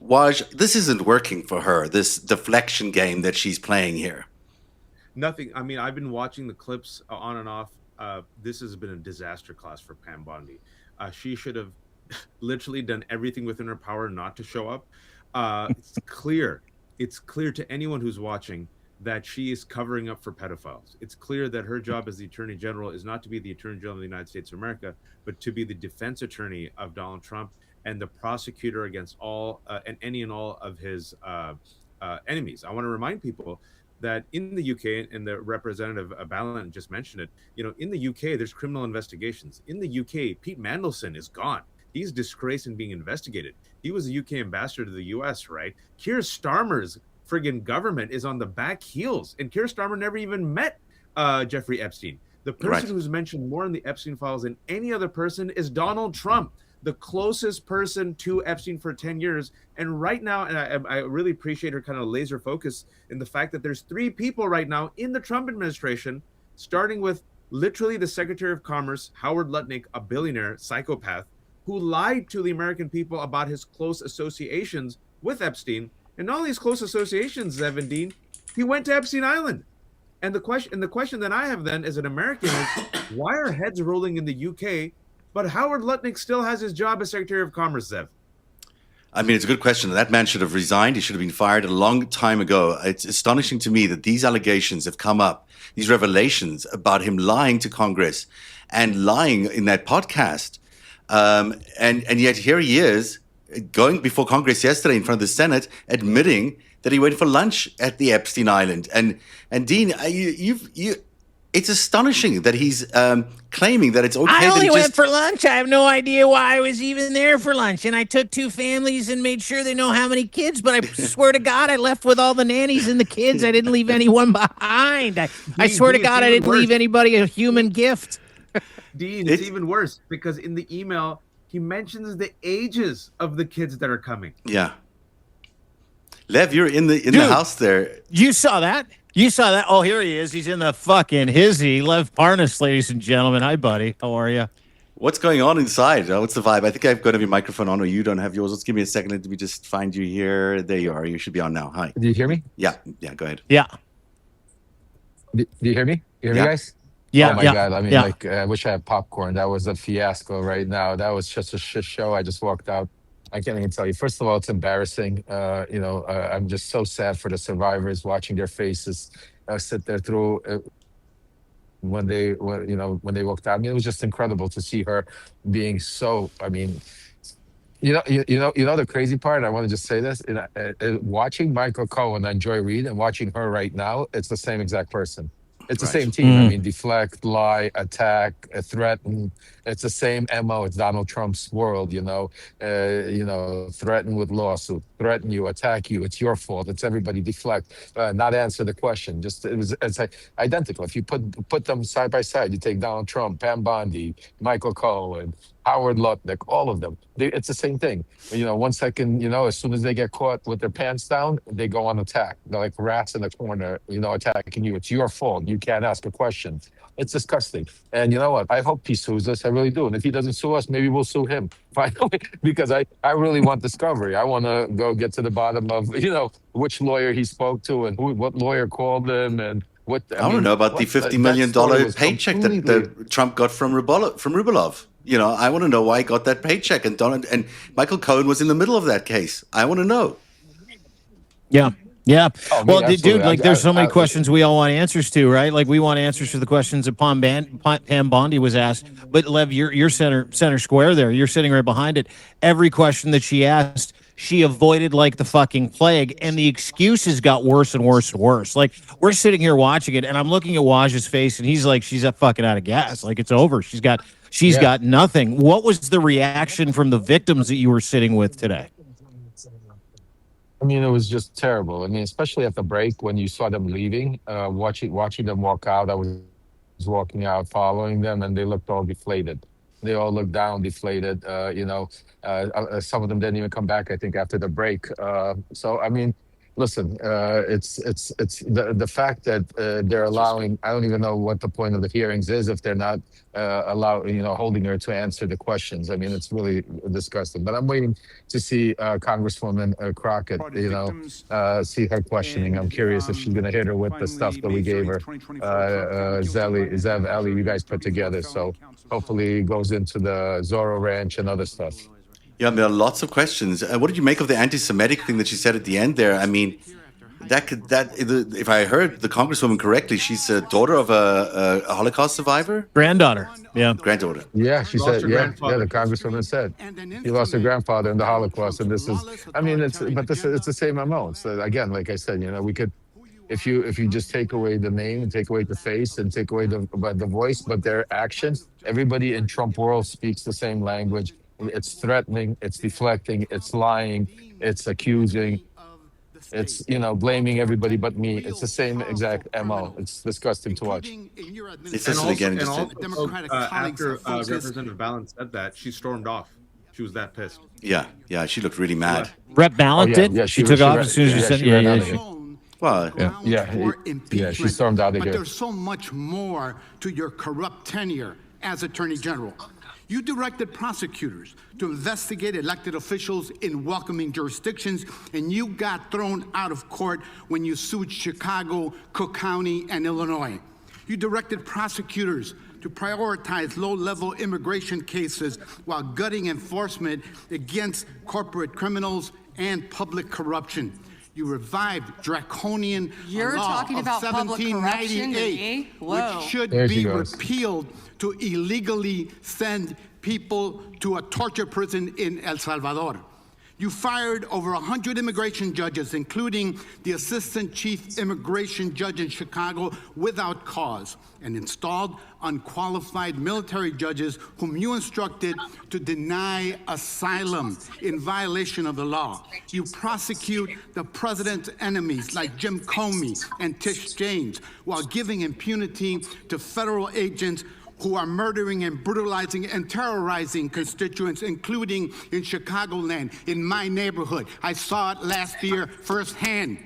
Waj, this isn't working for her, this deflection game that she's playing here. Nothing. I mean, I've been watching the clips on and off. This has been a disaster class for Pam Bondi. She should have literally done everything within her power not to show up. It's clear. It's clear to anyone who's watching that she is covering up for pedophiles. It's clear that her job as the Attorney General is not to be the Attorney General of the United States of America, but to be the defense attorney of Donald Trump and the prosecutor against all and any and all of his enemies. I want to remind people that in the UK, and the representative Balint just mentioned it, in the UK, there's criminal investigations. In the UK, Pete Mandelson is gone. He's disgraced and being investigated. He was the UK ambassador to the US, right? Keir Starmer's friggin' government is on the back heels, and Keir Starmer never even met Jeffrey Epstein. The person who's mentioned more in the Epstein files than any other person is Donald Trump, the closest person to Epstein for 10 years. And right now, and I really appreciate her kind of laser focus in the fact that there's 3 people right now in the Trump administration, starting with literally the Secretary of Commerce, Howard Lutnick, a billionaire psychopath, who lied to the American people about his close associations with Epstein. And all these close associations, Evan Dean, he went to Epstein Island. And the question that I have then as an American is, why are heads rolling in the UK, but Howard Lutnick still has his job as Secretary of Commerce, Zev? I mean, it's a good question. That man should have resigned. He should have been fired a long time ago. It's astonishing to me that these allegations have come up, these revelations about him lying to Congress and lying in that podcast. And yet here he is going before Congress yesterday in front of the Senate, admitting that he went for lunch at the Epstein Island. And Dean, it's astonishing that he's claiming that it's okay. I only that went for lunch. I have no idea why I was even there for lunch. And I took 2 families and made sure they know how many kids. But I swear to God, I left with all the nannies and the kids. I didn't leave anyone behind. I swear to God, I didn't leave anybody a human gift. Dean, it's even worse because in the email, he mentions the ages of the kids that are coming. Yeah. Lev, you're in the house there. You saw that? You saw that? Oh, here he is. He's in the fucking hizzy. Lev Parnas, ladies and gentlemen. Hi, buddy. How are you? What's going on inside? What's the vibe? I think I've got your microphone on, or you don't have yours. Let's give me a second. Let me just find you here. There you are. You should be on now. Hi. Do you hear me? Yeah. Yeah, go ahead. Yeah. Do you hear me? You hear me, guys? Yeah. Oh, my God. I mean, I wish I had popcorn. That was a fiasco right now. That was just a shit show. I just walked out. I can't even tell you. First of all, it's embarrassing. I'm just so sad for the survivors, watching their faces sit there through when they walked out. I mean, it was just incredible to see her being so. I mean, the crazy part. I want to just say this: watching Michael Cohen and Joy Reid, and watching her right now, it's the same exact person. It's the same team. I mean, deflect, lie, attack, threaten. It's the same MO. It's Donald Trump's world, threaten with lawsuit, threaten you, attack you. It's your fault. It's everybody deflect, not answer the question. It's identical. If you put them side by side, you take Donald Trump, Pam Bondi, Michael Cohen, Howard Lutnick, all of them. It's the same thing. 1 second, as soon as they get caught with their pants down, they go on attack. They're like rats in the corner, attacking you. It's your fault. You can't ask a question. It's disgusting. And you know what? I hope he sues us. I really do. And if he doesn't sue us, maybe we'll sue him. Finally, because I really want discovery. I want to go get to the bottom of, which lawyer he spoke to and what lawyer called him and what. I want to know about the $50 million paycheck that Trump got from Rubalov. I want to know why he got that paycheck. And Michael Cohen was in the middle of that case. I want to know. Yeah. Yeah. Oh, well, dude, there's so many questions we all want answers to, right? Like, we want answers to the questions that Pam Bondi was asked. But, Lev, you're center square there. You're sitting right behind it. Every question that she asked, she avoided like the fucking plague. And the excuses got worse and worse and worse. Like, we're sitting here watching it, and I'm looking at Waj's face, and he's like, she's fucking out of gas. Like, it's over. She's got nothing. What was the reaction from the victims that you were sitting with today? I mean, it was just terrible. I mean, especially at the break when you saw them leaving, watching them walk out. I was walking out, following them, and they looked all deflated. They all looked down, deflated. Some of them didn't even come back, I think, after the break. So, I mean, listen, it's the fact that they're allowing. I don't even know what the point of the hearings is if they're not holding her to answer the questions. I mean, it's really disgusting. But I'm waiting to see Congresswoman Crockett. See her questioning. I'm curious if she's going to hit her with the stuff that we gave her. Zev, Ali, you guys put together. So hopefully it goes into the Zorro Ranch and other stuff. Yeah, there are lots of questions. What did you make of the anti-Semitic thing that she said at the end there? I mean, if I heard the Congresswoman correctly, she's a daughter of a Holocaust survivor? Granddaughter. Yeah. Granddaughter. Yeah, she said, the Congresswoman said. She lost her grandfather in the Holocaust. And this is, I mean, it's the same MO. So again, like I said, we could, if you just take away the name and take away the face and take away the voice, but their actions, everybody in Trump world speaks the same language. It's threatening, it's deflecting, it's lying, it's accusing, it's, blaming everybody but me. It's the same exact MO. It's disgusting to watch. It's just again, after Representative Balint said that, she stormed off. She was that pissed. Yeah, she looked really mad. Rep Balint did? Yeah, she took off as soon as you said she stormed out of here. But there's so much more to your corrupt tenure as Attorney General. You directed prosecutors to investigate elected officials in welcoming jurisdictions, and you got thrown out of court when you sued Chicago, Cook County, and Illinois. You directed prosecutors to prioritize low-level immigration cases while gutting enforcement against corporate criminals and public corruption. You revived draconian You're law talking of about public corruption, 1798, Whoa. which should There she be goes. repealed to illegally send people to a torture prison in El Salvador. You fired over 100 immigration judges, including the assistant chief immigration judge in Chicago, without cause, and installed unqualified military judges whom you instructed to deny asylum in violation of the law. You prosecute the president's enemies like Jim Comey and Tish James while giving impunity to federal agents who are murdering and brutalizing and terrorizing constituents, including in Chicagoland, in my neighborhood. I saw it last year firsthand.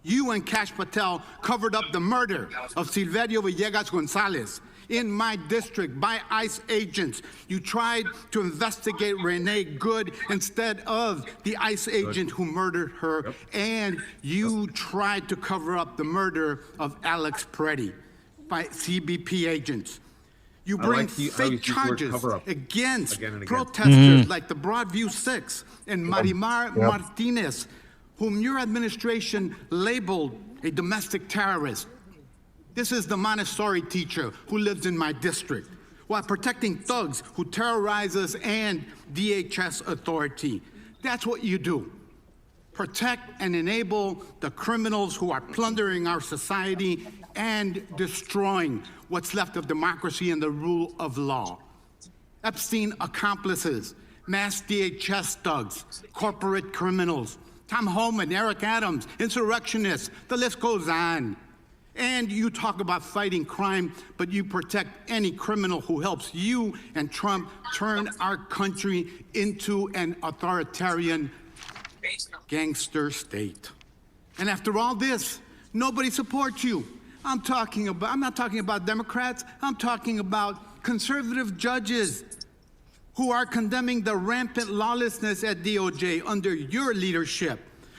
You and Kash Patel covered up the murder of Silverio Villegas Gonzalez in my district by ICE agents. You tried to investigate Renee Good instead of the ICE agent who murdered her, and you tried to cover up the murder of Alex Preddy by CBP agents. You bring fake charges against protesters like the Broadview Six and Marimar Martinez, whom your administration labeled a domestic terrorist. This is the Montessori teacher who lives in my district, while protecting thugs who terrorize us and DHS authority. That's what you do. Protect and enable the criminals who are plundering our society and destroying what's left of democracy and the rule of law. Epstein accomplices, mass DHS thugs, corporate criminals, Tom Homan, Eric Adams, insurrectionists, the list goes on. And you talk about fighting crime, but you protect any criminal who helps you and Trump turn our country into an authoritarian gangster state. And after all this, nobody supports you. I'm not talking about Democrats, I'm talking about conservative judges who are condemning the rampant lawlessness at DOJ under your leadership.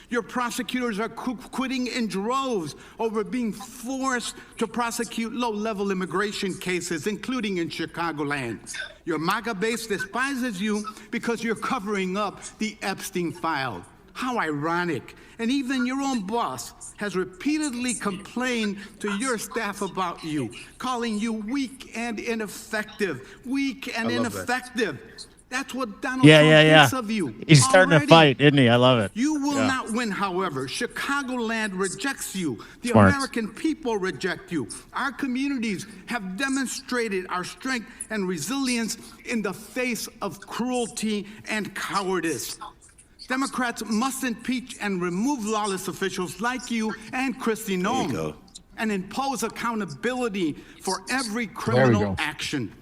Your prosecutors are quitting in droves over being forced to prosecute low-level immigration cases, including in Chicagoland. Your MAGA base despises you because you're covering up the Epstein file. How ironic. And even your own boss has repeatedly complained to your staff about you, calling you weak and ineffective. Weak and ineffective. That's what Donald Trump thinks of you. He's starting to fight, isn't he? I love it. You will not win, however. Chicagoland rejects you. The Smart. American people reject you. Our communities have demonstrated our strength and resilience in the face of cruelty and cowardice. Democrats must impeach and remove lawless officials like you and Kristi Noem and impose accountability for every criminal action.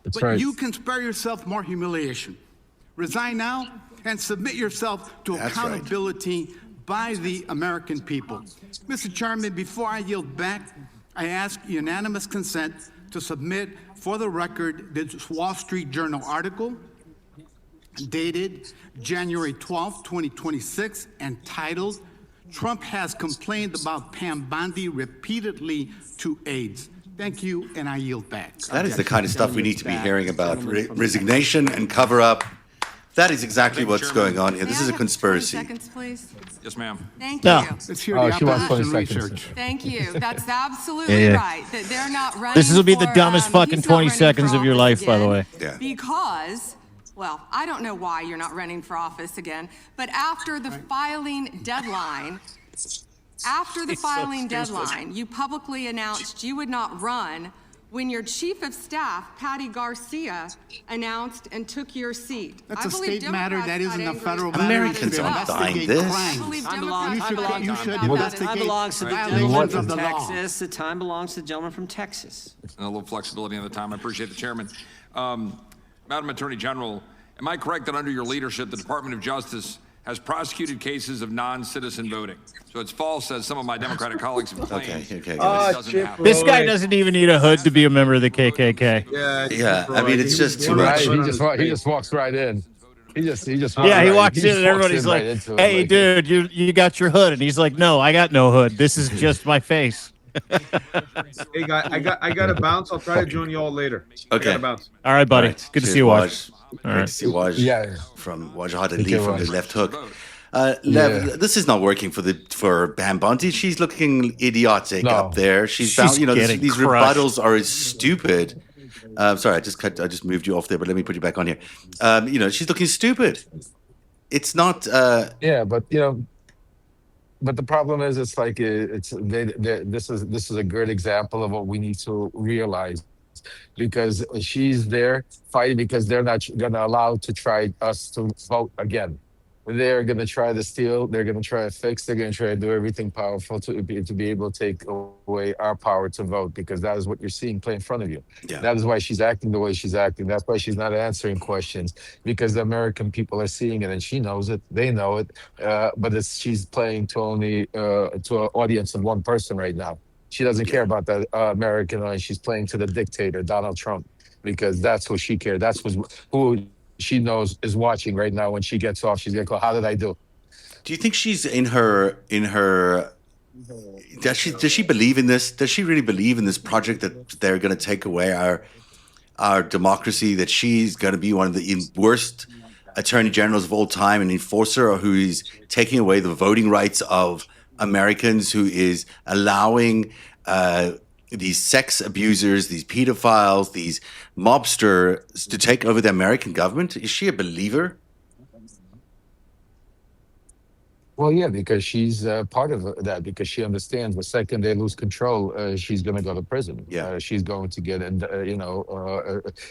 That's but right. you can spare yourself more humiliation. Resign now and submit yourself to accountability by the American people. Mr. Chairman, before I yield back, I ask unanimous consent to submit for the record this Wall Street Journal article dated January 12, 2026, entitled, "Trump has complained about Pam Bondi repeatedly to aides." Thank you, and I yield back. That is the kind of stuff we need to be hearing about. Resignation and cover up. That is exactly what's going on here. This is a conspiracy. 20 seconds, please. Yes, ma'am. Thank No. you. Let's hear the she wants 20 opposition seconds. research. Thank you. That's absolutely Yeah. right. That they're not running. This will be the for, dumbest fucking he's not 20 running seconds for of your office life, by the again way. Yeah. Because, well, I don't know why you're not running for office again, but after the filing deadline, you publicly announced you would not run when your chief of staff, Patty Garcia, announced and took your seat. That's I a believe state matter. Democrats That got isn't a angry federal about matter. Americans You should aren't buying investigate this. I crimes. believe Time Democrats belongs- got You angry should about that. investigate Time belongs to the violations gentleman of the from law. Texas. The time belongs to the gentleman from Texas. And a little flexibility on the time. I appreciate the chairman. Madam Attorney General, am I correct that under your leadership, the Department of Justice has prosecuted cases of non-citizen voting? So it's false, as some of my Democratic colleagues have claimed. Okay. It doesn't happen. This guy doesn't even need a hood to be a member of the KKK. Yeah, I mean, it's just too Right, much. he just walks right in. He just Yeah, he walks in and everybody's like, "Hey, dude, you got your hood," and he's like, "No, I got no hood. This is just my face." Hey, guy, I got to bounce. I'll try to join you all later. I Okay. gotta bounce. All right, buddy. All right. Good to Cheers, see you, Waj. Waj. All Great right. to see Waj Yeah. from Waj Thank Lee you, from the Waj. left hook. Lev, Yeah. this is not working for Pam Bondi. She's looking idiotic No. up there. She's She's bound, getting these crushed. rebuttals are stupid. Sorry, I just moved you off there, but let me put you back on here. She's looking stupid. It's not. Yeah, but but the problem is, it's like this is a good example of what we need to realize, because she's there fighting because they're not going to allow to try us to vote again. They're going to try to steal. They're going to try to fix. They're going to try to do everything powerful to be able to take away our power to vote, because that is what you're seeing play in front of you. Yeah. That is why she's acting the way she's acting. That's why she's not answering questions, because the American people are seeing it, and she knows it. They know it. But she's playing to only to an audience of one person right now. She doesn't care about the American audience. She's playing to the dictator, Donald Trump, because that's who she cares. That's who she knows is watching right now. When she gets off, she's gonna go, "How did I do?" Do you think she's in her? Does she believe in this? Does she really believe in this project that they're going to take away our democracy? That she's going to be one of the worst attorney generals of all time, an enforcer who is taking away the voting rights of Americans, who is allowing these sex abusers, these pedophiles, these mobsters to take over the American government? Is she a believer? Well, yeah, because she's part of that, because she understands the second they lose control, she's going to go to prison. Yeah. She's going to get, and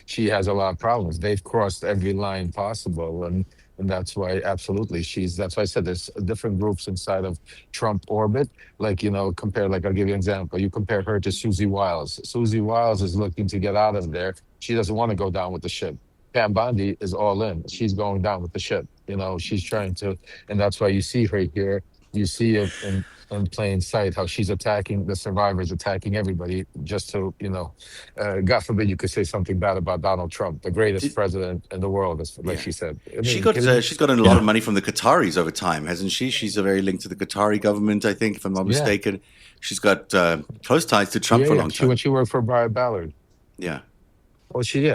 she has a lot of problems. They've crossed every line possible, and that's why, absolutely, that's why I said there's different groups inside of Trump orbit. Like, compare, like, I'll give you an example. You compare her to Susie Wiles. Susie Wiles is looking to get out of there. She doesn't want to go down with the ship. Pam Bondi is all in. She's going down with the ship. She's trying to, and that's why you see her here. You see it in plain sight, how she's attacking the survivors, attacking everybody, just to, God forbid you could say something bad about Donald Trump, the greatest president in the world, like she said. She's gotten a lot of money from the Qataris over time, hasn't she? She's very linked to the Qatari government, I think, if I'm not mistaken. She's got close ties to Trump for a long time. She worked for Brian Ballard. Yeah. Well, she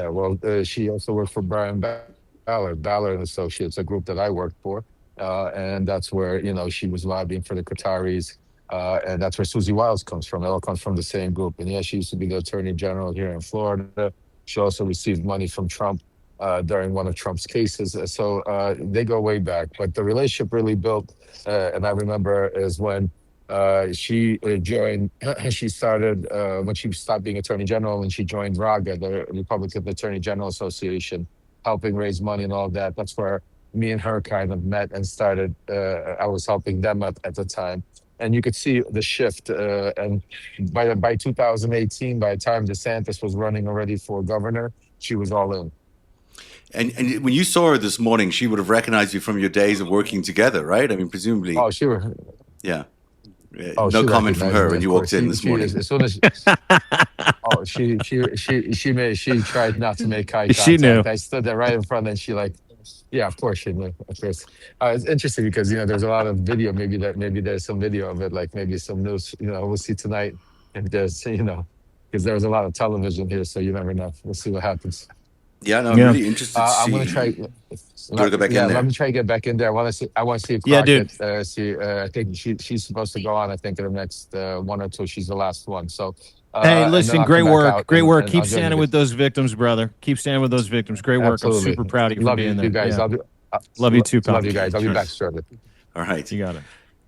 also worked for Brian Ballard and Associates, a group that I worked for. And that's where, she was lobbying for the Qataris. And that's where Susie Wiles comes from. It all comes from the same group. And she used to be the attorney general here in Florida. She also received money from Trump during one of Trump's cases. So they go way back. But the relationship really built, and I remember, is when she joined, she started, when she stopped being attorney general, and she joined RAGA, the Republican Attorney General Association, helping raise money and all that. That's where me and her kind of met and started. I was helping them at the time. And you could see the shift. And by 2018, by the time DeSantis was running already for governor, she was all in. And when you saw her this morning, she would have recognized you from your days of working together, right? I mean, presumably. Oh, she was. Yeah. Oh, no comment from her when you walked in this morning. As soon as she tried not to make eye contact. She knew. I stood there right in front, and she yeah, of course she knew. Of course, it's interesting because there's a lot of video. Maybe there's some video of it, like maybe some news. We'll see tonight, and there's because there was a lot of television here, so you never know. We'll see what happens. Yeah, no, I'm really interested to see. I'm going to try. Go back in there. Let me try to get back in there. I want to see Crockett. Yeah, dude. I think she's supposed to go on. I think in the next one or two. She's the last one. So. Hey, listen, great work. Great work. Keep I'll standing with those victims, brother. Keep standing with those victims. Great work. Absolutely. I'm super proud of you for being there. You guys. Yeah. Love you too, pal. Love you guys. I'll be back shortly. All right. You got it.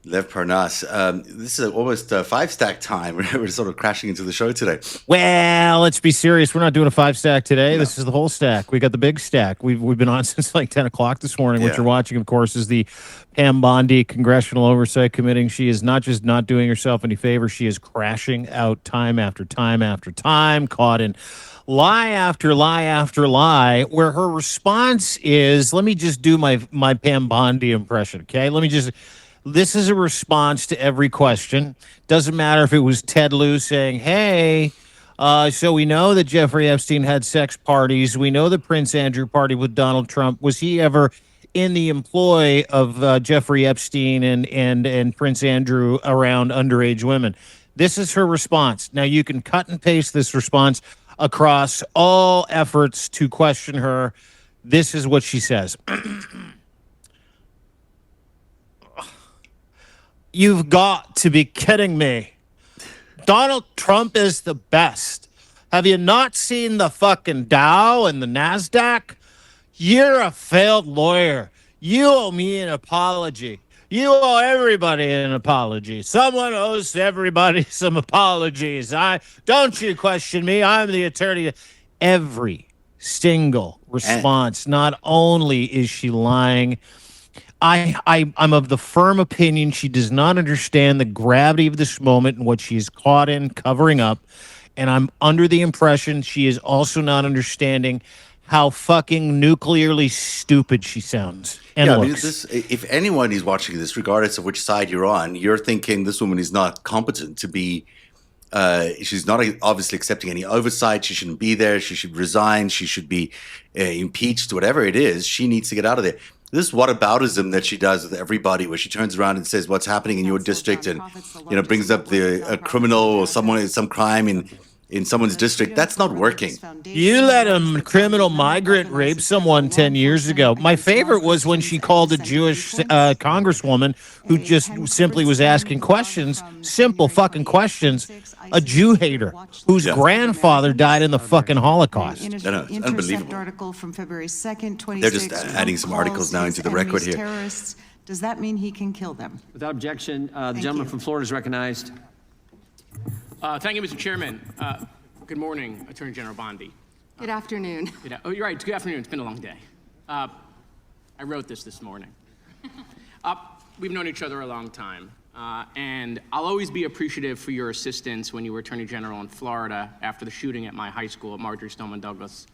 Lev Parnas. This is almost 5-stack time. We're sort of crashing into the show today. Well, let's be serious. We're not doing a 5-stack today. No. This is the whole stack. We got the big stack. We've been on since like 10 o'clock this morning. What you're watching, of course, is the Pam Bondi Congressional Oversight Committee. She is not just not doing herself any favor. She is crashing out time after time after time, caught in lie after lie after lie, where her response is, let me just do my Pam Bondi impression, okay? This is a response to every question. Doesn't matter if it was Ted Lieu saying, hey, so we know that Jeffrey Epstein had sex parties. We know the Prince Andrew party with Donald Trump. Was he ever in the employ of Jeffrey Epstein and Prince Andrew around underage women? This is her response. Now, you can cut and paste this response across all efforts to question her. This is what she says. You've got to be kidding me. Donald Trump is the best. Have you not seen the fucking Dow and the NASDAQ? You're a failed lawyer. You owe me an apology. You owe everybody an apology. Someone owes everybody some apologies. Don't you question me. I'm the attorney. Every single response. Not only is she lying, I'm of the firm opinion she does not understand the gravity of this moment and what she is caught in covering up. And I'm under the impression she is also not understanding how fucking nuclearly stupid she sounds and looks. If anyone is watching this, regardless of which side you're on, you're thinking this woman is not competent to be. She's not obviously accepting any oversight. She shouldn't be there. She should resign. She should be impeached. Whatever it is, she needs to get out of there. This whataboutism that she does with everybody, where she turns around and says what's happening in your district, and brings up a criminal or some crime in someone's district. That's not working. You let a criminal migrant rape someone 10 years ago. My favorite was when she called a Jewish congresswoman who just simply was asking questions, simple fucking questions, a Jew hater whose grandfather died in the fucking Holocaust. It's unbelievable. Article from February 2nd, 26. They're just adding some articles now into the record here. Terrorists. Does that mean he can kill them? Without objection, the gentleman from Florida is recognized. Thank you, Mr. Chairman. Good morning, Attorney General Bondi. Good afternoon. Oh, you're right. Good afternoon. It's been a long day. I wrote this morning. We've known each other a long time, and I'll always be appreciative for your assistance when you were Attorney General in Florida after the shooting at my high school at Marjory Stoneman Douglas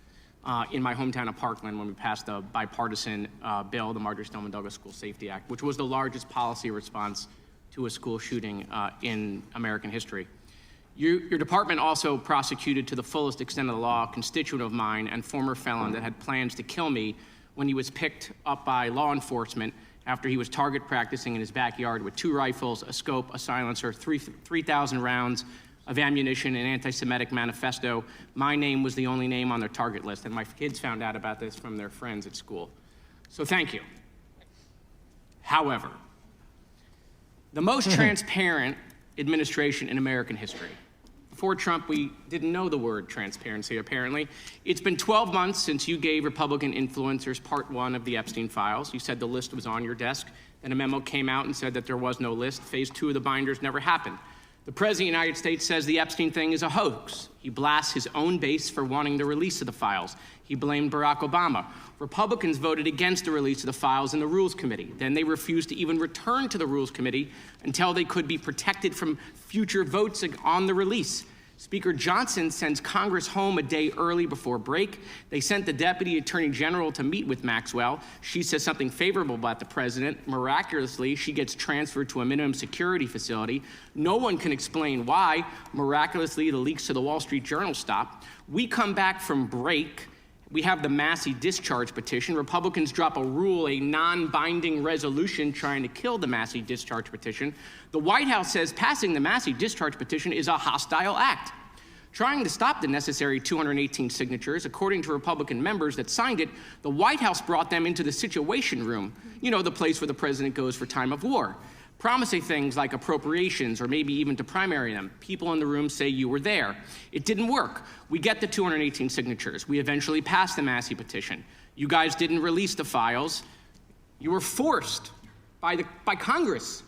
in my hometown of Parkland when we passed a bipartisan bill, the Marjory Stoneman Douglas School Safety Act, which was the largest policy response to a school shooting in American history. Your department also prosecuted to the fullest extent of the law a constituent of mine and former felon that had plans to kill me when he was picked up by law enforcement after he was target practicing in his backyard with 2 rifles, a scope, a silencer, 3,000 rounds of ammunition, an anti-Semitic manifesto. My name was the only name on their target list, and my kids found out about this from their friends at school. So thank you. However, the most transparent administration in American history. Before Trump, we didn't know the word transparency, apparently. It's been 12 months since you gave Republican influencers part 1 of the Epstein files. You said the list was on your desk. Then a memo came out and said that there was no list. Phase 2 of the binders never happened. The President of the United States says the Epstein thing is a hoax. He blasts his own base for wanting the release of the files. He blamed Barack Obama. Republicans voted against the release of the files in the Rules Committee. Then they refused to even return to the Rules Committee until they could be protected from future votes on the release. Speaker Johnson sends Congress home a day early before break. They sent the Deputy Attorney General to meet with Maxwell. She says something favorable about the president. Miraculously, she gets transferred to a minimum security facility. No one can explain why. Miraculously, the leaks to the Wall Street Journal stop. We come back from break. We have the Massey discharge petition. Republicans drop a rule, a non-binding resolution trying to kill the Massey discharge petition. The White House says passing the Massey discharge petition is a hostile act. Trying to stop the necessary 218 signatures, according to Republican members that signed it, the White House brought them into the Situation Room, the place where the president goes for time of war, promising things like appropriations or maybe even to primary them. People in the room say you were there. It didn't work. We get the 218 signatures. We eventually passed the Massey petition. You guys didn't release the files. You were forced by Congress,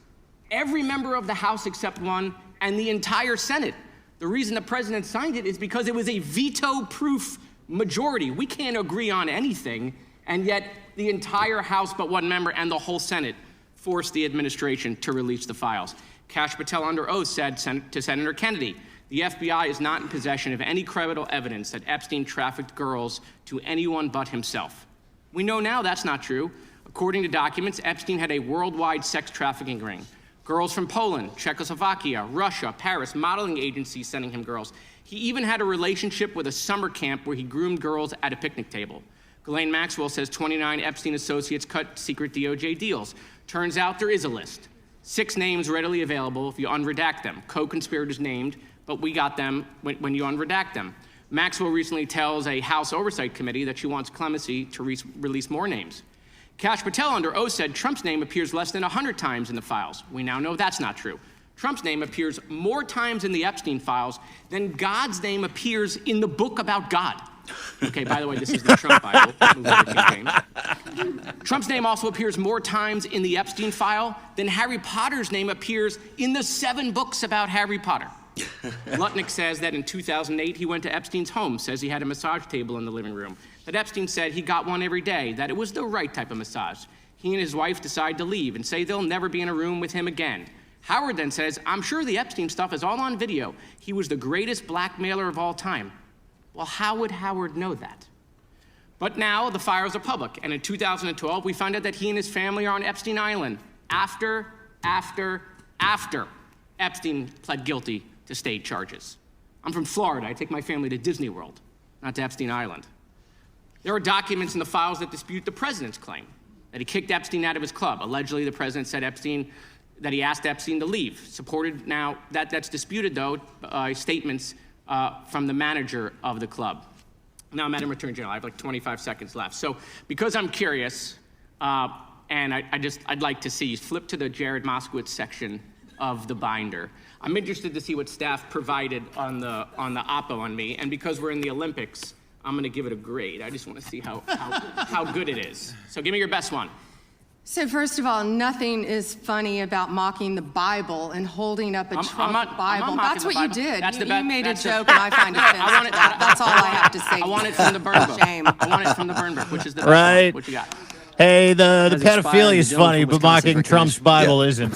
every member of the House except one, and the entire Senate. The reason the president signed it is because it was a veto-proof majority. We can't agree on anything, and yet the entire House but one member and the whole Senate forced the administration to release the files. Kash Patel under oath said to Senator Kennedy, the FBI is not in possession of any credible evidence that Epstein trafficked girls to anyone but himself. We know now that's not true. According to documents, Epstein had a worldwide sex trafficking ring. Girls from Poland, Czechoslovakia, Russia, Paris, modeling agencies sending him girls. He even had a relationship with a summer camp where he groomed girls at a picnic table. Ghislaine Maxwell says 29 Epstein associates cut secret DOJ deals. Turns out there is a list. 6 names readily available if you unredact them. Co-conspirators named, but we got them when you unredact them. Maxwell recently tells a House Oversight Committee that she wants clemency to release more names. Kash Patel under oath said Trump's name appears less than 100 times in the files. We now know that's not true. Trump's name appears more times in the Epstein files than God's name appears in the book about God. Okay, by the way, this is the Trump Bible. Move over to King James. Trump's name also appears more times in the Epstein file than Harry Potter's name appears in the 7 books about Harry Potter. Lutnick says that in 2008 he went to Epstein's home, says he had a massage table in the living room, that Epstein said he got one every day, that it was the right type of massage. He and his wife decide to leave and say they'll never be in a room with him again. Howard then says, I'm sure the Epstein stuff is all on video. He was the greatest blackmailer of all time. Well, how would Howard know that? But now the files are public, and in 2012 we found out that he and his family are on Epstein Island after Epstein pled guilty to state charges. I'm from Florida. I take my family to Disney World, not to Epstein Island. There are documents in the files that dispute the president's claim that he kicked Epstein out of his club. Allegedly, the president said that he asked Epstein to leave. Supported now, that's disputed though, statements from the manager of the club. Now, Madam Attorney General, I have like 25 seconds left. So because I'm curious, and I'd like to see you flip to the Jared Moskowitz section of the binder. I'm interested to see what staff provided on the oppo on me, and because we're in the Olympics, I'm going to give it a grade. I just want to see how good it is. So give me your best one. So first of all, nothing is funny about mocking the Bible and holding up a Trump Bible. That's what you did. You made a joke, and I find offense. That's all I have to say. I want it from the burn book. Shame. I want it from the burn book, which is the best Right. one. What you got? Hey, the pedophilia is funny, but mocking Trump's Bible isn't.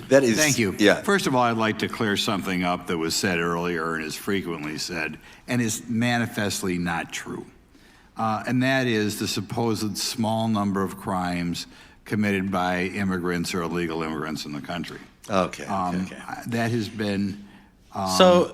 That is. Thank you. Yeah. First of all, I'd like to clear something up that was said earlier and is frequently said and is manifestly not true. And that is the supposed small number of crimes committed by immigrants or illegal immigrants in the country. Okay. That has been. Now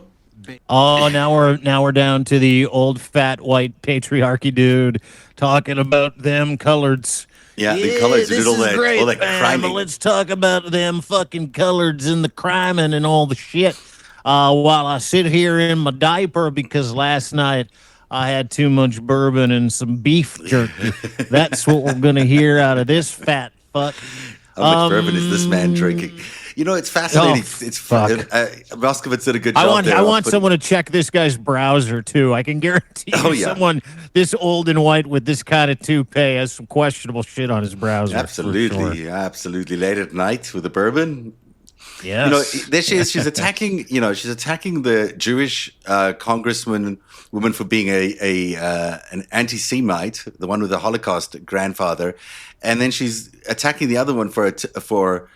we're down to the old fat white patriarchy dude talking about them coloreds. Yeah, the coloreds this did all is that, great, all that man, criming. but let's talk about them fucking coloreds and the criming and all the shit. While I sit here in my diaper because last night I had too much bourbon and some beef jerky. That's what we're gonna hear out of this fat fuck. How much bourbon is this man drinking? You know, it's fascinating. Moskowitz did a good job there. I want someone to check this guy's browser, too. I can guarantee someone this old and white with this kind of toupee has some questionable shit on his browser. Absolutely. Sure. Absolutely. Late at night with the bourbon. Yes. You know, there she is. She's attacking, she's attacking the Jewish woman for being an anti-Semite, the one with the Holocaust grandfather. And then she's attacking the other one for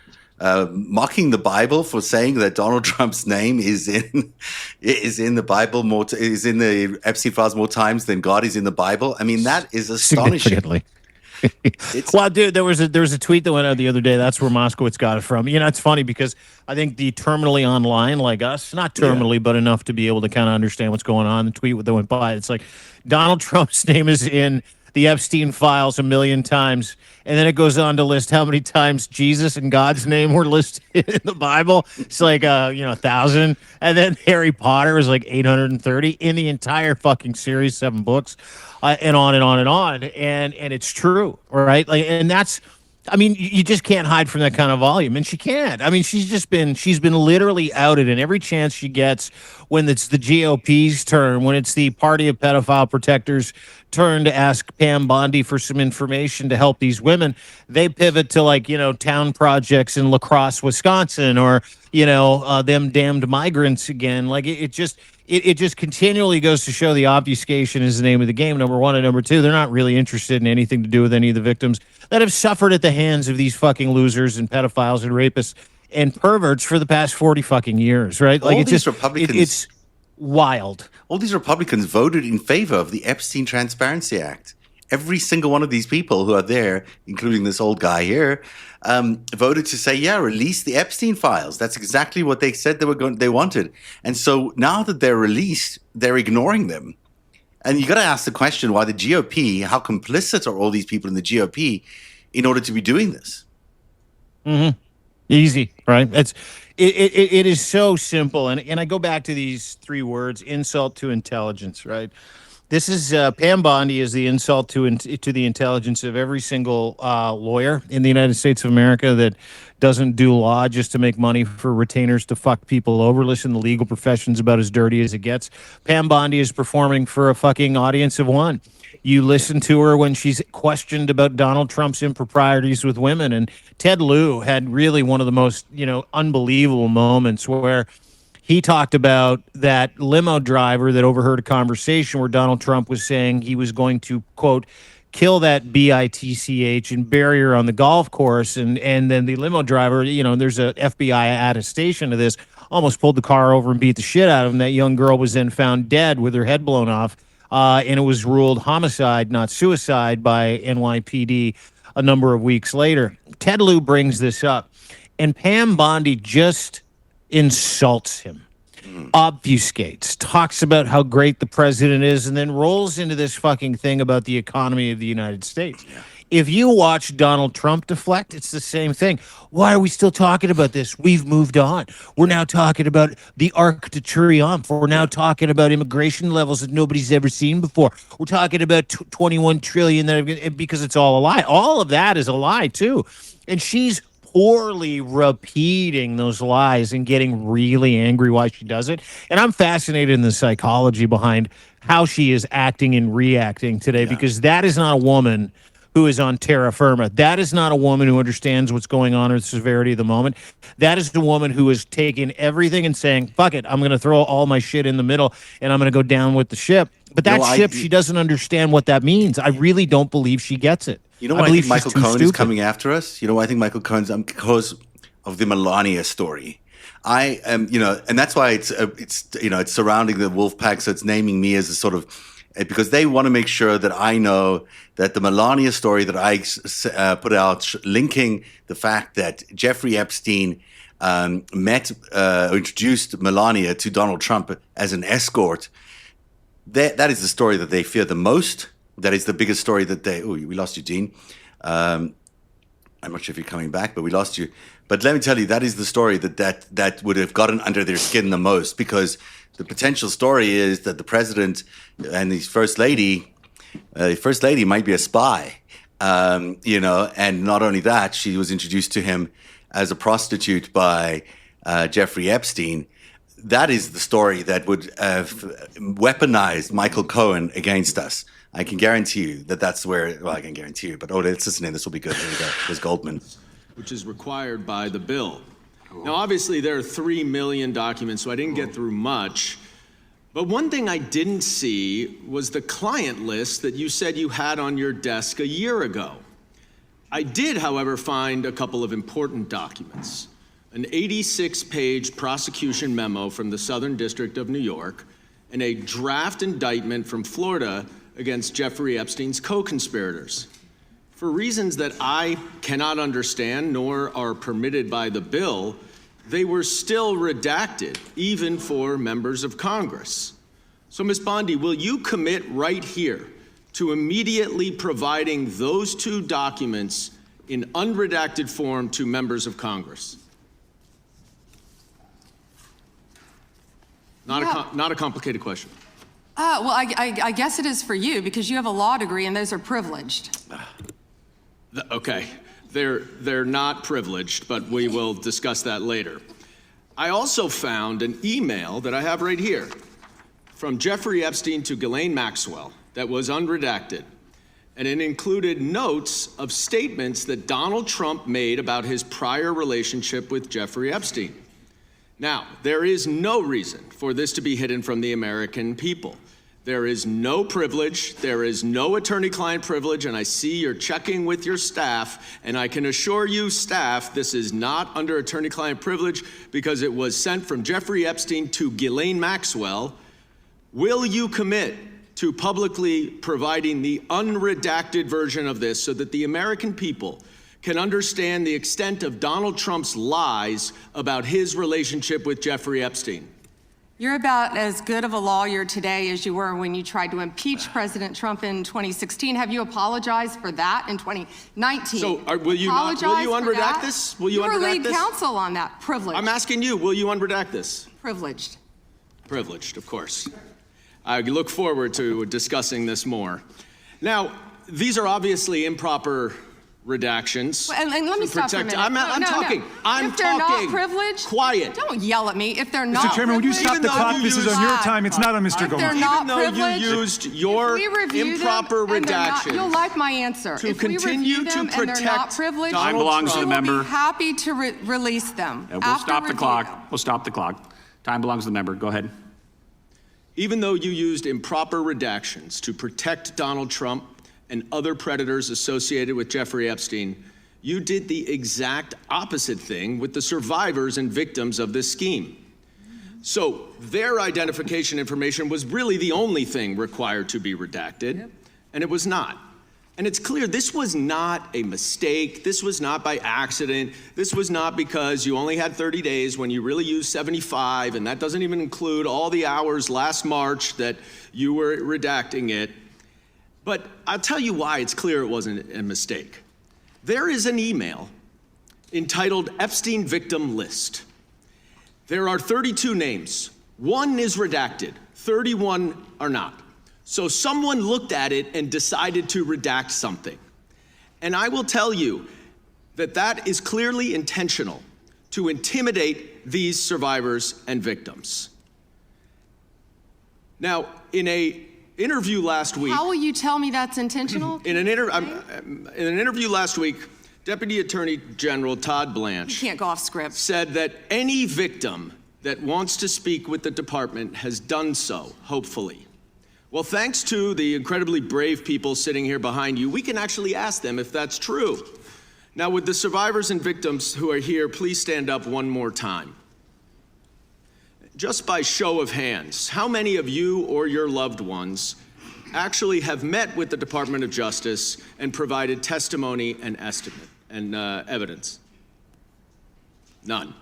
mocking the Bible, for saying that Donald Trump's name is in the Bible is in the Epstein files more times than God is in the Bible. I mean, that is astonishing. Well, dude, there was a tweet that went out the other day. That's where Moskowitz got it from. You know, it's funny because I think the terminally online like us, not terminally, but enough to be able to kind of understand what's going on. The tweet that went by, it's like Donald Trump's name is in the Epstein files 1 million times. And then it goes on to list how many times Jesus and God's name were listed in the Bible. It's like, 1,000. And then Harry Potter is like 830 in the entire fucking series, 7 books, and on and on and on. And it's true, right? Like, and that's, I mean, you just can't hide from that kind of volume. And she can't. I mean, she's been literally outed in every chance she gets when it's the GOP's turn, when it's the party of pedophile protectors' turn to ask Pam Bondi for some information to help these women. They pivot to town projects in La Crosse, Wisconsin, or, them damned migrants again. Like it just continually goes to show the obfuscation is the name of the game, number one. And number two, they're not really interested in anything to do with any of the victims that have suffered at the hands of these fucking losers and pedophiles and rapists and perverts for the past 40 fucking years, right? Like it's wild. All these Republicans voted in favor of the Epstein Transparency Act. Every single one of these people who are there, including this old guy here, voted to say, release the Epstein files. That's exactly what they said they wanted. And so now that they're released, they're ignoring them. And you got to ask the question, why the GOP, how complicit are all these people in the GOP in order to be doing this? Mm-hmm. Easy, right? It is so simple. And I go back to these three words: insult to intelligence, right? This is Pam Bondi is the insult to the intelligence of every single lawyer in the United States of America that doesn't do law just to make money for retainers to fuck people over. Listen, the legal profession's about as dirty as it gets. Pam Bondi is performing for a fucking audience of one. You listen to her when she's questioned about Donald Trump's improprieties with women. And Ted Lieu had really one of the most, unbelievable moments where he talked about that limo driver that overheard a conversation where Donald Trump was saying he was going to, quote, kill that bitch and bury her on the golf course. And then the limo driver, there's a FBI attestation of this, almost pulled the car over and beat the shit out of him. That young girl was then found dead with her head blown off. And it was ruled homicide, not suicide, by NYPD a number of weeks later. Ted Lieu brings this up, and Pam Bondi just insults him, obfuscates, talks about how great the president is, and then rolls into this fucking thing about the economy of the United States. Yeah. If you watch Donald Trump deflect, it's the same thing. Why are we still talking about this? We've moved on. We're now talking about the Arc de Triomphe. We're now talking about immigration levels that nobody's ever seen before. We're talking about 21 trillion because it's all a lie. All of that is a lie too. And she's poorly repeating those lies and getting really angry why she does it. And I'm fascinated in the psychology behind how she is acting and reacting today, because that is not a woman who is on terra firma. That is not a woman who understands what's going on or the severity of the moment. That is the woman who is taking everything and saying, fuck it, I'm going to throw all my shit in the middle and I'm going to go down with the ship. But that ship, she doesn't understand what that means. I really don't believe she gets it. You know why I think Michael Cohen is coming after us? You know why I think Michael Cohen's because of the Melania story. I am, and that's why it's surrounding the wolf pack. So it's naming me as a sort of, because they want to make sure that I know that the Melania story that I put out, linking the fact that Jeffrey Epstein introduced Melania to Donald Trump as an escort, that is the story that they fear the most. That is the biggest story that they... Oh, we lost you, Dean. I'm not sure if you're coming back, but we lost you. But let me tell you, that is the story that would have gotten under their skin the most, because the potential story is that the president and his first lady might be a spy, and not only that, she was introduced to him as a prostitute by Jeffrey Epstein. That is the story that would have weaponized Michael Cohen against us. I can guarantee you that's where, well, I can guarantee you, but let's listen in. This will be good. Here we go. There's Goldman. Which is required by the bill. Now, obviously, there are 3 million documents, so I didn't get through much. But one thing I didn't see was the client list that you said you had on your desk a year ago. I did, however, find a couple of important documents. An 86-page prosecution memo from the Southern District of New York and a draft indictment from Florida against Jeffrey Epstein's co-conspirators. For reasons that I cannot understand nor are permitted by the bill, they were still redacted, even for members of Congress. So, Ms. Bondi, will you commit right here to immediately providing those two documents in unredacted form to members of Congress? Not a complicated question. Well, I guess it is for you, because you have a law degree and those are privileged. Okay, they're not privileged, but we will discuss that later. I also found an email that I have right here from Jeffrey Epstein to Ghislaine Maxwell that was unredacted, and it included notes of statements that Donald Trump made about his prior relationship with Jeffrey Epstein. Now, there is no reason for this to be hidden from the American people. There is no privilege, there is no attorney-client privilege, and I see you're checking with your staff, and I can assure you, staff, this is not under attorney-client privilege because it was sent from Jeffrey Epstein to Ghislaine Maxwell. Will you commit to publicly providing the unredacted version of this so that the American people can understand the extent of Donald Trump's lies about his relationship with Jeffrey Epstein? You're about as good of a lawyer today as you were when you tried to impeach President Trump in 2016. Have you apologized for that in 2019? So will you unredact this? Will you unredact this? You were lead counsel on that. Privileged. I'm asking you, will you unredact this? Privileged. Privileged, of course. I look forward to discussing this more. Now, these are obviously improper redactions. And let me stop for a minute. I'm talking. If they're not privileged, quiet. Don't yell at me. If they're not Mr. Chairman, would you stop the clock? This is on your time. It's not on Mr. Goldman. They're not Even though privileged, you used your improper redactions, you'll like my answer. to If we continue review them to and they're not protect privileged, Time belongs to the we will member. be happy to release them. We'll after stop the review. clock. We'll stop the clock. Time belongs to the member. Go ahead. even though you used improper redactions to protect Donald Trump and other predators associated with Jeffrey Epstein, you did the exact opposite thing with the survivors and victims of this scheme. So their identification information was really the only thing required to be redacted, and it was not. And it's clear this was not a mistake. This was not by accident. This was not because you only had 30 days when you really used 75, and that doesn't even include all the hours last March that you were redacting it. But I'll tell you why it's clear it wasn't a mistake. There is an email entitled Epstein Victim List. There are 32 names. 1 is redacted, 31 are not. So someone looked at it and decided to redact something. And I will tell you that that is clearly intentional to intimidate these survivors and victims. Now, in an interview last week— How will you tell me that's intentional? In an interview last week, Deputy Attorney General Todd Blanche— You can't go off script. —said that any victim that wants to speak with the department has done so, hopefully. Well, thanks to the incredibly brave people sitting here behind you, we can actually ask them if that's true. Now, would the survivors and victims who are here please stand up one more time? Just by show of hands, how many of you or your loved ones actually have met with the Department of Justice and provided testimony and estimate and evidence? None.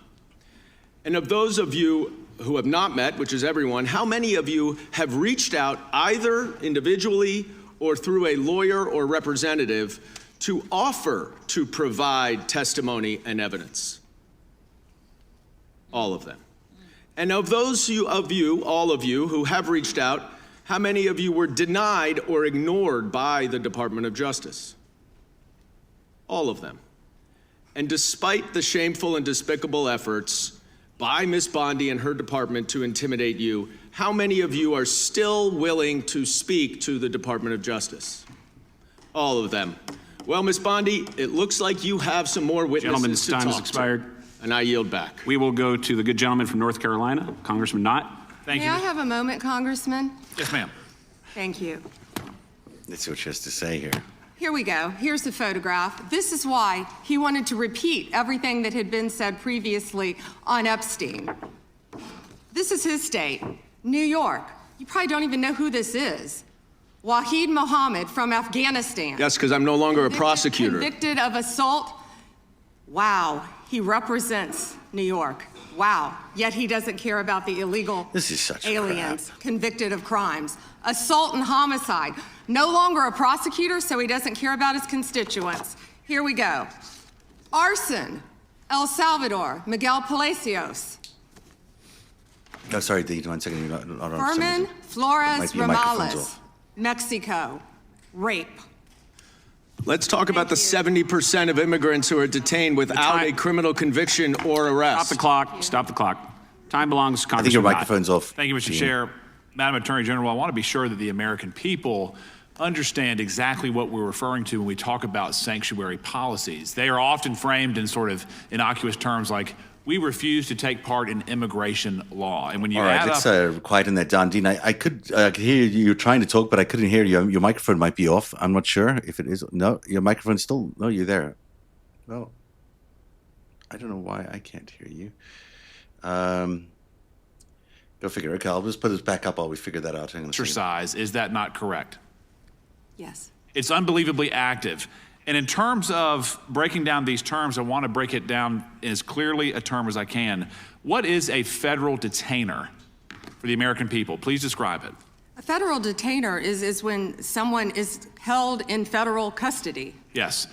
And of those of you who have not met, which is everyone, how many of you have reached out either individually or through a lawyer or representative to offer to provide testimony and evidence? All of them. And of those of you, all of you who have reached out, how many of you were denied or ignored by the Department of Justice? All of them. And despite the shameful and despicable efforts by Ms. Bondi and her department to intimidate you, how many of you are still willing to speak to the Department of Justice? All of them. Well, Ms. Bondi, it looks like you have some more witnesses to talk to. Gentleman's time has expired. And I yield back. We will go to the good gentleman from North Carolina, Congressman Knott. May I have a moment, Congressman? Yes, ma'am. Thank you. Let's see what she has to say here. Here we go. Here's the photograph. This is why he wanted to repeat everything that had been said previously on Epstein. This is his state, New York. You probably don't even know who this is. Wahid Mohammed from Afghanistan. Yes, because I'm no longer a prosecutor. Convicted of assault. Wow, he represents New York. Wow, yet he doesn't care about the illegal aliens convicted of crimes. Assault and homicide. No longer a prosecutor, so he doesn't care about his constituents. Here we go. Arson, El Salvador, Miguel Palacios. Oh, sorry, Dean, 1 second. Herman Flores Your microphone's Romales, off. Mexico. Rape. Let's talk about the 70% of immigrants who are detained without a criminal conviction or arrest. Stop the clock. Stop the clock. Time belongs to Congressman I think your Knott. microphone's off. Thank you, Mr. Gene. Chair. Madam Attorney General, I want to be sure that the American people understand exactly what we're referring to when we talk about sanctuary policies. They are often framed in sort of innocuous terms like, we refuse to take part in immigration law. And when you All right, let's quieten that down. Dean, I could hear you trying to talk, but I couldn't hear you. Your microphone might be off. I'm not sure if it is. No, your microphone's still, no, you're there. No, I don't know why I can't hear you. Go figure. Okay, I'll just put this back up while we figure that out. exercise. Is that not correct? Yes. It's unbelievably active. And in terms of breaking down these terms, I want to break it down as clearly a term as I can. What is a federal detainer? for the American people? Please describe it. A federal detainer is when someone is held in federal custody. Yes.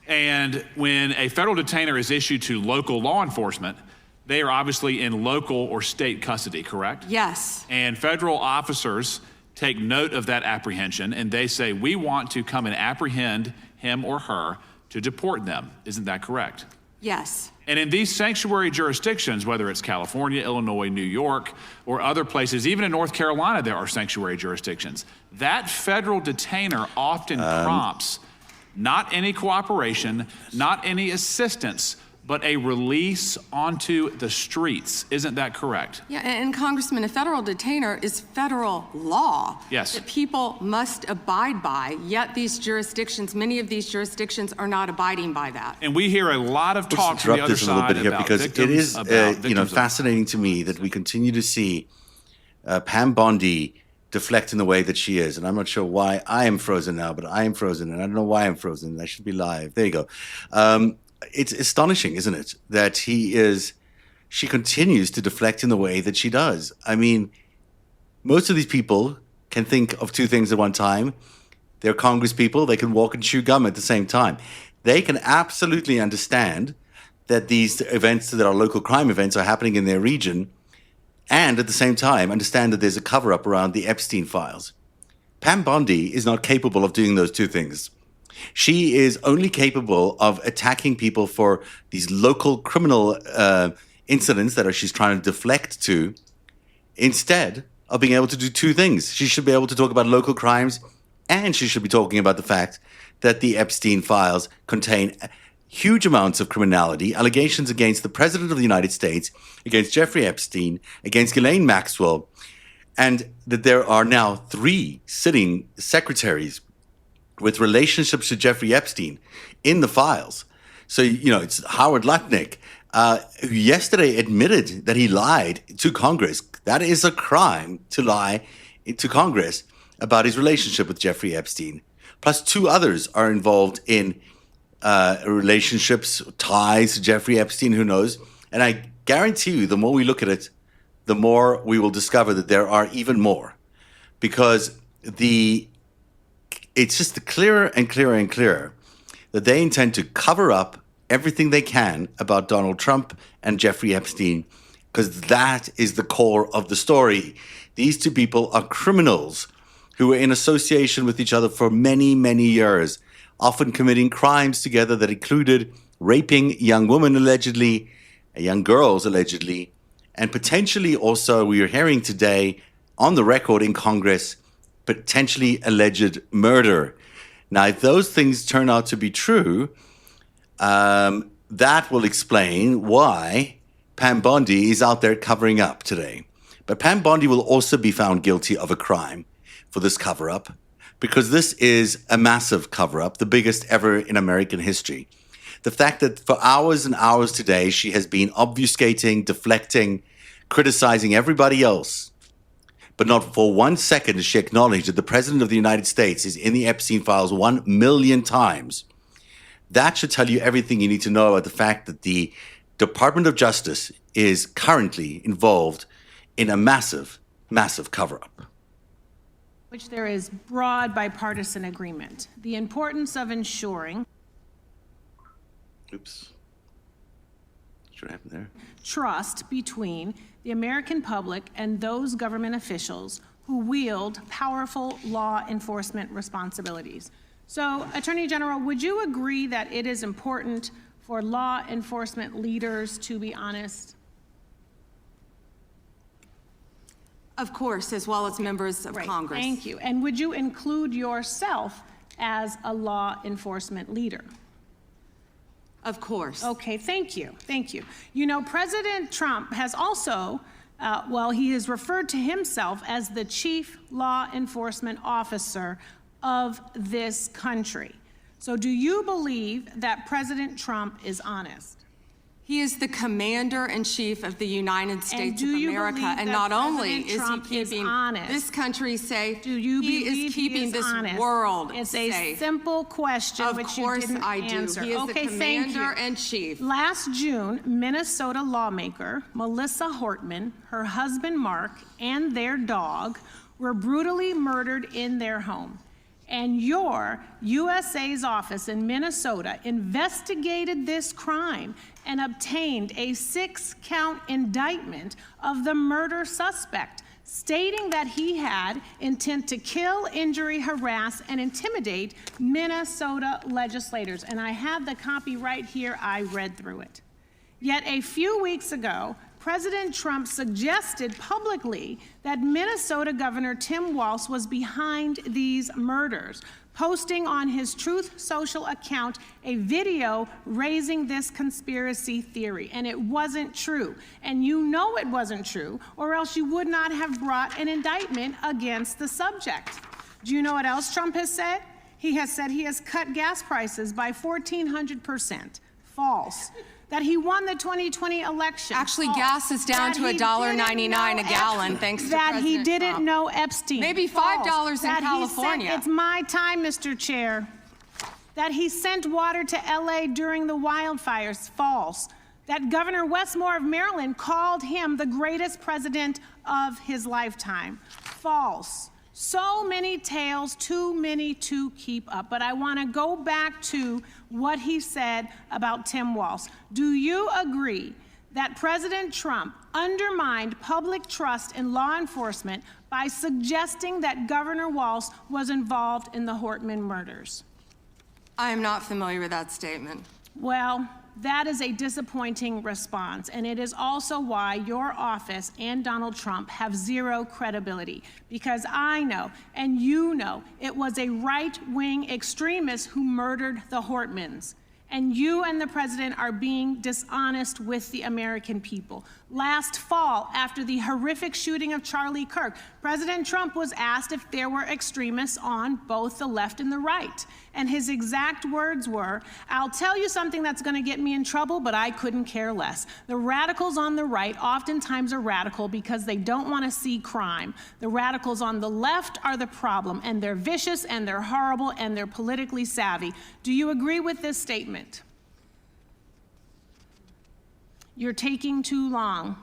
And when a federal detainer is issued to local law enforcement, they are obviously in local or state custody, correct? Yes. And federal officers take note of that apprehension and they say, we want to come and apprehend him or her to deport them. Isn't that correct? Yes. And in these sanctuary jurisdictions, whether it's California, Illinois, New York, or other places, even in North Carolina, there are sanctuary jurisdictions. That federal detainer often prompts not any cooperation, not any assistance, but a release onto the streets. Isn't that correct? Yeah, and Congressman, a federal detainer is federal law. Yes. That people must abide by, yet these jurisdictions, many of these jurisdictions are not abiding by that. And we hear a lot of talk Let's from the interrupt other this a little side bit here about because victims, it is, fascinating to me that we continue to see Pam Bondi deflect in the way that she is. And I'm not sure why I am frozen now, but I am frozen. And I don't know why I'm frozen. I should be live. There you go. It's astonishing, isn't it, that she continues to deflect in the way that she does. I mean, most of these people can think of two things at one time. They're Congress people. They can walk and chew gum at the same time. They can absolutely understand that these events that are local crime events are happening in their region, and at the same time understand that there's a cover-up around the Epstein files. Pam Bondi is not capable of doing those two things. She is only capable of attacking people for these local criminal incidents that she's trying to deflect to, instead of being able to do two things. She should be able to talk about local crimes, and she should be talking about the fact that the Epstein files contain huge amounts of criminality, allegations against the President of the United States, against Jeffrey Epstein, against Ghislaine Maxwell, and that there are now 3 sitting secretaries with relationships to Jeffrey Epstein in the files. So, it's Howard Lutnick, who yesterday admitted that he lied to Congress. That is a crime to lie to Congress about his relationship with Jeffrey Epstein. Plus 2 others are involved in relationships, ties to Jeffrey Epstein, who knows. And I guarantee you, the more we look at it, the more we will discover that there are even more. Because it's just clearer and clearer and clearer that they intend to cover up everything they can about Donald Trump and Jeffrey Epstein, because that is the core of the story. These 2 people are criminals who were in association with each other for many, many years, often committing crimes together that included raping young women allegedly, young girls allegedly, and potentially also, we are hearing today on the record in Congress, potentially alleged murder. Now, if those things turn out to be true, that will explain why Pam Bondi is out there covering up today. But Pam Bondi will also be found guilty of a crime for this cover-up, because this is a massive cover-up, the biggest ever in American history. The fact that for hours and hours today, she has been obfuscating, deflecting, criticizing everybody else, but not for 1 second does she acknowledge that the President of the United States is in the Epstein files 1 million times. That should tell you everything you need to know about the fact that the Department of Justice is currently involved in a massive, massive cover-up. Which there is broad bipartisan agreement. The importance of ensuring What happened there? Trust between the American public and those government officials who wield powerful law enforcement responsibilities. So, Attorney General, would you agree that it is important for law enforcement leaders to be honest? Of course, as well as members of Congress. Thank you. And would you include yourself as a law enforcement leader? Of course. Okay, thank you. Thank you. President Trump has also, he has referred to himself as the chief law enforcement officer of this country. So do you believe that President Trump is honest? He is the commander-in-chief of the United States of do you America, believe and that not only President is he Trump is keeping honest? this country safe, Do you he believe is keeping he is this honest? world It's safe. a simple question, Of which course you didn't I do. answer. He is the Okay, thank you. commander-in-chief. Last June, Minnesota lawmaker Melissa Hortman, her husband Mark, and their dog were brutally murdered in their home. And your USA's office in Minnesota investigated this crime and obtained a 6-count indictment of the murder suspect, stating that he had intent to kill, injury, harass, and intimidate Minnesota legislators. And I have the copy right here. I read through it. Yet a few weeks ago, President Trump suggested publicly that Minnesota Governor Tim Walz was behind these murders, posting on his Truth Social account a video raising this conspiracy theory. And it wasn't true. And you know it wasn't true, or else you would not have brought an indictment against the subject. Do you know what else Trump has said? He has said he has cut gas prices by 1,400%. False. That he won the 2020 election. Actually, gas is down to $1.99 a gallon, thanks to that President he didn't Trump. know Epstein. Maybe $5 in That he California. sent, it's my time, Mr. Chair. That he sent water to LA during the wildfires. False. That Governor Westmore of Maryland called him the greatest president of his lifetime. False. So many tales, too many to keep up. But I want to go back to what he said about Tim Walz. Do you agree that President Trump undermined public trust in law enforcement by suggesting that Governor Walz was involved in the Hortman murders? I am not familiar with that statement. Well, that is a disappointing response, and it is also why your office and Donald Trump have zero credibility, because I know, and you know, it was a right-wing extremist who murdered the Hortmans. And you and the president are being dishonest with the American people. Last fall, after the horrific shooting of Charlie Kirk, President Trump was asked if there were extremists on both the left and the right. And his exact words were, "I'll tell you something that's going to get me in trouble, but I couldn't care less. The radicals on the right oftentimes are radical because they don't want to see crime. The radicals on the left are the problem, and they're vicious, and they're horrible, and they're politically savvy." Do you agree with this statement? You're taking too long,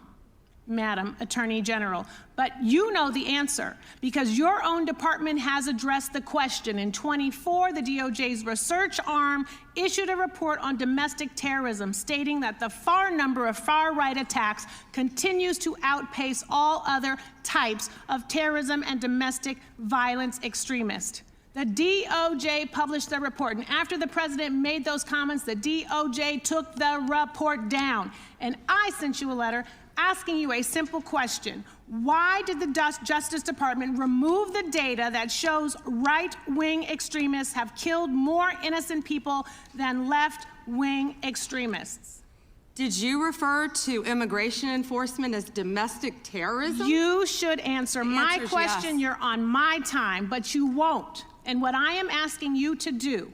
Madam Attorney General. But you know the answer, because your own department has addressed the question. In 24, the DOJ's research arm issued a report on domestic terrorism, stating that the far number of far-right attacks continues to outpace all other types of terrorism and domestic violence extremists. The DOJ published the report, and after the president made those comments, the DOJ took the report down. And I sent you a letter asking you a simple question. Why did the Justice Department remove the data that shows right-wing extremists have killed more innocent people than left-wing extremists? Did you refer to immigration enforcement as domestic terrorism? You should answer my question. Yes. You're on my time, but you won't. And what I am asking you to do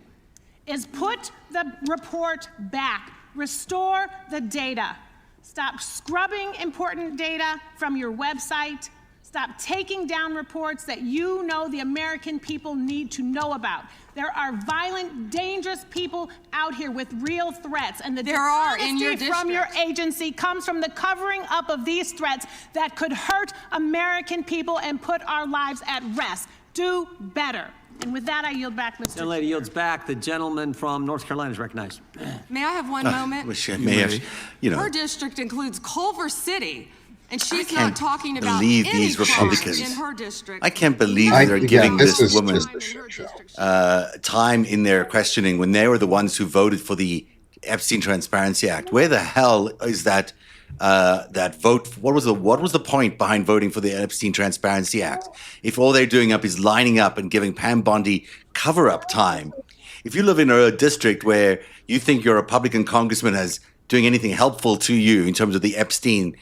is put the report back, restore the data. Stop scrubbing important data from your website. Stop taking down reports that you know the American people need to know about. There are violent, dangerous people out here with real threats, and the dishonesty from your agency comes from the covering up of these threats that could hurt American people and put our lives at rest. Do better. And with that, I yield back, Mr. The lady yields back. The gentleman from North Carolina is recognized. May I have one moment? Her district includes Culver City, and she's not talking about believe any these Republicans. crimes in her district. I can't believe they're giving this woman time in their questioning when they were the ones who voted for the Epstein Transparency Act. Where the hell is that vote? What was the point behind voting for the Epstein Transparency Act if all they're doing is lining up and giving Pam Bondi cover-up time? If you live in a district where you think your Republican congressman is doing anything helpful to you in terms of the Epstein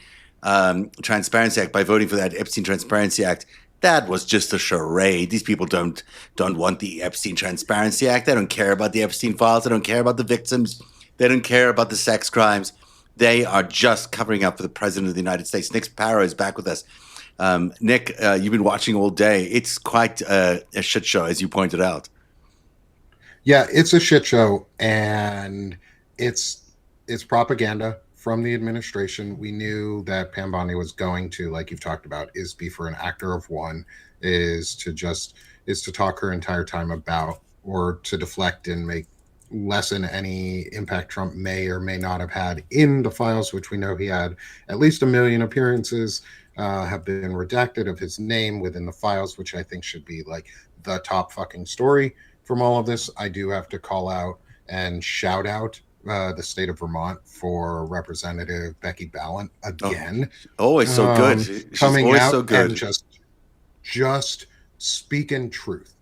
Transparency Act by voting for that Epstein Transparency Act, that was just a charade. These people don't want the Epstein Transparency Act. They don't care about the Epstein files. They don't care about the victims. They don't care about the sex crimes. They are just covering up for the president of the United States. Nick Sparrow is back with us. Nick, you've been watching all day. It's quite a shit show, as you pointed out. Yeah, it's a shit show, and it's propaganda from the administration. We knew that Pam Bondi was going to, like you've talked about, is be for an actor of one, is to talk her entire time about, or to deflect and lessen any impact Trump may or may not have had in the files, which we know he had at least 1 million appearances have been redacted of his name within the files, which I think should be like the top fucking story from all of this. I do have to call out and shout out the state of Vermont for Representative Becky Ballant again. Always so good. She's coming always out so good. and just speaking truth.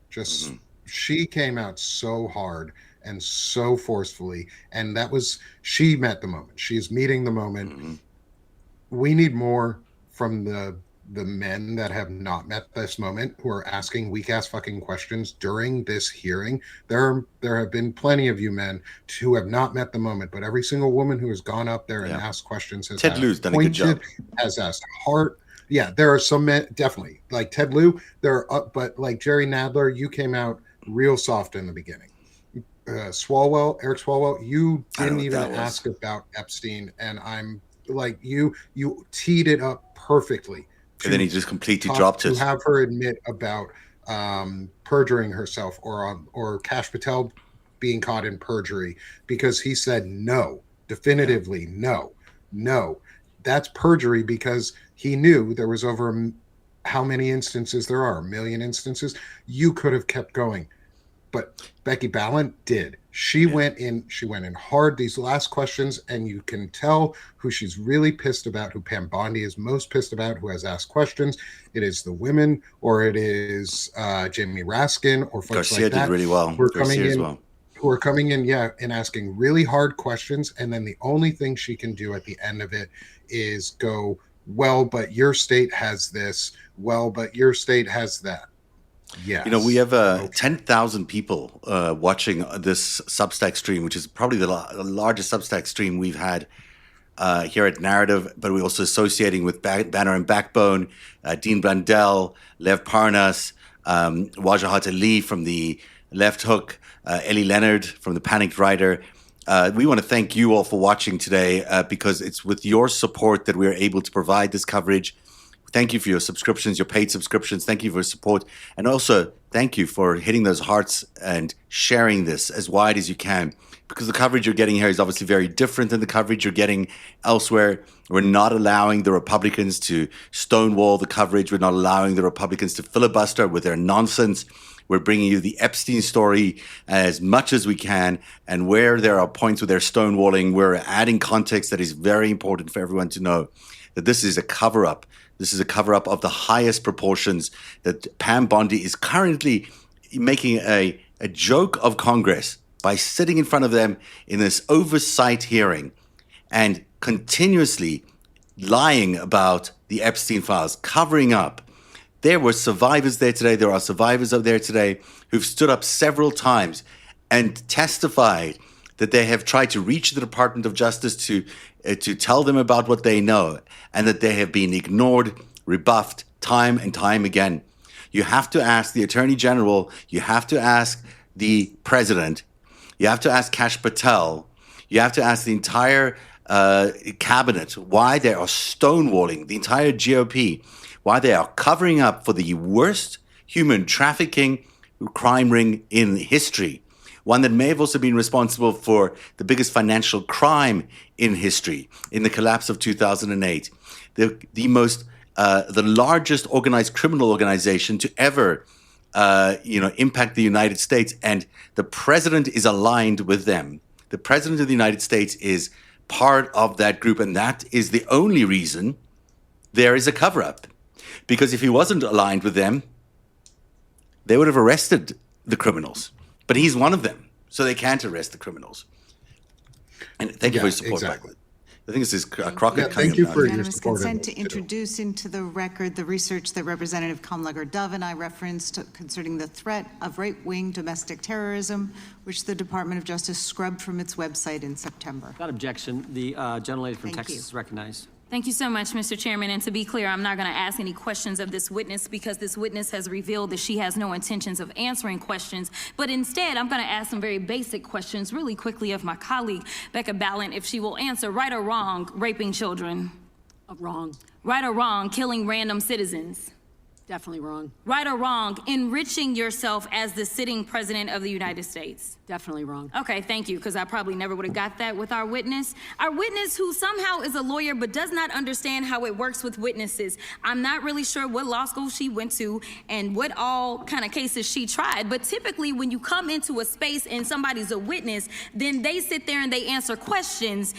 She came out so hard and so forcefully, and she met the moment. She is meeting the moment. We need more from the men that have not met this moment, who are asking weak ass fucking questions during this hearing. There have been plenty of you men who have not met the moment, but every single woman who has gone up there and asked questions has Ted Lieu's done a good job. Has asked hard. Yeah, there are some men, definitely, like Ted Lieu. But like Jerry Nadler, you came out real soft in the beginning. Eric Swalwell, you didn't even ask about Epstein, and I'm like, you teed it up perfectly. And then he just completely dropped it. To have her admit about perjuring herself, or Kash Patel being caught in perjury, because he said no, definitively no. That's perjury, because he knew there was over how many instances there are, 1 million instances. You could have kept going, but Becky Ballant did. She went in hard these last questions, and you can tell who she's really pissed about, who Pam Bondi is most pissed about, who has asked questions. It is the women, or it is Jamie Raskin, or folks Garcia like that. did really well. Who are coming in, and asking really hard questions, and then the only thing she can do at the end of it is go, well, but your state has this. Well, but your state has that. Yeah, we have 10,000 people watching this Substack stream, which is probably the largest Substack stream we've had here at Narrative, but we're also associating with Banner and Backbone, Dean Blundell, Lev Parnas, Wajahat Ali from the Left Hook, Ellie Leonard from the Panicked Writer. We want to thank you all for watching today, because it's with your support that we're able to provide this coverage. Thank you for your subscriptions, your paid subscriptions. Thank you for your support. And also, thank you for hitting those hearts and sharing this as wide as you can, because the coverage you're getting here is obviously very different than the coverage you're getting elsewhere. We're not allowing the Republicans to stonewall the coverage. We're not allowing the Republicans to filibuster with their nonsense. We're bringing you the Epstein story as much as we can. And where there are points where they're stonewalling, we're adding context that is very important for everyone to know, that this is a cover-up. This is a cover-up of the highest proportions, that Pam Bondi is currently making a joke of Congress by sitting in front of them in this oversight hearing and continuously lying about the Epstein files, covering up. There were survivors there today. There are survivors out there today who've stood up several times and testified that they have tried to reach the Department of Justice to tell them about what they know, and that they have been ignored, rebuffed time and time again. You have to ask the Attorney General, you have to ask the President, you have to ask Kash Patel, you have to ask the entire cabinet why they are stonewalling, the entire GOP, why they are covering up for the worst human trafficking crime ring in history. One that may have also been responsible for the biggest financial crime in history, in the collapse of 2008. The largest organized criminal organization to ever, impact the United States, and the president is aligned with them. The president of the United States is part of that group, and that is the only reason there is a cover-up. Because if he wasn't aligned with them, they would have arrested the criminals. But he's one of them, so they can't arrest the criminals. And thank you for your support, exactly. I think it's this Crockett thank you for your Unanimous support. consent to introduce into the record the research that Representative Kamlager-Dove and I referenced concerning the threat of right-wing domestic terrorism, which the Department of Justice scrubbed from its website in September. Without objection, the gentlelady from Thank Texas you. is recognized. Thank you so much, Mr. Chairman. And to be clear, I'm not going to ask any questions of this witness because this witness has revealed that she has no intentions of answering questions. But instead, I'm going to ask some very basic questions really quickly of my colleague, Becca Ballant, if she will answer right or wrong, raping children. Wrong. Right or wrong, killing random citizens. Definitely wrong. Right or wrong, enriching yourself as the sitting president of the United States. Definitely wrong. Okay, thank you, because I probably never would have got that with our witness. Our witness who somehow is a lawyer but does not understand how it works with witnesses. I'm not really sure what law school she went to and what all kind of cases she tried, but typically when you come into a space and somebody's a witness, then they sit there and they answer questions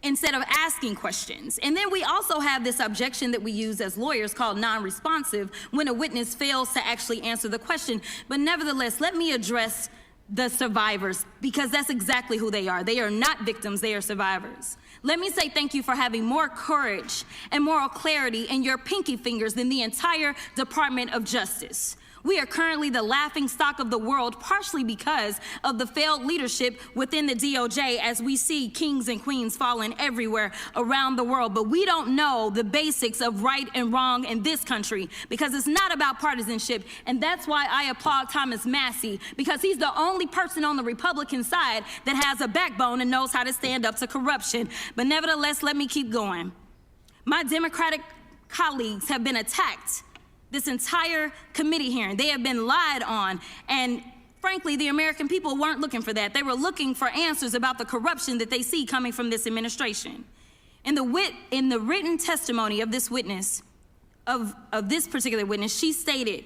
instead of asking questions. And then we also have this objection that we use as lawyers called non-responsive when a witness fails to actually answer the question. But nevertheless, let me address the survivors because that's exactly who they are. They are not victims, they are survivors. Let me say thank you for having more courage and moral clarity in your pinky fingers than the entire Department of Justice. We are currently the laughing stock of the world, partially because of the failed leadership within the DOJ as we see kings and queens falling everywhere around the world. But we don't know the basics of right and wrong in this country because it's not about partisanship. And that's why I applaud Thomas Massie, because he's the only person on the Republican side that has a backbone and knows how to stand up to corruption. But nevertheless, let me keep going. My Democratic colleagues have been attacked this entire committee hearing. They have been lied on, and frankly, the American people weren't looking for that. They were looking for answers about the corruption that they see coming from this administration. In the written testimony of this witness, of this particular witness, she stated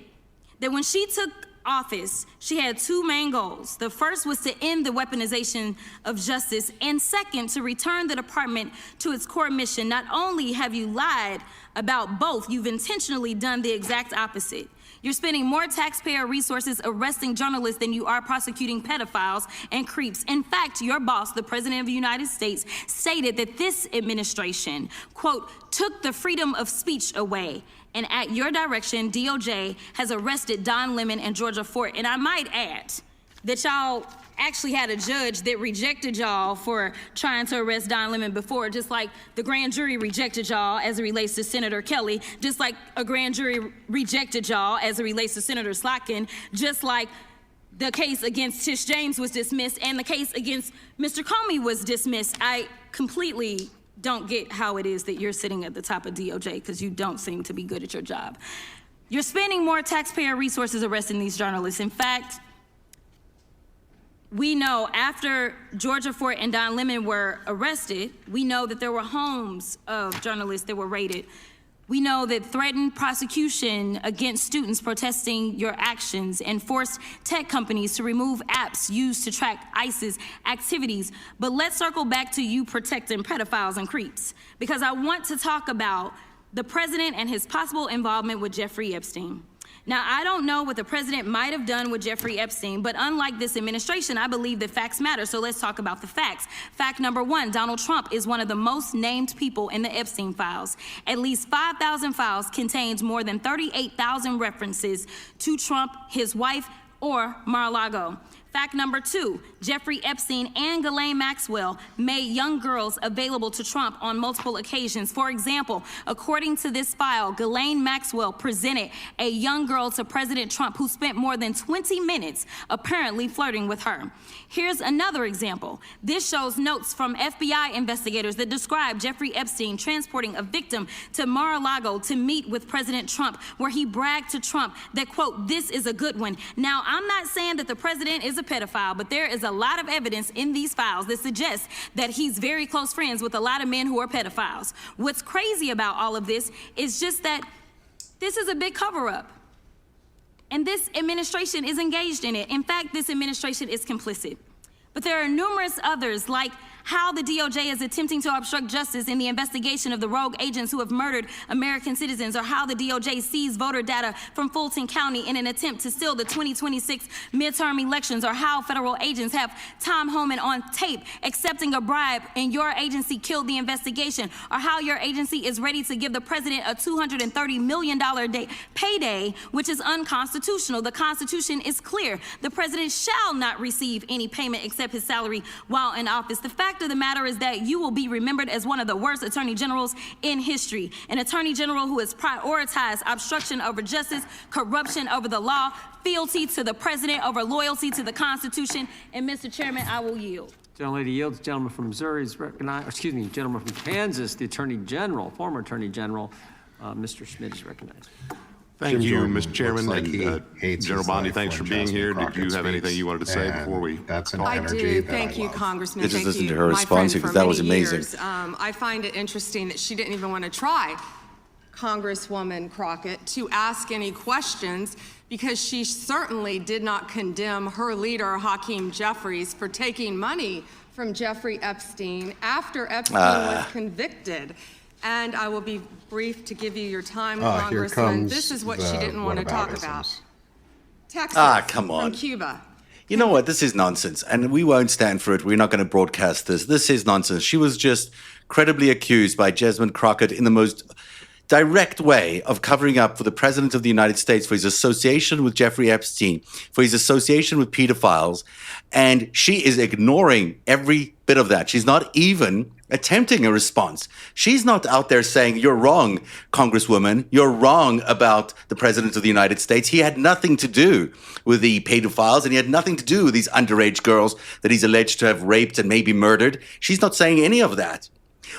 that when she took office, she had two main goals. The first was to end the weaponization of justice, and second, to return the department to its core mission. Not only have you lied about both, you've intentionally done the exact opposite. You're spending more taxpayer resources arresting journalists than you are prosecuting pedophiles and creeps. In fact, your boss, the President of the United States, stated that this administration, quote, took the freedom of speech away. And at your direction, DOJ has arrested Don Lemon and Georgia Fort. And I might add that y'all actually had a judge that rejected y'all for trying to arrest Don Lemon before, just like the grand jury rejected y'all as it relates to Senator Kelly, just like a grand jury rejected y'all as it relates to Senator Slotkin, just like the case against Tish James was dismissed and the case against Mr. Comey was dismissed. I completely don't get how it is that you're sitting at the top of DOJ because you don't seem to be good at your job. You're spending more taxpayer resources arresting these journalists. In fact, we know after Georgia Fort and Don Lemon were arrested, we know that there were homes of journalists that were raided. We know that threatened prosecution against students protesting your actions and forced tech companies to remove apps used to track ISIS activities. But let's circle back to you protecting pedophiles and creeps, because I want to talk about the president and his possible involvement with Jeffrey Epstein. Now, I don't know what the president might have done with Jeffrey Epstein, but unlike this administration, I believe that facts matter. So let's talk about the facts. Fact number one, Donald Trump is one of the most named people in the Epstein files. At least 5,000 files contains more than 38,000 references to Trump, his wife, or Mar-a-Lago. Fact number two, Jeffrey Epstein and Ghislaine Maxwell made young girls available to Trump on multiple occasions. For example, according to this file, Ghislaine Maxwell presented a young girl to President Trump who spent more than 20 minutes apparently flirting with her. Here's another example. This shows notes from FBI investigators that describe Jeffrey Epstein transporting a victim to Mar-a-Lago to meet with President Trump, where he bragged to Trump that, quote, this is a good one. Now, I'm not saying that the president is a pedophile, but there is a lot of evidence in these files that suggests that he's very close friends with a lot of men who are pedophiles. What's crazy about all of this is just that this is a big cover-up, and this administration is engaged in it. In fact, this administration is complicit. But there are numerous others, like how the DOJ is attempting to obstruct justice in the investigation of the rogue agents who have murdered American citizens, or how the DOJ seized voter data from Fulton County in an attempt to steal the 2026 midterm elections, or how federal agents have Tom Homan on tape accepting a bribe and your agency killed the investigation, or how your agency is ready to give the president a $230 million payday, which is unconstitutional. The Constitution is clear. The president shall not receive any payment except his salary while in office. The fact of the matter is that you will be remembered as one of the worst attorney generals in history, an attorney general who has prioritized obstruction over justice, corruption over the law, fealty to the president over loyalty to the Constitution. And Mr. Chairman, I will yield. Gentlelady yields. Gentleman from Missouri is recognized. Excuse me, gentleman from Kansas, the Attorney General, former Attorney General, Mr. Schmidt is recognized. Thank you, Jordan Mr. Chairman. looks like And, he hates General his Bondi, life thanks when for being Jasmine here. Did Crockett you have anything speaks, you wanted to say and before we? That's an I energy do. that Thank I you, love. Congressman. Just Thank listen you, to her my response, friend, because for that was many amazing. years. I find it interesting that she didn't even want to try, Congresswoman Crockett, to ask any questions, because she certainly did not condemn her leader, Hakeem Jeffries, for taking money from Jeffrey Epstein after Epstein was convicted. And I will be brief to give you your time, Here Congressman. comes This is what the she didn't want to talk whataboutisms. about. Texas come on. from Cuba. You know what? This is nonsense, and we won't stand for it. We're not going to broadcast this. This is nonsense. She was just credibly accused by Jasmine Crockett in the most direct way of covering up for the President of the United States for his association with Jeffrey Epstein, for his association with pedophiles, and she is ignoring every bit of that. She's not even attempting a response. She's not out there saying, "You're wrong, Congresswoman. You're wrong about the President of the United States. He had nothing to do with the pedophiles, and he had nothing to do with these underage girls that he's alleged to have raped and maybe murdered." She's not saying any of that.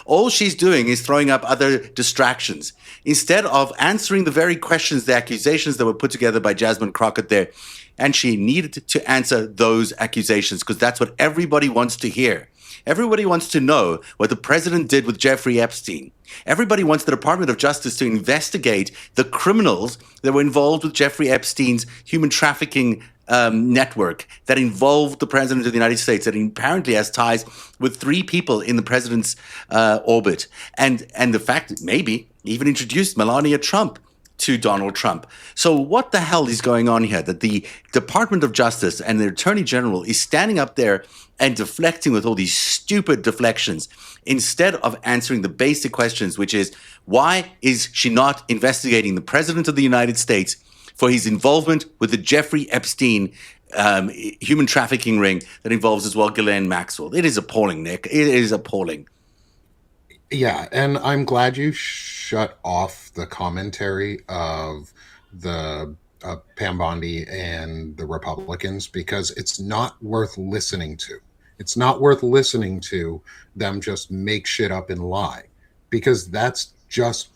All she's doing is throwing up other distractions instead of answering the very questions, the accusations that were put together by Jasmine Crockett there. And she needed to answer those accusations, because that's what everybody wants to hear. Everybody wants to know what the president did with Jeffrey Epstein. Everybody wants the Department of Justice to investigate the criminals that were involved with Jeffrey Epstein's human trafficking network that involved the president of the United States, that apparently has ties with 3 people in the president's orbit. And the fact that maybe even introduced Melania Trump to Donald Trump. So what the hell is going on here? That the Department of Justice and the Attorney General is standing up there and deflecting with all these stupid deflections instead of answering the basic questions, which is, why is she not investigating the President of the United States for his involvement with the Jeffrey Epstein human trafficking ring that involves as well Ghislaine Maxwell? It is appalling, Nick. It is appalling. Yeah, and I'm glad you shut off the commentary of the Pam Bondi and the Republicans, because it's not worth listening to. It's not worth listening to them just make shit up and lie, because that's just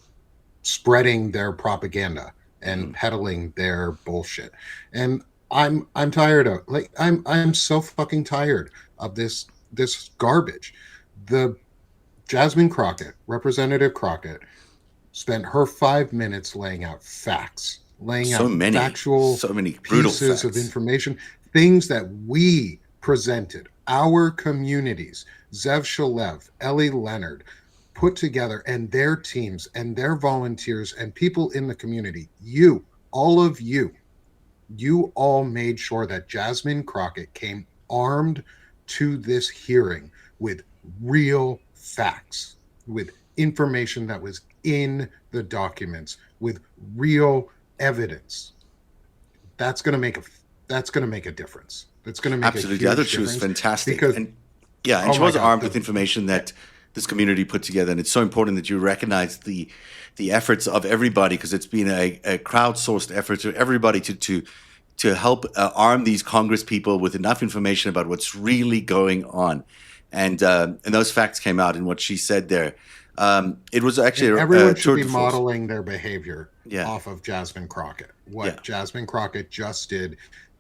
spreading their propaganda and peddling their bullshit. And I'm tired of, like, I'm so fucking tired of this garbage. The Jasmine Crockett, Representative Crockett, spent her 5 minutes laying out facts, laying out factual, so many brutal pieces facts of information, things that we presented, our communities, Zev Shalev, Ellie Leonard, put together, and their teams and their volunteers and people in the community, all of you all made sure that Jasmine Crockett came armed to this hearing with real facts, with information that was in the documents, with real evidence. That's going to make a difference. That's going to make absolutely. The other two is fantastic, because, and she was armed with information that this community put together, and it's so important that you recognize the efforts of everybody, because it's been a crowdsourced effort to everybody to help arm these Congress people with enough information about what's really going on. And those facts came out in what she said there. It was actually everyone should be modeling their behavior yeah. off of Jasmine Crockett. What Jasmine Crockett just did,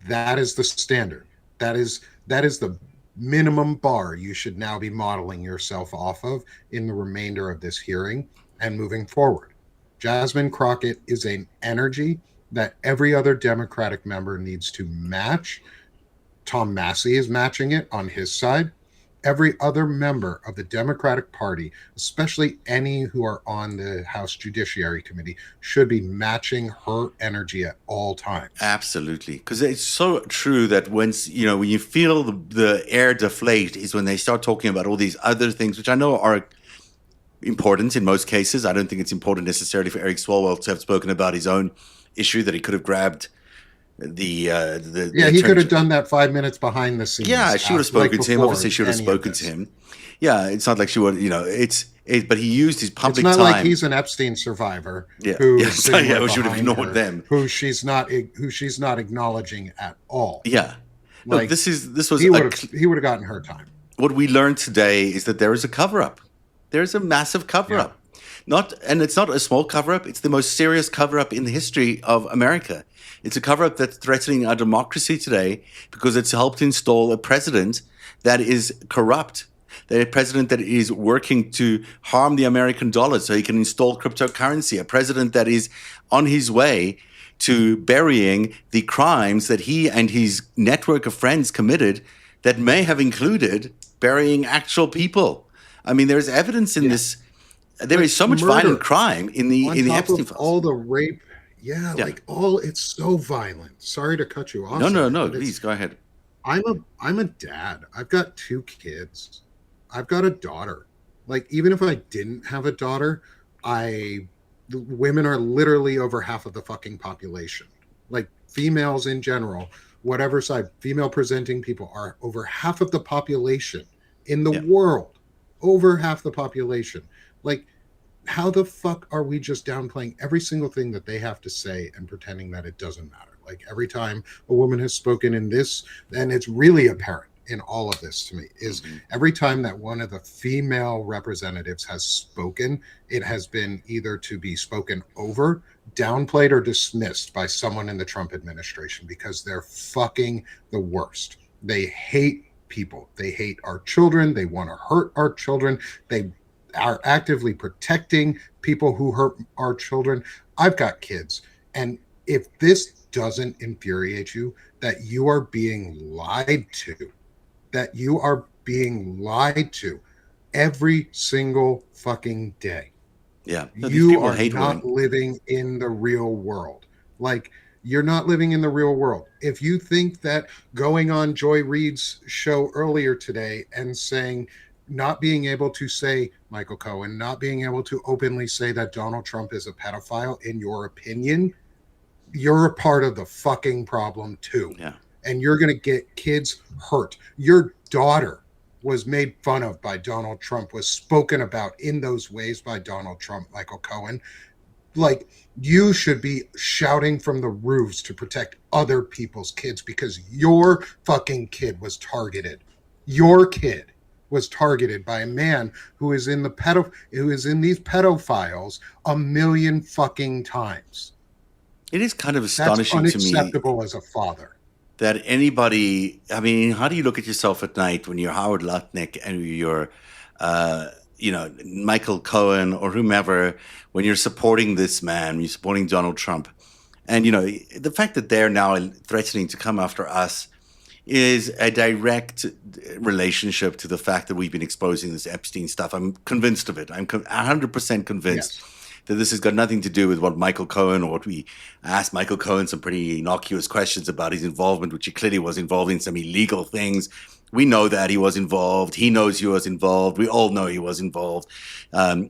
that is the standard. That is the minimum bar you should now be modeling yourself off of in the remainder of this hearing and moving forward. Jasmine Crockett is an energy that every other Democratic member needs to match. Tom Massey is matching it on his side. every other member of the Democratic Party, especially any who are on the House Judiciary Committee, should be matching her energy at all times. Absolutely, because it's so true that when you feel the air deflate is when they start talking about all these other things, which I know are important in most cases. I don't think it's important necessarily for Eric Swalwell to have spoken about his own issue, that he could have grabbed he could have done that 5 minutes behind the scenes. Yeah, she would have spoken to him. Obviously, she would have spoken to him. Yeah, it's not like she would, but he used his public time. It's not like he's an Epstein survivor who she would have ignored them, who she's not acknowledging at all. Yeah, like, this was he would have gotten her time. What we learned today is that there is a cover-up. There's a massive cover-up. And it's not a small cover-up. It's the most serious cover-up in the history of America. It's a cover-up that's threatening our democracy today because it's helped install a president that is corrupt, a president that is working to harm the American dollar so he can install cryptocurrency, a president that is on his way to burying the crimes that he and his network of friends committed that may have included burying actual people. I mean, there's evidence in this. There is so much violent crime in the Epstein files. All the rape. It's so violent. Sorry to cut you off. No, please go ahead. I'm a dad. I've got 2 kids. I've got a daughter. Like, even if I didn't have a daughter, women are literally over half of the fucking population. Like, females in general, whatever side, female presenting people are over half of the population in the world. Over half the population. Like, how the fuck are we just downplaying every single thing that they have to say and pretending that it doesn't matter? Like, every time a woman has spoken in this, and it's really apparent in all of this to me, is every time that one of the female representatives has spoken, it has been either to be spoken over, downplayed, or dismissed by someone in the Trump administration because they're fucking the worst. They hate people. They hate our children. They want to hurt our children. They are actively protecting people who hurt our children. I've got kids. And if this doesn't infuriate you, that you are being lied to, every single fucking day. Yeah. You are not living in the real world. Like, you're not living in the real world. If you think that going on Joy Reid's show earlier today and saying, not being able to say, Michael Cohen, not being able to openly say that Donald Trump is a pedophile, in your opinion, you're a part of the fucking problem too. Yeah. And you're going to get kids hurt. Your daughter was made fun of by Donald Trump, was spoken about in those ways by Donald Trump, Michael Cohen. Like, you should be shouting from the roofs to protect other people's kids because your fucking kid was targeted. Your kid was targeted by a man who is in these pedophiles a million fucking times. It is kind of astonishing to me. That's unacceptable as a father. That anybody, I mean, how do you look at yourself at night when you're Howard Lutnick and you're, Michael Cohen or whomever, when you're supporting this man, you're supporting Donald Trump. And, the fact that they're now threatening to come after us is a direct relationship to the fact that we've been exposing this Epstein stuff. I'm convinced of it. I'm 100% convinced that this has got nothing to do with what Michael Cohen, or what we asked Michael Cohen some pretty innocuous questions about his involvement, which he clearly was involved in some illegal things. We know that he was involved. He knows he was involved. We all know he was involved.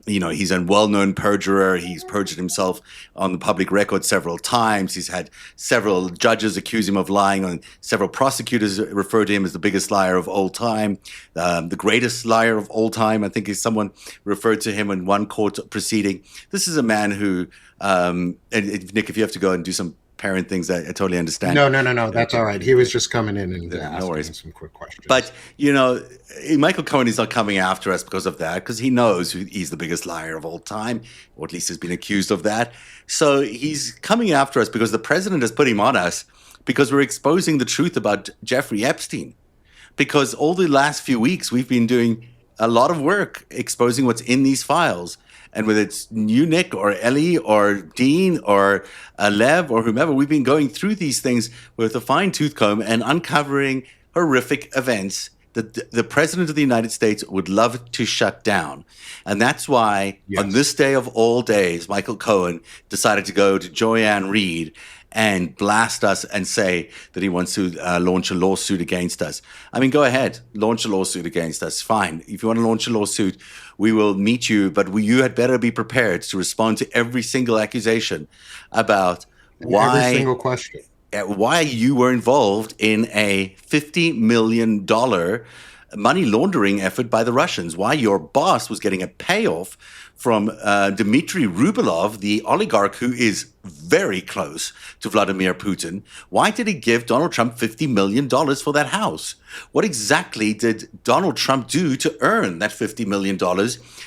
He's a well-known perjurer. He's perjured himself on the public record several times. He's had several judges accuse him of lying, and several prosecutors refer to him as the biggest liar of all time, the greatest liar of all time. I think someone referred to him in one court proceeding. This is a man who, and Nick, if you have to go and do some parent things, I totally understand. No. That's all right. He was just coming in and asking some quick questions. But, Michael Cohen is not coming after us because of that, because he knows he's the biggest liar of all time, or at least has been accused of that. So he's coming after us because the president has put him on us because we're exposing the truth about Jeffrey Epstein. Because all the last few weeks, we've been doing a lot of work exposing what's in these files. And whether it's you, Nick, or Ellie, or Dean, or Lev, or whomever, we've been going through these things with a fine-tooth comb and uncovering horrific events that the President of the United States would love to shut down. And that's why on this day of all days, Michael Cohen decided to go to Joanne Reed and blast us and say that he wants to launch a lawsuit against us. I mean, go ahead, launch a lawsuit against us. Fine. If you want to launch a lawsuit, we will meet you, but you had better be prepared to respond to every single accusation about every single question. Why you were involved in a $50 million money laundering effort by the Russians, why your boss was getting a payoff from Dmitry Rubelov, the oligarch who is very close to Vladimir Putin. Why did he give Donald Trump $50 million for that house? What exactly did Donald Trump do to earn that $50 million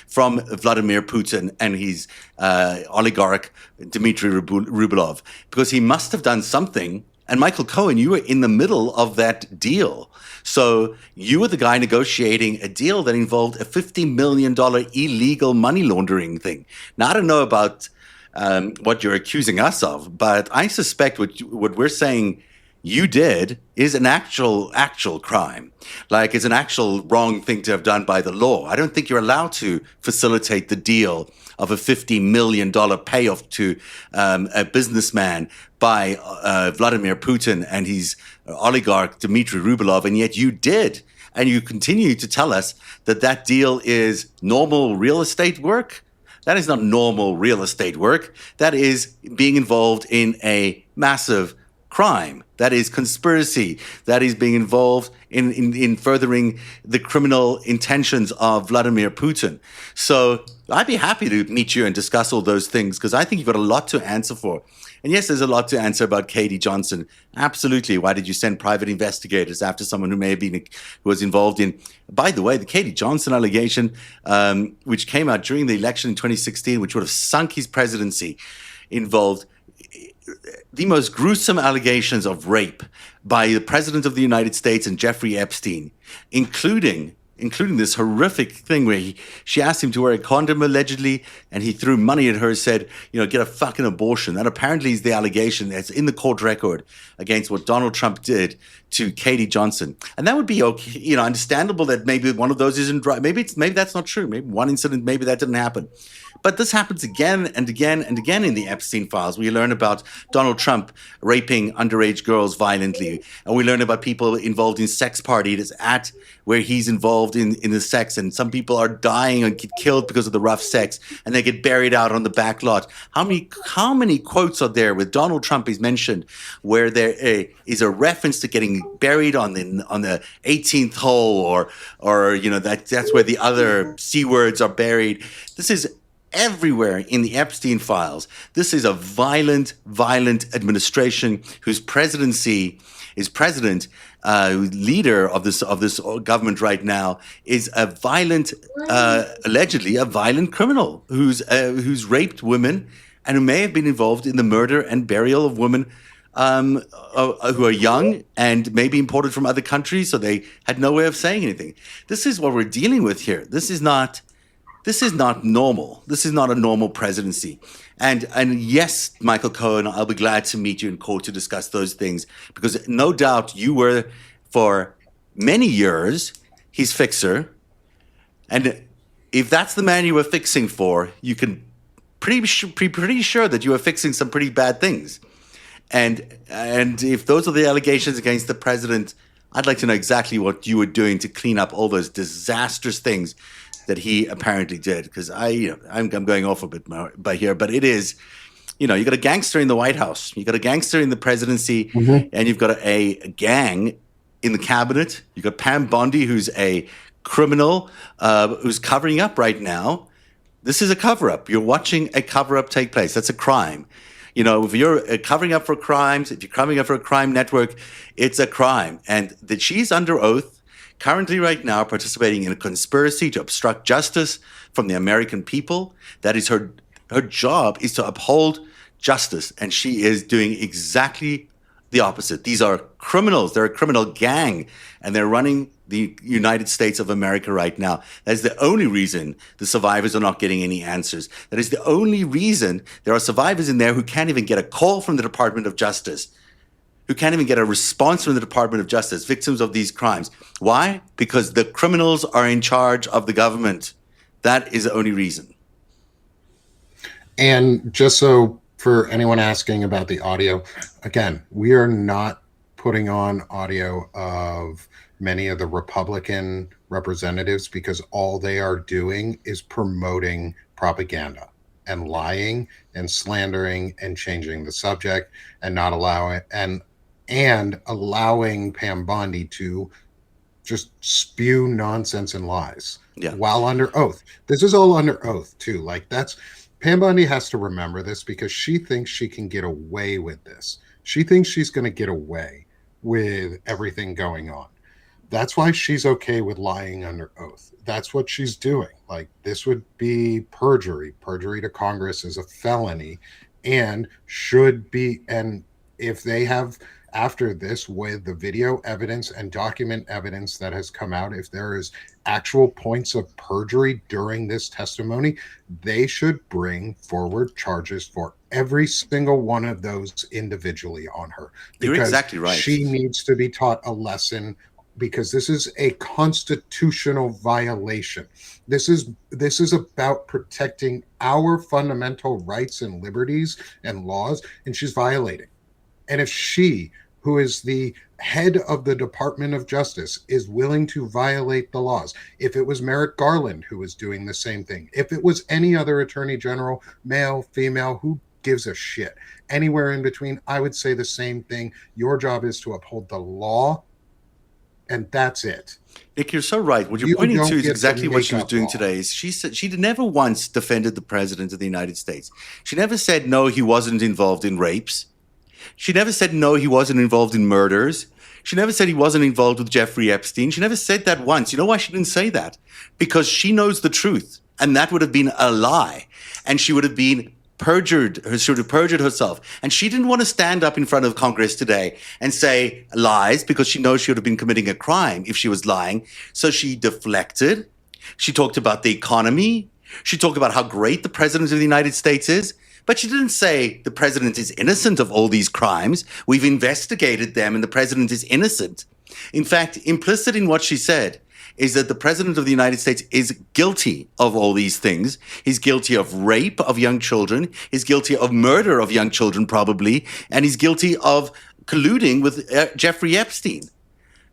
from Vladimir Putin and his oligarch, Dmitry Rubelov? Because he must have done something. And Michael Cohen, you were in the middle of that deal. So you were the guy negotiating a deal that involved a $50 million illegal money laundering thing. Now, I don't know about what you're accusing us of, but I suspect what we're saying you did is an actual crime. Like, it's an actual wrong thing to have done by the law. I don't think you're allowed to facilitate the deal of a $50 million payoff to a businessman by Vladimir Putin and his oligarch, Dmitry Rubelov, and yet you did. And you continue to tell us that that deal is normal real estate work. That is not normal real estate work. That is being involved in a massive crime. That is conspiracy. That is being involved in furthering the criminal intentions of Vladimir Putin. So I'd be happy to meet you and discuss all those things because I think you've got a lot to answer for. And yes, there's a lot to answer about Katie Johnson. Absolutely. Why did you send private investigators after someone who may have been, who was involved in, by the way, the Katie Johnson allegation, which came out during the election in 2016, which would have sunk his presidency, involved the most gruesome allegations of rape by the President of the United States and Jeffrey Epstein, including this horrific thing where she asked him to wear a condom allegedly, and he threw money at her, said, get a fucking abortion. That apparently is the allegation that's in the court record against what Donald Trump did to Katie Johnson. And that would be okay, understandable that maybe one of those isn't right. Maybe that's not true. Maybe one incident, maybe that didn't happen. But this happens again and again and again in the Epstein files. We learn about Donald Trump raping underage girls violently. And we learn about people involved in sex parties at where he's involved in the sex. And some people are dying and get killed because of the rough sex. And they get buried out on the back lot. How many quotes are there with Donald Trump is mentioned where there is a reference to getting buried on the 18th hole or that's where the other C words are buried. This is everywhere in the Epstein files. This is a violent administration whose leader of this government right now is allegedly a violent criminal who's raped women and who may have been involved in the murder and burial of women who are young and maybe imported from other countries, so they had no way of saying anything. This is what we're dealing with here. This is not normal. This is not a normal presidency. And yes, Michael Cohen, I'll be glad to meet you in court to discuss those things, because no doubt you were, for many years, his fixer. And if that's the man you were fixing for, you can pretty sure that you were fixing some pretty bad things. And if those are the allegations against the president, I'd like to know exactly what you were doing to clean up all those disastrous things that he apparently did, because I'm going off a bit by here, but it is, you got a gangster in the White House, you got a gangster in the presidency, and you've got a gang in the cabinet. You've got Pam Bondi, who's a criminal, who's covering up right now. This is a cover-up. You're watching a cover-up take place. That's a crime. If you're covering up for crimes, if you're covering up for a crime network, it's a crime. And that she's under oath, currently right now participating in a conspiracy to obstruct justice from the American people. That is her job, is to uphold justice. And she is doing exactly the opposite. These are criminals. They're a criminal gang, and they're running the United States of America right now. That is the only reason the survivors are not getting any answers. That is the only reason there are survivors in there who can't even get a call from the Department of Justice who can't even get a response from the Department of Justice, victims of these crimes. Why? Because the criminals are in charge of the government. That is the only reason. And just so for anyone asking about the audio, again, we are not putting on audio of many of the Republican representatives because all they are doing is promoting propaganda and lying and slandering and changing the subject and not allowing and allowing Pam Bondi to just spew nonsense and lies while under oath. This is all under oath too. Like that's Pam Bondi has to remember this because she thinks she can get away with this. She thinks she's going to get away with everything going on. That's why she's okay with lying under oath. That's what she's doing. Like this would be perjury. Perjury to Congress is a felony and should be. And if they have after this with the video evidence and document evidence that has come out, if there is actual points of perjury during this testimony, they should bring forward charges for every single one of those individually on her. You're exactly right. She needs to be taught a lesson because this is a constitutional violation. This is about protecting our fundamental rights and liberties and laws, and she's violating. And if she, who is the head of the Department of Justice, is willing to violate the laws, if it was Merrick Garland who was doing the same thing, if it was any other attorney general, male, female, who gives a shit, anywhere in between, I would say the same thing. Your job is to uphold the law, and that's it. Nick, you're so right. What you're pointing to is exactly what she was doing today. Is she said she never once defended the president of the United States. She never said, no, he wasn't involved in rapes. She never said, no, he wasn't involved in murders. She never said he wasn't involved with Jeffrey Epstein. She never said that once. You know why she didn't say that? Because she knows the truth, and that would have been a lie. And she would have been perjured. She would have perjured herself. And she didn't want to stand up in front of Congress today and say lies because she knows she would have been committing a crime if she was lying. So she deflected. She talked about the economy. She talked about how great the president of the United States is. But she didn't say the president is innocent of all these crimes. We've investigated them and the president is innocent. In fact, implicit in what she said is that the president of the United States is guilty of all these things. He's guilty of rape of young children. He's guilty of murder of young children, probably. And he's guilty of colluding with Jeffrey Epstein.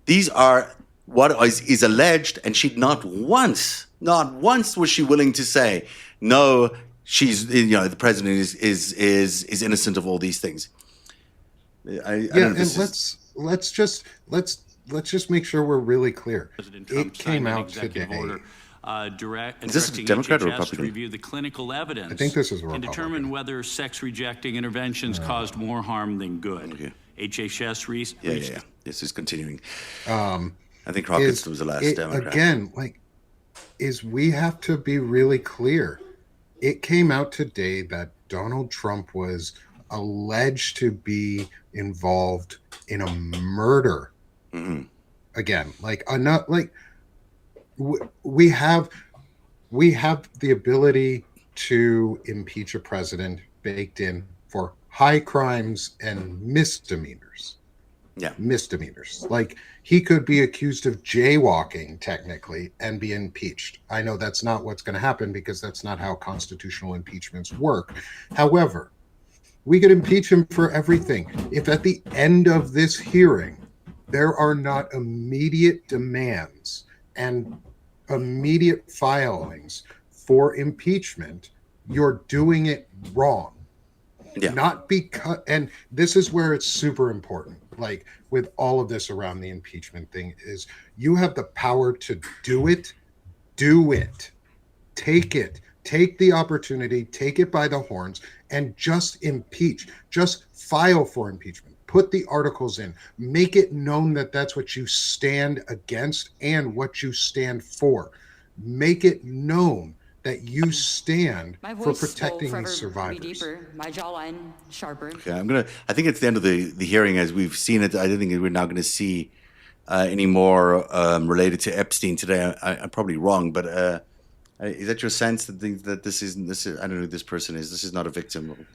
These are what is alleged. And she not once was she willing to say, no, the president is innocent of all these things. Let's just make sure we're really clear. It came out today. Is this a Democrat or Republican? To review the clinical evidence. I think this is a Republican. And determine whether sex-rejecting interventions caused more harm than good. Okay. HHS Yeah. This is continuing. I think Hawkins was the last Democrat. Again, we have to be really clear. It came out today that Donald Trump was alleged to be involved in a murder. Mm-hmm. Again, we have the ability to impeach a president baked in for high crimes and misdemeanors. Yeah. Misdemeanors. Like he could be accused of jaywalking technically and be impeached. I know that's not what's going to happen because that's not how constitutional impeachments work. However, we could impeach him for everything. If at the end of this hearing, there are not immediate demands and immediate filings for impeachment, you're doing it wrong. Yeah. Not because, and this is where it's super important. Like with all of this around the impeachment thing is you have the power to do it, take the opportunity, take it by the horns and just impeach, just file for impeachment, put the articles in, make it known that that's what you stand against and what you stand for. Make it known that you stand for protecting these survivors. Deeper, my jawline sharper. Okay, I think it's the end of the hearing as we've seen it. I don't think we're now going to see any more related to Epstein today. I'm probably wrong, but is that your sense that this is I don't know who this person is. This is not a victim.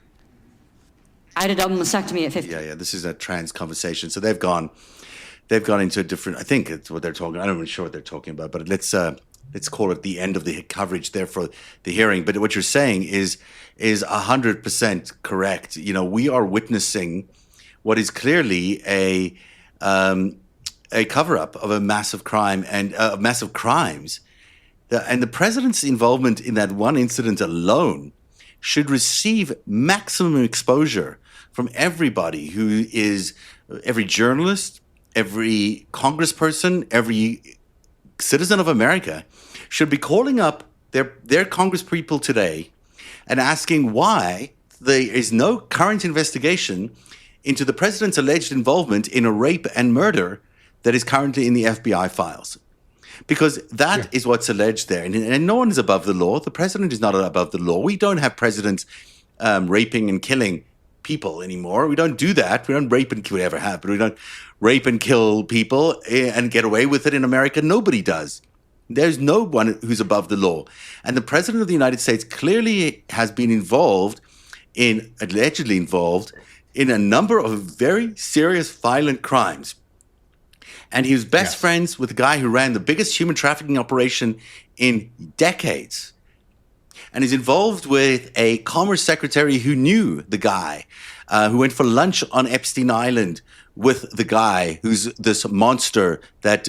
I had a double mastectomy at 50. Yeah. This is a trans conversation. So they've gone into a different. I think it's what they're talking. I'm not even sure what they're talking about. But let's call it the end of the coverage there for the hearing. But what you're saying is 100% correct. We are witnessing what is clearly a cover-up of a massive crime and massive crimes. And the president's involvement in that one incident alone should receive maximum exposure from everybody who is every journalist, every congressperson, every citizen of America should be calling up their congresspeople today and asking why there is no current investigation into the president's alleged involvement in a rape and murder that is currently in the FBI files. Because that is what's alleged there. And no one is above the law. The president is not above the law. We don't have presidents raping and killing people anymore. We don't do that. We don't rape and kill. We ever have, but we don't rape and kill people and get away with it in America. Nobody does. There's no one who's above the law. And the president of the United States clearly has been allegedly involved in a number of very serious violent crimes. And he was best friends with the guy who ran the biggest human trafficking operation in decades. And he's involved with a commerce secretary who knew the guy, who went for lunch on Epstein Island with the guy who's this monster that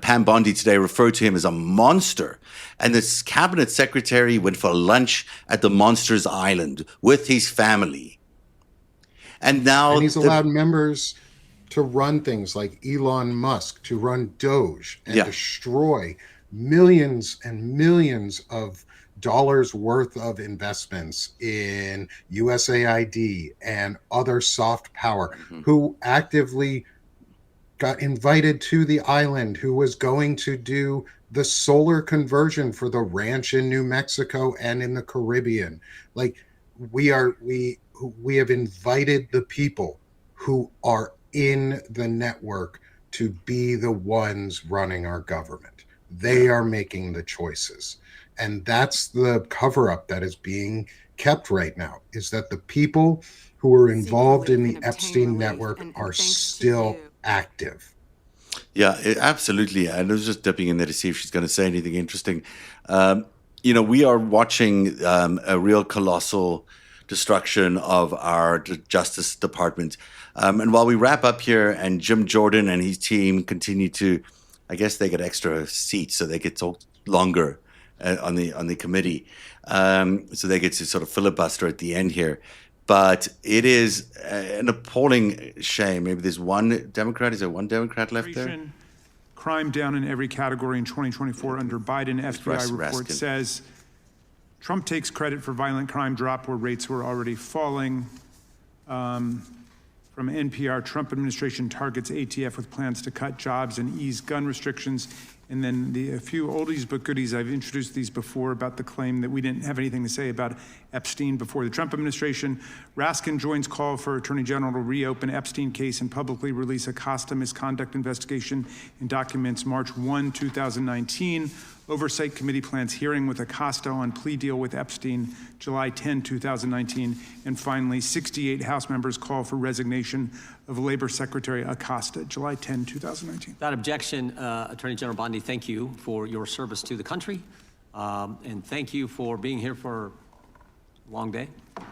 Pam Bondi today referred to him as a monster. And this cabinet secretary went for lunch at the Monsters Island with his family. And now he's allowed members to run things like Elon Musk, to run Doge and destroy millions and millions of dollars worth of investments in USAID and other soft power, who actively got invited to the island, who was going to do the solar conversion for the ranch in New Mexico and in the Caribbean. Like we have invited the people who are in the network to be the ones running our government. They are making the choices. And that's the cover-up that is being kept right now, is that the people who are involved in the Epstein network are still active. Yeah, absolutely. And I was just dipping in there to see if she's going to say anything interesting. We are watching a real colossal destruction of our Justice Department. And while we wrap up here and Jim Jordan and his team continue to, I guess they get extra seats so they get talk longer on the committee. So they get to sort of filibuster at the end here. But it is an appalling shame. Maybe there's one Democrat. Is there one Democrat left there? Crime down in every category in 2024 under Biden. FBI report says Trump takes credit for violent crime drop where rates were already falling. From NPR, Trump administration targets ATF with plans to cut jobs and ease gun restrictions. And then a few oldies but goodies. I've introduced these before about the claim that we didn't have anything to say about Epstein before the Trump administration. Raskin joins call for Attorney General to reopen Epstein case and publicly release Acosta misconduct investigation in documents March 1, 2019. Oversight Committee plans hearing with Acosta on plea deal with Epstein, July 10, 2019. And finally, 68 House members call for resignation of Labor Secretary Acosta, July 10, 2019. Without objection, Attorney General Bondi, thank you for your service to the country. And thank you for being here for a long day.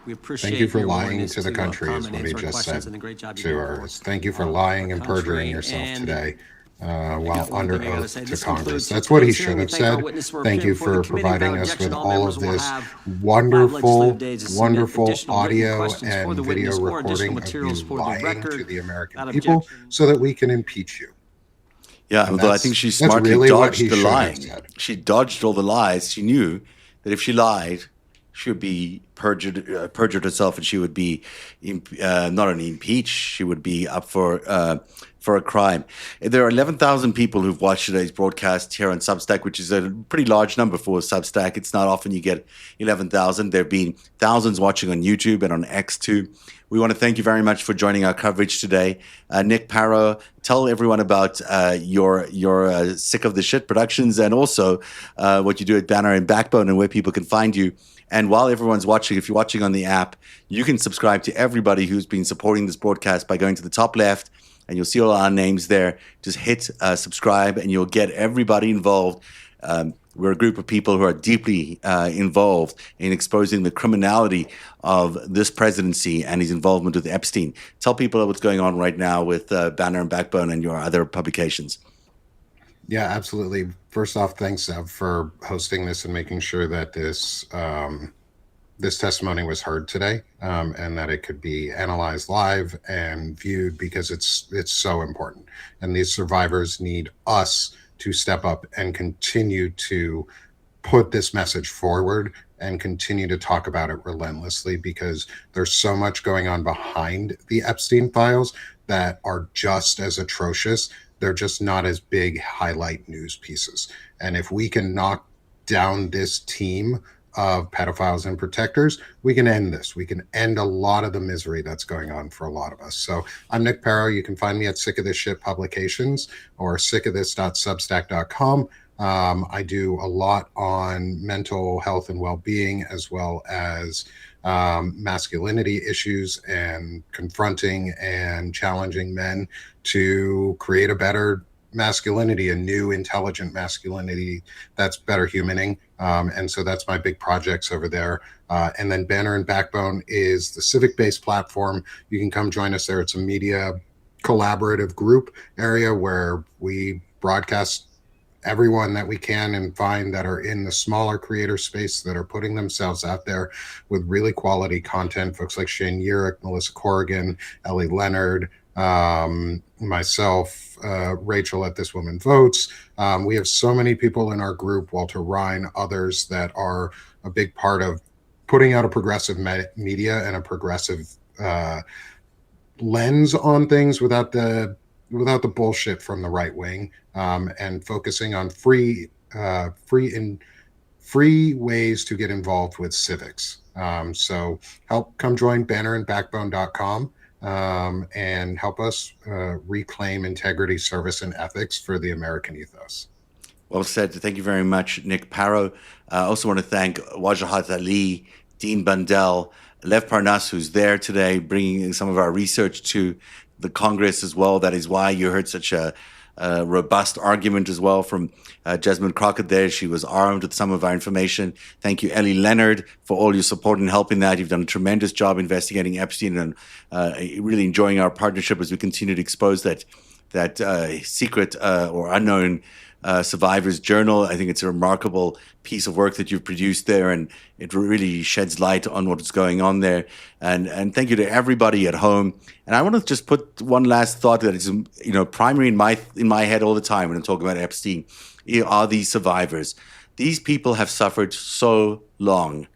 We appreciate Thank you for your lying willingness to the country, is what he just said and the great job you to do her. for Thank you for lying and perjuring yourself and today. While under oath to This Congress. concludes That's what he today's should hearing. have We thank our said. witness for Thank you appearing for before the committee. providing Without us with objection, all all members of will this have 5 wonderful, legislative days to submit wonderful additional written audio questions for and the video witness or additional recording of materials you for the lying record. to the American Without people objection. so that we can impeach you. Yeah, And although I that's- think she that's smartly really what dodged he the should have lying. said. She dodged all the lies. She knew that if she lied, she would be perjured herself, and she would be not only impeached, she would be up for for a crime. There are 11,000 people who've watched today's broadcast here on Substack, which is a pretty large number for Substack. It's not often you get 11,000. There have been thousands watching on YouTube and on X too. We want to thank you very much for joining our coverage today. Nick Parrow, tell everyone about your Sick of the Shit Productions and also what you do at Banner and Backbone and where people can find you. And while everyone's watching, if you're watching on the app, you can subscribe to everybody who's been supporting this broadcast by going to the top left, and you'll see all our names there. Just hit subscribe, and you'll get everybody involved. We're a group of people who are deeply involved in exposing the criminality of this presidency and his involvement with Epstein. Tell people what's going on right now with Banner and Backbone and your other publications. Yeah, absolutely. First off, thanks for hosting this and making sure that this this testimony was heard today, and that it could be analyzed live and viewed, because it's so important. And these survivors need us to step up and continue to put this message forward and continue to talk about it relentlessly, because there's so much going on behind the Epstein files that are just as atrocious. They're just not as big highlight news pieces. And if we can knock down this team of pedophiles and protectors, we can end this. We can end a lot of the misery that's going on for a lot of us. So I'm Nick Parrow. You can find me at Sick of This Shit Publications or sickofthis.substack.com. I do a lot on mental health and well-being, as well as masculinity issues and confronting and challenging men to create a better masculinity, a new intelligent masculinity that's better humaning. And so that's my big projects over there. And then Banner and Backbone is the civic-based platform. You can come join us there. It's a media collaborative group area where we broadcast everyone that we can and find that are in the smaller creator space that are putting themselves out there with really quality content. Folks like Shane Urich, Melissa Corrigan, Ellie Leonard, myself, Rachel at This Woman Votes. We have so many people in our group, Walter Ryan, others that are a big part of putting out a progressive media and a progressive lens on things without the bullshit from the right wing, and focusing on free ways to get involved with civics. So come join bannerandbackbone.com and help us reclaim integrity, service, and ethics for the American ethos. Well said. Thank you very much, Nick Parrow. I also want to thank Wajahat Ali, Dean Bundell, Lev Parnas, who's there today, bringing some of our research to the Congress as well. That is why you heard such a robust argument as well from Jasmine Crockett there. She was armed with some of our information. Thank you, Ellie Leonard, for all your support in helping that. You've done a tremendous job investigating Epstein, and really enjoying our partnership as we continue to expose that secret or unknown Survivor's Journal. I think it's a remarkable piece of work that you've produced there, and it really sheds light on what's going on there. And thank you to everybody at home. And I want to just put one last thought that is, primary in my head all the time when I'm talking about Epstein, are these survivors. These people have suffered so long.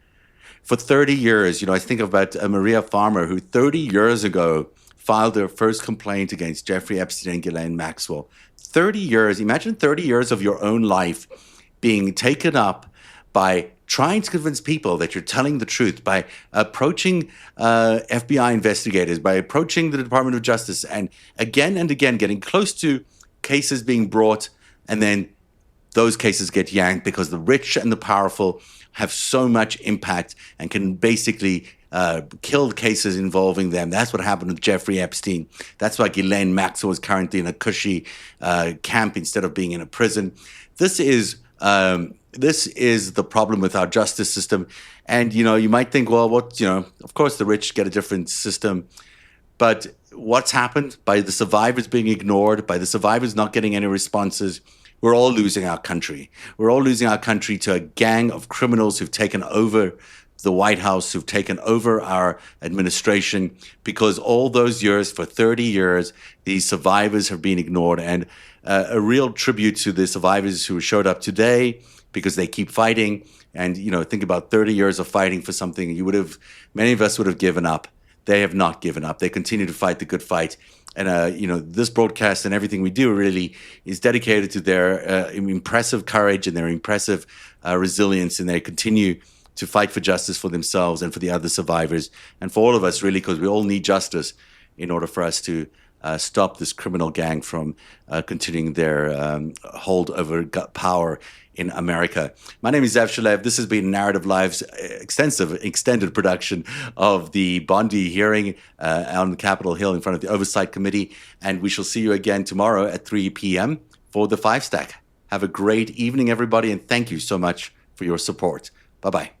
For 30 years, I think about Maria Farmer, who 30 years ago filed their first complaint against Jeffrey Epstein and Ghislaine Maxwell. 30 years, imagine 30 years of your own life being taken up by trying to convince people that you're telling the truth, by approaching FBI investigators, by approaching the Department of Justice, and again getting close to cases being brought, and then those cases get yanked because the rich and the powerful have so much impact and can basically kill cases involving them. That's what happened with Jeffrey Epstein. That's why Ghislaine Maxwell is currently in a cushy camp instead of being in a prison. This is the problem with our justice system. And, you might think, well, of course the rich get a different system. But what's happened by the survivors being ignored, by the survivors not getting any responses, we're all losing our country. We're all losing our country to a gang of criminals who've taken over the White House, who've taken over our administration, because all those years, for 30 years, these survivors have been ignored. And a real tribute to the survivors who showed up today, because they keep fighting. And, think about 30 years of fighting for something many of us would have given up. They have not given up. They continue to fight the good fight. And, this broadcast and everything we do really is dedicated to their impressive courage and their impressive resilience, and they continue to fight for justice for themselves and for the other survivors and for all of us, really, because we all need justice in order for us to stop this criminal gang from continuing their hold over power in America. My name is Zev Shalev. This has been Narrative Live's extended production of the Bondi hearing on Capitol Hill in front of the Oversight Committee. And we shall see you again tomorrow at 3 p.m. for the 5 Stack. Have a great evening, everybody, and thank you so much for your support. Bye-bye.